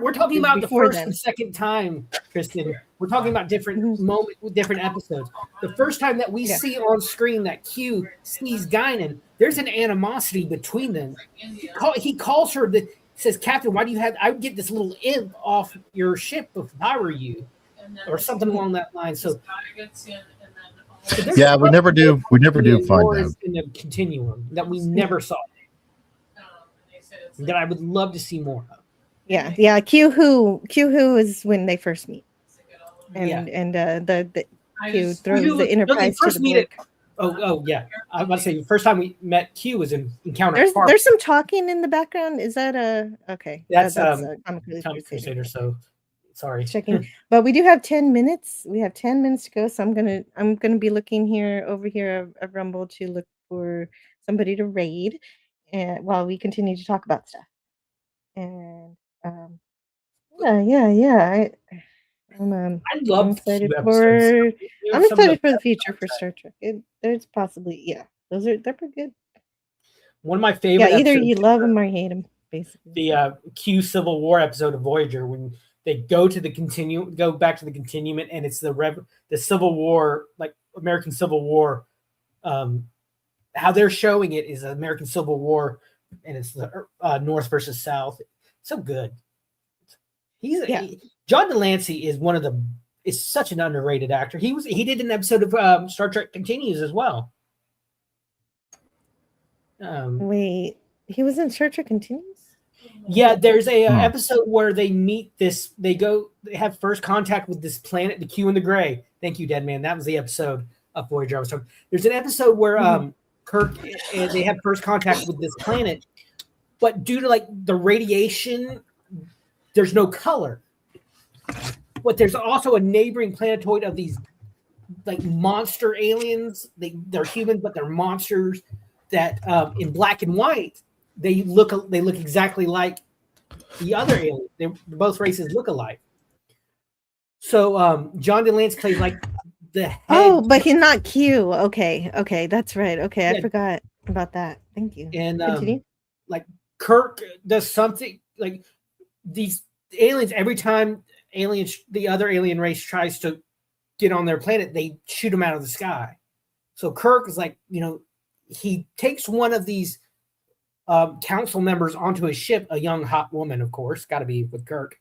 Speaker 9: We're talking about the first and second time, Kristen. We're talking about different moments with different episodes. The first time that we see on screen that Q sees Guinan, there's an animosity between them. He calls her says, "Captain, why do you have? I would get this little imp off your ship if I were you," or something along that line. So.
Speaker 10: Yeah, we never do find out
Speaker 9: in the continuum that we never saw. That I would love to see more of.
Speaker 4: Yeah. Q who is when they first meet, and the Q throws the Enterprise to the board.
Speaker 9: Oh yeah. I was about to say the first time we met Q was in Encounter.
Speaker 4: There's some talking in the background. Is that okay?
Speaker 9: That's Comic Crusader. So sorry.
Speaker 4: Checking, but we do have 10 minutes. We have 10 minutes to go. So I'm gonna be looking over here of Rumble to look for somebody to raid. And while we continue to talk about stuff, and I'm excited for the future for Star Trek. There's possibly they're pretty good.
Speaker 9: One of my favorite.
Speaker 4: Either you love them or you hate them. basically.
Speaker 9: The Q Civil War episode of Voyager when they go back to the continuum, and it's the Civil War, like American Civil War. How they're showing it is American Civil War, and it's the North versus South. So good. John Delancey is such an underrated actor. He did an episode of Star Trek Continues as well.
Speaker 4: Wait, he was in Star Trek Continues?
Speaker 9: Yeah, there's a episode where they meet this. They have first contact with this planet, the Q and the Gray. Thank you, Dead Man. That was the episode of Voyager I was talking. There's an episode where Kirk and they have first contact with this planet, but due to like the radiation, there's no color. But there's also a neighboring planetoid of these like monster aliens. They're human, but they're monsters that in black and white. They look exactly like the other aliens. Both races look alike. So John DeLance plays like the head.
Speaker 4: Oh, but he's not Q. Okay, that's right. Okay, I forgot about that. Thank you.
Speaker 9: And
Speaker 4: continue.
Speaker 9: Like Kirk does something like these aliens. Every time the other alien race tries to get on their planet, they shoot them out of the sky. So Kirk is like, he takes one of these council members onto his ship, a young hot woman, of course, got to be with Kirk,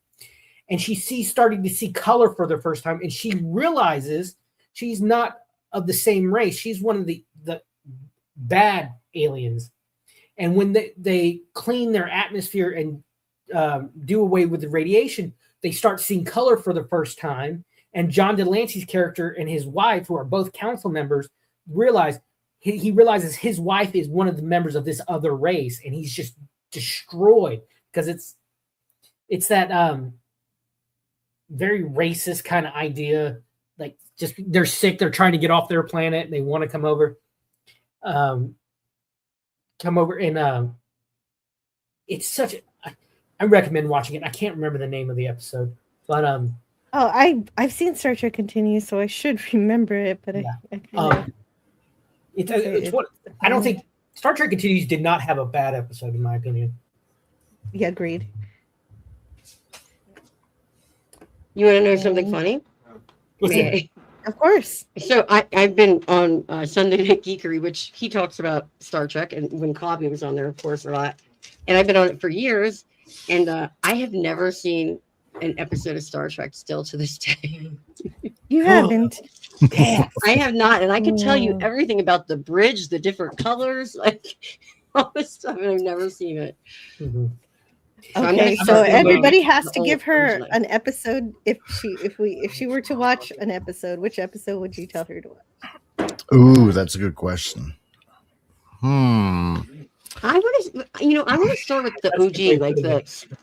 Speaker 9: and she's starting to see color for the first time, and she realizes she's not of the same race. She's one of the bad aliens, and when they clean their atmosphere and do away with the radiation, they start seeing color for the first time. And John Delancey's character and his wife, who are both council members, realize. He realizes his wife is one of the members of this other race, and he's just destroyed because it's that very racist kind of idea. Like, just they're sick, they're trying to get off their planet, and they want to come over, and it's such. I recommend watching it. I can't remember the name of the episode, but
Speaker 4: I've seen Star Trek Continues, so I should remember it, but
Speaker 9: It's what I don't think Star Trek Continues did not have a bad episode, in my opinion.
Speaker 4: Yeah, agreed.
Speaker 8: You want to know something funny?
Speaker 4: Of course.
Speaker 8: So I've been on Sunday Night Geekery, which he talks about Star Trek, and when Cobby was on there, of course, a lot. And I've been on it for years, and I have never seen an episode of Star Trek still to this day.
Speaker 4: You haven't?
Speaker 8: I have not, and I can tell you everything about the bridge, the different colors, like all this stuff, and I've never seen it.
Speaker 9: Mm-hmm.
Speaker 4: Okay, so everybody has to give her an episode. If she were to watch an episode, which episode would you tell her to watch?
Speaker 10: Ooh, that's a good question.
Speaker 8: I want to start with the OG, like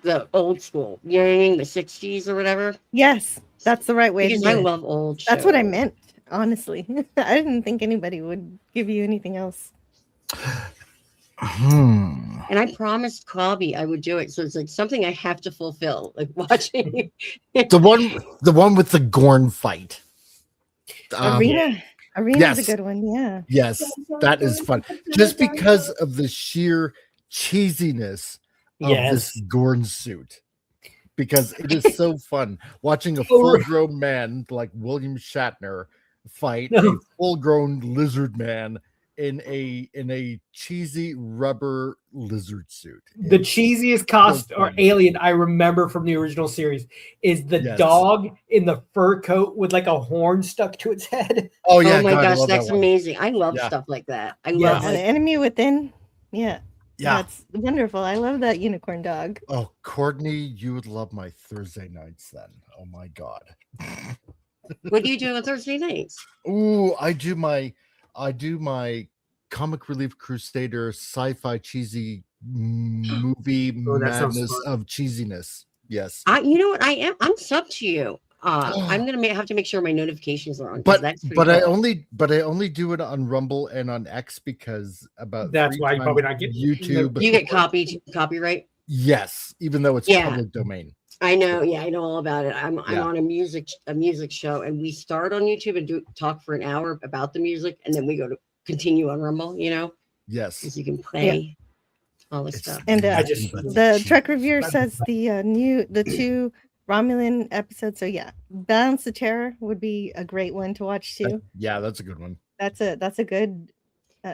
Speaker 8: the old school. You know what I mean? The 60s or whatever.
Speaker 4: Yes, that's the right way.
Speaker 8: Because I love old shows.
Speaker 4: That's what I meant, honestly. I didn't think anybody would give you anything else.
Speaker 8: And I promised Cobby I would do it, so it's like something I have to fulfill, like watching
Speaker 10: the one with the Gorn fight.
Speaker 4: Arena
Speaker 10: yes.
Speaker 4: is a good one. Yeah.
Speaker 10: Yes, that is fun. Just because of the sheer cheesiness of this Gorn suit. Because it is so fun watching a full-grown man like William Shatner fight a full-grown lizard man in a cheesy rubber lizard suit.
Speaker 9: The cheesiest costume or alien I remember from the original series is the dog in the fur coat with like a horn stuck to its head.
Speaker 10: Oh yeah!
Speaker 8: Oh my gosh, that's amazing! I love stuff like that. I love
Speaker 4: the Enemy Within. Yeah.
Speaker 10: Yeah,
Speaker 4: that's wonderful. I love that unicorn dog.
Speaker 10: Oh, Courtney, you would love my Thursday nights then. Oh my god.
Speaker 8: What do you do on Thursday nights?
Speaker 10: Ooh, I do my Comic Relief Crusader sci-fi cheesy movie madness of cheesiness. Yes.
Speaker 8: You know what? I'm sub to you. I'm gonna have to make sure my notifications are on.
Speaker 10: But
Speaker 8: cool.
Speaker 10: I only do it on Rumble and on X because
Speaker 9: that's why you probably not get
Speaker 10: YouTube.
Speaker 8: You get copyright.
Speaker 10: Yes, even though it's public domain.
Speaker 8: I know. Yeah, I know all about it. I'm on a music show, and we start on YouTube and talk for an hour about the music, and then we go to continue on Rumble. You know.
Speaker 10: Yes.
Speaker 8: Because you can play. all this stuff.
Speaker 4: And
Speaker 9: just-
Speaker 4: the Trek reviewer says the two Romulan episodes. So yeah, Balance the Terror would be a great one to watch too.
Speaker 10: Yeah, that's a good one.
Speaker 4: That's a good.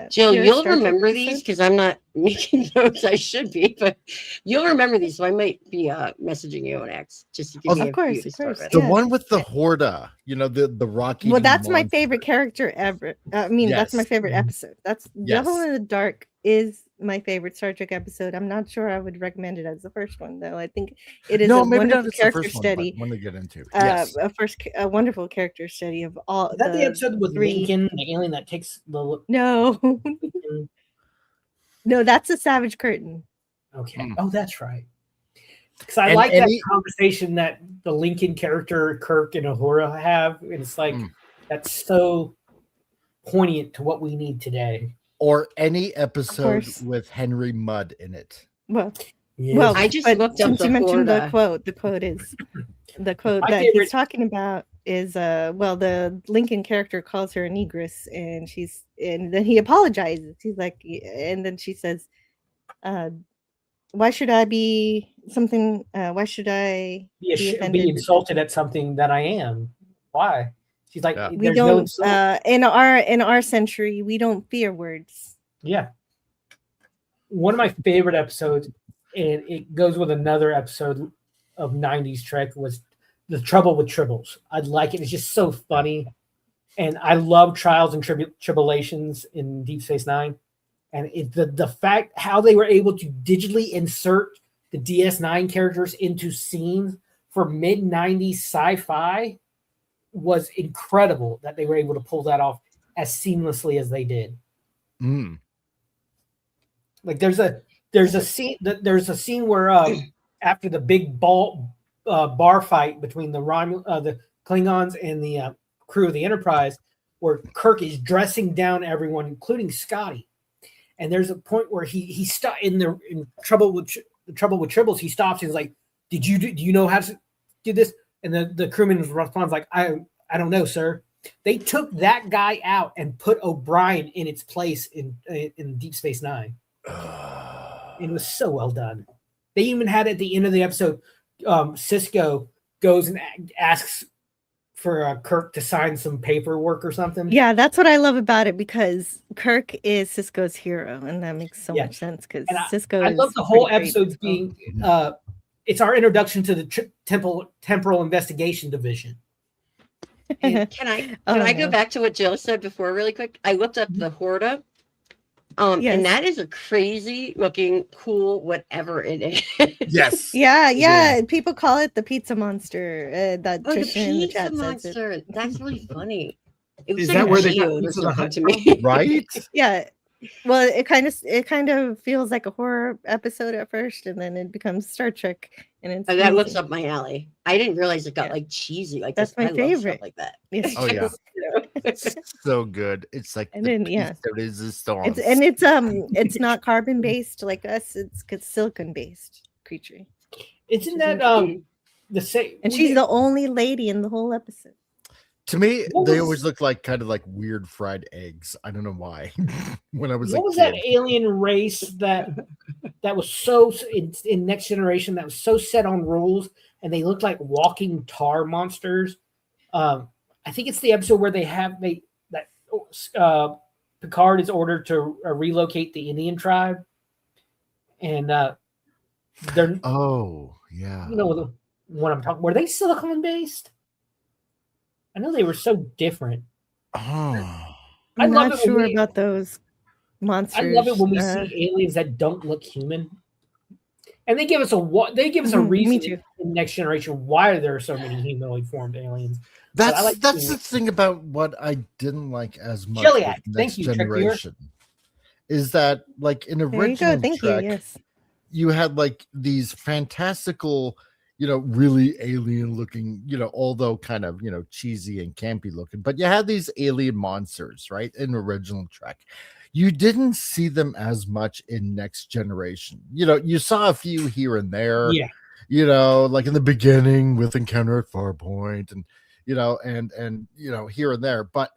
Speaker 8: Jill,
Speaker 4: pure
Speaker 8: you'll
Speaker 4: Star Trek
Speaker 8: remember these
Speaker 4: episode.
Speaker 8: because I'm not making notes. I should be, but you'll remember these. So I might be messaging you on X just to give you
Speaker 4: Of course,
Speaker 8: to start with.
Speaker 10: The one with the Horda, the Rocky.
Speaker 4: Well, that's my favorite character ever. I mean, that's my
Speaker 10: Yes.
Speaker 4: favorite episode. That's
Speaker 10: Yes.
Speaker 4: Devil in the Dark is my favorite Star Trek episode. I'm not sure I would recommend it as the first one, though. I think it is a
Speaker 10: maybe not
Speaker 4: wonderful
Speaker 10: as the
Speaker 4: character
Speaker 10: first one,
Speaker 4: study.
Speaker 10: but one to get into. Yes.
Speaker 4: A wonderful character study of all.
Speaker 9: Is that the episode with Lincoln, the alien that takes the?
Speaker 4: No, no, that's a Savage Curtain.
Speaker 9: Okay. Oh, that's right. Because I
Speaker 10: And
Speaker 9: like that
Speaker 10: any-
Speaker 9: conversation that the Lincoln character, Kirk and Uhura have. And it's like, that's so poignant to what we need today.
Speaker 10: Or any episode
Speaker 4: course.
Speaker 10: with Henry Mudd in it.
Speaker 4: Well,
Speaker 9: Yes.
Speaker 4: well,
Speaker 8: I just
Speaker 4: but
Speaker 8: looked up
Speaker 4: since
Speaker 8: the
Speaker 4: you mentioned the
Speaker 8: Horda.
Speaker 4: quote. The quote is the quote
Speaker 9: My
Speaker 4: that
Speaker 9: favorite-
Speaker 4: he's talking about is the Lincoln character calls her a negress, and then he apologizes. He's like, and then she says, why should I be something? Why should I
Speaker 9: be
Speaker 4: offended?
Speaker 9: insulted at something that I am. Why? She's like,
Speaker 10: Yeah.
Speaker 4: We
Speaker 9: there's no
Speaker 4: don't
Speaker 9: insult.
Speaker 4: in our century we don't fear words.
Speaker 9: Yeah. One of my favorite episodes, and it goes with another episode of 90s Trek, was The Trouble with Tribbles. I like it. It's just so funny. And I love Trials and Tribulations in Deep Space Nine. And the fact how they were able to digitally insert the DS9 characters into scenes for mid-90s sci-fi was incredible that they were able to pull that off as seamlessly as they did.
Speaker 10: Mm.
Speaker 9: Like there's a scene where after the big bar fight between the Klingons and the crew of the Enterprise, where Kirk is dressing down everyone, including Scotty, and there's a point where he in trouble with Tribbles. He stops and he's like, do you know how to do this?" And the crewman responds like, I don't know, sir." They took that guy out and put O'Brien in its place in Deep Space Nine. It was so well done. They even had at the end of the episode, Cisco goes and asks for Kirk to sign some paperwork or something.
Speaker 4: Yeah, that's what I love about it, because Kirk is Cisco's hero, and that makes so much sense because Cisco.
Speaker 9: I love the whole episode being. It's our introduction to the temporal investigation division.
Speaker 8: And can I go back to what Jill said before really quick? I looked up the Horda. And that is a crazy looking, cool, whatever it is.
Speaker 10: Yes.
Speaker 4: Yeah. People call it the pizza monster. That
Speaker 8: Oh, the
Speaker 4: Trisha in the
Speaker 8: pizza
Speaker 4: chat says it.
Speaker 8: monster. That's really funny. It was
Speaker 12: Is
Speaker 8: like
Speaker 12: that
Speaker 8: a
Speaker 12: where they got
Speaker 8: geode or
Speaker 12: Pizza the
Speaker 8: something
Speaker 12: Hut
Speaker 8: to me.
Speaker 10: Right?
Speaker 4: Yeah. Well, it kind of feels like a horror episode at first, and then it becomes Star Trek, and it's
Speaker 8: That looks
Speaker 4: amazing.
Speaker 8: up my alley. I didn't realize it got like cheesy like
Speaker 4: That's
Speaker 8: this.
Speaker 4: my
Speaker 8: I love stuff
Speaker 4: favorite.
Speaker 8: like that.
Speaker 4: Yes.
Speaker 10: Oh yeah. It's so good. It's like
Speaker 4: And
Speaker 10: the
Speaker 4: then, yeah.
Speaker 10: piece de resistance.
Speaker 4: It's not carbon based like us. It's silicon based creature.
Speaker 9: Isn't that the same?
Speaker 4: And she's the only lady in the whole episode.
Speaker 10: To me,
Speaker 9: What
Speaker 10: they
Speaker 9: was-
Speaker 10: always look like kind of like weird fried eggs. I don't know why. When I was
Speaker 9: What
Speaker 10: a
Speaker 9: was
Speaker 10: kid.
Speaker 9: that alien race that was so in Next Generation that was so set on rules, and they looked like walking tar monsters? I think it's the episode where Picard is ordered to relocate the Indian tribe, and they're
Speaker 10: Oh yeah.
Speaker 9: you know what I'm talking. Were they silicon based? I know they were so different.
Speaker 10: Oh.
Speaker 9: I
Speaker 4: I'm
Speaker 9: love
Speaker 4: not
Speaker 9: it when
Speaker 4: sure
Speaker 9: we-
Speaker 4: about those monsters.
Speaker 9: I love it when we see aliens that don't look human, and they give us a reason
Speaker 4: me too.
Speaker 9: in Next Generation why there are so many humanoid formed aliens. But
Speaker 10: That's
Speaker 9: I like
Speaker 10: that's
Speaker 9: seeing
Speaker 10: the thing about what I didn't like as much
Speaker 9: Chiliac,
Speaker 10: with
Speaker 9: thank
Speaker 10: Next
Speaker 9: you, Trek viewer.
Speaker 10: Generation. Is that like in
Speaker 4: There you
Speaker 10: original
Speaker 4: go. Thank
Speaker 10: Trek,
Speaker 4: you. Yes.
Speaker 10: you had like these fantastical, really alien looking, although kind of, cheesy and campy looking, but you had these alien monsters, right? In original Trek. You didn't see them as much in Next Generation. You saw a few here and there.
Speaker 9: Yeah.
Speaker 10: Like in the beginning with Encounter at Farpoint and and here and there, but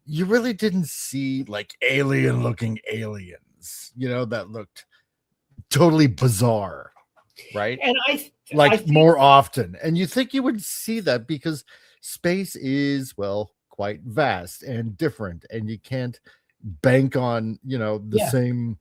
Speaker 10: you really didn't see like alien looking aliens, that looked totally bizarre, right?
Speaker 9: And
Speaker 10: like
Speaker 9: I
Speaker 10: more often. And you think you would see that because space is, well, quite vast and different, and you can't bank on, the same,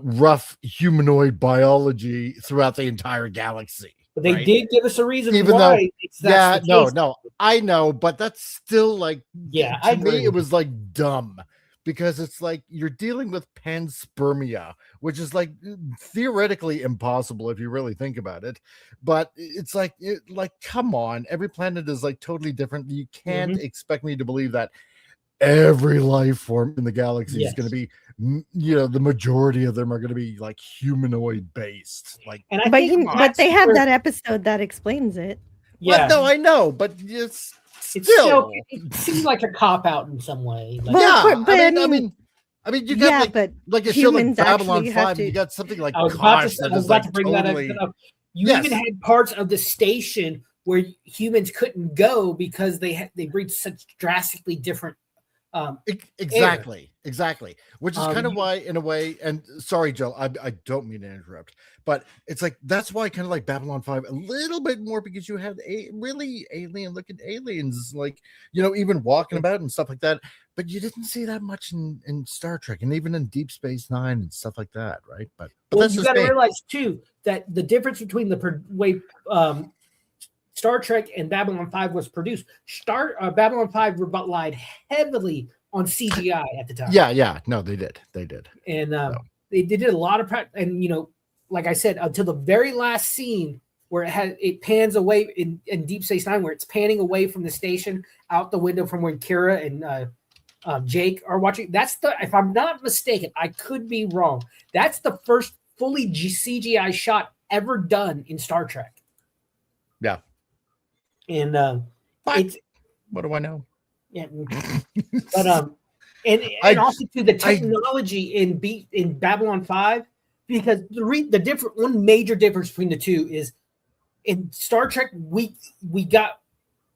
Speaker 10: rough humanoid biology throughout the entire galaxy.
Speaker 9: But they did give us a reason
Speaker 10: Even
Speaker 9: why.
Speaker 10: no, I know, but that's still like,
Speaker 9: Yeah,
Speaker 10: to me, it was like dumb, because it's like you're dealing with panspermia, which is like theoretically impossible if you really think about it. But it's like, come on, every planet is like totally different. You can't expect me to believe that every life form in the galaxy is going to be, the majority of them are going to be like humanoid based. Like,
Speaker 9: and
Speaker 4: but they have that episode that explains it.
Speaker 10: Yeah, no, I know, but it's
Speaker 9: still it seems like a cop out in some way. Like,
Speaker 10: I mean, you got like a show like Babylon 5, and you got something like
Speaker 9: I was about to bring that up. You even had parts of the station where humans couldn't go because they breathed such drastically different.
Speaker 10: Exactly, which is kind of why, in a way, and sorry, Joe, I don't mean to interrupt, but it's like that's why kind of like Babylon 5 a little bit more, because you had really alien looking aliens, like, even walking about and stuff like that, but you didn't see that much in Star Trek, and even in Deep Space Nine and stuff like that, right? But that's
Speaker 9: you got to realize too that the difference between the way Star Trek and Babylon 5 was produced. Babylon 5 relied heavily on CGI at the time.
Speaker 10: Yeah. No, they did.
Speaker 9: And they did a lot of practice. And, like I said, until the very last scene where it pans away in Deep Space Nine, where it's panning away from the station out the window from where Kira and Jake are watching. That's if I'm not mistaken, I could be wrong. That's the first fully CGI shot ever done in Star Trek.
Speaker 10: Yeah.
Speaker 9: And it's
Speaker 10: what do I know?
Speaker 9: Yeah, but and also to the technology in Babylon 5, because the one major difference between the two is in Star Trek we got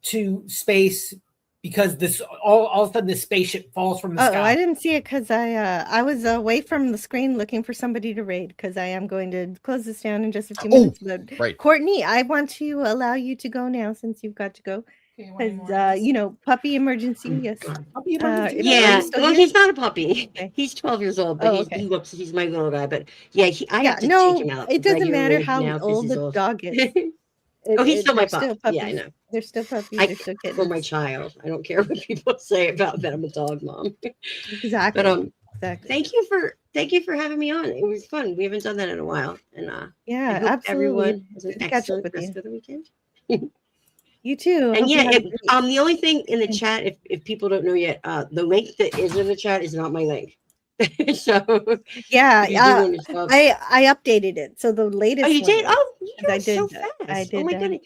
Speaker 9: to space because this all of a sudden this spaceship falls from the sky.
Speaker 4: Oh, I didn't see it because I was away from the screen looking for somebody to raid, because I am going to close this down in just a few minutes. But
Speaker 10: right.
Speaker 4: Courtney, I want to allow you to go now since you've got to go. Because puppy emergency. Yes.
Speaker 9: Puppy emergency.
Speaker 8: Yeah. Well, he's not a puppy.
Speaker 4: Okay.
Speaker 8: He's 12 years old, but he's my little guy. But yeah, I have to take him out.
Speaker 4: It doesn't matter how old the dog is.
Speaker 8: He's still my pup.
Speaker 4: Yeah, I know. They're still puppies. They're still kittens.
Speaker 8: For my child. I don't care what people say about that. I'm a dog mom.
Speaker 4: Exactly.
Speaker 8: But
Speaker 4: exactly.
Speaker 8: Thank you for having me on. It was fun. We haven't done that in a while. And
Speaker 4: yeah,
Speaker 8: I hope
Speaker 4: absolutely.
Speaker 8: everyone has an excellent rest of the weekend.
Speaker 4: You too.
Speaker 8: And the only thing in the chat, if people don't know yet, the link that is in the chat is not my link. So
Speaker 4: yeah, I updated it. So the latest.
Speaker 8: Oh, you did? Oh,
Speaker 4: I did.
Speaker 8: So fast.
Speaker 4: I did.
Speaker 8: Oh my goodness!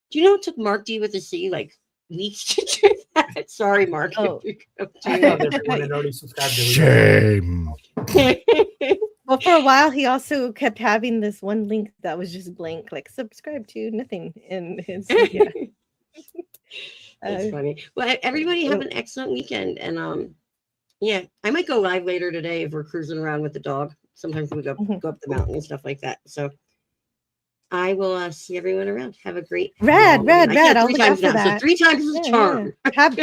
Speaker 8: Do you know it took Mark D with a C like weeks to do that? Sorry, Mark.
Speaker 4: Oh.
Speaker 9: I love everyone and already subscribed to
Speaker 10: Shame.
Speaker 4: Well, for a while, he also kept having this one link that was just blank, like subscribe to nothing. And yeah.
Speaker 8: That's funny. Well, everybody have an excellent weekend. And yeah, I might go live later today if we're cruising around with the dog. Sometimes we go up the mountain and stuff like that. So I will see everyone around. Have a great
Speaker 4: rad. I'll
Speaker 8: 3
Speaker 4: look
Speaker 8: times
Speaker 4: out for
Speaker 8: now.
Speaker 4: that.
Speaker 8: So 3 times is a charm.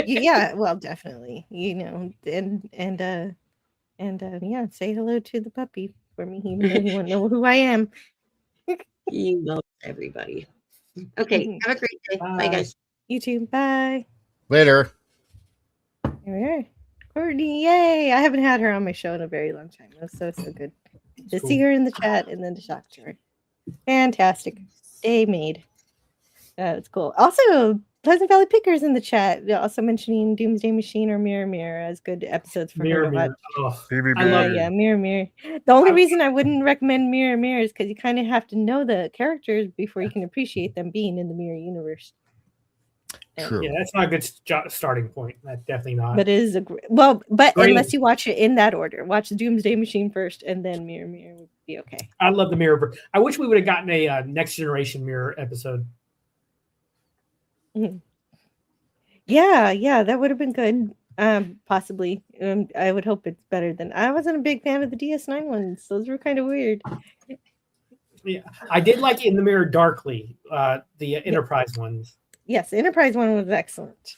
Speaker 4: Yeah, well, definitely. And yeah, say hello to the puppy for me, even though he won't know who I am.
Speaker 8: You know everybody. Okay, have a great day. Bye guys.
Speaker 4: You too. Bye.
Speaker 10: Later.
Speaker 4: Here we are. Courtney, yay! I haven't had her on my show in a very long time. It was so good to see her in the chat and then to talk to her. Fantastic. Day made. It's cool. Also, Pleasant Valley Pickers in the chat, also mentioning Doomsday Machine or Mirror Mirror as good episodes for her to watch.
Speaker 9: Oh,
Speaker 10: I love it.
Speaker 4: Yeah, Mirror Mirror. The only reason I wouldn't recommend Mirror Mirror is because you kind of have to know the characters before you can appreciate them being in the Mirror universe.
Speaker 10: True.
Speaker 9: Yeah, that's not a good starting point. That's definitely not.
Speaker 4: But it is but unless you watch it in that order, watch the Doomsday Machine first and then Mirror Mirror would be okay.
Speaker 9: I love the Mirror. I wish we would have gotten a Next Generation Mirror episode.
Speaker 4: Mm-hmm. Yeah, that would have been good. Possibly. I would hope it's better than. I wasn't a big fan of the DS9 ones. Those were kind of weird.
Speaker 9: Yeah, I did like In the Mirror Darkly, the Enterprise ones.
Speaker 4: Yes, Enterprise one was excellent.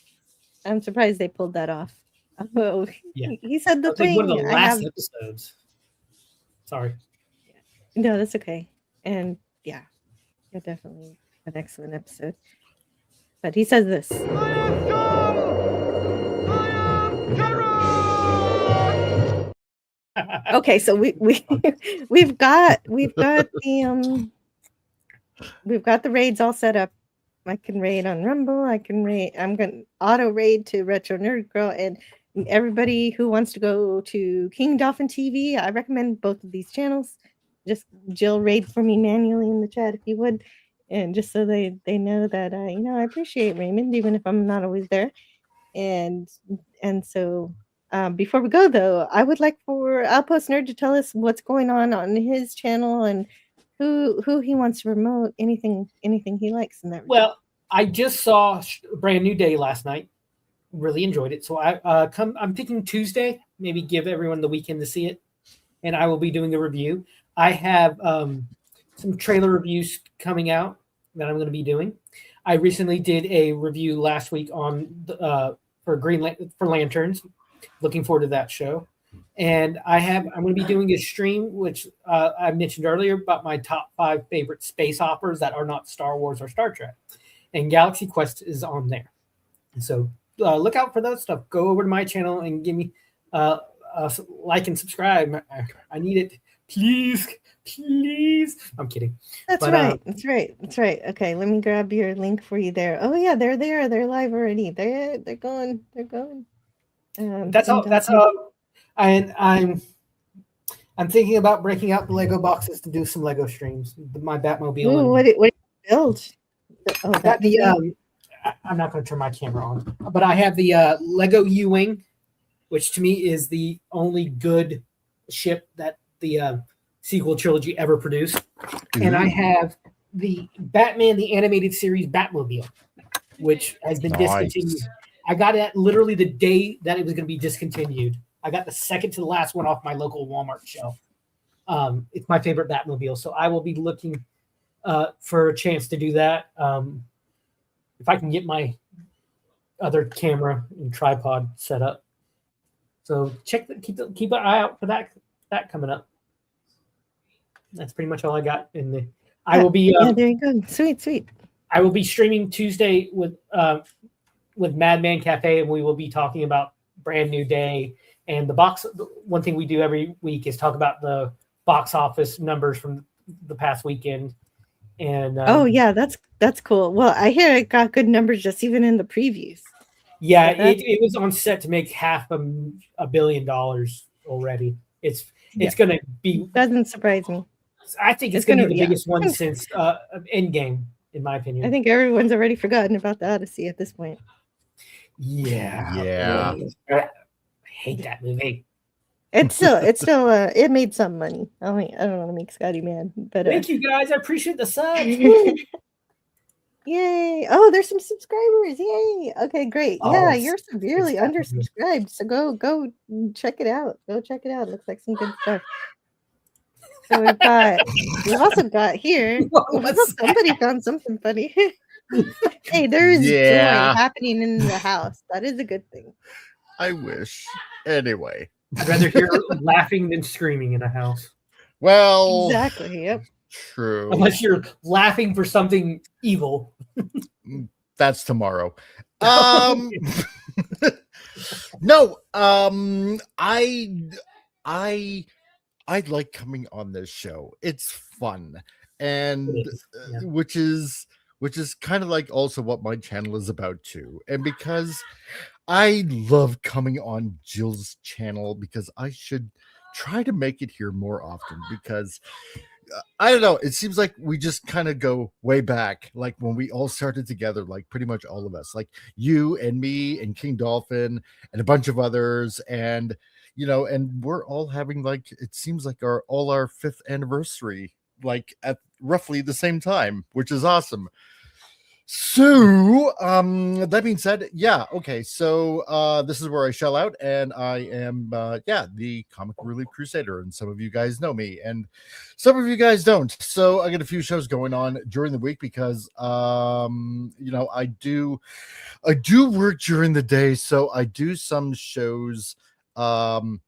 Speaker 4: I'm surprised they pulled that off. Oh,
Speaker 9: Yeah,
Speaker 4: he said the
Speaker 9: that was like one of
Speaker 4: thing.
Speaker 9: the last episodes. Sorry.
Speaker 4: No, that's okay. And yeah, definitely an excellent episode. But he says this. Okay, so we've got the raids all set up. I can raid on Rumble. I'm gonna auto raid to Retro Nerd Girl, and everybody who wants to go to King Dolphin TV. I recommend both of these channels. Just Jill raid for me manually in the chat if you would, and just so they know that I appreciate Raymond even if I'm not always there, and so. Before we go, though, I would like for Outpost Nerd to tell us what's going on his channel and who he wants to promote, anything he likes in that.
Speaker 9: Well, I just saw Brand New Day last night. Really enjoyed it. So I'm thinking Tuesday, maybe give everyone the weekend to see it, and I will be doing a review. I have some trailer reviews coming out that I'm going to be doing. I recently did a review last week on for Lanterns. Looking forward to that show. And I'm going to be doing a stream, which I mentioned earlier, about my top 5 favorite space operas that are not Star Wars or Star Trek. And Galaxy Quest is on there. And so look out for that stuff. Go over to my channel and give me a like and subscribe. I need it. Please. I'm kidding.
Speaker 4: That's right. Okay, let me grab your link for you there. Oh yeah, they're there. They're live already. They're going.
Speaker 9: That's all. And I'm thinking about breaking out the Lego boxes to do some Lego streams. My Batmobile.
Speaker 4: Ooh, what do you build? Oh,
Speaker 9: I'm not going to turn my camera on, but I have the Lego U-wing, which to me is the only good ship that the sequel trilogy ever produced, and I have the Batman the Animated Series Batmobile, which has been discontinued. I got it literally the day that it was going to be discontinued. I got the second to the last one off my local Walmart shelf. It's my favorite Batmobile, so I will be looking for a chance to do that. If I can get my other camera and tripod set up. So keep an eye out for that coming up. That's pretty much all I got in the. I will be.
Speaker 4: There you go. Sweet.
Speaker 9: I will be streaming Tuesday with Madman Cafe, and we will be talking about Brand New Day and the box. One thing we do every week is talk about the box office numbers from the past weekend. And
Speaker 4: oh yeah, that's cool. Well, I hear it got good numbers just even in the previews.
Speaker 9: Yeah, it was on set to make $500 million already. It's going to be.
Speaker 4: Doesn't surprise me.
Speaker 9: I think it's going to be the biggest one since Endgame, in my opinion.
Speaker 4: I think everyone's already forgotten about the Odyssey at this point.
Speaker 9: Yeah. I hate that movie.
Speaker 4: It's still it made some money. I don't want to make Scotty mad, but
Speaker 9: thank you guys. I appreciate the subs.
Speaker 4: Yay! Oh, there's some subscribers. Yay! Okay, great. Yeah, you're severely undersubscribed. So go check it out. Go check it out. It looks like some good stuff. So we've also got here. Somebody found something funny. Hey, there is joy happening in the house. That is a good thing.
Speaker 10: I wish. Anyway.
Speaker 9: I'd rather hear laughing than screaming in a house.
Speaker 10: Well,
Speaker 4: exactly. Yep.
Speaker 10: True.
Speaker 9: Unless you're laughing for something evil.
Speaker 10: That's tomorrow. No. I like coming on this show. It's fun, and which is kind of like also what my channel is about too. And because I love coming on Jill's channel, because I should try to make it here more often, because I don't know, it seems like we just kind of go way back, like when we all started together, like pretty much all of us, like you and me and King Dolphin and a bunch of others, and and we're all having, like, it seems like our 5th anniversary, like at roughly the same time, which is awesome. So, that being said, yeah, okay. So, this is where I shell out, and I am, the Comic Relief Crusader, and some of you guys know me, and some of you guys don't. So, I got a few shows going on during the week because, I do work during the day, so I do some shows, like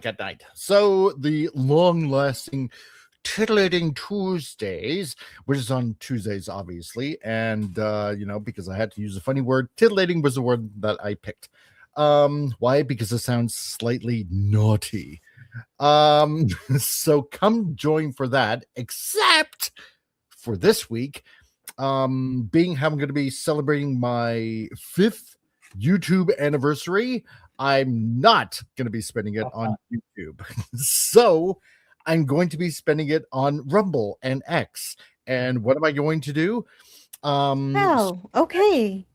Speaker 10: at night. So, the long-lasting Titillating Tuesdays, which is on Tuesdays, obviously, and because I had to use a funny word, titillating was the word that I picked. Why? Because it sounds slightly naughty. So come join for that, except for this week, being how I'm going to be celebrating my 5th YouTube anniversary, I'm not going to be spending it on YouTube. So I'm going to be spending it on Rumble and X. And what am I going to do?
Speaker 4: Okay.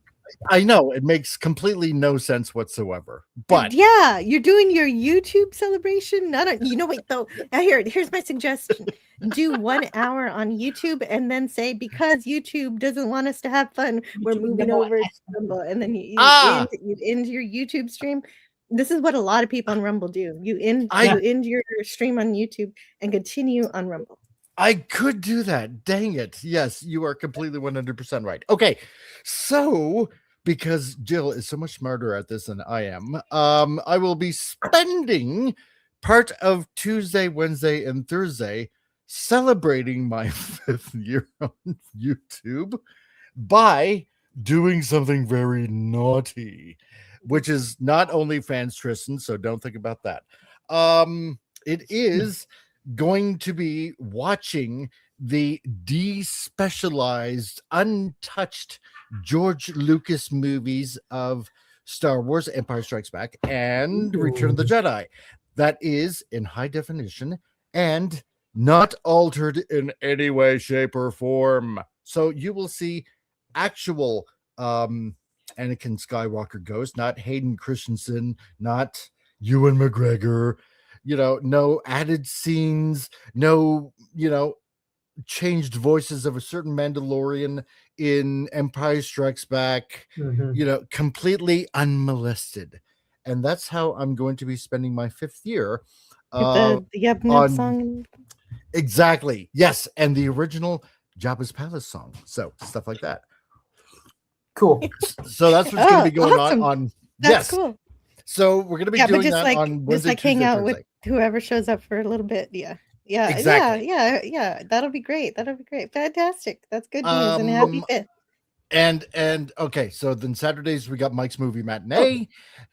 Speaker 10: I know it makes completely no sense whatsoever, but
Speaker 4: yeah, you're doing your YouTube celebration. Wait though. Now here's my suggestion: do 1 hour on YouTube, and then say because YouTube doesn't want us to have fun, we're moving over to Rumble, and then you end your YouTube stream. This is what a lot of people on Rumble do. You end your stream on YouTube and continue on Rumble.
Speaker 10: I could do that. Dang it. Yes, you are completely 100% right. Okay. So, because Jill is so much smarter at this than I am, I will be spending part of Tuesday, Wednesday, and Thursday celebrating my 5th year on YouTube by doing something very naughty, which is not only fans Tristan, so don't think about that. It is going to be watching the despecialized, untouched George Lucas movies of Star Wars, Empire Strikes Back, and Return of the Jedi. That is in high definition and not altered in any way, shape, or form. So you will see actual Anakin Skywalker ghost, not Hayden Christensen, not Ewan McGregor, no added scenes, no, changed voices of a certain Mandalorian in Empire Strikes Back, completely unmolested. And that's how I'm going to be spending my 5th year.
Speaker 4: The Yubnut song.
Speaker 10: Exactly. Yes. And the original Jabba's Palace song. So stuff like that.
Speaker 9: Cool.
Speaker 10: So that's what's going to be going on.
Speaker 4: That's cool.
Speaker 10: So we're going to be doing that on Wednesday,
Speaker 4: just hang out
Speaker 10: Thursday.
Speaker 4: with whoever shows up for a little bit. Yeah.
Speaker 10: Exactly.
Speaker 4: Yeah. That'll be great. Fantastic. That's good news. And happy 5th.
Speaker 10: And okay, so then Saturdays we got Mike's Movie Matinee,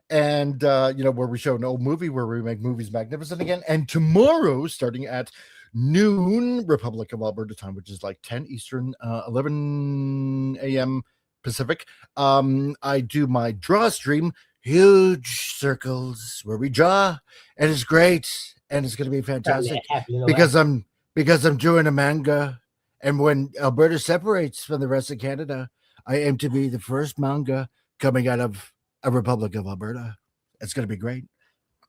Speaker 10: and where we show an old movie where we make movies magnificent again. And tomorrow, starting at noon Republic of Alberta time, which is like 10 Eastern, 11 a.m. Pacific, I do my draw stream, huge circles where we draw, and it's great, and it's going to be fantastic because I'm doing a manga, and when Alberta separates from the rest of Canada, I aim to be the first manga coming out of a Republic of Alberta. It's going to be great.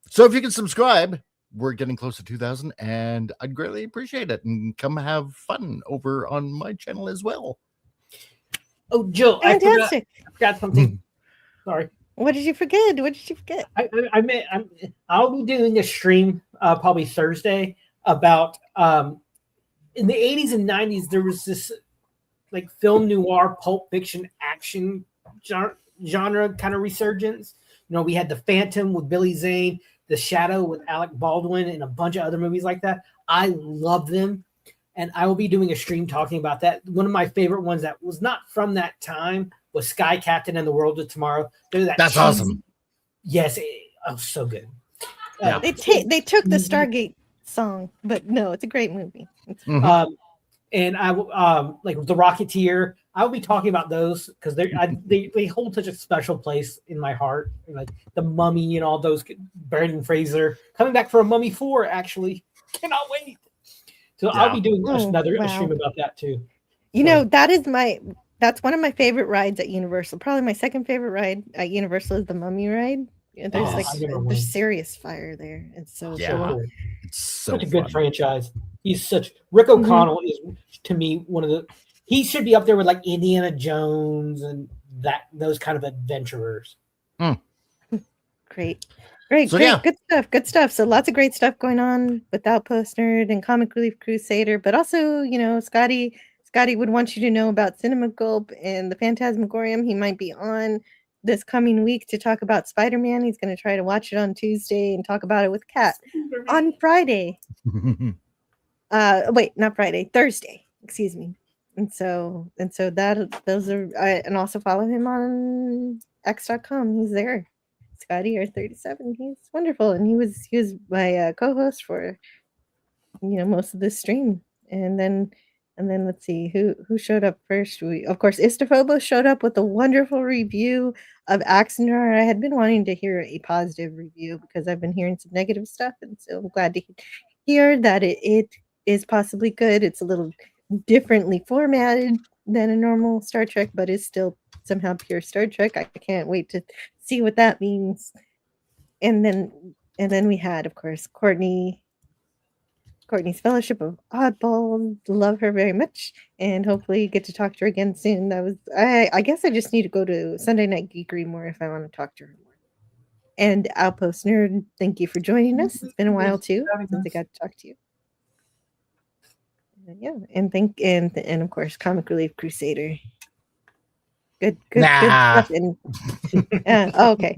Speaker 10: So if you can subscribe, we're getting close to 2,000, and I'd greatly appreciate it. And come have fun over on my channel as well.
Speaker 9: Oh, Jill,
Speaker 4: fantastic!
Speaker 9: I forgot something. Sorry.
Speaker 4: What did you forget?
Speaker 9: I'll be doing a stream probably Thursday about in the 80s and 90s there was this like film noir, pulp fiction, action genre kind of resurgence. We had The Phantom with Billy Zane, The Shadow with Alec Baldwin, and a bunch of other movies like that. I love them, and I will be doing a stream talking about that. One of my favorite ones that was not from that time was Sky Captain and the World of Tomorrow.
Speaker 10: That's awesome.
Speaker 9: Yes, so good.
Speaker 4: They took the Stargate song, but no, it's a great movie.
Speaker 9: And I will like The Rocketeer. I'll be talking about those because they hold such a special place in my heart. Like The Mummy and all those. Brendan Fraser coming back for a Mummy 4. Actually, cannot wait. So I'll be doing another stream about that too.
Speaker 4: That's one of my favorite rides at Universal. Probably my second favorite ride at Universal is the Mummy ride. There's serious fire there. It's so cool.
Speaker 10: It's so
Speaker 9: such a good franchise. He's Rick O'Connell is to me one of the he should be up there with like Indiana Jones and those kind of adventurers.
Speaker 4: Great.
Speaker 10: So, yeah.
Speaker 4: Good stuff. So lots of great stuff going on with Outpost Nerd and Comic Relief Crusader, but also, you know, Scotty would want you to know about Cinema Gulp and the Phantasmagorium. He might be on this coming week to talk about Spider-Man. He's going to try to watch it on Tuesday and talk about it with Kat on Friday. Wait, not Friday, Thursday, excuse me. And so those are, and also follow him on x.com. He's there. Scotty or 37. He's wonderful, and he was my co-host for, you know, most of this stream. And then let's see who showed up first. Of course, Istophobos showed up with a wonderful review of Axanar. I had been wanting to hear a positive review because I've been hearing some negative stuff, and so I'm glad to hear that it is possibly good. It's a little differently formatted than a normal Star Trek, but is still somehow pure Star Trek. I can't wait to see what that means. And then we had, of course, Courtney's Fellowship of Oddball. Love her very much, and hopefully get to talk to her again soon. I guess I just need to go to Sunday Night Geekery more if I want to talk to her more. And Outpost Nerd, thank you for joining us. It's been a while too since I got to talk to you. Yeah, and of course, Comic Relief Crusader. Good stuff. And okay,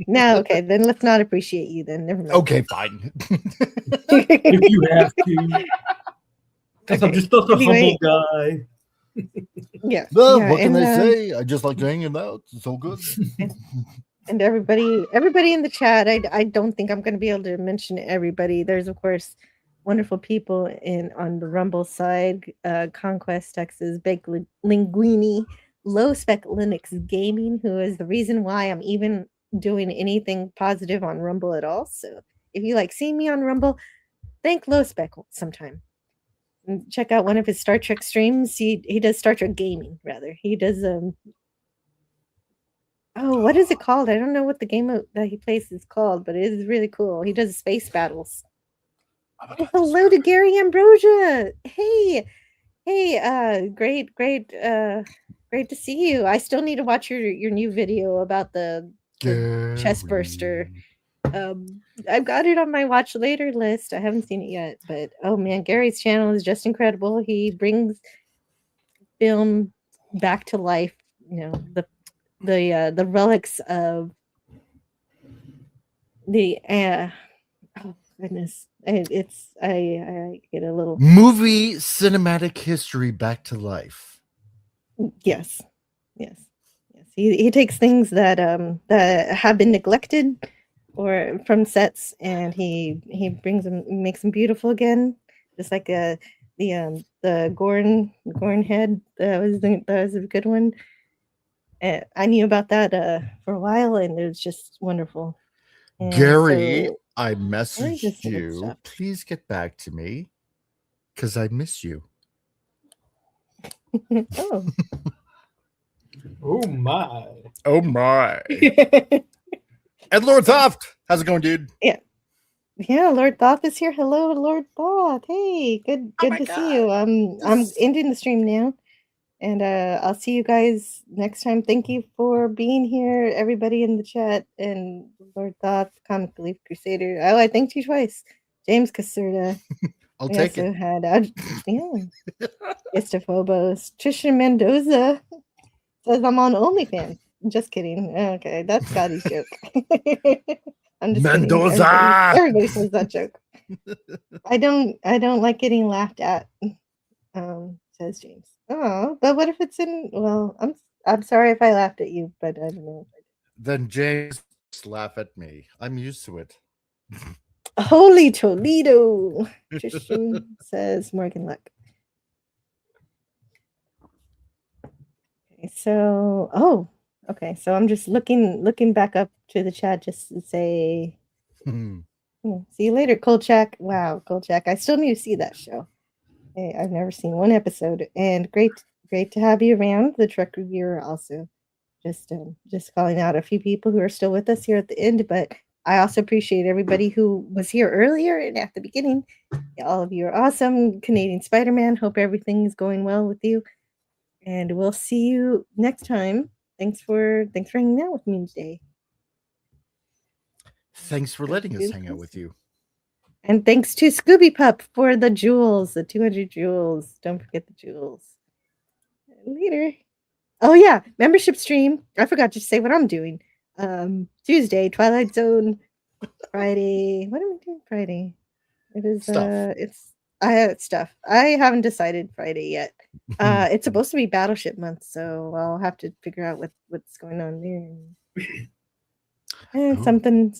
Speaker 4: then let's not appreciate you. Then never mind.
Speaker 10: Okay, fine.
Speaker 9: If you have to, because I'm just not a humble guy.
Speaker 4: Yeah.
Speaker 10: Well,
Speaker 4: yeah,
Speaker 10: what can
Speaker 4: and,
Speaker 10: I say? I just like hanging out. It's all good.
Speaker 4: And everybody in the chat. I don't think I'm going to be able to mention everybody. There's of course wonderful people on the Rumble side. Conquest Texas, Bake Linguini, Low Spec Linux Gaming, who is the reason why I'm even doing anything positive on Rumble at all. So if you like seeing me on Rumble, thank Low Spec sometime. And check out one of his Star Trek streams. He does Star Trek gaming, rather. He does what is it called? I don't know what the game that he plays is called, but it is really cool. He does space battles. Oh, hello to Gary Ambrosia. Hey, great to see you. I still need to watch your new video about the chest burster. I've got it on my watch later list. I haven't seen it yet, but oh man, Gary's channel is just incredible. He brings film back to life. You know, the relics of the oh goodness. I get a little
Speaker 10: movie cinematic history back to life.
Speaker 4: Yes. He takes things that have been neglected or from sets, and he brings them, makes them beautiful again. Just like the Gorn head. That was a good one. I knew about that for a while, and it was just wonderful. And
Speaker 10: Gary,
Speaker 4: so,
Speaker 10: I messaged you. Please get back to me because I miss you.
Speaker 4: Oh.
Speaker 9: Oh my.
Speaker 10: Oh my. And Lord Thoth, how's it going, dude?
Speaker 4: Yeah, Lord Thoth is here. Hello, Lord Thoth. Hey, good to see you. I'm ending the stream now. And I'll see you guys next time. Thank you for being here, everybody in the chat. And Lord Thoth, Comic Relief Crusader. Oh, I thanked you twice. James Caserta.
Speaker 10: I'll take it.
Speaker 4: Had Istophobos. Trisha Mendoza says I'm on OnlyFans. Just kidding. Okay, that's Scotty's joke. I'm just
Speaker 10: Mendoza.
Speaker 4: Everybody says that joke. I don't like getting laughed at. Says James. Oh, but what if it's in? Well, I'm sorry if I laughed at you, but I don't know.
Speaker 10: Then James laugh at me. I'm used to it.
Speaker 4: Holy Toledo! Tristan says Morgan Luck. Okay, so so I'm just looking back up to the chat just to say, see you later, Kolchak. Wow, Kolchak, I still need to see that show. Hey, I've never seen one episode, and great to have you around. The Trek reviewer also. Just calling out a few people who are still with us here at the end, but I also appreciate everybody who was here earlier and at the beginning. All of you are awesome. Canadian Spider-Man, hope everything is going well with you. And we'll see you next time. Thanks for hanging out with me today.
Speaker 10: Thanks for letting us hang out with you.
Speaker 4: And thanks to Scooby Pup for the jewels, the 200 jewels. Don't forget the jewels. Later. Oh yeah, membership stream. I forgot to say what I'm doing. Tuesday, Twilight Zone. Friday. What am I doing Friday? It is
Speaker 10: Stuff.
Speaker 4: I have stuff. I haven't decided Friday yet. It's supposed to be Battleship month, so I'll have to figure out what's going on there. And something.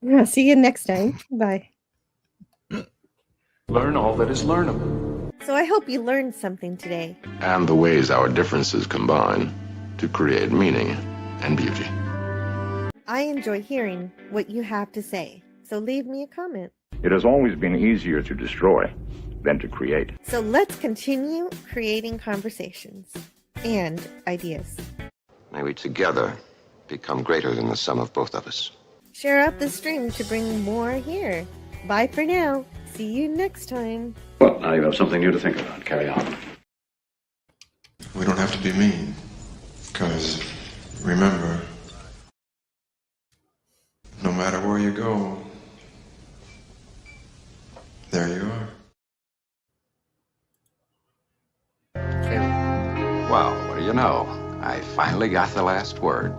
Speaker 4: Yeah, see you next time. Bye.
Speaker 3: Learn all that is learnable.
Speaker 4: So I hope you learned something today.
Speaker 1: And the ways our differences combine to create meaning and beauty.
Speaker 4: I enjoy hearing what you have to say, so leave me a comment.
Speaker 13: It has always been easier to destroy than to create.
Speaker 4: So let's continue creating conversations and ideas.
Speaker 3: May we together become greater than the sum of both of us.
Speaker 4: Share out the stream to bring more here. Bye for now. See you next time.
Speaker 13: Well, now you have something new to think about. Carry on.
Speaker 1: We don't have to be mean. Because, remember, no matter where you go, there you are.
Speaker 3: Well, what do you know? I finally got the last word.